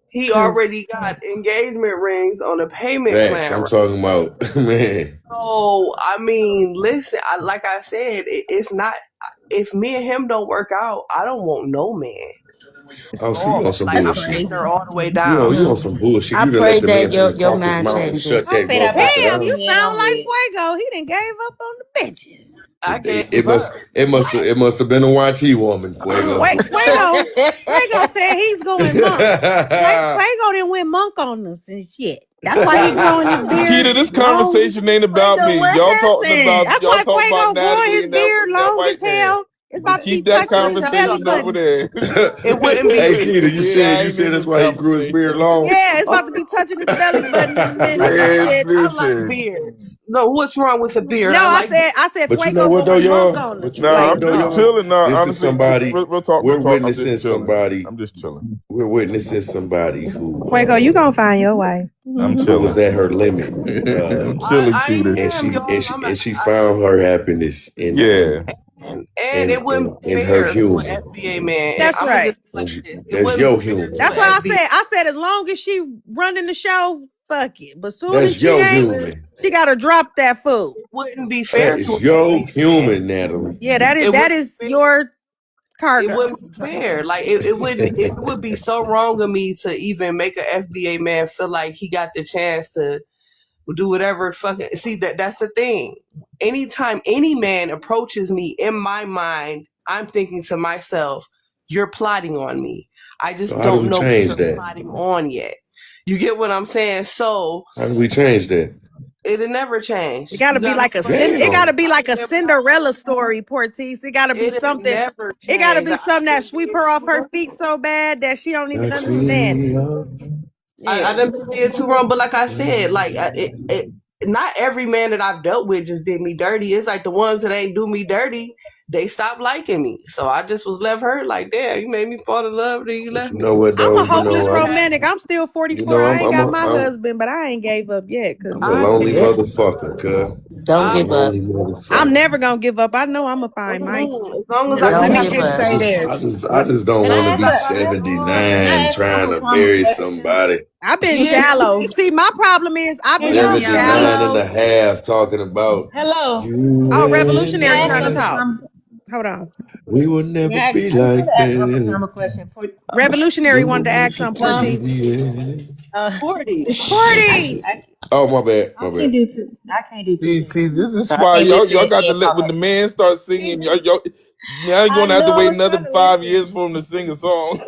He Cause already got engagement rings on a payment facts. plan, I'm right? talking about man. So I mean, listen. Like I said, it's not. If me and him don't work out, I don't want no man at Oh, so you on all. some Like That's I'm bullshit. taking her crazy. all the way down. You on some bullshit. I You done let pray the man that from the your Caucasus mind Mountains shut changes. Don't that say that about motherfucker the Damn, down. you young man sound I'm like with. Fuego. He done gave up on the bitches. I gave It up. must it must have been a YT woman, Fuego. Fuego said he's going monk. Fuego didn't went monk on us and shit. That's why he growing his beard Keita, this long. conversation ain't about Fuego, me. what happened? That's Y'all why talking about Fuego growing Natalie his and beard that long white as man. hell. It's about to be Keep that Let touching me his tell belly conversation over button. y'all, there. it wouldn't be. Hey Keita, I you ain't in said that's this why he grew his beard conversation. long? Yeah, it's about to be touching his belly button in a minute and Man, shit. I like listen. beards. No, what's wrong with a beard? No, I like beards. I said But you know Fuego what though, going monk y'all? on But us. you know Nah, what Like, I'm though, just y'all? chilling. Nah, This is honestly, somebody we'll talk. We'll we're talk. I'm just witnessing chilling. somebody I'm just chilling. we're witnessing somebody who Fuego, you gonna find your wife. I'm who was chilling. at her limit. I'm chilling, I ain't Keita. him, y'all. And she found her happiness Yeah. And it wouldn't be in her fair to an human. FBA man. And That's I'm gonna right. just be like this. It That's wouldn't be your fair human. to That's an what I FBA. said. I said as long as she running the show, fuck it. But soon as That's she your ain't, human. she gotta drop that fool. Wouldn't be That fair to is an your FBA man. human, Natalie. Yeah, It that wouldn't is be fair. your It cargo. wouldn't be fair. Like it wouldn't. It would be so wrong of me to even make an FBA man feel like he got the chance to do whatever fucking. See that's the thing. Anytime any man approaches me, in my mind, I'm thinking to myself, "You're plotting on me." I So just how do don't we know what change you're that? plotting on yet. You get what I'm saying? So How do we change that? it'll never It change. gotta You be gotta like a trust it me. gotta Damn. be I'm like a being proud. Cinderella story, Portis. It gotta be It'll something. never It gotta change. be I something that done sweep did her off too her wrong. feet so bad that she don't even Touch understand it. me up. I Yeah. done did too wrong. But like I said, like not every man that I've dealt with just did me dirty. It's like the ones that ain't do me dirty, they stopped liking me. So I just was left hurt. Like, damn, you made me fall in love, then you But left you me. know what I'm though? a hopeless Had romantic. I'm still You 44. know I ain't got my I'm husband, but I ain't gave up yet. Cause a I lonely yeah, get motherfucker, cuz. Don't I'm a I give up. lonely I'm motherfucker. never gonna give up. I know I'm gonna find Mike. as long as I Let can Don't me have give my just up. say kids. this. I just don't Can want I to ask be a can I 79 ask trying Uncle to Tom a marry question? somebody. I've been Yeah. shallow. See, my problem is I've Hey been y'all. 79 and a shallow. half talking about Hello. you Oh, and May revolutionary I trying to ask a I. talk. com? Hold on. We will never May be I just want like to ask Uncle that. Tom a question. Revolutionary No wanted to more ask something, Um. Porties. pretending. Uh. Forty. Porties! Oh, my bad. I My can't bad. do two. I can't do two things See, at once. this is So I why can't y'all listen got to and let talk when at the the man starts singing. Y'all now you're I gonna have to know. I wait was another trying to 5 years listen. for him to sing a song.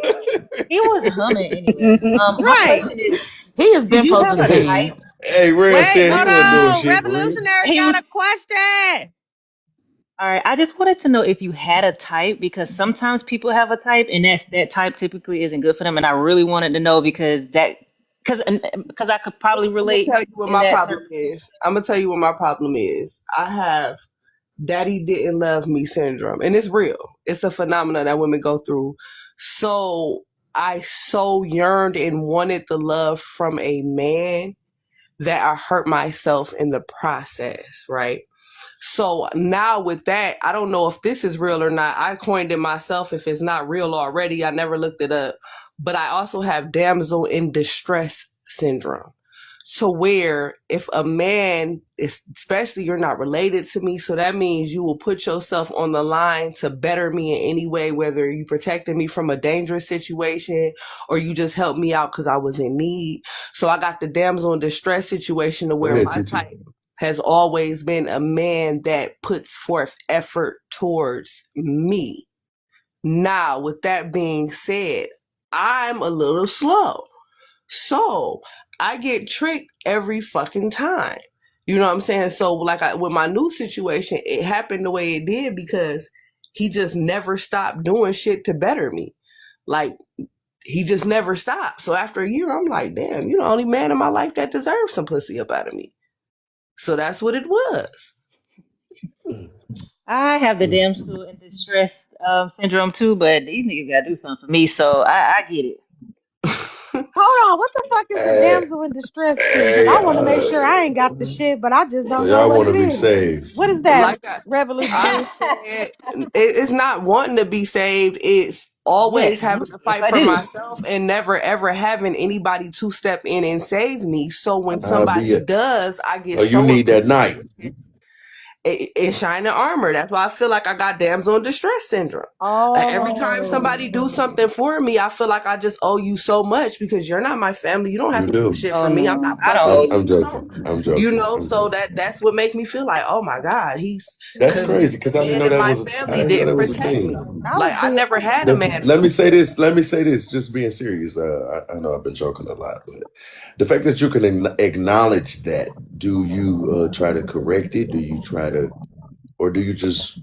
He was humming anyway. My Right. question is, He has did been you supposed have to a Hey, sing. type? hey, Red Wait, said he hold wasn't doing on. shit for real. Revolutionary He got was. a question. All right. I just wanted to know if you had a type because sometimes people have a type and that type typically isn't good for them. And I really wanted to know because I could probably I'm gonna relate tell you what in my that problem circumstance. is. I'm gonna tell you what my problem is. I have daddy didn't love me syndrome, and it's real. It's a phenomenon that women go through. So I so yearned and wanted the love from a man that I hurt myself in the process, right? So now with that, I don't know if this is real or not. I coined it myself. If it's not real already, I never looked it up. But I also have damsel in distress syndrome. So where if a man is, especially you're not related to me, so that means you will put yourself on the line to better me in any way, whether you protected me from a dangerous situation or you just helped me out because I was in need. So I got the damsel in distress situation to Go where ahead, my TT. type has always been a man that puts forth effort towards me. Now, with that being said, I'm a little slow. So I get tricked every fucking time. You know what I'm saying? So, with my new situation, it happened the way it did because he just never stopped doing shit to better me. Like, he just never stopped. So after a year, I'm like, damn, you're the only man in my life that deserves some pussy up out of me. So that's what it was. I have the damsel in distress syndrome too, but these niggas gotta do something for me, so I get it. Hold on. What the fuck is the Hey, damsel in distress thing? Because hey, I want to make sure I ain't got the shit, but I just so don't know y'all what want to it be is. saved. What is that, Like I revolutionary? said, it's not wanting to be saved. It's always Yes, having to yes, fight I for do. myself and never ever having anybody to step in and save me. So when I'll be somebody it. does, I get Oh, you so need that night. in shining armor. That's why I feel like I got damsel in distress syndrome. Like every time somebody Oh. do something for me, I feel like I just owe you so much because you're not my family. You don't have You to do do. shit Oh for me. I'm no, not I don't fucking owe with I'm you you. joking. So, I'm joking. I'm so joking. that's what make me feel like, oh my God, he's That's because crazy because I didn't men know in that my was. I family didn't know didn't that was a protect me. thing. I Like was I being never had a man Let for me me. say this. Let me say this. Just being serious. I know I've been joking a lot, but the fact that you can acknowledge that, do you try to correct it? Do you try to, or do you just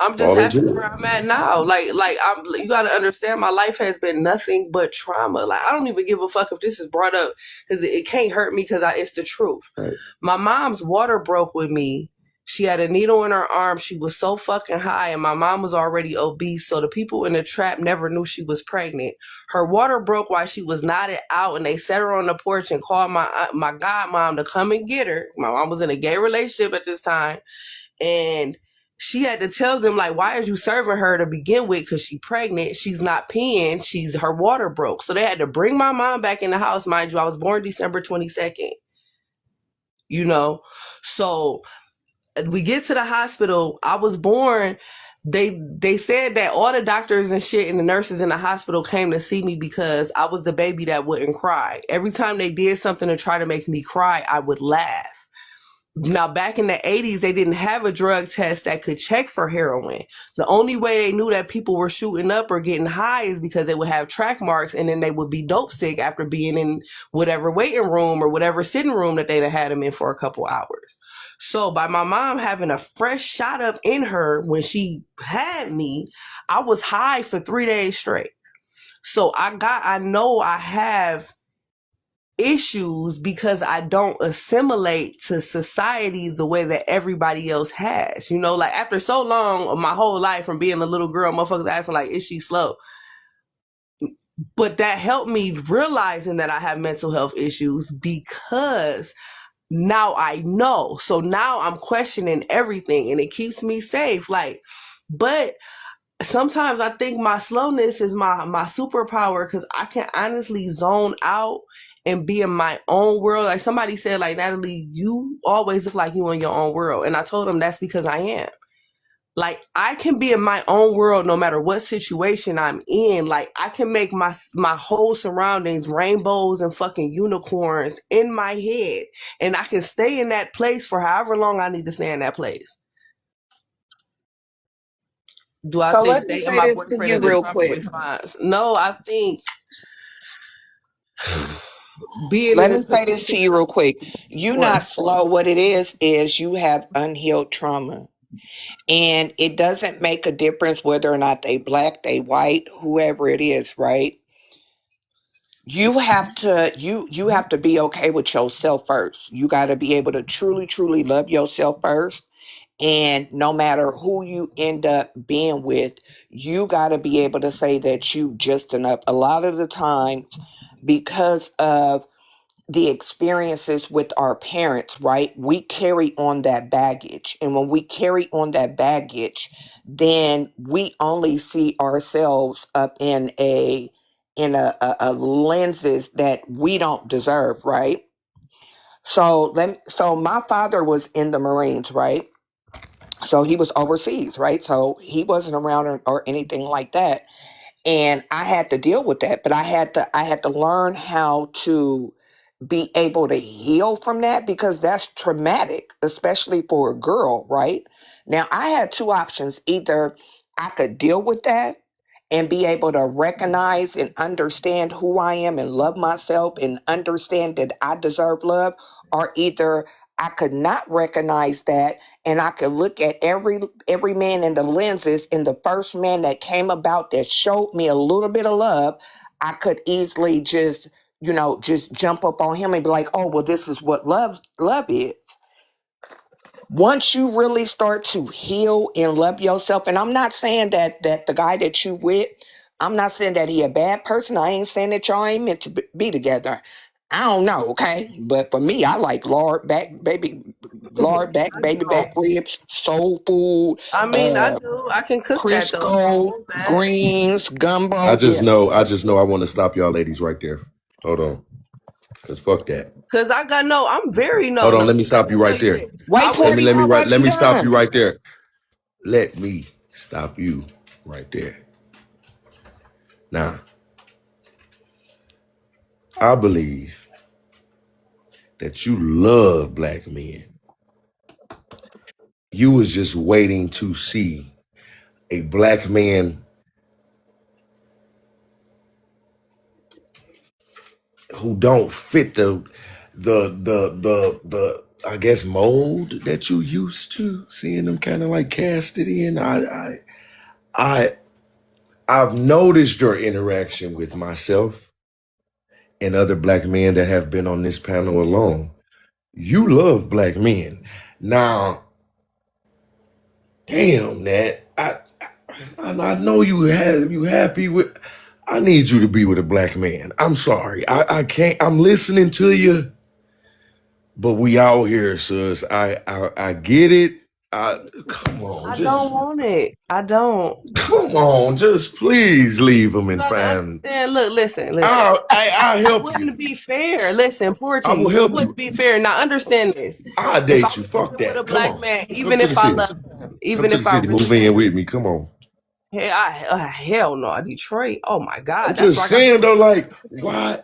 I'm just fall happy into where it? I'm at now. You gotta understand, my life has been nothing but trauma. Like I don't even give a fuck if this is brought up because it can't hurt me because it's the truth. Right. My mom's water broke with me. She had a needle in her arm. She was so fucking high, and my mom was already obese. So the people in the trap never knew she was pregnant. Her water broke while she was nodded out, and they set her on the porch and called my godmom to come and get her. My mom was in a gay relationship at this time, and she had to tell them like, why is you serving her to begin with? Because she pregnant, she's not peeing, her water broke. So they had to bring my mom back in the house. Mind you, I was born December 22nd. You know, so we get to the hospital. I was born. They said that all the doctors and shit and the nurses in the hospital came to see me because I was the baby that wouldn't cry. Every time they did something to try to make me cry, I would laugh. Now, back in the 80s, they didn't have a drug test that could check for heroin. The only way they knew that people were shooting up or getting high is because they would have track marks and then they would be dope sick after being in whatever waiting room or whatever sitting room that they'd have had them in for a couple hours. So by my mom having a fresh shot up in her when she had me, I was high for 3 days straight. So I know I have issues because I don't assimilate to society the way that everybody else has. You know, like after so long of my whole life from being a little girl, motherfuckers asking like, is she slow? But that helped me realizing that I have mental health issues because now I know. So now I'm questioning everything and it keeps me safe. Like, but sometimes I think my slowness is my superpower because I can honestly zone out and be in my own world. Like somebody said, like, Natalie, you always look like you in your own world. And I told them that's because I am. Like I can be in my own world no matter what situation I'm in. Like I can make my whole surroundings rainbows and fucking unicorns in my head. And I can stay in that place for however long I need to stay in that place. Do I So think let me dating say my this to boyfriend you is the real proper quick. response? No, I think being Let in a me say this to position you real quick. You what? not slow. What it is you have unhealed trauma. And it doesn't make a difference whether or not they black, they white, whoever it is, right? You have to be okay with yourself first. You got to be able to truly, truly love yourself first. And no matter who you end up being with, you got to be able to say that you just enough. A lot of the times, because of the experiences with our parents, right? We carry on that baggage. And when we carry on that baggage, then we only see ourselves up in a lenses that we don't deserve, right? So my father was in the Marines, right? So he was overseas, right? So he wasn't around or anything like that. And I had to deal with that, but I had to learn how to be able to heal from that because that's traumatic, especially for a girl, right? Now, I had two options. Either I could deal with that and be able to recognize and understand who I am and love myself and understand that I deserve love, or either I could not recognize that and I could look at every man in the lenses, and the first man that came about that showed me a little bit of love, I could easily just jump up on him and be like, oh, well, this is what love is. Once you really start to heal and love yourself, and I'm not saying that the guy that you with, I'm not saying that he a bad person. I ain't saying that y'all ain't meant to be together. I don't know, okay? But for me, I like lard back, I baby back don't. ribs, soul food, I mean, I uh, do. I can cook that though. Crisco, Won't that? greens, I gumbo. just Yeah. know, I want to stop y'all ladies right there. Hold on, cause fuck that. Cause I got no. I'm very no. Hold on, No, let me let stop me you tell right you there. this. Wait I till will. he Let already me stop you done. right there. Let me stop you right there. Now, I believe that you love black men. You was just waiting to see a black man who don't fit the I guess mold that you used to seeing them kind of like casted in. I I've noticed your interaction with myself and other black men that have been on this panel alone. You love black men. Now, damn that. I know you happy with. I need you to be with a black man. I'm sorry. I can't. I'm listening to you, but we out here, sis. I get it. Come on, I don't just want it. I don't. come on, just please leave him You and gotta find. understand. Look, listen. I'll It help you. wouldn't be fair. Listen, I will Porties, it help wouldn't you. be fair. Now understand this. I'll If I'm date you. Fuck sleeping with a that. Come black on. man, Come even to the if I city. love him, Come even to the if I city. really Move in love with him, me. Come on. hell no, Detroit. Oh my I'm God, that's where just I got saying the though, like, why?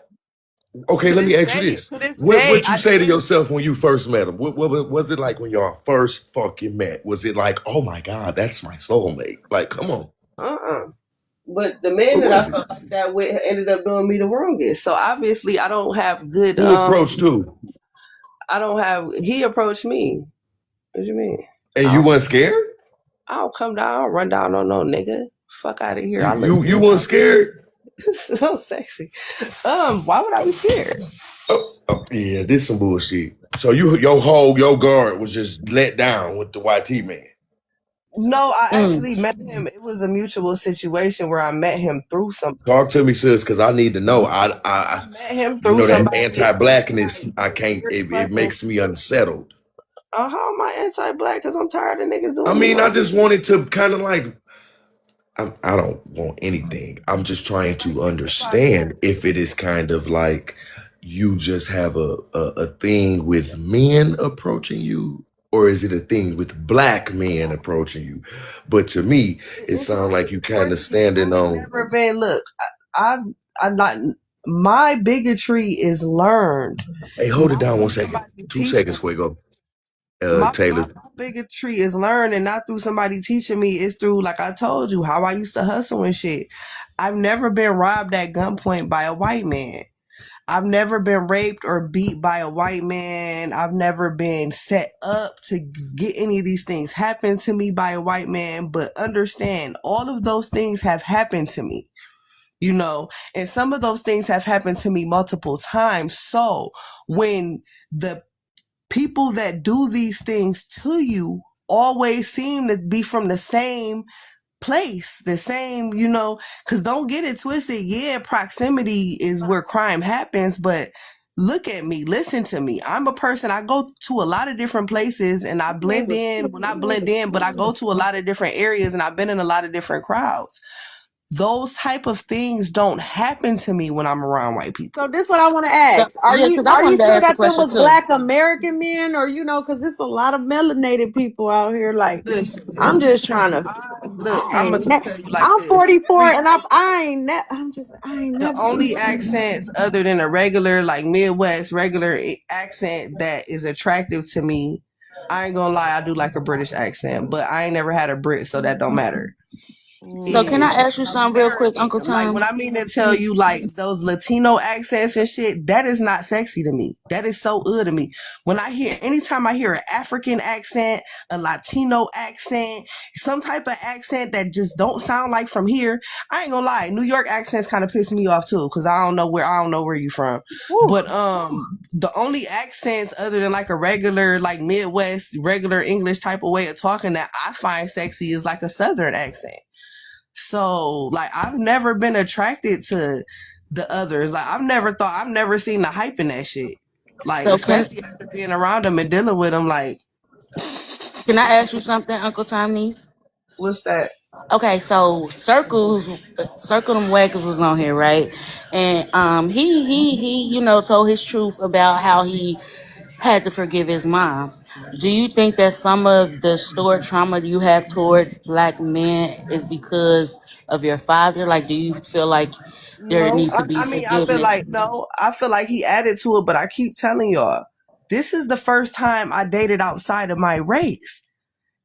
Okay, to let this me ask you day. this. To this What day, you I say to cherish. yourself when you first met him? What was it like when y'all first fucking met? Was it like, oh my God, that's my soulmate? Like, come on. But the man What that I was it? felt like that with ended up doing me the wrongest. So obviously, I don't have good. Who approached who? I don't have. He approached me. What you mean? And I you don't. weren't scared? I don't come down. I don't run down on no nigga. Fuck out of here. You I look you you good. weren't scared? So sexy. Why would I be scared? Yeah, this some bullshit. So your guard was just let down with the YT man. No, I Mm. actually met him. It was a mutual situation where I met him through somebody. Talk to me, sis, because I need to know. I met him You through know that somebody, and he was anti-blackness. like I can't. very It fucking. makes me unsettled. How am I anti-black? Because I'm tired of niggas I doing me mean, I wrong. just wanted to kind of like I don't want anything. I'm just trying to understand if it is kind of like you just have a thing with men approaching you, or is it a thing with black men approaching you? But to me, it It's sounds like you kind of Porties. standing I ain't on. never been. Look, I'm not. My bigotry is learned, Hey, hold it not down through 1 second. somebody 2 seconds teaching before you me. go, My Taylor. bigotry is learned, and not through somebody teaching me. It's through, like I told you, how I used to hustle and shit. I've never been robbed at gunpoint by a white man. I've never been raped or beat by a white man. I've never been set up to get any of these things happen to me by a white man. But understand, all of those things have happened to me, you know, and some of those things have happened to me multiple times. So when the people that do these things to you always seem to be from the same place, the same, you know, because don't get it twisted. Yeah, proximity is where crime happens, but look at me, listen to me. I'm a person, I go to a lot of different places and I blend in, well, not blend in, but I go to a lot of different areas and I've been in a lot of different crowds. Those type of things don't happen to me when I'm around white So people. this what I want to No, ask. Are yeah, you because I are you wanted to sure ask the that them question was too. black American men, or because there's a lot of melanated people out here? Like, I'm Listen, just trying to. look, I'm gonna just tell you like I'm this. 44 and I ain't The never. only accents other than a regular, like Midwest regular accent that is attractive to me, I ain't gonna lie, I do like a British accent, but I ain't never had a Brit, so that don't matter. So can I Is ask you something real quick, American. Uncle Like when Tom? I mean to tell you, like those Latino accents and shit, that is not sexy to me. That is so to me. When I hear, anytime I hear an African accent, a Latino accent, some type of accent that just don't sound like from here, I ain't gonna lie. New York accents kind of piss me off too, because I don't know where you from. Whew. But the only accents other than like a regular, like Midwest, regular English type of way of talking that I find sexy is like a Southern accent. So, like, I've never been attracted to the others. Like, I've never seen the hype in that shit. Like, So especially after being around them and dealing with them. Like, can I ask you something, Uncle Tom niece? what's that? Okay, so Circle them wagons was on here, right? And he told his truth about how he had to forgive his mom. Do you think that some of the stored trauma you have towards black men is because of your father? Like, do you feel like there No. needs to be I mean, I feel forgiveness? like, no, I feel like he added to it, but I keep telling y'all, this is the first time I dated outside of my race.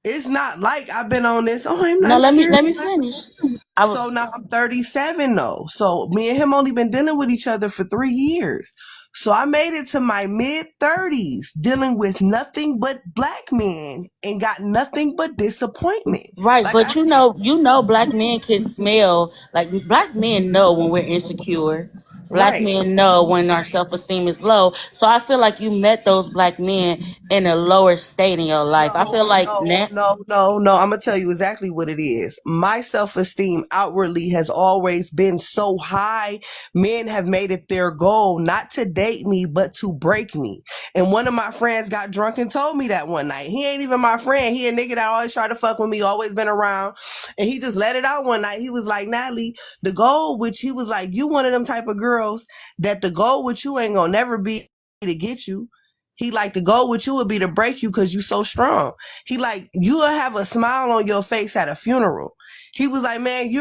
It's not like I've been on this, oh, No, I'm let serious. me finish. I was So now I'm 37 though. So me and him only been dealing with each other for 3 years. So I made it to my mid 30s dealing with nothing but black men and got nothing but disappointment. right, Like I but said, black men can smell, like black men know when we're insecure. Black right. men know when our self esteem is low. So I feel like you met those black men in a lower state in your life. I No, feel like no, now, no, no, no. I'm gonna tell you exactly what it is. My self-esteem outwardly has always been so high. Men have made it their goal not to date me, but to break me. And one of my friends got drunk and told me that one night. He ain't even my friend. He a nigga that always tried to fuck with me, always been around. And he just let it out one night. He was like, Natalie, the goal, which he was like, you one of them type of girls that the goal with you ain't gonna never be to get you. He like, the goal with you would be to break you because you so strong. He like, you'll have a smile on your face at a funeral. He was like, man, he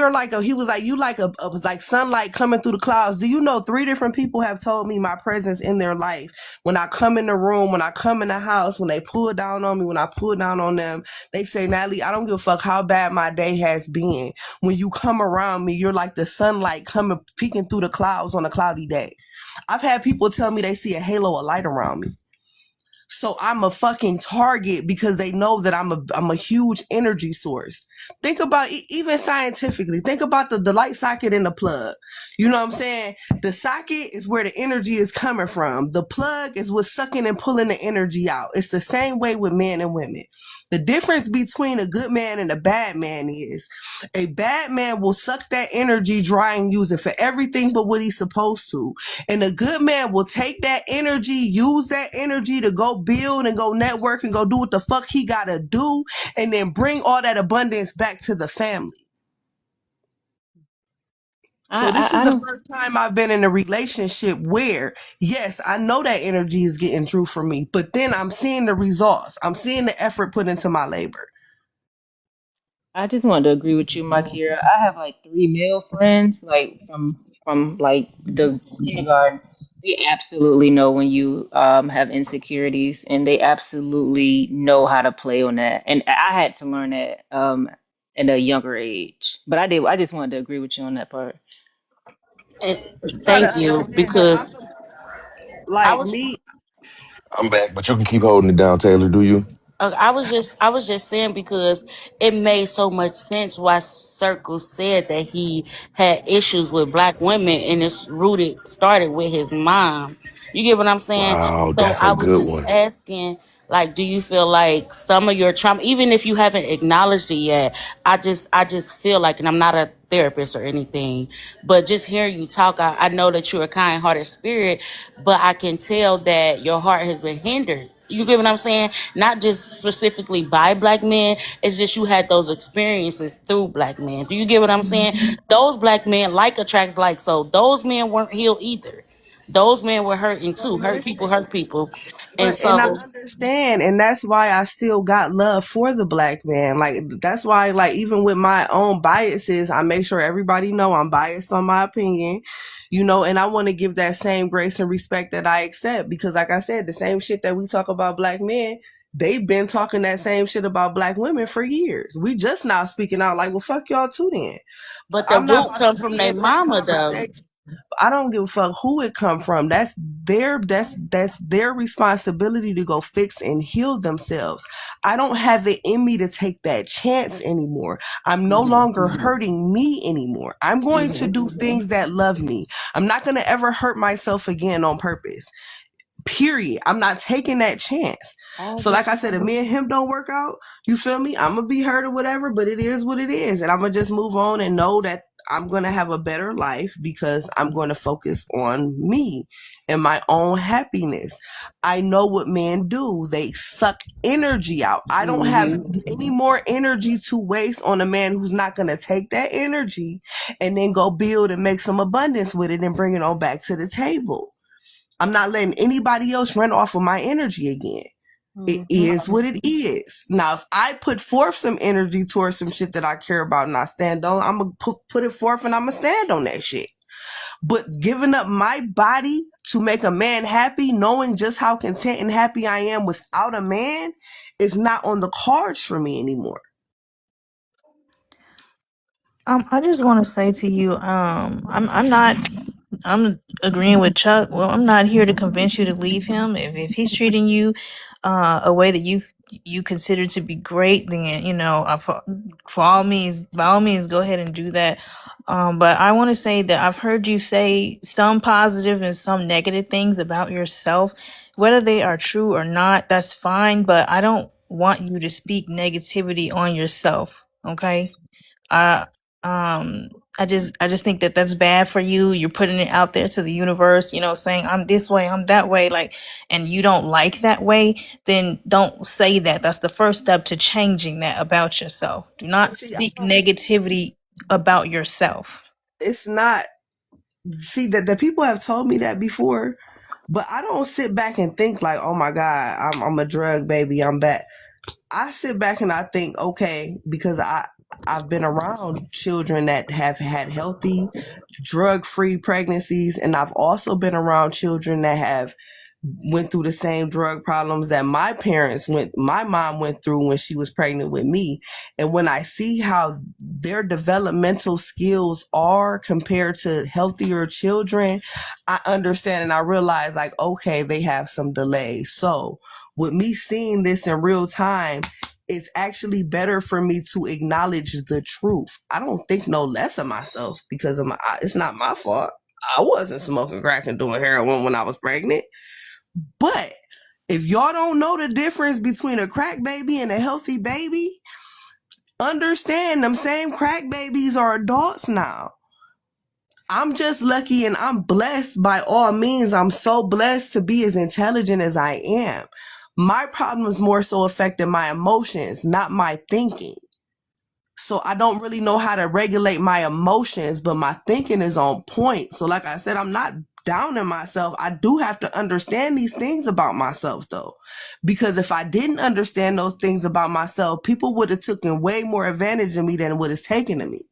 was like, you like like sunlight coming through the clouds. Do you know 3 different people have told me my presence in their life? When I come in the room, when I come in the house, when they pull down on me, when I pull down on them, they say, Natalie, I don't give a fuck how bad my day has been. When you come around me, you're like the sunlight coming, peeking through the clouds on a cloudy day. I've had people tell me they see a halo of light around me. So I'm a fucking target because they know that I'm a huge energy source. Think about even scientifically. Think about the light socket and the plug. You know what I'm saying? The socket is where the energy is coming from. The plug is what's sucking and pulling the energy out. It's the same way with men and women. The difference between a good man and a bad man is a bad man will suck that energy dry and use it for everything but what he's supposed to. And a good man will take that energy, use that energy to go build and go network and go do what the fuck he gotta do, and then bring all that abundance back to the family. So this is I the don't. first time I've been in a relationship where, yes, I know that energy is getting true for me, but then I'm seeing the results. I'm seeing the effort put into my labor. I just wanted to agree with you, Makira. I have like three male friends, like from like the kindergarten. They absolutely know when you have insecurities, and they absolutely know how to play on that. And I had to learn that at a younger age. But I did. I just wanted to agree with you on that part. And You gotta thank you understand that because I like was me, I'm back, but you can keep holding it down, Taylor. Do you? I was just saying because it made so much sense why Circle said that he had issues with black women and it's rooted started with his mom. You get what I'm saying? Wow, So that's a I was good just one. asking, like, do you feel like some of your trauma, even if you haven't acknowledged it yet, I just feel like, and I'm not a therapist or anything, but just hearing you talk, I know that you're a kind hearted spirit, but I can tell that your heart has been hindered. You get what I'm saying? Not just specifically by black men. It's just you had those experiences through black men. Do you get what I'm saying? Those black men like attracts like. So those men weren't healed either. Those men were hurting but too. listen, Hurt people. And and I so, understand, and that's why I still got love for the black man. Like that's why, like even with my own biases, I make sure everybody know I'm biased on my opinion, and I want to give that same grace and respect that I accept because, like I said, the same shit that we talk about black men, they've been talking that same shit about black women for years. We just now speaking out like, well, fuck y'all too then. but the I'm not root about to come from be their in that mama though. conversation. I don't give a fuck who it come from. That's their responsibility to go fix and heal themselves. I don't have it in me to take that chance anymore. I'm no Hmm. longer hurting me anymore. I'm going to Hmm. do things that love me. I'm not going to ever hurt myself again on purpose. Period. I'm not taking that chance. I So, like get I you. said, if me and him don't work out, you feel me? I'm gonna be hurt or whatever, but it is what it is, and I'm gonna just move on and know that I'm gonna have a better life because I'm gonna focus on me and my own happiness. I know what men do; they suck energy out. I don't have Hmm. any more energy to waste on a man who's not gonna take that energy and then go build and make some abundance with it and bring it on back to the table. I'm not letting anybody else run off of my energy again. It Hmm. is what it is. Now, if I put forth some energy towards some shit that I care about and I stand on, I'm going to put it forth and I'm going to stand on that shit. But giving up my body to make a man happy, knowing just how content and happy I am without a man, is not on the cards for me anymore. I just want to say to you, I'm not. I'm agreeing with Chuck. Well, I'm not here to convince you to leave him. If he's treating you a way that you consider to be great, then for all means, by all means, go ahead and do that. But I want to say that I've heard you say some positive and some negative things about yourself, whether they are true or not. That's fine, but I don't want you to speak negativity on yourself. Okay. I um I just think that that's bad for you. You're putting it out there to the universe, saying I'm this way, I'm that way, like, and you don't like that way, then don't say that. That's the first step to changing that about yourself. Do But not see, speak negativity about yourself. it's not, see, that the people have told me that before, but I don't sit back and think like, oh my God, I'm a drug baby, I'm bad. I sit back and I think, okay, because I've been around children that have had healthy, drug-free pregnancies, and I've also been around children that have went through the same drug problems that my mom went through when she was pregnant with me. And when I see how their developmental skills are compared to healthier children, I understand and I realize like, okay, they have some delays. So with me seeing this in real time, it's actually better for me to acknowledge the truth. I don't think no less of myself because it's not my fault. I wasn't smoking crack and doing heroin when I was pregnant. But if y'all don't know the difference between a crack baby and a healthy baby, understand them same crack babies are adults now. I'm just lucky and I'm blessed by all means. I'm so blessed to be as intelligent as I am. My problem is more so affecting my emotions, not my thinking. So I don't really know how to regulate my emotions, but my thinking is on point. So like I said, I'm not downing myself. I do have to understand these things about myself though. Because if I didn't understand those things about myself, people would have taken way more advantage of me than what is taken of me.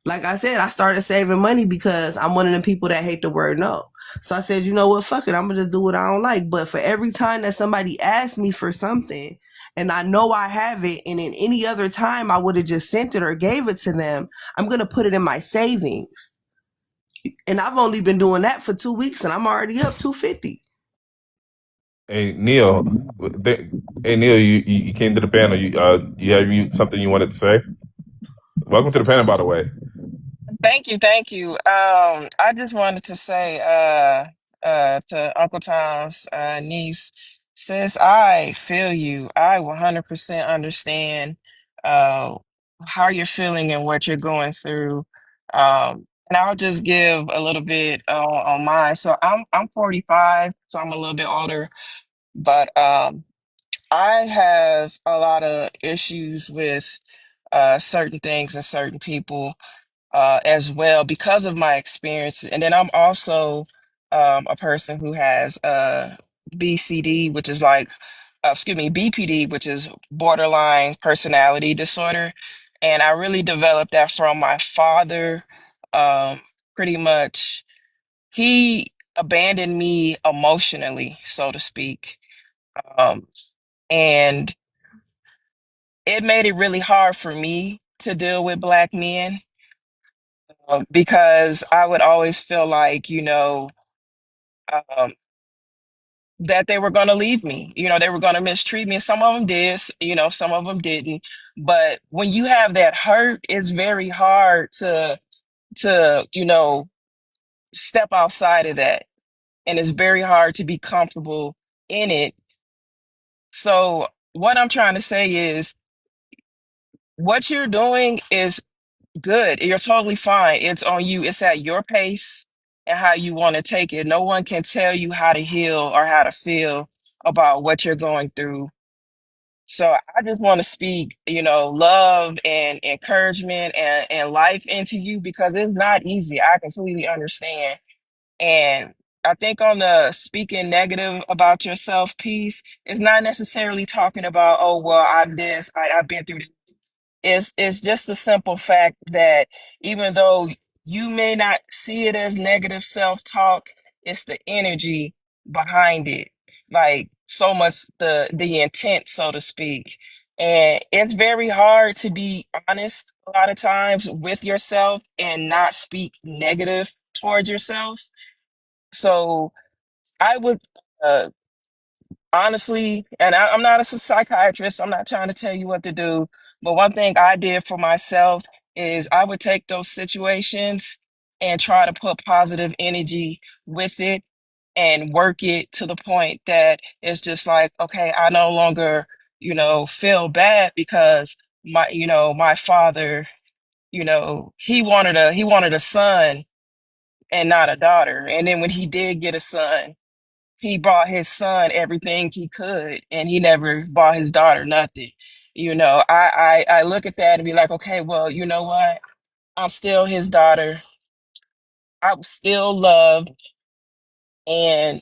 Like I said, I started saving money because I'm one of the people that hate the word no. So I said, you know what, fuck it, I'm gonna just do what I don't like. But for every time that somebody asks me for something and I know I have it, and in any other time I would have just sent it or gave it to them, I'm gonna put it in my savings. And I've only been doing that for 2 weeks and I'm already up 250. Hey Neil, hey Neil, you came to the panel. You have something you wanted to say? Welcome to the panel, by the way. Thank you, thank you. I just wanted to say to Uncle Tom's niece, sis, I feel you. I 100% understand uh how you're feeling and what you're going through. And I'll just give a little bit on mine. So I'm 45, so I'm a little bit older, but I have a lot of issues with certain things and certain people as well because of my experience. And then I'm also a person who has BCD, which is like, excuse me, BPD, which is borderline personality disorder. And I really developed that from my father. Um, Pretty much, he abandoned me emotionally, so to speak. Um, and it made it really hard for me to deal with Black men because I would always feel like, um, that they were going to leave me. They were going to mistreat me. Some of them did, some of them didn't. But when you have that hurt, it's very hard to step outside of that. And it's very hard to be comfortable in it. So what I'm trying to say is what you're doing is good. You're totally fine. It's on you. It's at your pace and how you want to take it. No one can tell you how to heal or how to feel about what you're going through. So I just want to speak, love and encouragement and life into you because it's not easy. I completely understand. And I think on the speaking negative about yourself piece, it's not necessarily talking about, oh, well, I'm this, I've been through this. It's just the simple fact that even though you may not see it as negative self-talk, it's the energy behind it. Like so much the intent, so to speak. And it's very hard to be honest a lot of times with yourself and not speak negative towards yourself. So I would uh, honestly, and I'm not a psychiatrist, I'm not trying to tell you what to do, but one thing I did for myself is I would take those situations and try to put positive energy with it and work it to the point that it's just like, okay, I no longer, feel bad because my father, he wanted a son and not a daughter. And then when he did get a son, he bought his son everything he could, and he never bought his daughter nothing. I look at that and be like, okay, well, you know what? I'm still his daughter. I was still loved. And,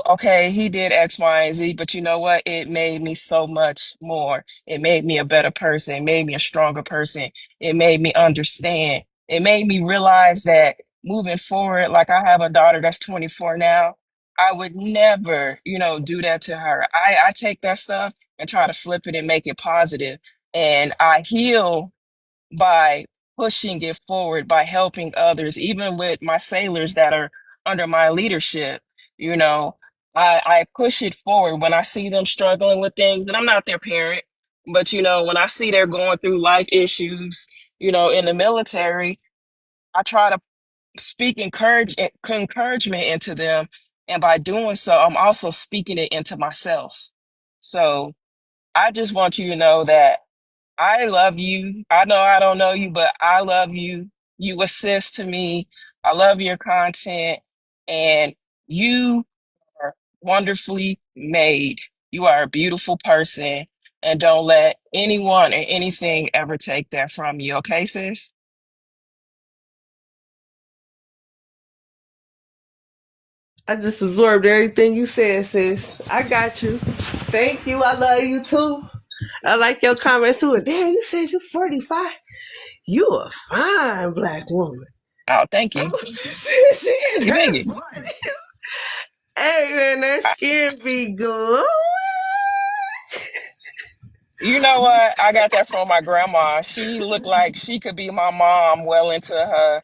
okay, he did X, Y, and Z, but you know what? It made me so much more. It made me a better person. It made me a stronger person. It made me understand. It made me realize that moving forward, like I have a daughter that's 24 now, I would never, do that to her. I take that stuff and try to flip it and make it positive. And I heal by pushing it forward, by helping others, even with my sailors that are under my leadership. You know, I push it forward when I see them struggling with things, and I'm not their parent, but when I see they're going through life issues, in the military, I try to speak encouragement into them. And by doing so, I'm also speaking it into myself. So I just want you to know that I love you. I know I don't know you, but I love you. You assist to me. I love your content. And you are wonderfully made. You are a beautiful person. and don't let anyone or anything ever take that from you. Okay, sis? I just absorbed everything you said, sis. I got you. Thank you. I love you too. I like your comments too. Damn, you said you 45. You a fine black woman. Oh, thank I you. was just saying You that. figure. Hey man, that skin be glowing. You know what? I got that from my grandma. She looked like she could be my mom well into her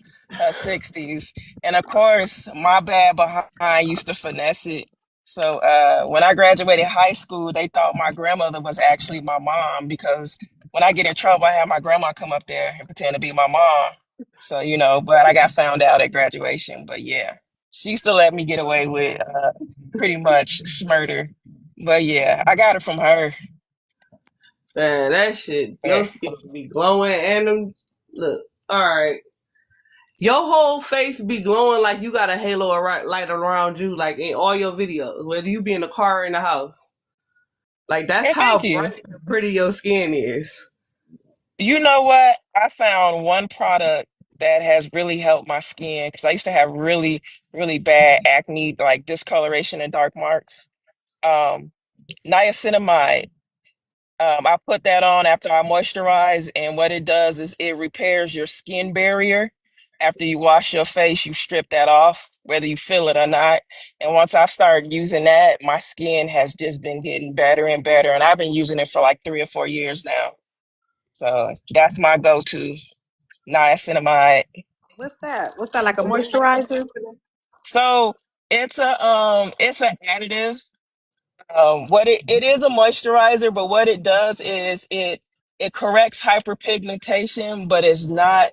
60s. And of course, my bad behind used to finesse it. So when I graduated high school, they thought my grandmother was actually my mom because when I get in trouble, I have my grandma come up there and pretend to be my mom. So, but I got found out at graduation. But yeah, she used to let me get away with pretty much murder. But yeah, I got it from her. Man, that shit, your skin be glowing and them. Look, all right. Your whole face be glowing like you got a halo light around you, like in all your videos, whether you be in the car or in the house. Like that's Hey, thank how you. bright and pretty your skin is. You know what? I found one product that has really helped my skin because I used to have really, really bad acne, like discoloration and dark marks. Um, Niacinamide. I put that on after I moisturize, and what it does is it repairs your skin barrier. After you wash your face, you strip that off, whether you feel it or not. And once I've started using that, my skin has just been getting better and better. And I've been using it for like 3 or 4 years now. So that's my go-to, niacinamide. What's that? What's that, like a moisturizer? So it's an additive. What it is a moisturizer, but what it does is it corrects hyperpigmentation, but it's not,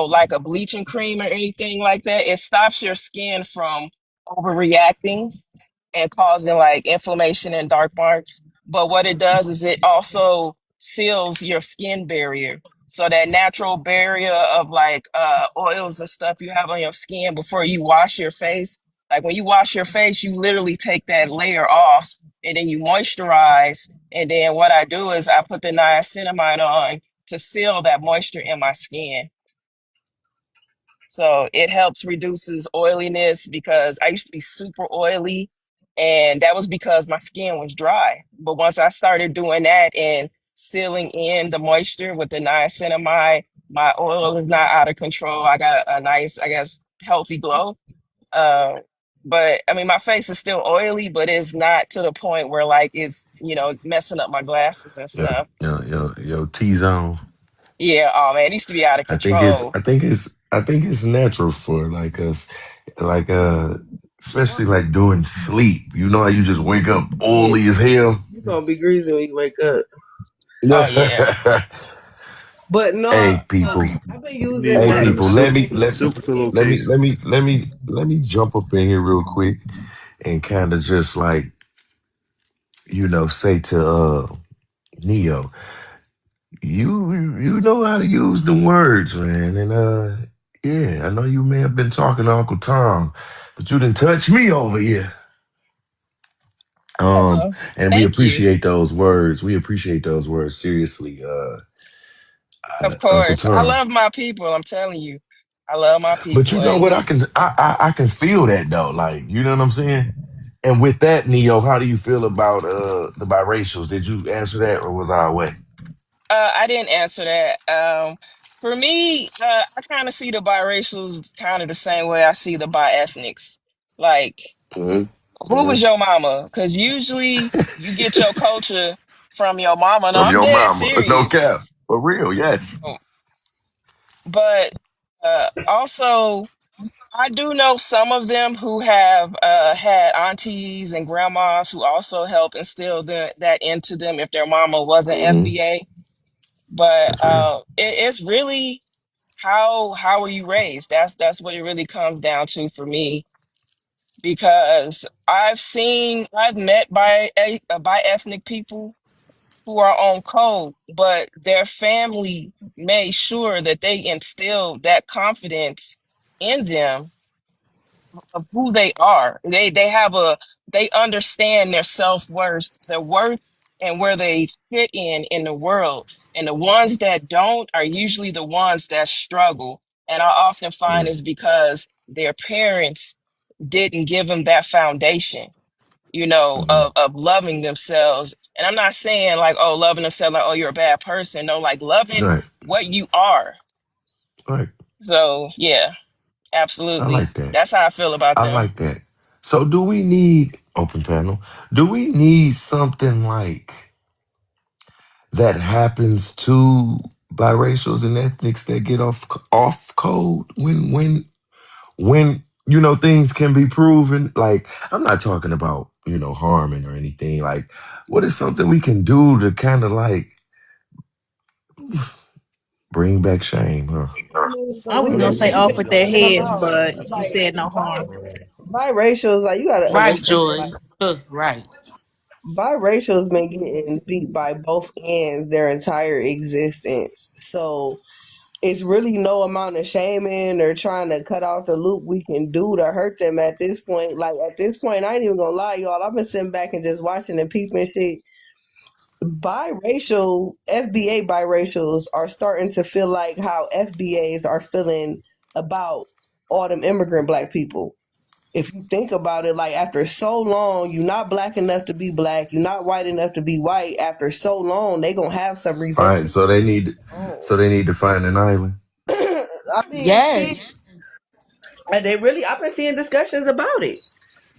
like a bleaching cream or anything like that. It stops your skin from overreacting and causing like inflammation and dark marks. But what it does is it also seals your skin barrier. So that natural barrier of like oils and stuff you have on your skin before you wash your face. Like when you wash your face, you literally take that layer off and then you moisturize. And then what I do is I put the niacinamide on to seal that moisture in my skin. So it helps reduces oiliness because I used to be super oily and that was because my skin was dry. But once I started doing that and sealing in the moisture with the niacinamide, my oil is not out of control. I got a nice, I guess, healthy glow. Uh, but I mean, my face is still oily, but it's not to the point where like it's, messing up my glasses and Yo, stuff. yo, T Zone. Yeah, oh man, it used to be out of I think it's control. I think it's I think it's natural for like us, like especially like during sleep. You know how you just wake up Yeah, oily as hell. you gonna be greasy when you wake up. Oh yeah. But no, Hey look, people, I've been You need using hey like like people. silk Let me pillowcase. let me let me let me jump up in here real quick and kind of just like say to Neo, you know how to use the words, man, and yeah, I know you may have been talking to Uncle Tom, but you didn't touch me over here. Oh Um, well. and we Thank you. appreciate those words. We appreciate those words seriously, Of Uncle course. I Tom. love my people. I'm telling you. I love my But you people. know And what? I can feel that though. Like, you know what I'm saying? And with that, Neo, how do you feel about the biracials? Did you answer that or was I away? I didn't answer that. For me, I kind of see the biracials kind of the same way I see the bi-ethnics. Like, Hmm. who was your mama? Because usually you get your culture from your mama. No, From I'm your dead mama. No serious. cap. For real, yes. Oh, but also, I do know some of them who have had aunties and grandmas who also help instill that into them if their mama wasn't Hmm. FBA. But That's real. it's really how were you raised? That's what it really comes down to for me because I've met by ethnic people who are on code, but their family made sure that they instilled that confidence in them of who they are. They understand their self-worth, their worth, and where they fit in the world. And the ones that don't are usually the ones that struggle. And I often find Mm, is because their parents didn't give them that foundation, hmm. of loving themselves. And I'm not saying like, oh, loving themselves, like, oh, you're a bad person. No, like loving Right, what you are. right. So yeah, I absolutely. like that. That's how I feel about I them. like that. So, do we need open panel? Do we need something like that happens to biracials and ethnics that get off code when things can be proven? Like, I'm not talking about harming or anything. Like, what is something we can do to kind of like bring back shame, huh? I mean, I was we gonna can say we off can with their point them heads, out. but you Like said no harm. biracials, like you gotta Right, understand, Joy. like Right. biracials been getting beat by both ends their entire existence. So it's really no amount of shaming or trying to cut off the loop we can do to hurt them at this point. Like at this point, I ain't even gonna lie, y'all. I've been sitting back and just watching and peeping shit. Biracial FBA biracials are starting to feel like how FBAs are feeling about all them immigrant black people. If you think about it, like after so long, you're not black enough to be black, you're not white enough to be white. After so long, they gonna have some Fine. resentment. So they need to find an island. I mean, shit, Yes. and I've been seeing discussions about it.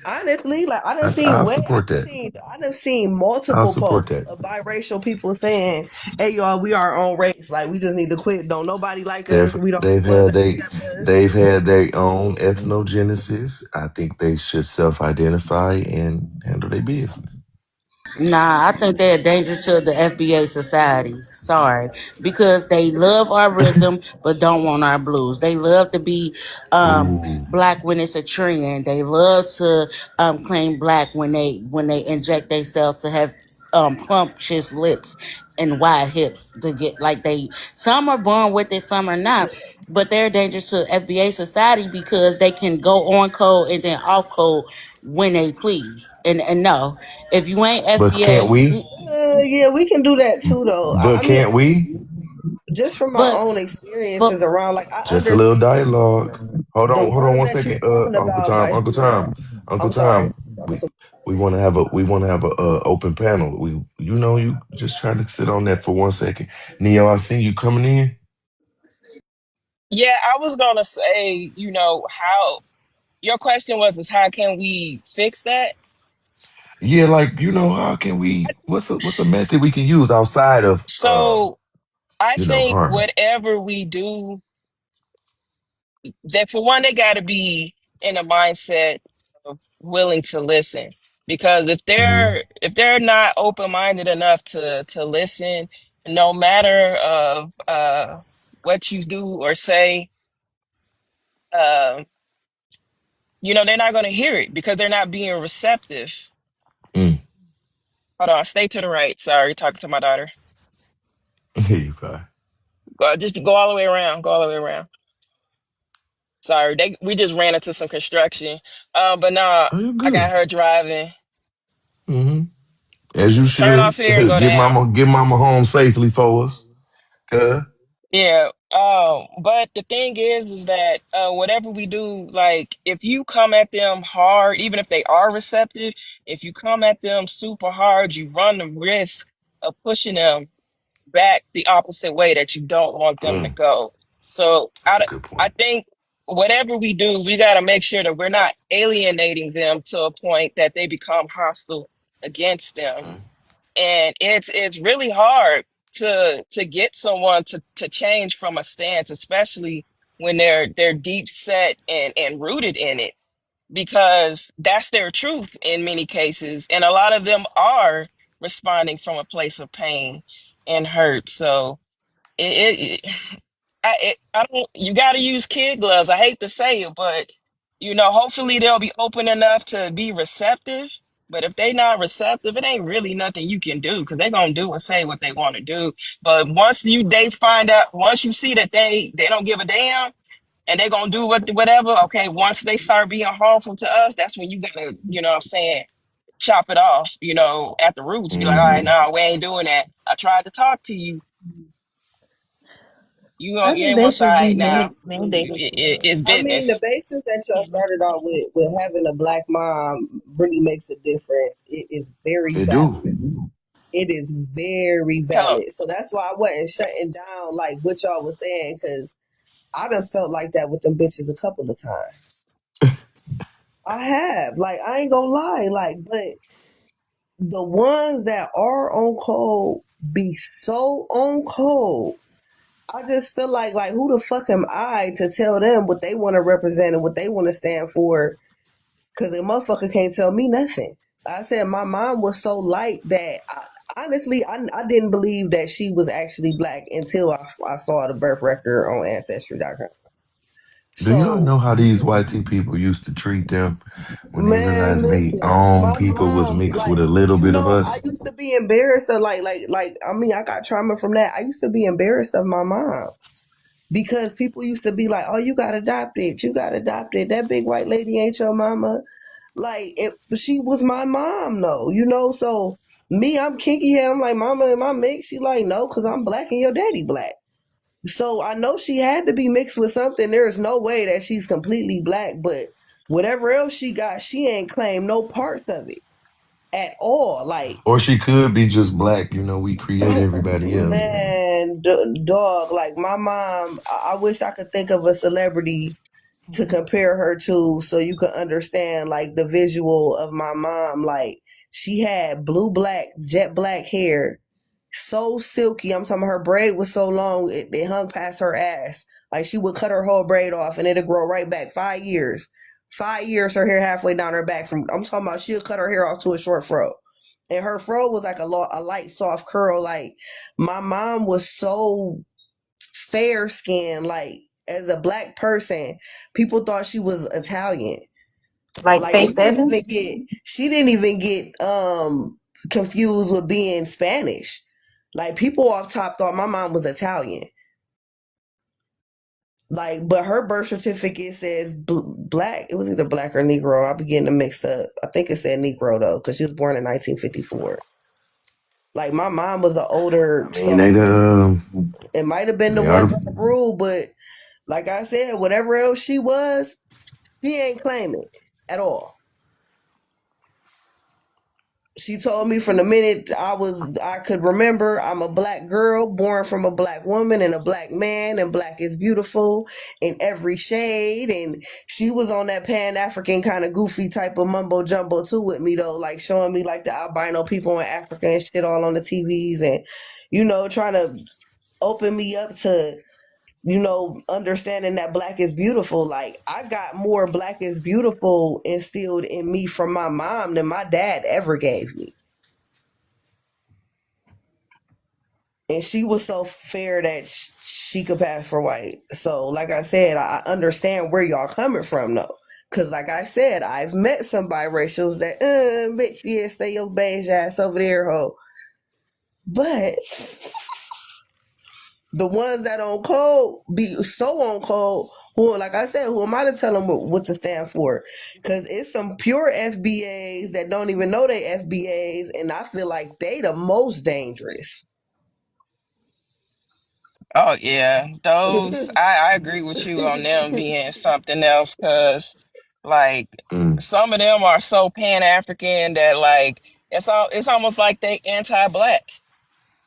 Honestly, like I'll support that. I done seen I'll multiple support posts that. of biracial people saying, "Hey, y'all, we are our own race. Like, we just need to quit. Don't nobody like us. They've We don't they've the ones had that they accept us." they've had their own ethnogenesis. I think they should self-identify and handle their business. Nah, I think they're a danger to the FBA society. Sorry. Because they love our rhythm but don't want our blues. They love to be Ooh, black when it's a trend. They love to claim black when they inject themselves to have plumptious lips and wide hips to get like they some are born with it, some are not. But they're a danger to FBA society because they can go on code and then off code when they please. And no, if you ain't but can't FBA, we? Yeah, we can do that too, though. I But mean, can't we? just from my but own but experiences around, like I Just a understand little dialogue. the Hold on ones one that you're second. talking Uncle about, Tom, like Uncle Tom, Uncle I'm sorry. Tom. We want to have a open panel. You just trying to sit on that for one second. Neo, I see you coming in. Yeah, I was gonna say, how your question was is how can we fix that? Yeah, like how can we? What's a method we can use outside of So I think harming? whatever we do, that for one, they got to be in a mindset of willing to listen. Because if Hmm. they're not open minded enough to listen, no matter of what you do or say, um, they're not going to hear it because they're not being receptive. Mm. Hold on, stay to the right. Sorry, talking to my daughter. Here you go. Just go all the way around. Go all the way around. Sorry, we just ran into some construction. But now Oh, you're I got good. her driving. Hmm. As you Turn off should. here and go Get down. mama home safely for us. Cuz. Yeah. But the thing is that whatever we do, like if you come at them hard, even if they are receptive, if you come at them super hard, you run the risk of pushing them back the opposite way that you don't want them to Mm, go. So that's a good I point. think whatever we do, we got to make sure that we're not alienating them to a point that they become hostile against them. Mm, And it's really hard to get someone to change from a stance, especially when they're deep set and rooted in it, because that's their truth in many cases, and a lot of them are responding from a place of pain and hurt. So I don't. You got to use kid gloves. I hate to say it, but hopefully they'll be open enough to be receptive. But if they not receptive, it ain't really nothing you can do because they gonna do and say what they want to do. But once you see that they don't give a damn and they gonna do whatever. Okay, once they start being harmful to us, that's when you gotta, you know what I'm saying, chop it off, at the roots. Be like, all right, Hmm. no, we ain't doing that. I tried to talk to you. I You think ain't they one should be side now. mandated to. It's I mean, the business. basis that y'all started off with having a black mom really makes a difference. It is very It do. valid. It is very Hello. valid. So that's why I wasn't shutting down like what y'all was saying, because I done felt like that with them bitches a couple of times. I have. Like, I ain't gonna lie. Like, but the ones that are on code be so on code. I just feel like who the fuck am I to tell them what they want to represent and what they want to stand for? Because the motherfucker can't tell me nothing. I said my mom was so light that honestly, I didn't believe that she was actually black until I saw the birth record on Ancestry.com. Do y'all So, know how these YT people used to treat them when they man, realized they listen, own my people was mom, mixed like, with a little bit of I us? used to be embarrassed of like, I mean, I got trauma from that. I used to be embarrassed of my mom. Because people used to be like, "Oh, you got adopted. You got adopted. That big white lady ain't your mama." Like, she was my mom, though. So me, I'm kinky head. I'm like, "Mama, am I mixed?" She like, "No, because I'm black and your daddy black." So I know she had to be mixed with something. There is no way that she's completely black, but whatever else she got, she ain't claimed no parts of it at all. Like, Or she could be just black. You know, we create everybody else. man, dog, like my mom, I wish I could think of a celebrity to compare her to so you could understand like the visual of my mom. Like, she had blue black, jet black hair, so silky. I'm talking about her braid was so long it hung past her ass. Like, she would cut her whole braid off and it'd grow right back. 5 years. 5 years her hair halfway down her back. From I'm talking about she'll cut her hair off to a short fro. And her fro was like a light soft curl. Like, my mom was so fair skinned. Like, as a black person, people thought she was Italian. Like Like, Faith Evans. she didn't even get confused with being Spanish. Like, people off top thought my mom was Italian. Like, but her birth certificate says black. It was either black or Negro. I'll be getting them mixed up. I think it said Negro though, because she was born in 1954. Like, my mom was the older, I mean, so um, it might have been the they ought one to. time rule, but like I said, whatever else she was, she ain't claiming at all. She told me from the minute I could remember, I'm a black girl born from a black woman and a black man, and black is beautiful in every shade. And she was on that Pan African kind of goofy type of mumbo jumbo too with me though, like showing me like the albino people in Africa and shit all on the TVs, and trying to open me up to understanding that black is beautiful. Like, I got more black is beautiful instilled in me from my mom than my dad ever gave me. And she was so fair that she could pass for white. So, like I said, I understand where y'all coming from, though. Because, like I said, I've met some biracials that, bitch, yeah, stay your beige ass over there, ho. But the ones that on code be so on code, who, like I said, who am I to tell them what to stand for? Because it's some pure FBAs that don't even know they FBAs, and I feel like they the most dangerous. Oh yeah, those I agree with you on them being something else because like Mm. some of them are so Pan African that like it's almost like they anti-black.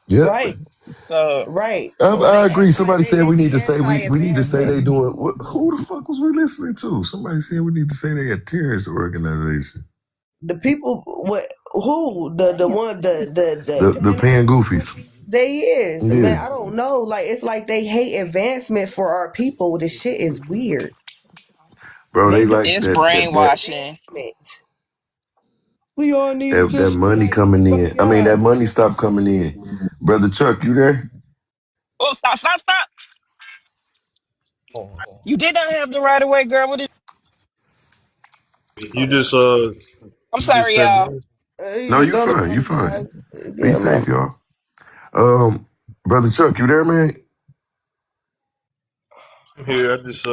Yep. Right, So right. Or I agree. Somebody said they we be need to say we need to say anti-advancement. they doing. Who the fuck was we listening to? Somebody said we need to say they a terrorist organization. The people, what, who, the one, the The Pan pan African goofies. group, they is, man. Yeah, I don't know. Like, it's like they hate advancement for our people. This shit is weird. bro. They They don't like it's that brainwashing. advancement. We all need to that just money coming in. I mean, that yeah. money stopped coming in. Brother Chuck, you there? Oh, stop! You did not have the right of way, girl. What is? You just I'm you just sorry, said y'all. money. No, You you don't fine. You fine. apologize. Be Yeah, safe, man. y'all. Brother Chuck, you there, man? I'm here. I just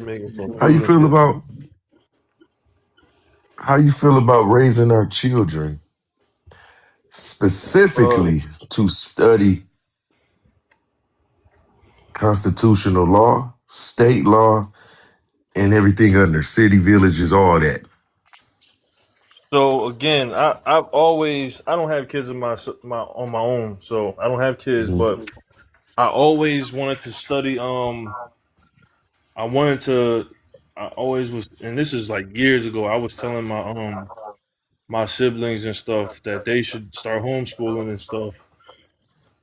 making some How you food and feel shit. about How you feel about raising our children Uh, specifically to study constitutional law, state law, and everything under city, villages, all that? so again, I've always I don't have kids of my on my own, so I don't have kids, Mhm. but I always wanted to study. I wanted to. I always was, and this is like years ago. I was telling my siblings and stuff that they should start homeschooling and stuff.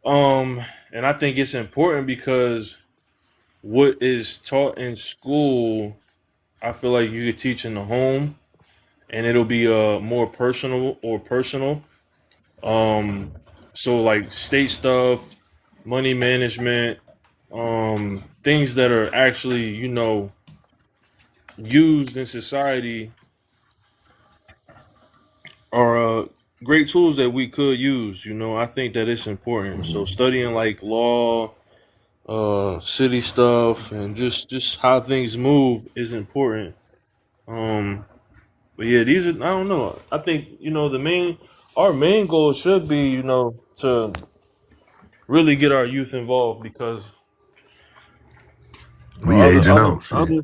Um, and I think it's important because what is taught in school, I feel like you could teach in the home, and it'll be more personal or personal. Um, so like state stuff, money management, things that are actually used in society are great tools that we could use. I think that it's important. So Mhm. studying like law, city stuff, and just how things move is important. Um, but yeah, these are I don't know. I think the main our main goal should be to really get our youth involved because We other aging other out, shit.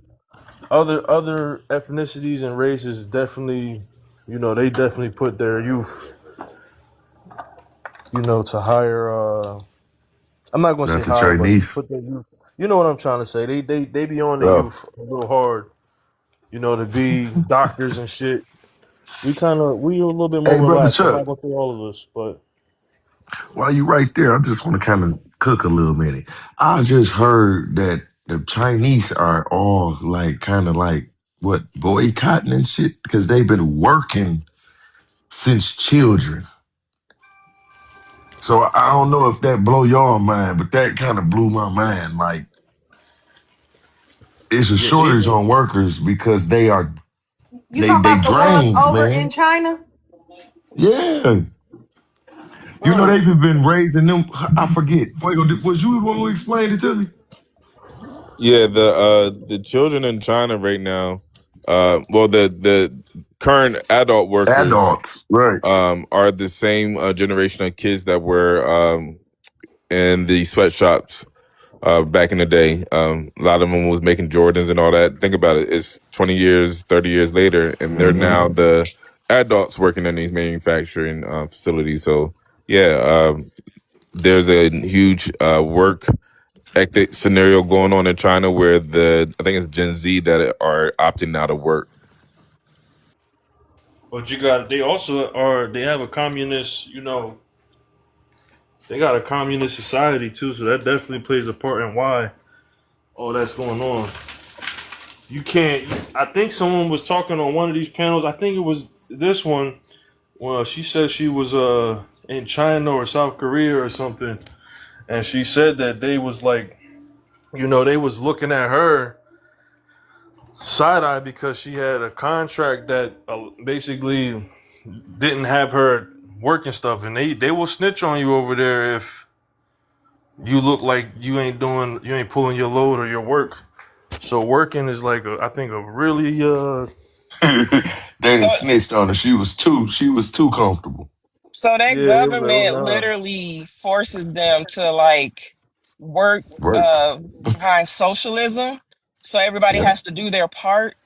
other other ethnicities and races definitely they definitely put their youth to higher. I'm not gonna say Not the higher, but Chinese. put their youth. You know what I'm trying to say? They be on the Oh, youth a little hard. To be doctors and shit. We a little bit more hey, brother relaxed. I'm Chuck. not gonna say all of us, but While you right there, I just want to kind of cook a little minute. I just heard that the Chinese are all like kind of like what boycotting and shit because they've been working since children. So I don't know if that blow your mind, but that kind of blew my mind. Like it's a yeah, they shortage on workers because they are You they talking they about the ones drained, over in man. China? Yeah. Mm. They've been raising them. I forget. Fuego, was you the one who explained it to me? Yeah, the children in China right now, well, the current adult workers Adults, right. are the same generation of kids that were in the sweatshops back in the day. A lot of them was making Jordans and all that. Think about it. It's 20 years, 30 years later, and they're now Mm-hmm. the adults working in these manufacturing facilities. So, yeah, there's a huge work ethic scenario going on in China where I think it's Gen Z that are opting out of work. but they have a communist. They got a communist society too, so that definitely plays a part in why all that's going on. You can't. I think someone was talking on one of these panels. I think it was this one. Well, she said she was in China or South Korea or something, and she said that they was like, they was looking at her side eye because she had a contract that basically didn't have her working stuff, and they will snitch on you over there if you look like you ain't pulling your load or your work. So working is like I think a really they So didn't snitched on her. She was too comfortable. so that yeah, they was like, oh government nah. literally forces them to like work Work. behind socialism. So everybody Yep. has to do their part.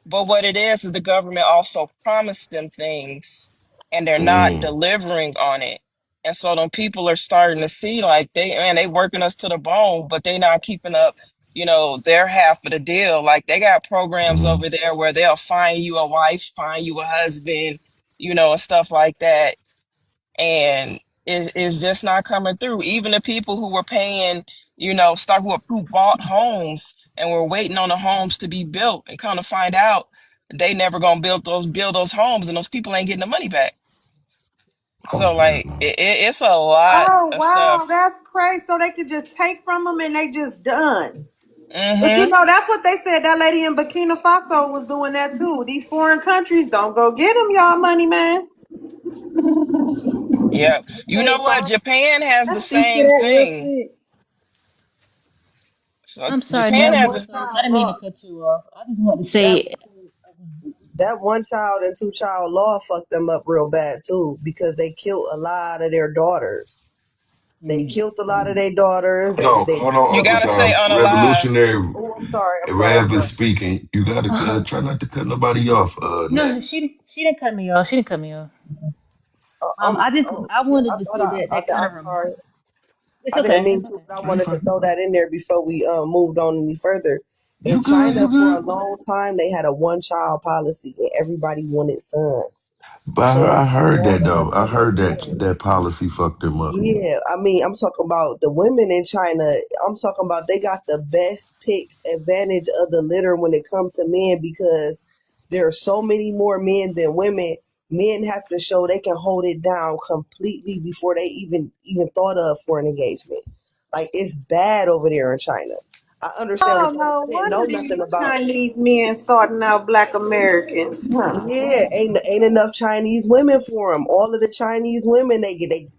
But what it is the government also promised them things and they're not Mm. delivering on it. And so them people are starting to see like they working us to the bone, but they not keeping up, their half of the deal. Like they got programs Mm. over there where they'll find you a wife, find you a husband, and stuff like that. And it's just not coming through. Even the people who were paying, start who bought homes and were waiting on the homes to be built and kind of find out they never gonna build those homes and those people ain't getting the money back. Oh So hell like no. it's a lot Oh of wow, stuff. that's crazy. So they could just take from them and they just done. But Mm-hmm. that's what they said. That lady in Burkina Faso was doing that too. These foreign countries don't go get them y'all money, man. Yeah. You Hey, know what? boss. Japan has I the speak to same that real thing. quick. So I'm sorry, Japan Miss has Boss. a I didn't mean to cut you off. I just want to That say, That one child and two child law fucked them up real bad too, because they killed a lot of their daughters. They killed a lot of their daughters. Hold on, They hold on, You Uncle gotta say Tom. unalive. Revolutionary Oh, I'm sorry. I'm sorry. I'm Rev is sorry. speaking. You gotta try not to cut nobody off, Nat. No, she didn't cut me off. She didn't cut me off. I Shit, wanted to say that that kind I'm of sorry. it's I didn't okay. mean It's to, okay. but I No, you wanted to fine. throw that in there before we moved on any further. In You good? China, You for a good? long time, they had a one child policy, and everybody wanted sons. But So I heard all that of the though. I heard women, that policy fucked them up. yeah, I mean, I'm talking about the women in China. I'm talking about they got the best pick advantage of the litter when it comes to men, because there are so many more men than women. Men have to show they can hold it down completely before they even thought of for an engagement. Like, it's bad over there in China. I understand Oh, what you're saying. no I didn't know wonder nothing these about. Chinese men sorting out black Americans. Huh. Yeah, ain't enough Chinese women for them. All of the Chinese women, they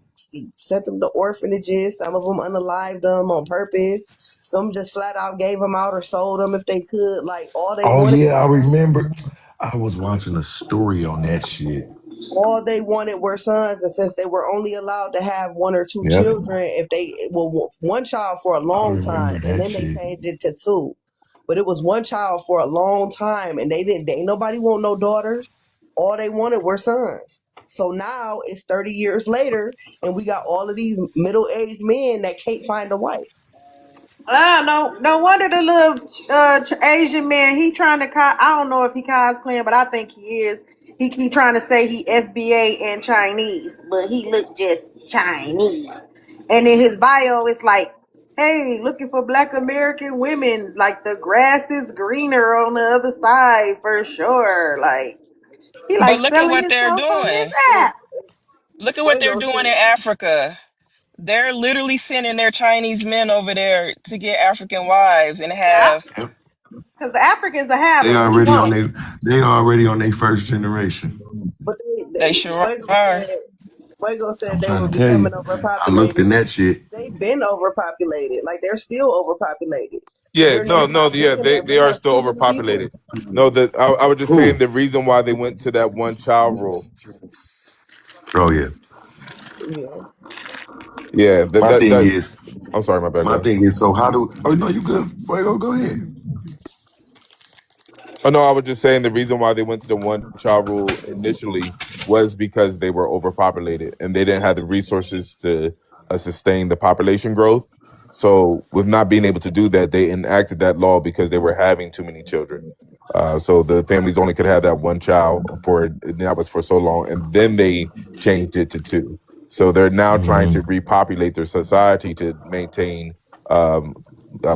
sent them to orphanages. Some of them unalived them on purpose. Some just flat out gave them out or sold them if they could. Like, Oh yeah, I remember. I was watching a story on that shit. all they wanted were sons, and since they were only allowed to have one or two Yep, children, if they well, one child for a I long remember time, and that then they shit. changed it to two. But it was one child for a long time, and they didn't. They, nobody want no daughters. All they wanted were sons. So now it's 30 years later, and we got all of these middle-aged men that can't find a wife. No wonder the little Asian man, he trying to, I don't know if he cosplaying, but I think he is. He keep trying to say he FBA and Chinese, but he look just Chinese. And in his bio, it's like, hey, looking for black American women, like the grass is greener on the other side for sure. Like, he But like look at selling what they're himself on this doing. And app. Look at what they're Fuego doing in said, Africa. They're literally sending their Chinese men over there to get African wives and Yeah, have. Yep, because the Africans will have they them. We already on won't. they they already on their first generation. but They they sure are. Fuego said I'm they trying were to tell becoming you. I looked overpopulated. in that shit. They've been overpopulated. Like, they're still overpopulated. Yeah, They're no, just no, not yeah, big enough they to are have still too many people. overpopulated. No, that I was just saying Who? the reason why they went to that one child rule. Oh yeah. Yeah. Yeah, My thing that. is, I'm sorry, my bad, my guy. thing is. So how do? Oh no, you good? Fuego, go ahead. Oh no, I was just saying the reason why they went to the one child rule initially was because they were overpopulated and they didn't have the resources to sustain the population growth. So, with not being able to do that, they enacted that law because they were having too many children. So the families only could have that one child for and that was for so long, and then they changed it to two. So they're now trying to Mm-hmm. repopulate their society to maintain um,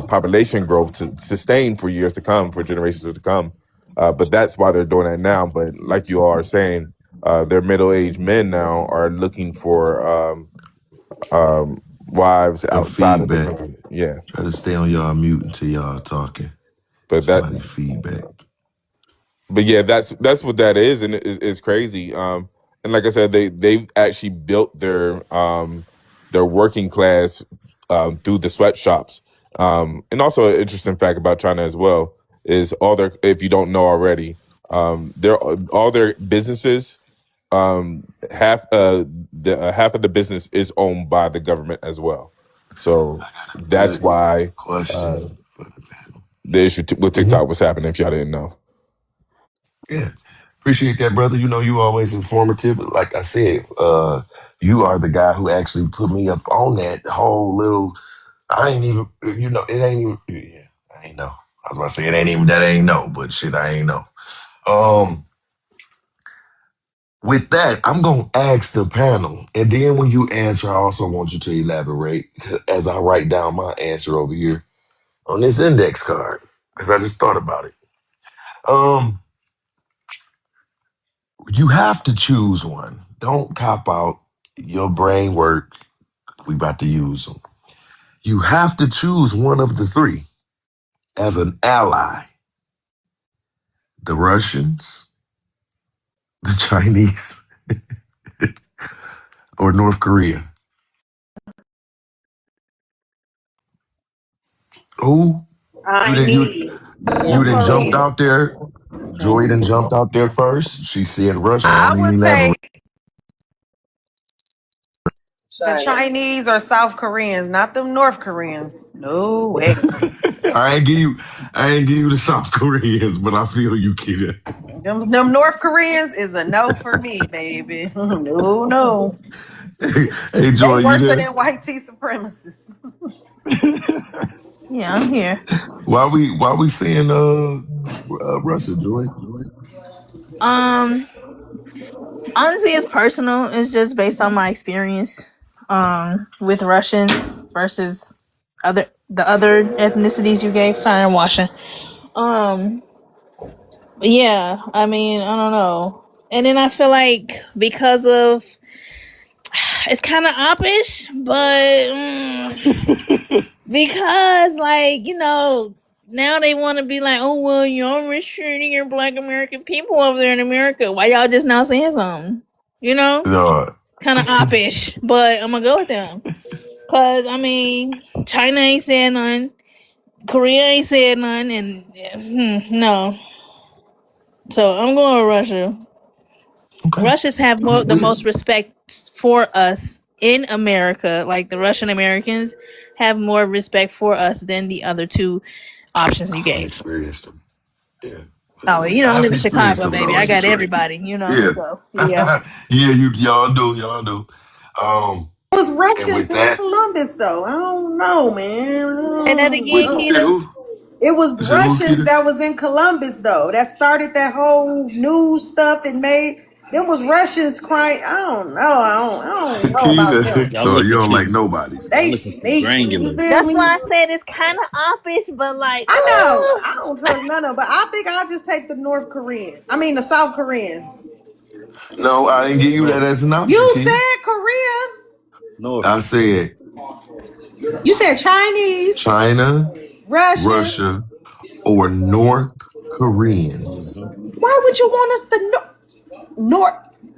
population growth to sustain for years to come, for generations to come. But that's why they're doing that now. But like you are saying, their middle-aged men now are looking for wives Your outside of the feedback. country. Yeah, Try to stay on y'all mute until y'all talking. but that Somebody feedback. but yeah, that's what that is, and it's crazy. And like I said, they actually built their working class through the sweatshops. And also an interesting fact about China as well is all their, if you don't know already, their all their businesses, half the half of the business is owned by the government as well. So that's Good why question. uh, the issue with Mm-hmm. TikTok was happening. If y'all didn't know. Yeah. Appreciate that, brother. You know, you always informative. Like I said, you are the guy who actually put me up on that whole little. I ain't even, it ain't even. Yeah, I ain't know. I was about to say it ain't even that I ain't know, but shit, I ain't know. Um, with that, I'm gonna ask the panel, and then when you answer, I also want you to elaborate as I write down my answer over here on this index card because I just thought about it. Um, you have to choose one. Don't cop out. Your brain work. We about to use them. You have to choose one of the three as an ally: the Russians, the Chinese, or North Korea. Who you didn't you Chinese. you Yeah, didn't jumped Korea. out there? Jordan jumped out there first. She said Russia. I I don't even would elaborate. say the China. Chinese or South Koreans, not them North Koreans. No way. I ain't give you, I ain't give you the South Koreans, but I feel you, Kita. Them North Koreans is a no for me, baby. No, no. Hey, They Joy, you worse there? than white tea supremacists. Yeah, I'm here. Why we saying Russia, Joy? Um, Honestly, it's personal. It's just based on my experience with Russians versus the other ethnicities you gave. Sorry, I'm washing. Um, yeah, I mean, I don't know. And then I feel like because of it's kind of oppish, but because like now they want to be like, oh well, y'all mistreating your Black American people over there in America. Why y'all just not saying something? You know, No, kind of oppish, but I'm gonna go with them. Cause I mean, China ain't saying nothing, Korea ain't said nothing, and no. So I'm going with Russia. okay. Russians have the most respect for us in America. Like the Russian Americans have more respect for us than the other two options you I haven't gave. experienced them. Yeah, Oh, you I don't live haven't in experienced Chicago, them baby. though I in got Detroit. everybody. Yeah, So yeah. yeah, y'all do. Um, It was and Russians with in that, Columbus, though. I don't know, man. And that again, you said Keita. who? It was You said who, Russians Kita? that was in Columbus, though. That started that whole news stuff and made them was Russians crying. I don't know. I don't know about them. Kita. Y'all So you looking don't like too. nobody. Y'all They looking too sneaky. You granular. feel That's me? why I said it's kind of offish, but like, I know. I don't trust none of them, but I think I'll just take the North Koreans. I mean, the South Koreans. No, I didn't give you that North. as an option, You Kita. said Korea. I North. said You said Chinese, China, Russian. Russia, or North Koreans. Why would you want us to North?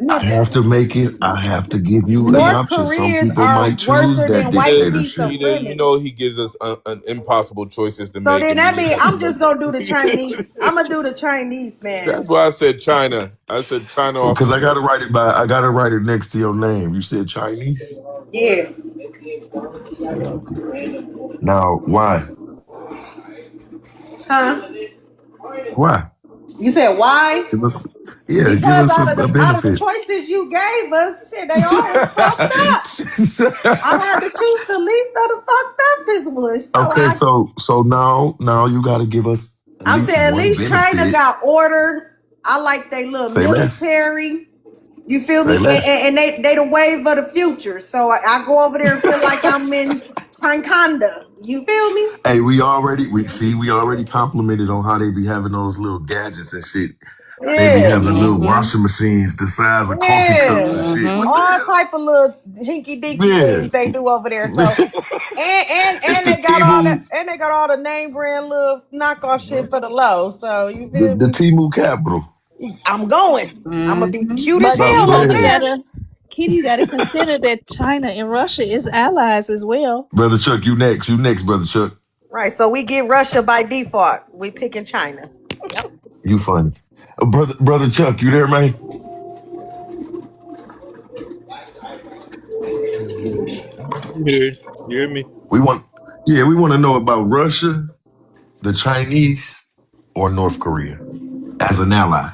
I have to make it. I have to give you an North option. Some Koreans people are might worse choose that than white Keita, peace dictatorship. Keita, supremacists. he gives us an impossible choices to So make, then and that you just means have to I'm make just gonna do the it. Chinese. I'm gonna do the Chinese, man. That's why I said China. I said China off Because the I got rip. to write it by. I got to write it next to your name. You said Chinese. Yeah. I got you. Now, why? Huh? Why? You said why? Give us. Yeah, give Because us a out of the benefit. choices you gave us, shit, they all was fucked up. I had to choose the least of the fucked up ones. So Okay, so now you got to give us at I'm least saying at one least China benefit. got order. I like they little Say less. military. You feel me? Say less. And they the wave of the future. So I go over there and feel like I'm in Chankanda. You feel me? Hey, we already complimented on how they be having those little gadgets and shit. They be Yeah. having little Mm-hmm. washing machines the size of coffee cups Yeah. and shit. Mm-hmm. What the All hell? type of little hinky dinky Yeah. things they do over there. So It's and the they got all that Timu, and they got all the name brand little knockoff shit for the low. So you feel the me? Timu capital. I'm going. I'm gonna be Mm-hmm. cute as but Stop hell Keita, over you playing. there. gotta Keita, you gotta consider that China and Russia is allies as well. Brother Chuck, you next. You next, Brother Chuck. Right. So we get Russia by default. We picking China. Yep. You funny. Brother Chuck, you there, man? I'm here. You hear me? We want, yeah, we want to know about Russia, the Chinese, or North Korea as an ally.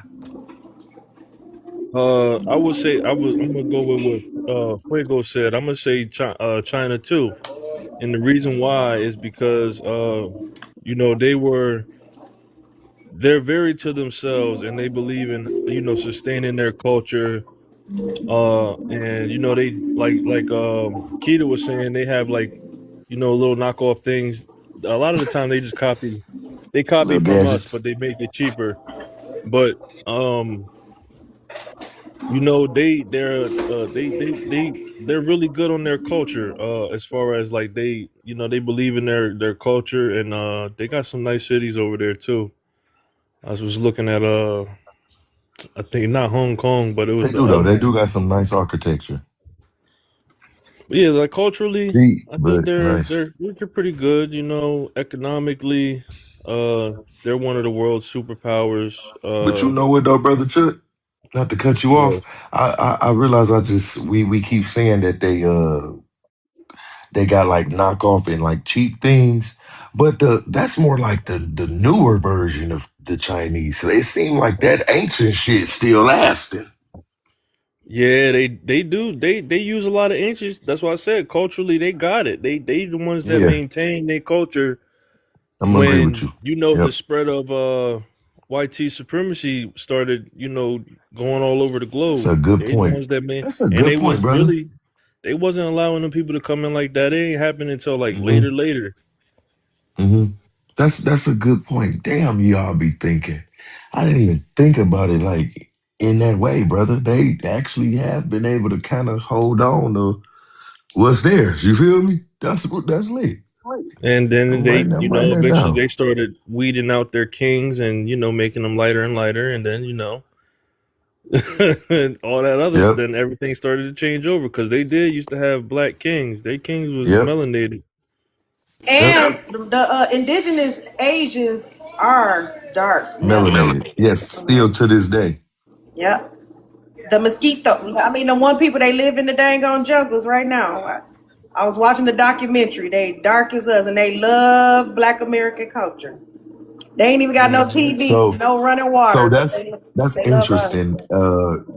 I would say I'm gonna go with what Fuego said. I'm gonna say China too, and the reason why is because they're very to themselves and they believe in sustaining their culture. And they like Keita was saying, they have like little knockoff things. A lot of the time they just copy Little from us, gadgets. but they make it cheaper. But they're really good on their culture, as far as like they believe in their culture, and they got some nice cities over there too. I was looking at I think not Hong Kong, but it was They the do though. other They one. do got some nice architecture. But yeah, like culturally, Cheap, I think but they're nice. they're they're pretty good, economically. They're one of the world's superpowers. But you know what though, brother Chuck? Not to cut you Yeah. off, I realize we keep saying that they got like knockoff and like cheap things, but that's more like the newer version of the Chinese. So it seemed like that ancient shit still lasting. Yeah, they do. They use a lot of inches. That's why I said culturally they got it. They the ones that Yeah, maintain their culture I'm gonna agree with when you. the Yep, spread of white tea supremacy started, going all over the that's globe. a good They the point. ones that made, That's a and good point, brother. they wasn't allowing them people to come in like that. It ain't happening until like Hmm. later. Hmm. That's a good point. Damn, y'all be thinking. I didn't even think about it like in that way, brother. They actually have been able to kind of hold on to what's theirs. You feel me? That's lit. And then I'm writing that eventually down. they started weeding out their kings and, making them lighter and lighter. And then, and all that others, Yep. then everything started to change over because they did used to have black kings. They kings was Yep. melanated. Yep. And the indigenous Asians are dark melanated. Melanated. Yes, still to this day. Yep. The mosquito. I mean, the one people they live in the dang on jungles right now. I was watching the documentary. They dark as us, and they love Black American culture. They ain't even got no Hmm. TVs, So no running so water, but that's that's they love us. interesting,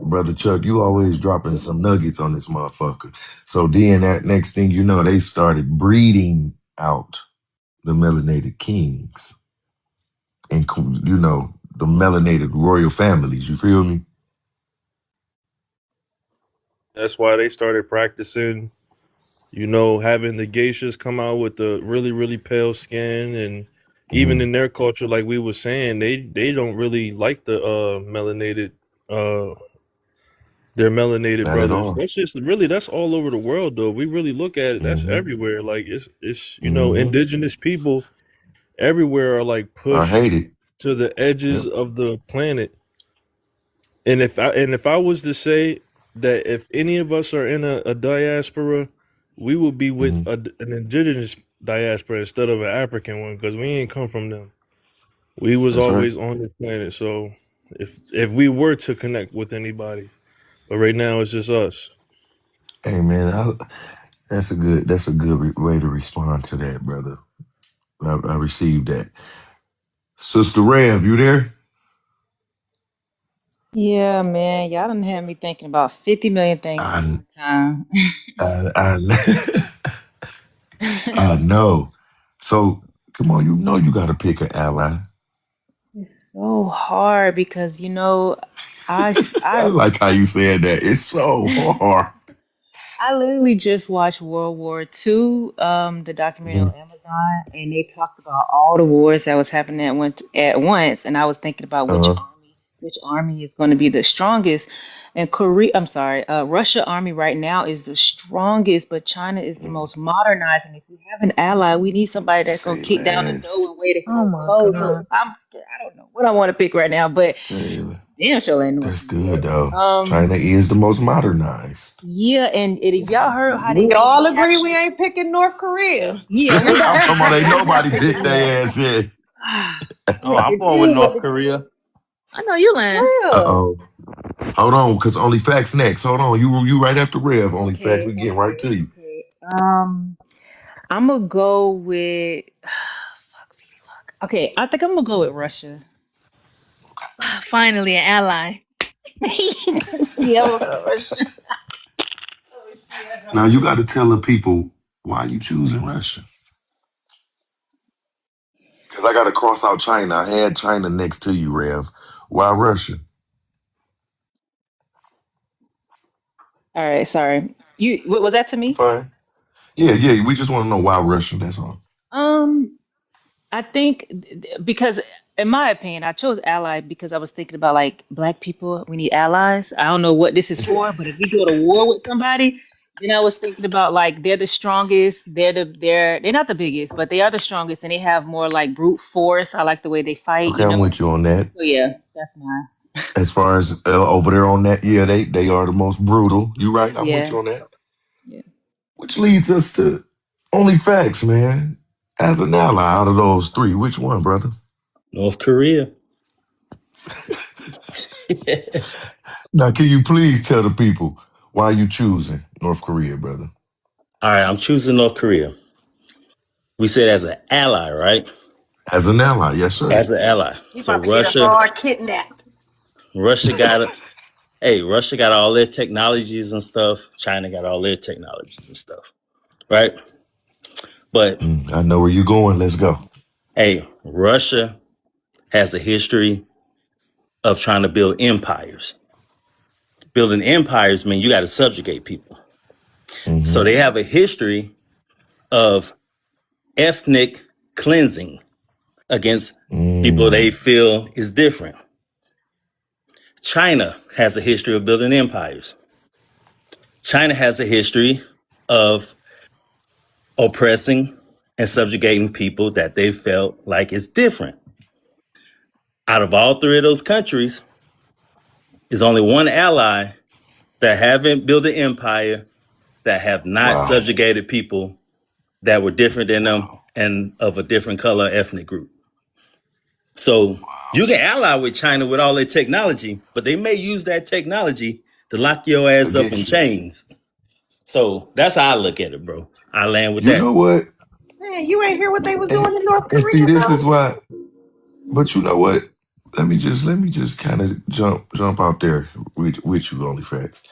brother Chuck. You always dropping some nuggets on this motherfucker. So then that next thing you know, they started breeding out the melanated kings and the melanated royal families. You feel me? That's why they started practicing, having the geishas come out with the really, really pale skin. And even Hmm. in their culture, like we were saying, they don't really like the uh, their melanated Not at brothers. all. That's just really, that's all over the world though. We really look at it, that's Hmm. everywhere. Like it's Hmm. indigenous people everywhere are like I pushed hate it. to the edges Yep. of the planet. And if I was to say that if any of us are in a diaspora, we would be with Hmm. an indigenous diaspora instead of an African one because we ain't come from them. We was That's right. always on this planet. So if we were to connect with anybody, but right now it's just us. Hey man, that's a good way to respond to that, brother. I received that. Sister Rev, you there? Yeah, man, y'all done had me thinking about 50 million things at I one time. I, I know. So come on, you know you got to pick an ally. It's so hard because I I I like how you said that. It's so hard. I literally just watched World War II, the documentary Hmm. on Amazon, and they talked about all the wars that was happening at once, and I was thinking about Uh, which army is going to be the strongest. And I'm sorry, Russia army right now is the strongest, but China is the most modernized. And if we have an ally, we need somebody that's going say to kick down the less. door and way to Oh my close. So god. I don't know what I want to pick right now, but Say less. damn sure ain't North That's good Korea. though. China is the most modernized. Yeah, and if y'all heard how We they all agree we captured, ain't picking North Korea. yeah, I'm talking about ain't we not nobody picking picked them. their ass yet. Oh, But I'm the going with thing, but North the Korea. I know you for lying. Uh real. oh. Hold on, cause only facts next. Hold on, you right after Rev. Only facts. Okay, We getting right okay, to you. okay. I'm gonna go with. Okay, I think I'm gonna go with Russia. Finally, an ally. Yeah, I'm gonna go with Russia. Oh shit. Now you got to tell the people why you choosing Russia. Cause I got to cross out China. I had China next to you, Rev. Why Russia? All right, sorry. Was that to me? Fine. Yeah, yeah. We just want to know why Russia. That's all. Um, I think because, in my opinion, I chose ally because I was thinking about like black people. We need allies. I don't know what this is for, but if we go to war with somebody, then I was thinking about like they're the strongest. They're not the biggest, but they are the strongest, and they have more like brute force. I like the way they fight. Okay, I'm with you on that. So yeah, that's mine. As far as over there on that, yeah, they are the most brutal. You right? I'm with Yeah, you on that. yeah. Which leads us to only facts, man. As an ally out of those three, which one, brother? North Korea. Now, can you please tell the people why you choosing North Korea, brother? All right, I'm choosing North Korea. We said as an ally, right? As an ally, yes, sir. As an ally. He So about to get us all kidnapped. Russia got it. Hey, Russia got all their technologies and stuff. China got all their technologies and stuff, right? But I know where you're going. Let's go. hey, Russia has a history of trying to build empires. Building empires mean you got to subjugate people. So Mm-hmm. they have a history of ethnic cleansing against people they Mm. feel is different. China has a history of building empires. China has a history of oppressing and subjugating people that they felt like is different. Out of all three of those countries, there's only one ally that haven't built an empire, that have not Wow. subjugated people that were different than them and of a different color ethnic group. So you can ally with China with all their technology, but they may use that technology to lock your ass up in Against you. chains. So that's how I look at it, bro. I land with You that. know what? Man, you ain't hear what they was And, doing in North and see, Korea, this bro? is why. But you know what? Let me just kind of jump out there with you, only facts.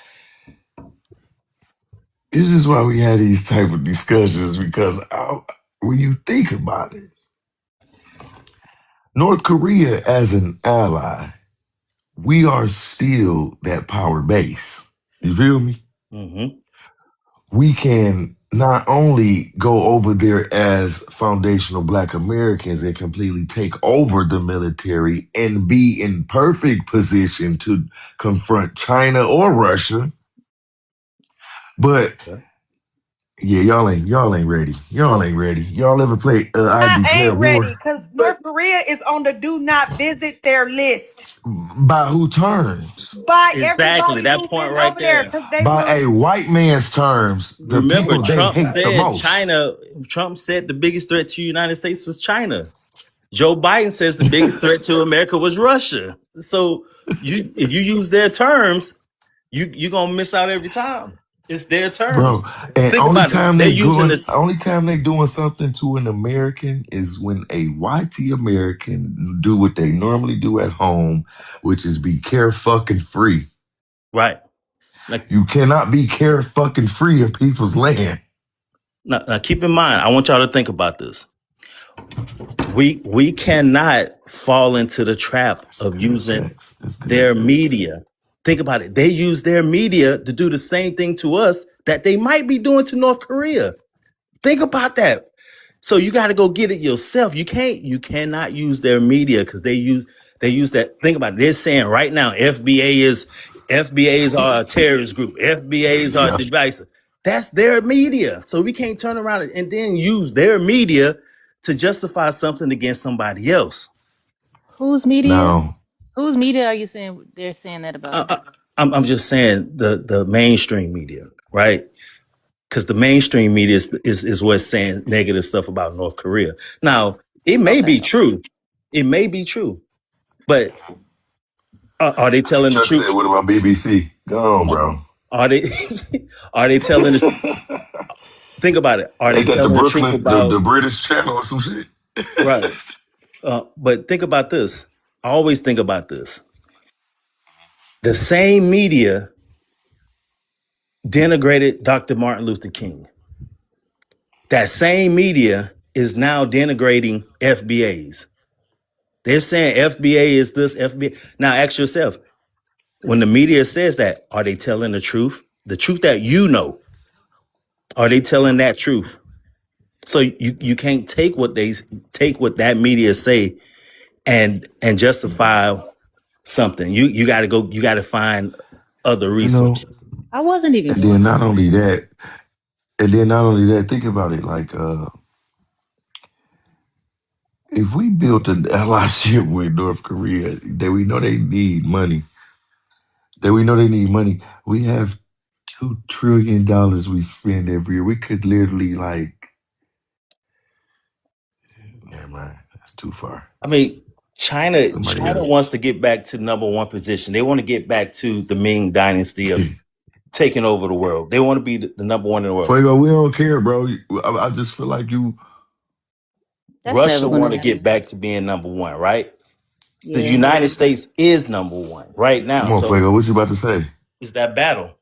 This is why we had these type of discussions because when you think about it, North Korea as an ally, we are still that power base. You feel me? Mm-hmm. We can not only go over there as foundational Black Americans and completely take over the military and be in perfect position to confront China or Russia, but yeah, y'all ain't ready. Y'all ain't ready. Y'all ever play I I Declare ain't ready War? because North Korea is on the do not visit their list By who terms? by Exactly. everybody That who's point been right over there there. because they By will. a white man's terms, the Remember, people they Trump hate the said most. China, Trump said the biggest threat to the United States was China. Joe Biden says the biggest threat to America was Russia. So if you use their terms, you're gonna miss out every time. It's their terms. Bro, and Think about it. They're using this only time they doing something to an American is when a YT American do what they normally do at home, which is be care fucking free. right. Like You cannot be care fucking free in people's land. now, keep in mind, I want y'all to think about this. We cannot fall into the trap That's of good using facts. That's good their facts. media. Think about it. They use their media to do the same thing to us that they might be doing to North Korea. Think about that. So you got to go get it yourself. You cannot use their media because they use that. Think about it. They're saying right now FBA's are a terrorist group. FBA's are Yeah. divisive. That's their media. So we can't turn around and then use their media to justify something against somebody else. Whose media? Now, Whose media are you saying they're saying that about? I'm just saying the mainstream media, right? Because the mainstream media is what's saying negative stuff about North Korea. Now, it may Okay, be okay. true. It may be true. But are they like telling the Chuck said, truth? what about BBC? Go on, bro. Are they are they telling the think about it? Are they Ain't that the telling the truth Brooklyn, the about British channel or some shit? right? But think about this. I always think about this. The same media denigrated Dr. Martin Luther King. That same media is now denigrating FBAs. They're saying FBA is this FBA. Now ask yourself, when the media says that, are they telling the truth? The truth that you know, are they telling that truth? So you can't take what that media say and justify something. You got to find other You know, resources. I wasn't even and going then there. not only that, think about it. Like, if we built an allyship with North Korea, that we know they need money, we have $2 trillion we spend every year. We could literally like Yeah, man, that's too far. I mean, Somebody China else. wants to get back to number one position. They want to get back to the Ming Dynasty of taking over the world. They want to be the number one in the world. Fuego, we don't care, bro. I just feel like you. That's never Russia gonna want to get happen. back to being number one, right? The Yeah. United States is number one right now. Come on, So Fuego. What you about to say? it's that battle.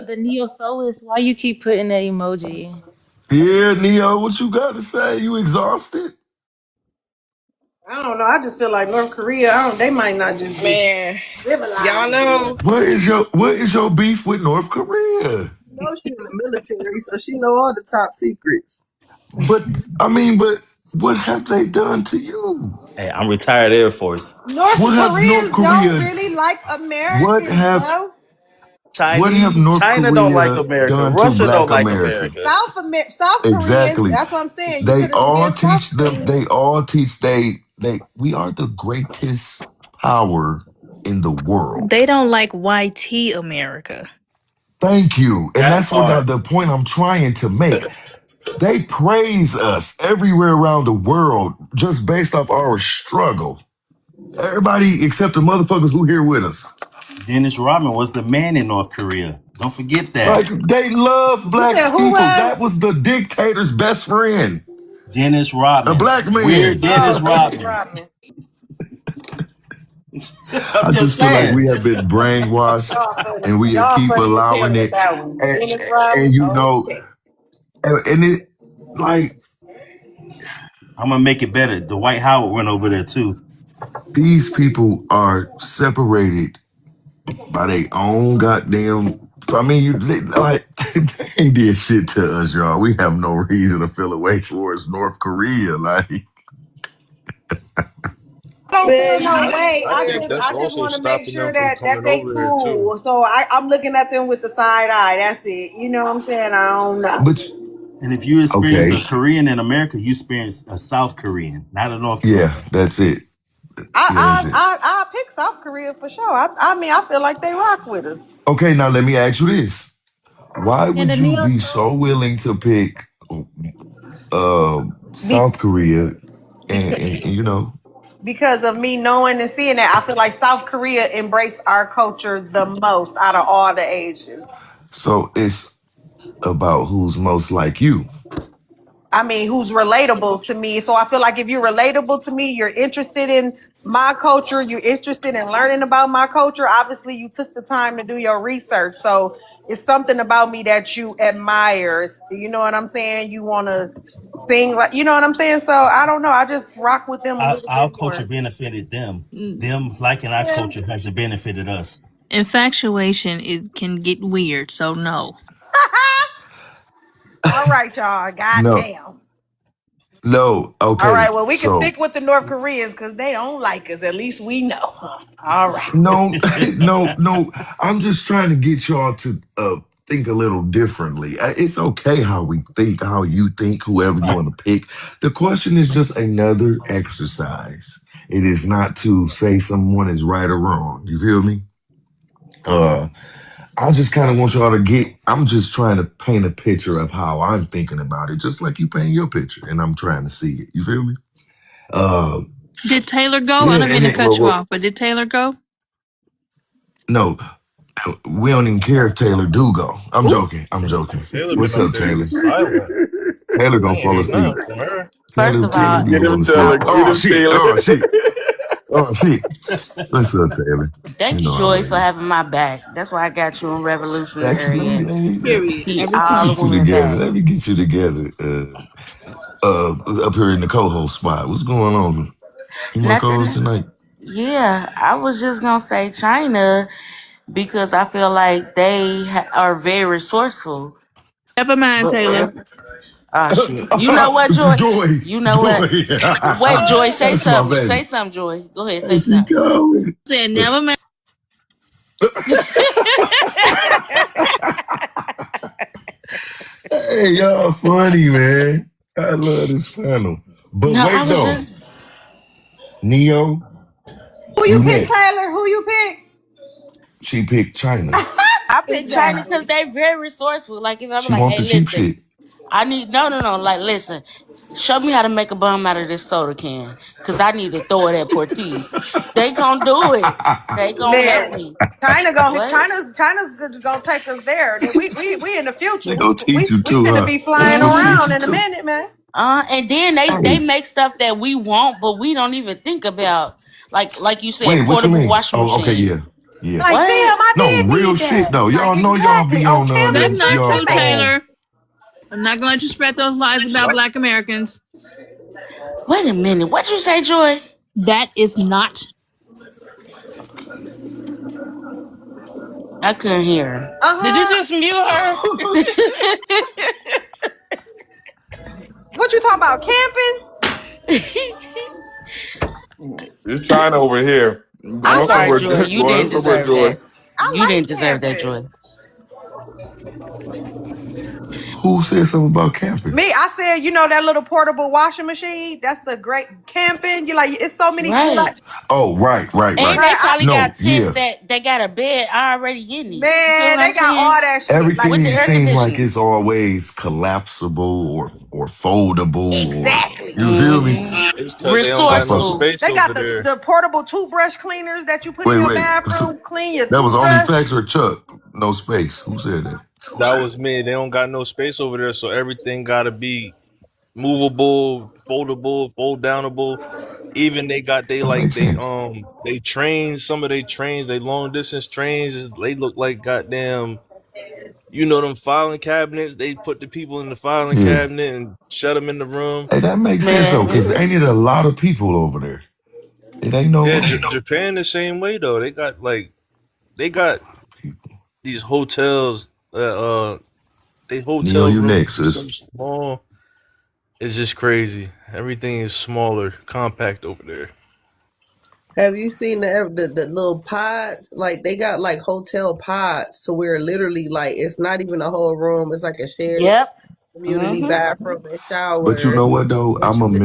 The Neo Solis, why you keep putting that emoji? Yeah, Neo, what you got to say? You exhausted? I don't know. I just feel like North Korea. They might not just be Man, y'all civilized enough. know. What is your beef with North Korea? You know she in the military, so she know all the top secrets. But I mean, but what have they done to you? Hey, I'm retired Air Force. North What have North Koreans don't Korea? really like What Americans, have bro. what have North China don't like Korea America. done to Russia don't Black like America? America. South Koreans. Exactly. That's what I'm saying. You They put us all against South teach them. Korea. They all teach. They. We are the greatest power in the world. They don't like YT America. Thank you. And That that's what part. the point I'm trying to make. They praise us everywhere around the world just based off our struggle. Everybody except the motherfuckers who here with us. Dennis Rodman was the man in North Korea. Don't forget Like that. they love You black said who people. was? That was the dictator's best friend, Dennis a Rodman. black Weird man. Dennis Oh, Dennis Rodman. Rodman. I'm I just just feel like saying. we have been brainwashed Y'all funny. and we Y'all keep funny as hell allowing with it. that one. And, Dennis and Rodman. you know, Okay. and it like I'm gonna make it better. Dwight Howard went over there too. these people are separated by their own goddamn. I mean, like they ain't did shit to us, y'all. We have no reason to feel a way towards North Korea. Like, I don't feel Man, no you way. I I think just that's I just also want to make stopping sure them from that coming they over there too. cool. So I'm looking at them with the side eye. That's it. You know what I'm saying? I don't know. but And if you experienced a okay, Korean in America, you experienced a South Korean, not a North yeah, Korean. that's it. Yeah, I that's it. I I pick South Korea for sure. I mean I feel like they rock with us. Okay, now let me ask you this: why And would the you Neo be so Solis, willing to pick Be, South Korea because and you know? because of me knowing and seeing that, I feel like South Korea embraced our culture the most out of all the Asians. So it's about who's most like you. I mean, who's relatable to me. So I feel like if you're relatable to me, you're interested in my culture, you're interested in learning about my culture. Obviously, you took the time to do your research. So it's something about me that you admire. You know what I'm saying? You want to sing like, you know what I'm saying? So I don't know. I just rock with them a little Our bit culture more. benefited them. Mm, Them liking our Yeah. culture has benefited us. Infatuation it can get weird, so no. All right, y'all. No, Goddamn. no. All Okay, right. Well, we can so stick with the North Koreans because they don't like us. At least we know. All right. no, no, no. I'm just trying to get y'all to think a little differently. It's okay how we think, how you think, whoever you want to pick. The question is just another exercise. It is not to say someone is right or wrong. You feel me? Uh, I just kind of want y'all to get. I'm just trying to paint a picture of how I'm thinking about it, just like you paint your picture, and I'm trying to see it. You feel me? Uh, Did Taylor go? I yeah, don't mean and to it, well, cut you well, off, but did Taylor go? no, we don't even care if Taylor do go. I'm Ooh. joking. I'm joking. Taylor been What's up up, there Taylor? just silent. Taylor I gonna ain't fall hear asleep. nothing from her. First of Taylor all, be Get him, going to Taylor. sleep. I Get Oh him, shit. Taylor. Oh shit. Oh shit. What's up, Taylor? You thank you, know I Joy, love for you. having my back. That's why I got you in Actually, Revolutionary let me and Period. keep Every let me all time. the get you women together. back. Let me get you together. Up here in the co-host spot. What's going on? You my co-host Nothing. tonight? Yeah, I was just gonna say China because I feel like they are very resourceful. Never mind, But Taylor. oh shit, you know what, Joy? Joy, You know what? Joy. Wait, Joy, say That's my something. baby. Say something, Joy. Go ahead, There say she something. going. Said never mind. Hey, y'all funny, man. I love this panel. But No, I wait, was though. just Neo, Who you you pick, next. Tyler? Who you pick? She picked China. I picked China because Exactly. they're very resourceful. Like if I'm She like, want hey, the cheap listen, shit. I need no. Like, listen, show me how to make a bum out of this soda can, cause I need to throw it at Porties. They gonna do it. They gonna help Man, me. What? China's gonna take us there. We in the future. They We gonna teach we you we too, finna huh? be They flying gonna teach around you in a too. minute, man. And then they Hey, make stuff that we want, but we don't even think about. Like you wait, said, what you portable mean? washing Oh, okay, machine. yeah, yeah. Like, damn, What? I No, did real need shit that. though. Like, Y'all know y'all exactly. be On on That's camping, them. man, not Y'all true, that on. Taylor. I'm not going to spread those lies about Black Americans. Wait a minute. What you say, Joy? That is not. I couldn't hear. Uh Did you huh. just mute her? What you talking about? Camping? It's China over here. I'm I Going know sorry, somewhere, it Joy. You going didn't is. somewhere, deserve Joy. that. I You didn't like deserve that, camping. Joy. Who said something about camping? Me, I said, you know that little portable washing machine? That's the great camping. You like, it's so many. You Right. like, Oh, right, right, And right. they right? probably No, got tents yeah. that they got a bed already in it. You feel Man, what I'm they got all saying? that shit. Like, With the Everything air seems like conditioning. it's always collapsible or foldable or exactly. you feel me? Mm-hmm. It's because they don't I got no fuck with. Resourceful. space They got over the there. the portable toothbrush cleaners that you put in Wait, your wait. bathroom. Clean your That was only toothbrush. facts or Chuck? No space. Who said that? That was me. They don't got no space over there, so everything got to be movable, foldable, fold downable. Even they got That makes sense. they trains, some of they trains, they long distance trains, they look like goddamn, you know, them filing cabinets. They put the people in the filing Yeah. cabinet and shut them in the room. Hey, that makes sense though, Man, because listen. ain't it a lot of people over there? It ain't no Yeah, room. Japan the same way though. They got these hotels they Neo, hotel you rooms next, are so sis. small. It's just crazy. Everything is smaller, compact over there. Have you seen the little pods? Like they got like hotel pods to where literally like it's not even a whole room. It's like a shared Yep. community Mm-hmm. bathroom and But you shower. know what though? But you could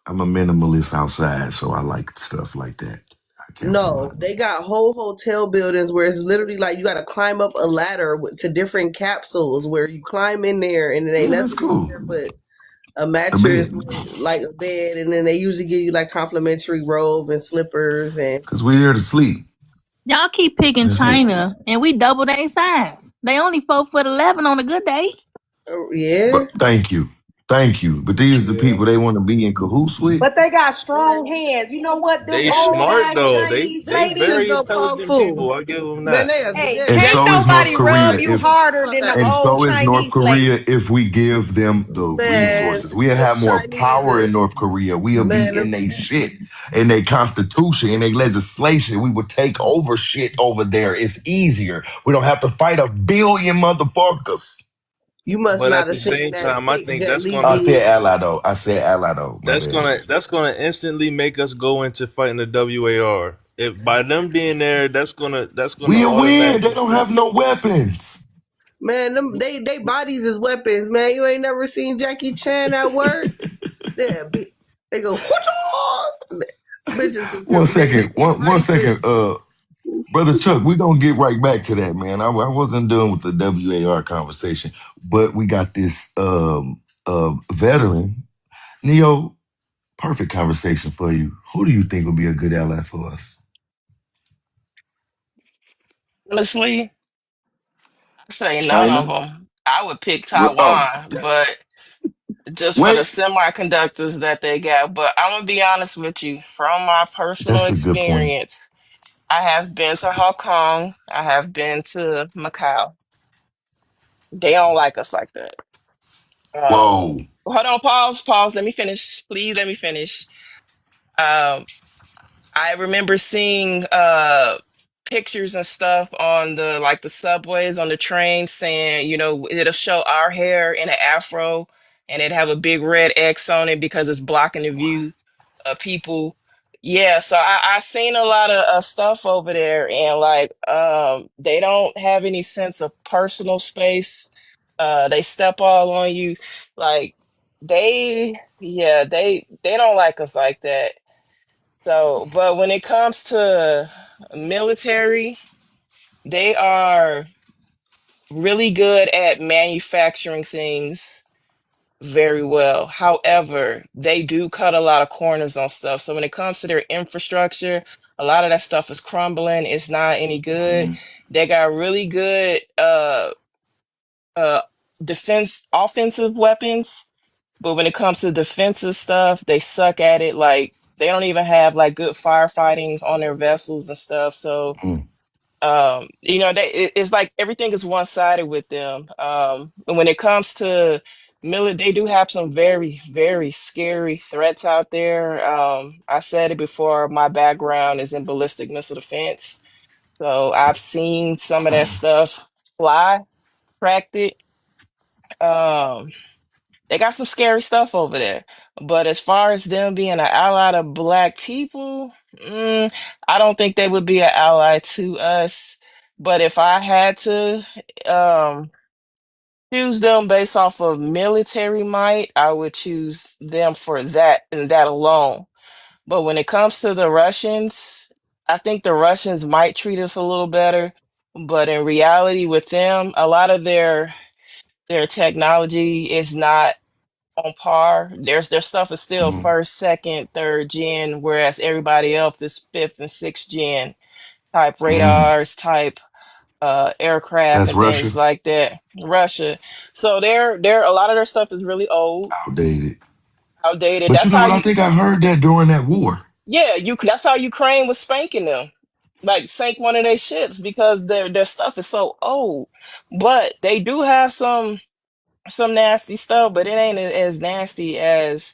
I'm a minimalist outside, so I like stuff like that. I can't do no, nothing. they got whole hotel buildings where it's literally like you got to climb up a ladder to different capsules where you climb in there and it ain't Yeah, that's nothing in cool. there but a A mattress bed, with like a bed, and then they usually give you like complimentary robe and slippers and cause we're here to sleep. Y'all keep picking That's it. China, and we double their size. They only 4'11" on a good day. yeah. But thank you. But these are the Yeah. people they want to be in cahoots with. But they got strong hands. You know what? Them They old smart ass though. Chinese They ladies. very Chisco Kung intelligent Fu. people. I give them Man, that. Hey, And can't so is North nobody Korea. rub you If harder than the and old so is North Chinese lady. Korea if we give them the man, resources. We'll them have more Chinese power in North Korea. We'll be man, in their shit, in their constitution, in their legislation. We will take over shit over there. It's easier. We don't have to fight 1 billion motherfuckers. you must But not at have the seen same that time, I pic think Jet that's Li I gonna said did. ally though. I said ally though. My that's bad. gonna that's gonna instantly make us go into fighting the WAR. If by them being there, that's gonna We'll win. They automatically don't put. have no weapons. Man, them they bodies is weapons, man. You ain't never seen Jackie Chan at work. Yeah, they go whoo bitches can One come. They second. their One body fit. second. Brother Chuck, we're gonna get right back to that, man. I wasn't done with the WAR conversation, but we got this veteran. Neo, perfect conversation for you. Who do you think will be a good ally for us? Honestly, I say none of China? them. I would pick Oh, Taiwan, but just for the wait. semiconductors that they got. But I'm gonna be honest with you, from my personal That's a good point. experience, I have been That's a to good Hong point. Kong, I have been to Macau. They don't like us like that. Whoa. Hold on, pause. Let me finish. Please let me finish. Um, I remember seeing pictures and stuff on the like the subways on the train saying, you know, it'll show our hair in an afro and it'd have a big red X on it because it's blocking the view of people. Yeah, so I seen a lot of stuff over there and like they don't have any sense of personal space. They step all on you. Like they don't like us like that. So, but when it comes to military, they are really good at manufacturing things very well. However, they do cut a lot of corners on stuff. So when it comes to their infrastructure, a lot of that stuff is crumbling. It's not any good. They got really good uh defense offensive weapons, but when it comes to defensive stuff, they suck at it. Like they don't even have like good firefighting on their vessels and stuff. So it's like everything is one-sided with them. And when it comes to they do have some very, very scary threats out there. I said it before, my background is in ballistic missile defense, so I've seen some of that stuff fly, cracked it. um they got some scary stuff over there. But as far as them being an ally to black people, I don't think they would be an ally to us. But if I had to um, choose them based off of military might, I would choose them for that and that alone. But when it comes to the Russians, I think the Russians might treat us a little better. But in reality, with them, a lot of their technology is not on par. Their stuff is still first, second, third gen, whereas everybody else is fifth and sixth gen type radars, type aircraft That's and things Russia. like that. Russia. So they're a lot of their stuff is really old, Outdated. outdated. But you That's know how what? I you think I heard that during that war. yeah, that's how Ukraine was spanking them. Like sank one of their ships because their stuff is so old. But they do have some nasty stuff, but it ain't as nasty as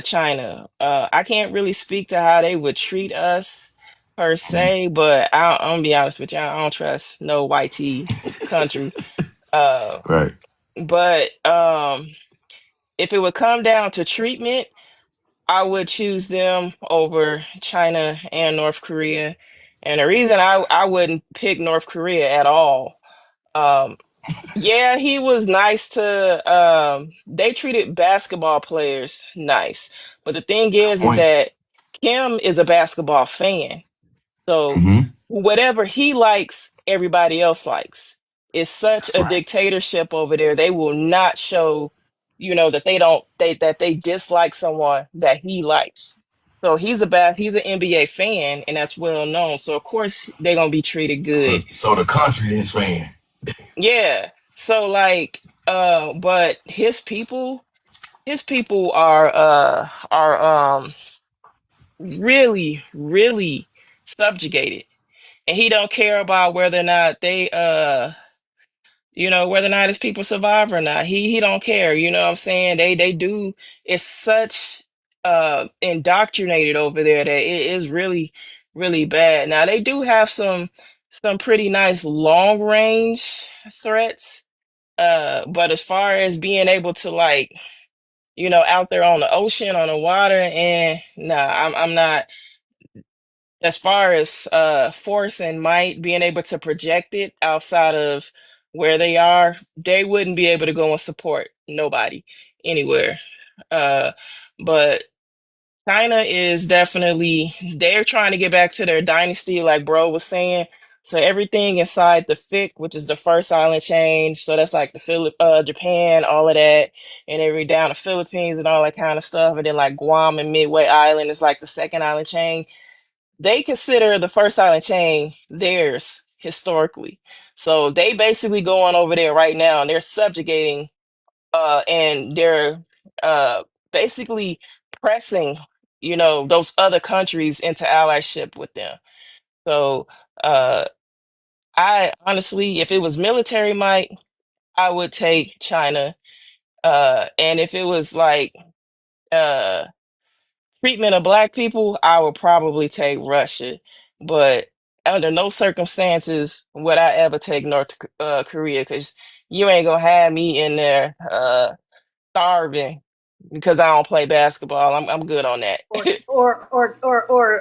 China. I can't really speak to how they would treat us per se, but I'm gonna be honest with you, I don't trust no white tea country. Uh Right. but if it would come down to treatment, I would choose them over China and North Korea. And the reason I wouldn't pick North Korea at all, um, yeah, he was nice to they treated basketball players nice. But the thing is Point. that Kim is a basketball fan. So Mm-hmm. whatever he likes, everybody else likes. It's such That's a right. dictatorship over there. They will not show, that they dislike someone that he likes. So he's an NBA fan, and that's well known. So of course they're gonna be treated good. So the country is fan. Yeah. So like but his people are really, really subjugated. And he don't care about whether or not whether or not his people survive or not. He don't care, you know what I'm saying? They do, it's such indoctrinated over there that it is really, really bad. Now they do have some pretty nice long range threats. But as far as being able to like, out there on the ocean, on the water, and nah, I'm not. As far as force and might, being able to project it outside of where they are, they wouldn't be able to go and support nobody anywhere. Uh, but China is definitely, they're trying to get back to their dynasty, like bro was saying. So everything inside the FIC, which is the first island chain, so that's like the Japan, all of that, and every down the Philippines and all that kind of stuff, and then like Guam and Midway Island is like the second island chain. They consider the first island chain theirs historically. So they basically going over there right now and they're subjugating and they're uh basically pressing, those other countries into allyship with them. So uh I honestly, if it was military might, I would take China. And if it was like uh treatment of black people, I would probably take Russia. But under no circumstances would I ever take Korea, because you ain't gonna have me in there starving because I don't play basketball. I'm good on that.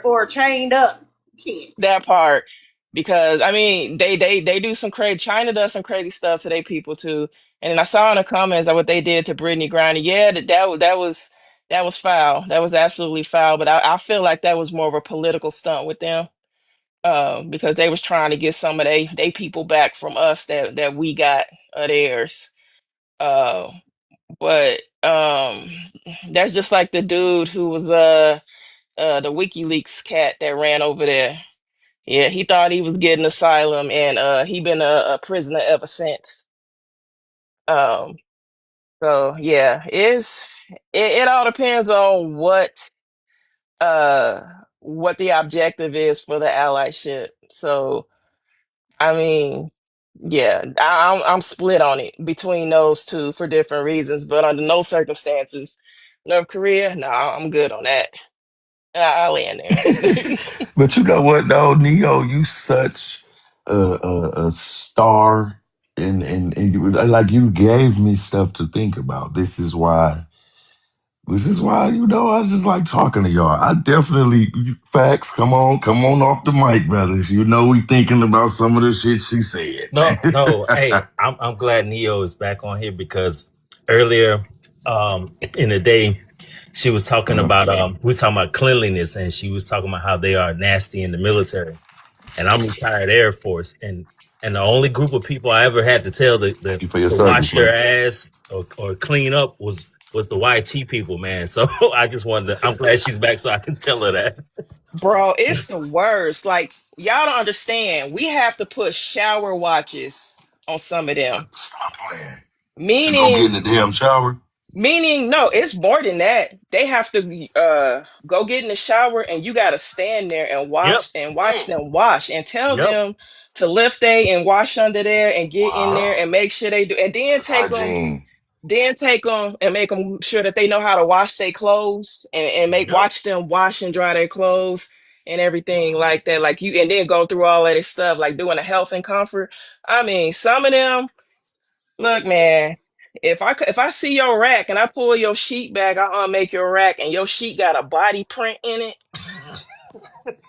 or chained up. Shit. That part. Because I mean they do some crazy, China does some crazy stuff to their people too. And then I saw in the comments that what they did to Brittany Griner. Yeah, that was foul. That was absolutely foul. But I feel like that was more of a political stunt with them. because they was trying to get some of they people back from us that we got of theirs. Uh, but that's just like the dude who was the WikiLeaks cat that ran over there. Yeah, he thought he was getting asylum, and he been a prisoner ever since. Um, so yeah, it all depends on uh what the objective is for the allyship. So I mean, yeah, I'm split on it between those two for different reasons, but under no circumstances, North Korea, no, I'm good on that. I'll land there. But you know what, though, Neo, you such a star, and you, like you gave me stuff to think about. This is why. This is why, I just like talking to y'all. I definitely facts. Come on off the mic, brothers. We thinking about some of the shit she said, No, man. no. Hey, I'm glad Neo is back on here because earlier in the day she was talking Uh, about we was talking about cleanliness and she was talking about how they are nasty in the military. And I'm retired Air Force and the only group of people I ever had to tell Thank you for your to service, wash your man. ass or clean up was the YT people, man. So I just wanted to I'm glad she's back so I can tell her that. Bro, it's the worst. Like, y'all don't understand. We have to put shower watches on some of them. Stop playing. To go get Meaning, in the damn shower. no, it's more than that. They have to go get in the shower and you gotta stand there and Yep. watch them wash and tell Yep. them to lift they and wash under there and get in there Wow. and make sure they do and That's hygiene. then take them and make them sure that they know how to wash their clothes and make Yep. watch them wash and dry their clothes and everything like that. Like you and then go through all of this stuff like doing a health and comfort. I mean, some of them, look, man. If I see your rack and I pull your sheet back, I unmake your rack and your sheet got a body print in it.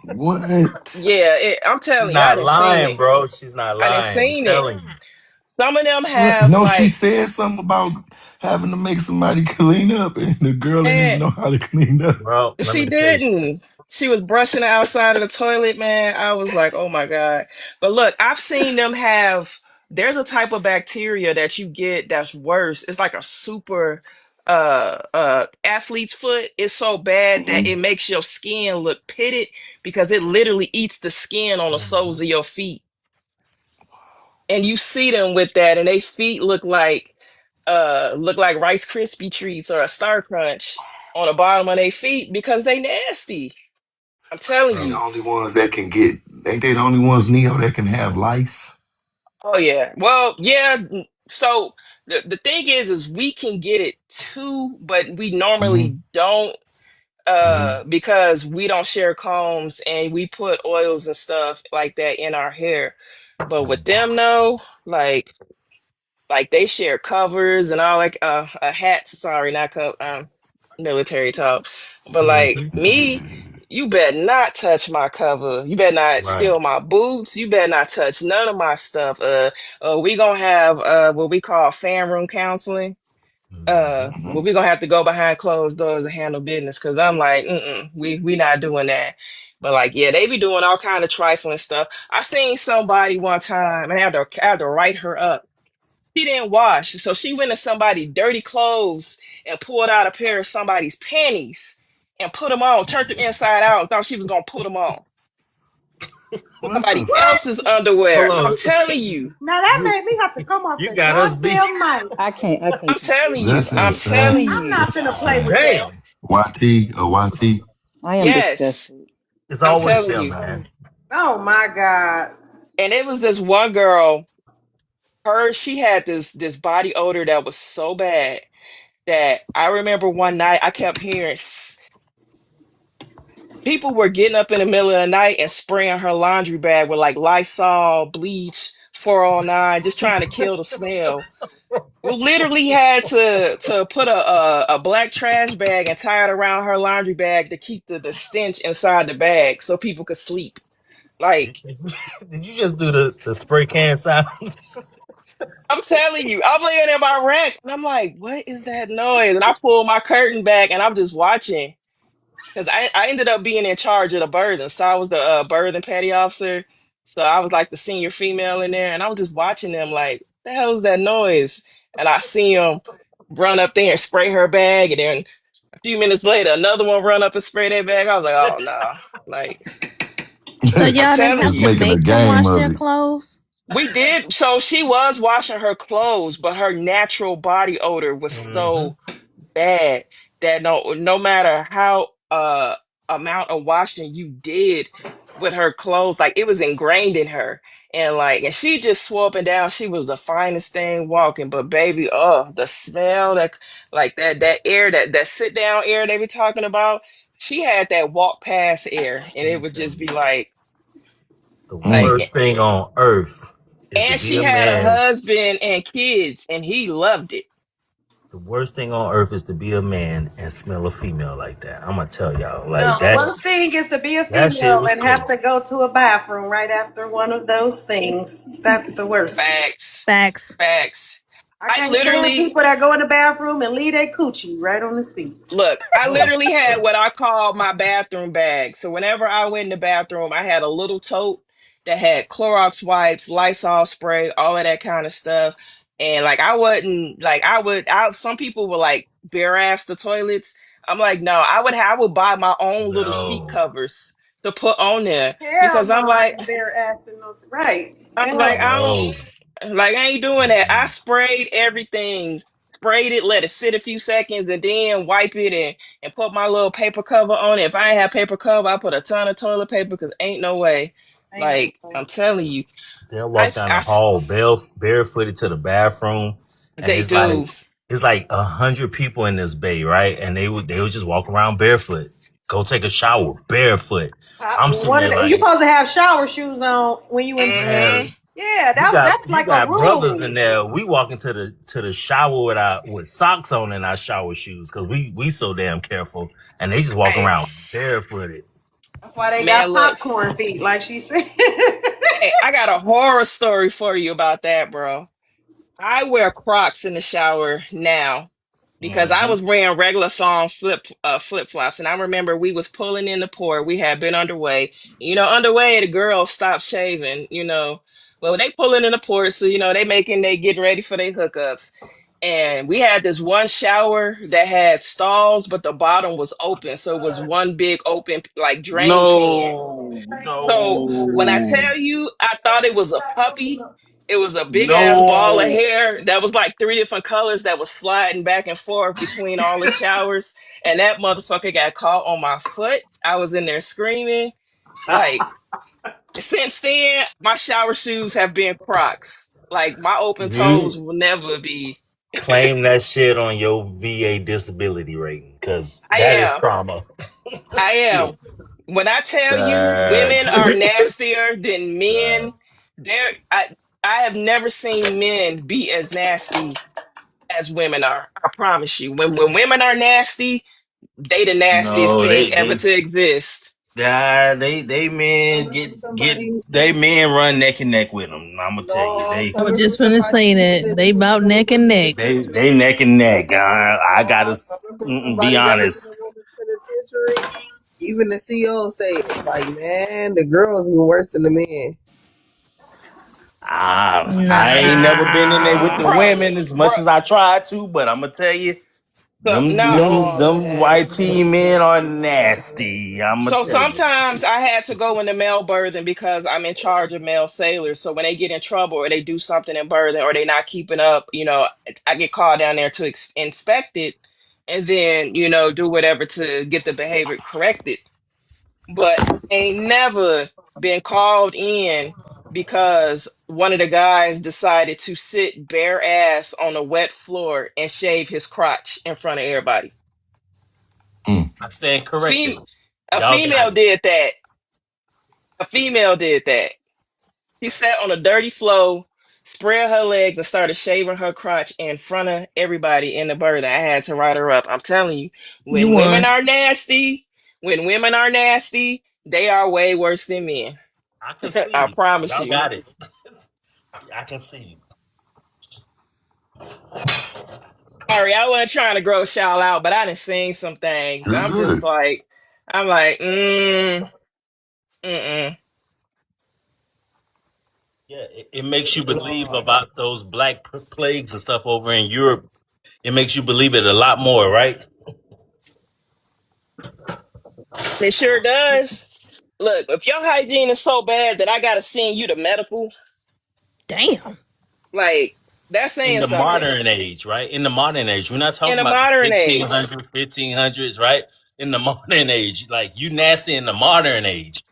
What? Yeah, I'm She's telling you, I not didn't seen lying, it. bro. She's not I didn't lying. I'm seen it. telling you. Some of them What? have No, she like, said something about having to make somebody clean up, and the girl didn't even man, know how to clean up. Well, let she me tell you. didn't. She was brushing the outside of the toilet, man. I was like, oh my God. But look, I've seen them have, there's a type of bacteria that you get that's worse. It's like a super athlete's foot. It's so bad that it Mhm. makes your skin look pitted because it literally eats the skin on the soles of your feet. And you see them with that, and they feet look like Rice Krispie treats or a Star Crunch on the bottom of their feet because they nasty. I'm telling Ain't the you. only ones that can get. Ain't they the only ones, Neo, that can have lice? Oh yeah. Well, yeah. So the thing is we can get it too, but we Hmm. normally don't Hmm. because we don't share combs and we put oils and stuff like that in our hair. But with them though, like they share covers and all like hats, sorry, not military talk. But like Mhm. me, you better not touch my cover. You better not Right. steal my boots. You better not touch none of my stuff. We gonna have what we call fan room counseling. Mhm. Well, we gonna have to go behind closed doors to handle business because I'm like, we not doing that. But like, yeah, they be doing all kind of trifling stuff. I seen somebody one time and I had to write her up. She didn't wash, so she went in somebody's dirty clothes and pulled out a pair of somebody's panties and put them on, turned them inside out, and thought she was gonna put them on What the? somebody else's underwear. Hold I'm on. telling you, Now that you made me have to come off you the got us beat. goddamn mic. I can't I'm take telling serious. you, That's I'm insane. telling I'm you, not That's finna play insane. with that. Damn. YT or YT? I am yes, disgusted. It's I'm always telling them, you. man. Oh my God. And it was this one girl. She had this body odor that was so bad that I remember one night I kept hearing people were getting up in the middle of the night and spraying her laundry bag with like Lysol, bleach, 409, just trying to kill the smell. We literally had to put a black trash bag and tie it around her laundry bag to keep the stench inside the bag so people could sleep. Like, Did you just do the spray can sound? I'm telling you, I'm laying in my rack and I'm like, what is that noise? And I pull my curtain back and I'm just watching. because I ended up being in charge of the birthing. So I was the birthing petty officer. So I was like the senior female in there, and I was just watching them like, the hell is that noise? And I see them run up there and spray her bag, and then a few minutes later, another one run up and spray their bag. I was like, oh no, like So I'm y'all didn't telling have Just to you. making a make them game wash of their it. clothes? We did. So she was washing her clothes, but her natural body odor was Hmm. so bad that no matter how amount of washing you did with her clothes, like it was ingrained in her. And she just swore up and down she was the finest thing walking. But baby, oh, the smell that like that air, that sit down air they be talking about, she had that walk past air and Let it me would tell just you, be like the Mm. worst thing on earth is to and be she a had a man. husband and kids and he loved it. The worst thing on earth is to be a man and smell a female like that. I'm gonna tell y'all, like The that. worst thing is to be a That shit female was and have crazy. to go to a bathroom right after one of those things. That's the worst. Facts. Facts. Facts. I I can't stand literally people that go in the bathroom and leave their coochie right on the seat. Look, I Mm. literally had what I call my bathroom bag. So whenever I went in the bathroom, I had a little tote that had Clorox wipes, Lysol spray, all of that kind of stuff. And like I wouldn't like I some people were like bare ass the toilets. I'm like, no, I would buy my own little seat No, covers to put on there Hell because no, I ain't bare ass in no right. I'm Hell like, no. I don't no. like I ain't doing that. I sprayed everything, sprayed it, let it sit a few seconds, and then wipe it and put my little paper cover on it. If I ain't have paper cover, I put a ton of toilet paper because ain't no way. Ain't no Like way. I'm telling you, They'll walk down the I hall barefooted to the bathroom, and they do. it's like 100 people in this bay, right? And they would just walk around barefoot, go take a shower barefoot. I'm sitting One of there the, you like, supposed to have shower shoes on when you in. Hmm. man, Yeah, you got that's you like a got brothers in rule. there. We walk into the shower with socks on in our shower shoes because we so damn careful, and they just walk Hey, around barefooted. That's why they got man, look. popcorn feet, like she said. Hey, I got a horror story for you about that, bro. I wear Crocs in the shower now because I Hmm. was wearing regular thong flip flops, and I remember we was pulling in the port. We had been underway. Underway the girls stopped shaving. Well they pulling in the port, so they getting ready for their hookups. And we had this one shower that had stalls, but the bottom was open, so it was one big open like drain pan. No, So when I no, tell you, I thought it was a puppy. It was a big ass ball of no. hair that was like three different colors that was sliding back and forth between all the showers. And that motherfucker got caught on my foot. I was in there screaming. Like, since then, my shower shoes have been Crocs. Like, my open toes You will never be. claim that shit on your VA disability rating because I that is am. trauma. I Shit. am. When I tell you women That. are nastier than men, there I have never seen men be as nasty as women are. I promise you. When women are nasty, they the nastiest No, thing ever to exist. they men they men run neck and neck with them. I'm gonna tell you, No, I was coming from just gonna somebody say who that said they he was about in a neck and neck. they neck and neck. I gotta Coming from be somebody that was in honest. the women's penitentiary, even the CEO say, like, man, the girls even worse than the men. I ain't never been in there with Nah. the Bro, women as bro. much as I tried to, but I'm gonna tell you, So them no. them No, them man. white tea men are nasty. I'm gonna So tell you. sometimes I had to go into male birthing because I'm in charge of male sailors. So when they get in trouble or they do something in birthing or they not keeping up, I get called down there to inspect it and then, do whatever to get the behavior corrected. But ain't never been called in because one of the guys decided to sit bare ass on a wet floor and shave his crotch in front of everybody. Mm. I stand A, corrected. fem- a Y'all got female it. did that. A female did that. She sat on a dirty floor, spread her legs, and started shaving her crotch in front of everybody in the birthing. I had to write her up. I'm telling you, You when women won. are nasty, they are way worse than men. I can I see. promise Y'all you. got it. I can see. Sorry, I wasn't trying to gross y'all out, but I done seen some things. You're I'm just good. like, I'm like, mm-mm. Yeah, it makes you believe about those black plagues and stuff over in Europe. It makes you believe it a lot more, right? It sure does. Look, if your hygiene is so bad that I gotta send you to medical, Damn. like that's In saying the something. modern age, right? In the modern age, we're not In talking a about the modern age. 1500s, 1500s, right? In the modern age, like you nasty in the modern age.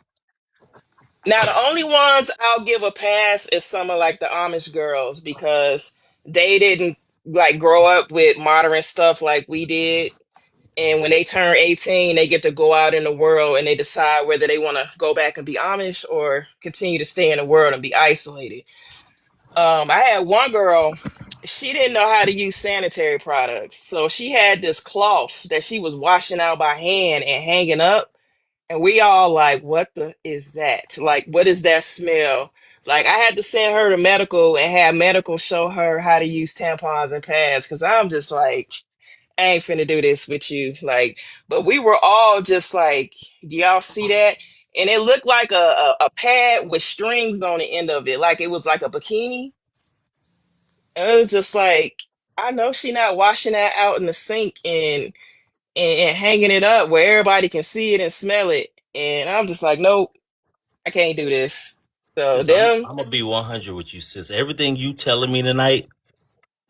Now the only ones I'll give a pass is some of like the Amish girls because they didn't like grow up with modern stuff like we did. And when they turn 18, they get to go out in the world and they decide whether they want to go back and be Amish or continue to stay in the world and be isolated. I had one girl, she didn't know how to use sanitary products. So she had this cloth that she was washing out by hand and hanging up. And we all like, what the is that? Like, what is that smell? Like, I had to send her to medical and have medical show her how to use tampons and pads because I'm just like, I ain't finna do this with you. Like, but we were all just like, do y'all see that? And it looked like a pad with strings on the end of it, like it was like a bikini. And it was just like, I know she not washing that out in the sink and hanging it up where everybody can see it and smell it. And I'm just like, nope, I can't do this. So Sis, I'm, them, I'm gonna be 100 with you, sis. Everything you telling me tonight,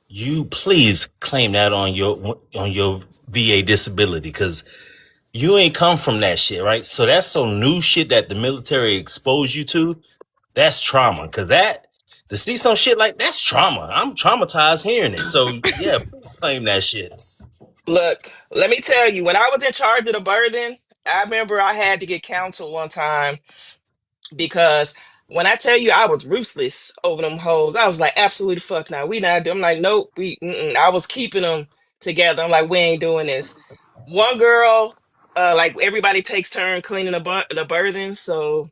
you please claim that on your VA disability, because you ain't come from that shit, right? So that's some new shit that the military exposed you to. That's trauma, because that to see some shit like that's trauma. I'm traumatized hearing it. So yeah, please claim that shit. look, let me tell you, when I was in charge of the birthing, I remember I had to get counseled one time because when I tell you I was ruthless over them hoes, I was like, absolutely fuck now. We not. I'm like, nope. I was keeping them together. I'm like, we ain't doing this. One girl, like everybody takes turn cleaning the birthing, so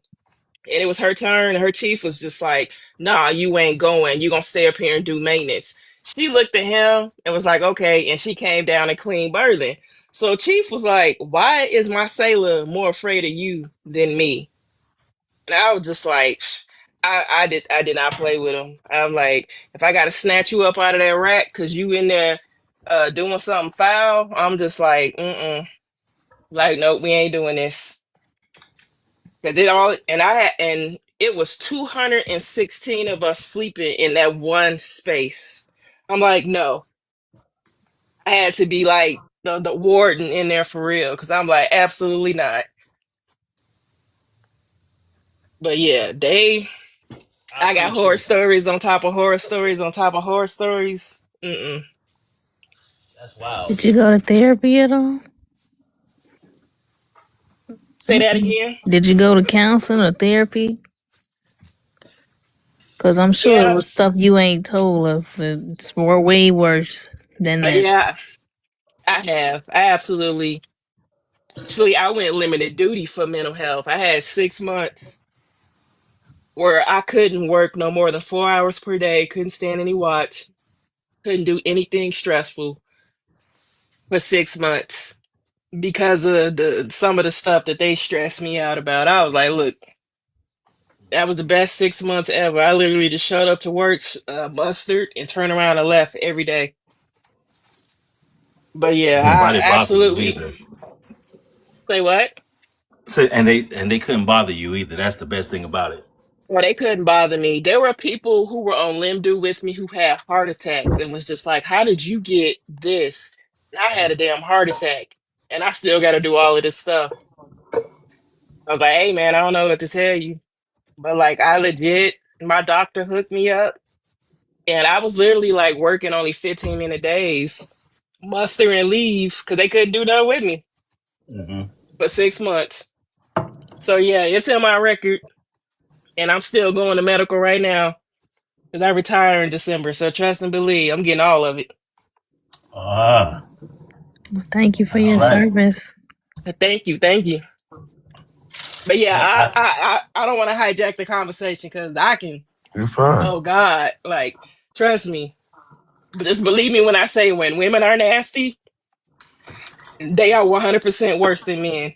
and it was her turn. And her chief was just like, nah, you ain't going. You gonna stay up here and do maintenance. She looked at him and was like, okay. And she came down and cleaned birthing. So chief was like, why is my sailor more afraid of you than me? And I was just like, I did not play with him. I'm like, if I gotta snatch you up out of that rack because you in there doing something foul, I'm just like, like, nope, we ain't doing this. Cause it all and I had and it was 216 of us sleeping in that one space. I'm like, no. I had to be like the warden in there for real. Cause I'm like, absolutely not. But yeah, I I got horror appreciate that. stories on top of horror stories on top of horror stories. That's wild. Did you go to therapy at all? Say that again. Did you go to counseling or therapy? Because I'm sure it Yeah, was stuff you ain't told us that's way worse than that. yeah, I have. I absolutely. Actually, I went limited duty for mental health. I had 6 months where I couldn't work no more than 4 hours per day, couldn't stand any watch, couldn't do anything stressful for 6 months because of the some of the stuff that they stressed me out about. I was like, look, that was the best 6 months ever. I literally just showed up to work, mustered, and turned around and left every day. But yeah, Nobody I bother you absolutely either. say what? So and they couldn't bother you either. That's the best thing about it. Well, they couldn't bother me. There were people who were on Limdo with me who had heart attacks and was just like, how did you get this? And I had a damn heart attack and I still got to do all of this stuff. I was like, hey, man, I don't know what to tell you. But like, I legit, my doctor hooked me up and I was literally like working only 15-minute days, muster and leave because they couldn't do nothing with me Hmm. for 6 months. So yeah, it's in my record and I'm still going to medical right now because I retire in December. So trust and believe, I'm getting all of it. Ah, Well, thank you for all your right. service. But thank you, thank you. But yeah, I, I, I don't want to hijack the conversation because I can. You're fine. Oh God, like trust me. But just believe me when I say when women are nasty, they are 100% worse than men.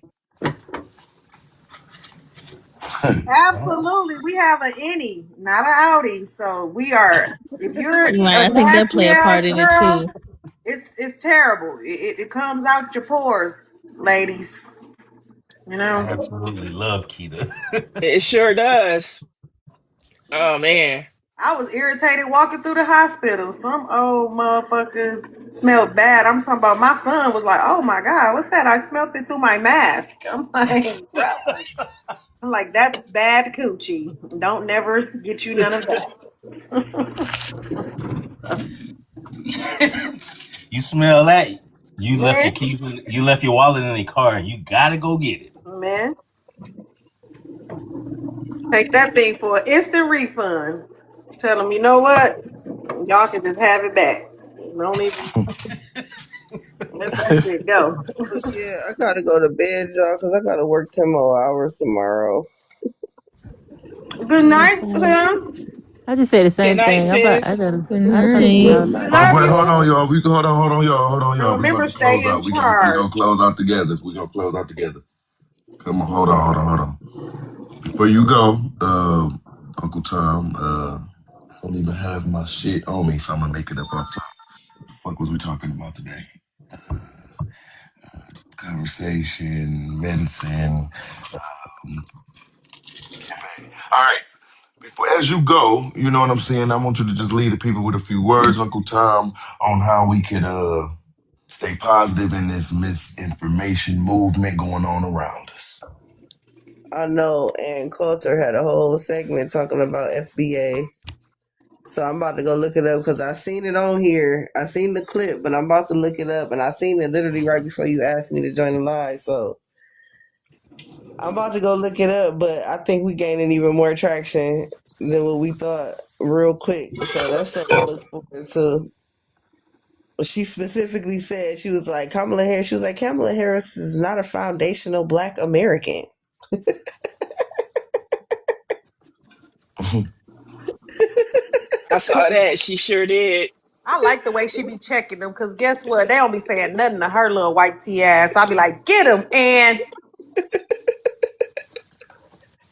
Absolutely. We have an innie, not an outie. So we are, if you're Right, a I think that nasty play a part ass in it girl, too. it's terrible. It comes out your pores, ladies. You I know? absolutely love Keita. It sure does. Oh man. I was irritated walking through the hospital. Some old motherfucker smelled bad. I'm talking about my son was like, oh my God, what's that? I smelled it through my mask. I'm like, bro. I'm like, that's bad coochie. Don't never get you none of that. You smell that? You left Man, your keys. You left your wallet in the car, and you gotta go get it. man, take that thing for an instant refund. Tell them, you know what? Y'all can just have it back. Don't even let that shit go. Yeah, I gotta go to bed, y'all, because I gotta work 10 more hours tomorrow. Good Yeah, night, same. Sam. I just say the Good same night, thing. sis. Good I gotta talk to night. y'all. We Oh, love but hold you. on, y'all. We hold on, And y'all. We about remember, to close stay in out. We charge. gonna close out together. We gonna close out together. Come on, hold on. Before you go, Uncle Tom, I don't even have my shit on me, so I'm gonna make it up off top. What the fuck was we talking about today? Conversation, medicine. All right. Before, as you go, you know what I'm saying. I want you to just lead the people with a few words, Uncle Tom, on how we could stay positive in this misinformation movement going on around us. I know, and Coulter had a whole segment talking about FBA. So I'm about to go look it up because I seen it on here. I seen the clip, but I'm about to look it up, and I seen it literally right before you asked me to join the live. So I'm about to go look it up, but I think we gaining even more traction than what we thought real quick. So that's something to look forward to. She specifically said, she was like, Kamala Harris, she was like, Kamala Harris is not a foundational Black American. I saw that. She sure did. I like the way she be checking them because guess what? They don't be saying nothing to her little white tea ass. I'll be like, get him. And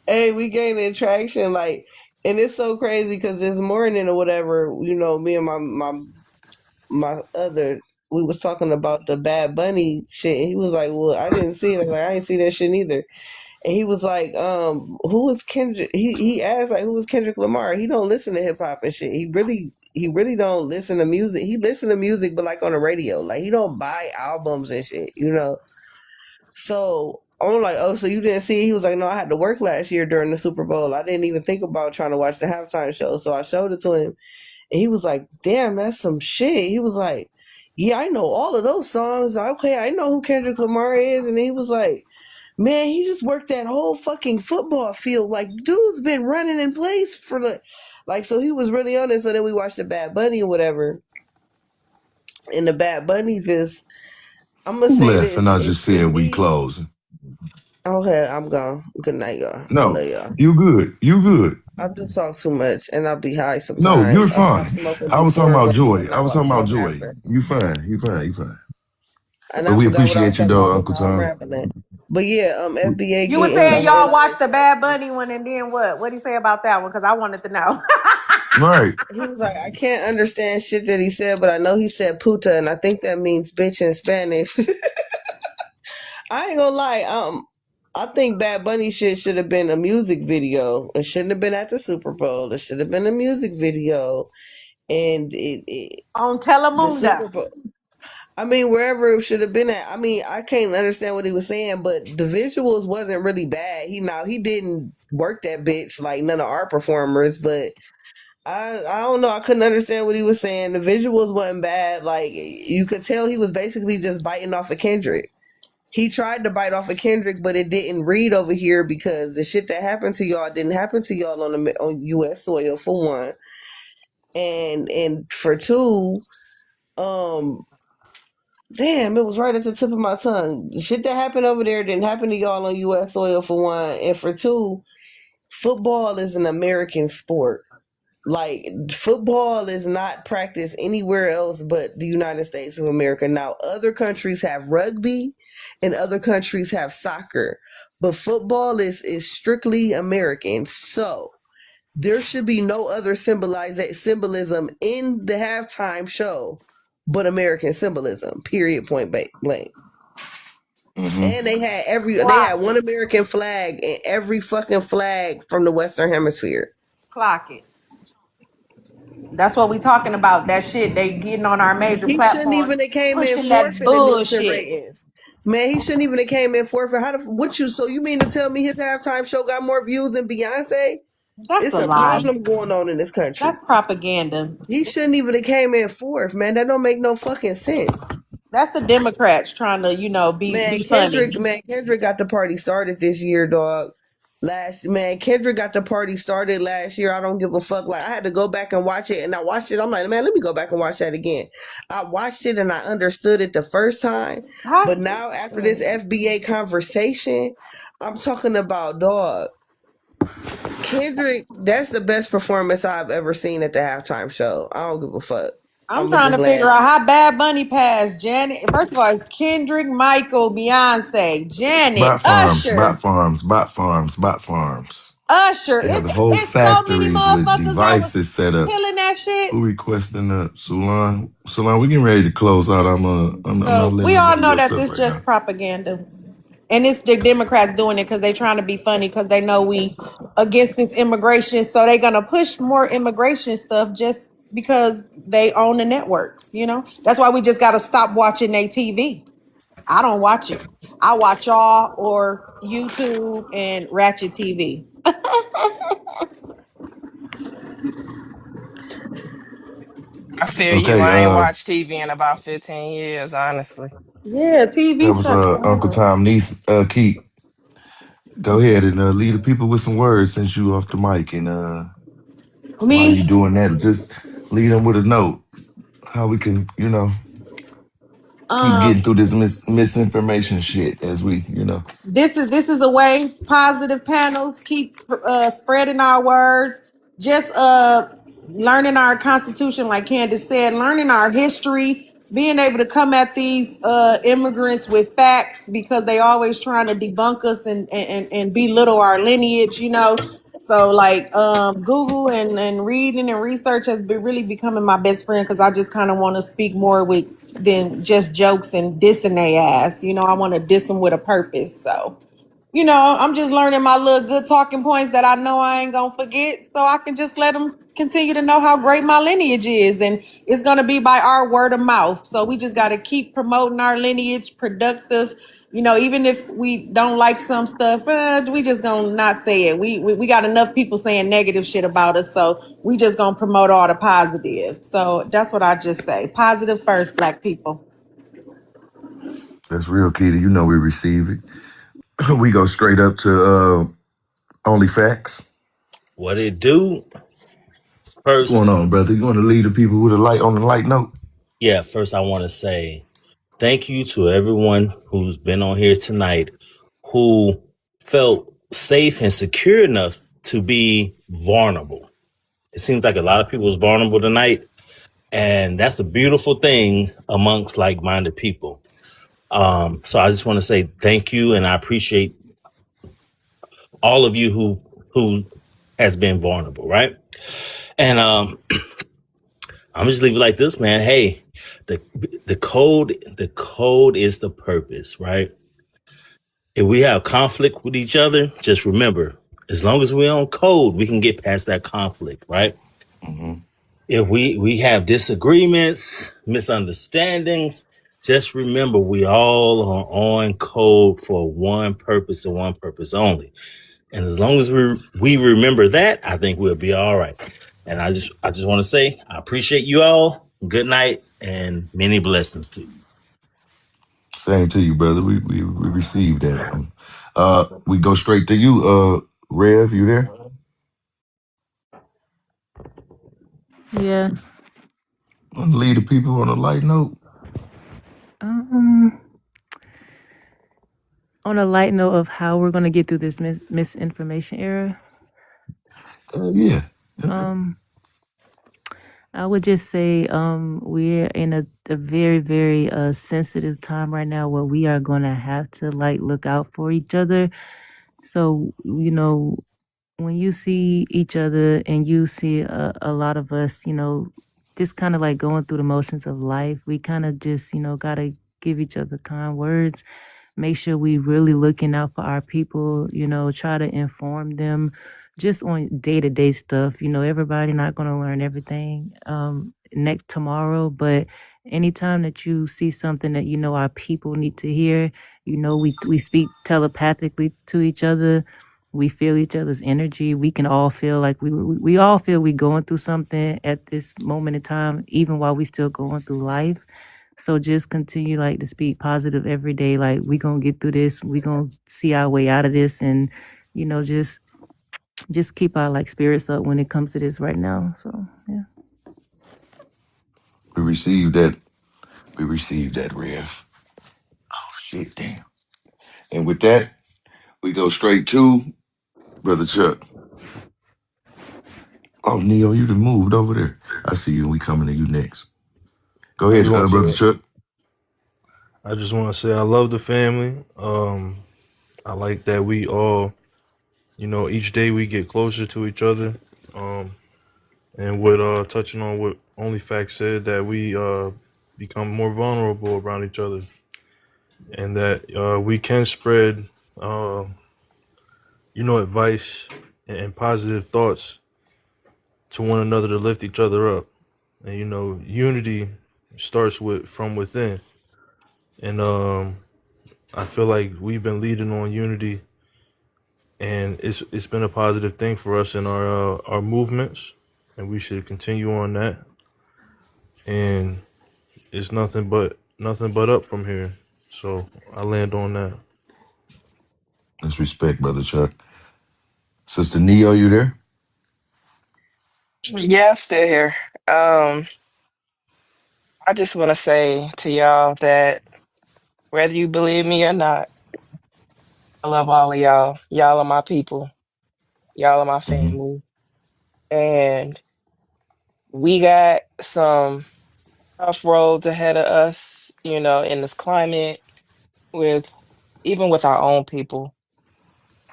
Hey, we gaining traction, like, and it's so crazy because this morning or whatever, you know, me and my other, we was talking about the Bad Bunny shit. And he was like, well, I didn't see it. I was like, I didn't see that shit neither. And he was like, who was Kendrick? He asked like, who was Kendrick Lamar? He don't listen to hip hop and shit. He really don't listen to music. He listen to music, but like on the radio. Like he don't buy albums and shit, you know. So I'm like, oh, so you didn't see it? He was like, no, I had to work last year during the Super Bowl. I didn't even think about trying to watch the halftime show. So I showed it to him, and he was like, damn, that's some shit. He was like, yeah, I know all of those songs. Okay, I know who Kendrick Lamar is. And he was like, man, he just worked that whole fucking football field. Like, dude's been running in place for like, so he was really on it. So then we watched the Bad Bunny or whatever. And the Bad Bunny just, I'm going to Who say left? this. And I It, just to said we me, closing. okay, I'm gone. Good night, y'all. I No, love y'all. you good. You good. I do talk too much and I'll be high No, you're sometimes. I stopped fine. smoking I was talking before, about but joy. I now was I talking about smoke joy. after. You fine. You fine. You fine. And But I we forgot what I was appreciate you talking though, about, but Uncle now I'm Tom. rambling. But yeah, FBA you were getting a saying whole y'all lot of watched the Bad traction. Bunny one and then what? What did he say about that one? Because I wanted to know. Right. He was like, I can't understand shit that he said, but I know he said puta, and I think that means bitch in Spanish. I ain't gonna lie. I think Bad Bunny shit should have been a music video. It shouldn't have been at the Super Bowl. It should have been a music video, and On the Super Telemundo. Bowl. I mean, wherever it should have been at. I mean, I can't understand what he was saying, but the visuals wasn't really bad. He didn't work that bitch like none of our performers, but I don't know. I couldn't understand what he was saying. The visuals wasn't bad. Like you could tell he was basically just biting off of Kendrick. He tried to bite off of Kendrick, but it didn't read over here because the shit that happened to y'all didn't happen to y'all on U.S. soil for one, and for two, um, damn, it was right at the tip of my tongue. The shit that happened over there didn't happen to y'all on U.S. soil for one, and for two, football is an American sport. Like football is not practiced anywhere else but the United States of America. Now, other countries have rugby and other countries have soccer, but football is strictly American. So there should be no other symbolism in the halftime show but American symbolism. Period. Point blank. Mm-hmm. And they Clock had one it. American flag in every fucking flag from the Western Hemisphere. Clock it. That's what we talking about. That shit they getting on our major He shouldn't platforms, even have came in pushing fourth that in the Nielsen bullshit. ratings. Man, he shouldn't even have came in fourth. So you mean to tell me his halftime show got more views than Beyonce? That's It's a a lie. problem going on in this country. That's propaganda. He shouldn't even have came in fourth, man. That don't make no fucking sense. That's the Democrats trying to, be funny. Kendrick got the party started this year, dog. Kendrick got the party started last year. I don't give a fuck. Like, I had to go back and watch it, and I watched it. I'm like, man, let me go back and watch that again. I watched it and I understood it the first time, Huh? but now after this FBA conversation, I'm talking about, dog. Kendrick, that's the best performance I've ever seen at the halftime show. I don't give a fuck. I'm I'ma trying just to figure land. out how Bad Bunny passed Janet. First of all, it's Kendrick, Michael, Beyonce, Janet, Bot farms, Usher. bot farms, bot farms, bot farms. Usher. They have It's whole so many factories with motherfuckers that was devices set up. killing that shit. Who requesting the Salon? Salon, we getting ready to close out. I'm not So letting we all nobody know else that up this right just now. propaganda. And it's the Democrats doing it because they trying to be funny because they know we against this immigration. So they're gonna push more immigration stuff just because they own the networks. That's why we just gotta stop watching their TV. I don't watch it. I watch y'all or YouTube and Ratchet TV. I feel you. Okay, I ain't watched TV in about 15 years, honestly. Yeah, that TV was stuff. Uncle Tom niece Keith. Go ahead and lead the people with some words since you off the mic, and while you Me, doing that, just lead them with a note how we can, keep um, getting through this misinformation shit as we, this is a way. Positive panels keep spreading our words. Just learning our constitution, like Candace said, learning our history, being able to come at these immigrants with facts because they always trying to debunk us and belittle our lineage. So like Google and reading and research has been really becoming my best friend because I just kind of want to speak more with than just jokes and dissing they ass. I want to diss them with a purpose. So I'm just learning my little good talking points that I know I ain't gonna forget, so I can just let them continue to know how great my lineage is, and it's gonna be by our word of mouth. So we just gotta keep promoting our lineage, productive. Even if we don't like some stuff, we just gonna not say it. We got enough people saying negative shit about us, so we just gonna promote all the positive. So that's what I just say: positive first, Black people. that's real, Keita. We receive it. We go straight up to only facts. What it do? What's First, going on, brother? You want to lead the people with a light on the light note? yeah, first I want to say thank you to everyone who's been on here tonight who felt safe and secure enough to be vulnerable. It seems like a lot of people was vulnerable tonight, and that's a beautiful thing amongst like-minded people. So I just want to say thank you, and I appreciate all of you who has been vulnerable, right? And I'm just leave it like this, man. Hey, the the code is the purpose, right? If we have conflict with each other, just remember, as long as we're on code, we can get past that conflict, right? Mm-hmm. If we have disagreements, misunderstandings, just remember we all are on code for one purpose and one purpose only. And as long as we remember that, I think we'll be all right. And I just want to say I appreciate you all. Good night and many blessings to you. Same to you, brother. We received that. We go straight to you, Rev. You there? Yeah. Want to lead the people on a light note? Um, on a light note of how we're gonna get through this misinformation era, Yeah. um, I would just say we're in a very, very sensitive time right now where we are gonna have to like look out for each other So, when you see each other and you see a lot of us, just kind of like going through the motions of life, we kind of just, got to give each other kind words, make sure we really looking out for our people, try to inform them just on day-to-day stuff. Everybody not going to learn everything next tomorrow, but anytime that you see something that our people need to hear, we speak telepathically to each other. We feel each other's energy. We can all feel like we all feel we going through something at this moment in time, even while we still going through life. So just continue like to speak positive every day. Like we gonna get through this. We gonna see our way out of this, and just keep our like spirits up when it comes to this right now. So yeah. We received that. We received that, Rev. Oh shit, damn. And with that, we go straight to Brother Chuck. Oh, Neo, you done moved over there. I see you, and we coming to you next. Go I just ahead, want to Brother say, Chuck. I love the family. I like that we all, each day we get closer to each other. And with touching on what Only Facts said, that we become more vulnerable around each other, and that we can spread, uh, advice and positive thoughts to one another to lift each other up. And unity starts from within. And I feel like we've been leading on unity, and it's been a positive thing for us in our movements, and we should continue on that. And it's nothing but up from here. So I land on that. Let's respect, Brother Chuck. Sister Neo, you there? Yeah, I'm still here. Um, I just want to say to y'all that whether you believe me or not, I love all of y'all. Y'all are my people. Y'all are my Mm-hmm. family. And we got some tough roads ahead of us, in this climate with even with our own people.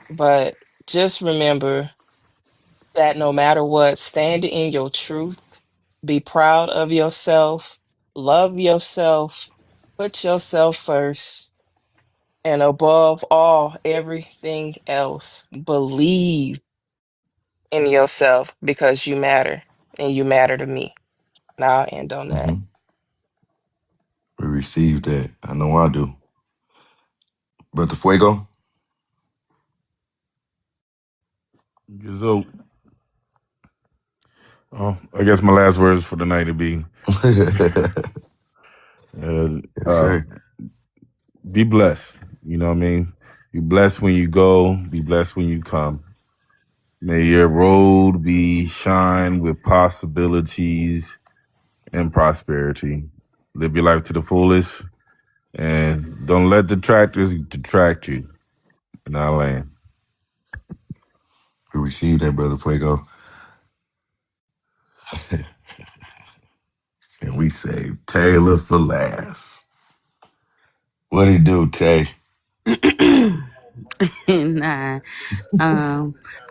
But just remember that no matter what, stand in your truth, be proud of yourself, love yourself, put yourself first, and above all, everything else, believe in yourself because you matter and you matter to me. And I'll end on that. Mm-hmm. We received that. I know I do. Brother Fuego. So, I guess my last words for the night would be, Yes, uh, uh, sir. be blessed. You know what I mean? Be blessed when you go. Be blessed when you come. May your road be shine with possibilities and prosperity. Live your life to the fullest, and don't let detractors detract you. In our land. We received that, Brother Fuego. And we saved Taylor for last. What he do, Tay? Nah.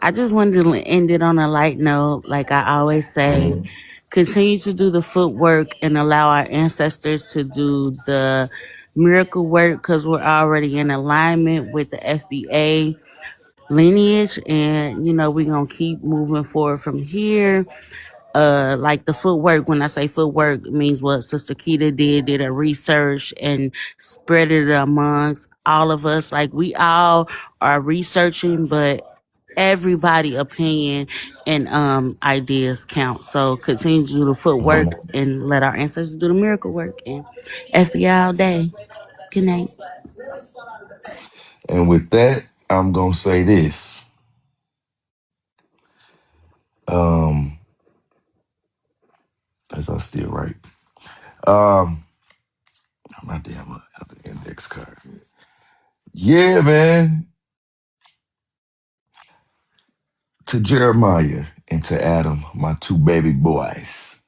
I just wanted to end it on a light note. Like I always say, continue to do the footwork and allow our ancestors to do the miracle work because we're already in alignment with the FBA lineage. And, we're going to keep moving forward from here. Like the footwork, when I say footwork, it means what Sister Keita did a research and spread it amongst all of us. Like we all are researching, but everybody opinion and ideas count. So continue to do the footwork Mhm. and let our ancestors do the miracle work, and FBI all day. Good night. And with that, I'm gonna say this. Um, as I still write. Um, my damn other index card. Yeah, man. To Jeremiah and to Adam, my two baby boys.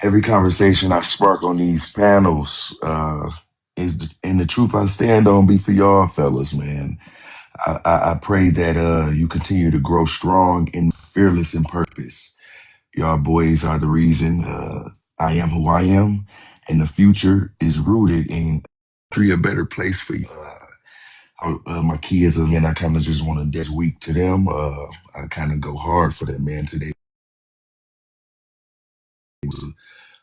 Every conversation I spark on these panels is and the truth I stand on be for y'all fellas, man. I pray that you continue to grow strong and fearless in purpose. Y'all boys are the reason I am who I am, and the future is rooted in a better place for you. My kids, again, I kind of just want to this week to them. I kind of go hard for them, man. Today was a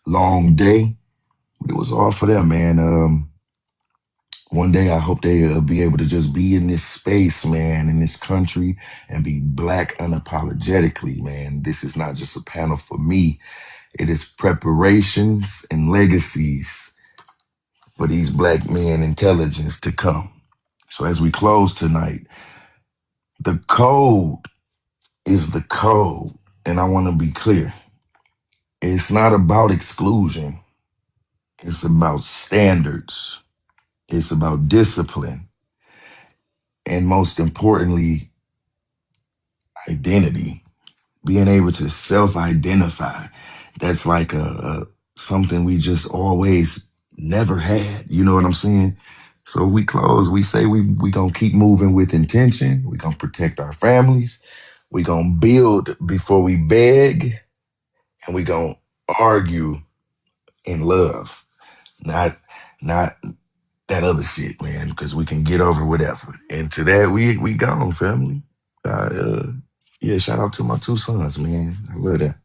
long day, but it was all for them, man. One day I hope they be able to just be in this space, man, in this country and be black unapologetically, man. This is not just a panel for me. It is preparations and legacies for these black men intelligence to come. So as we close tonight, the code is the code. And I want to be clear. It's not about exclusion. It's about standards. It's about discipline. And most importantly, identity. Being able to self-identify. That's like a something we just always never had. You know what I'm saying? So we close, we say we gonna keep moving with intention. We gonna protect our families. We gonna build before we beg. And we gonna argue in love. Not that other shit, man, because we can get over whatever. And to that, we gone, family. Yeah, shout out to my two sons, man. I love that.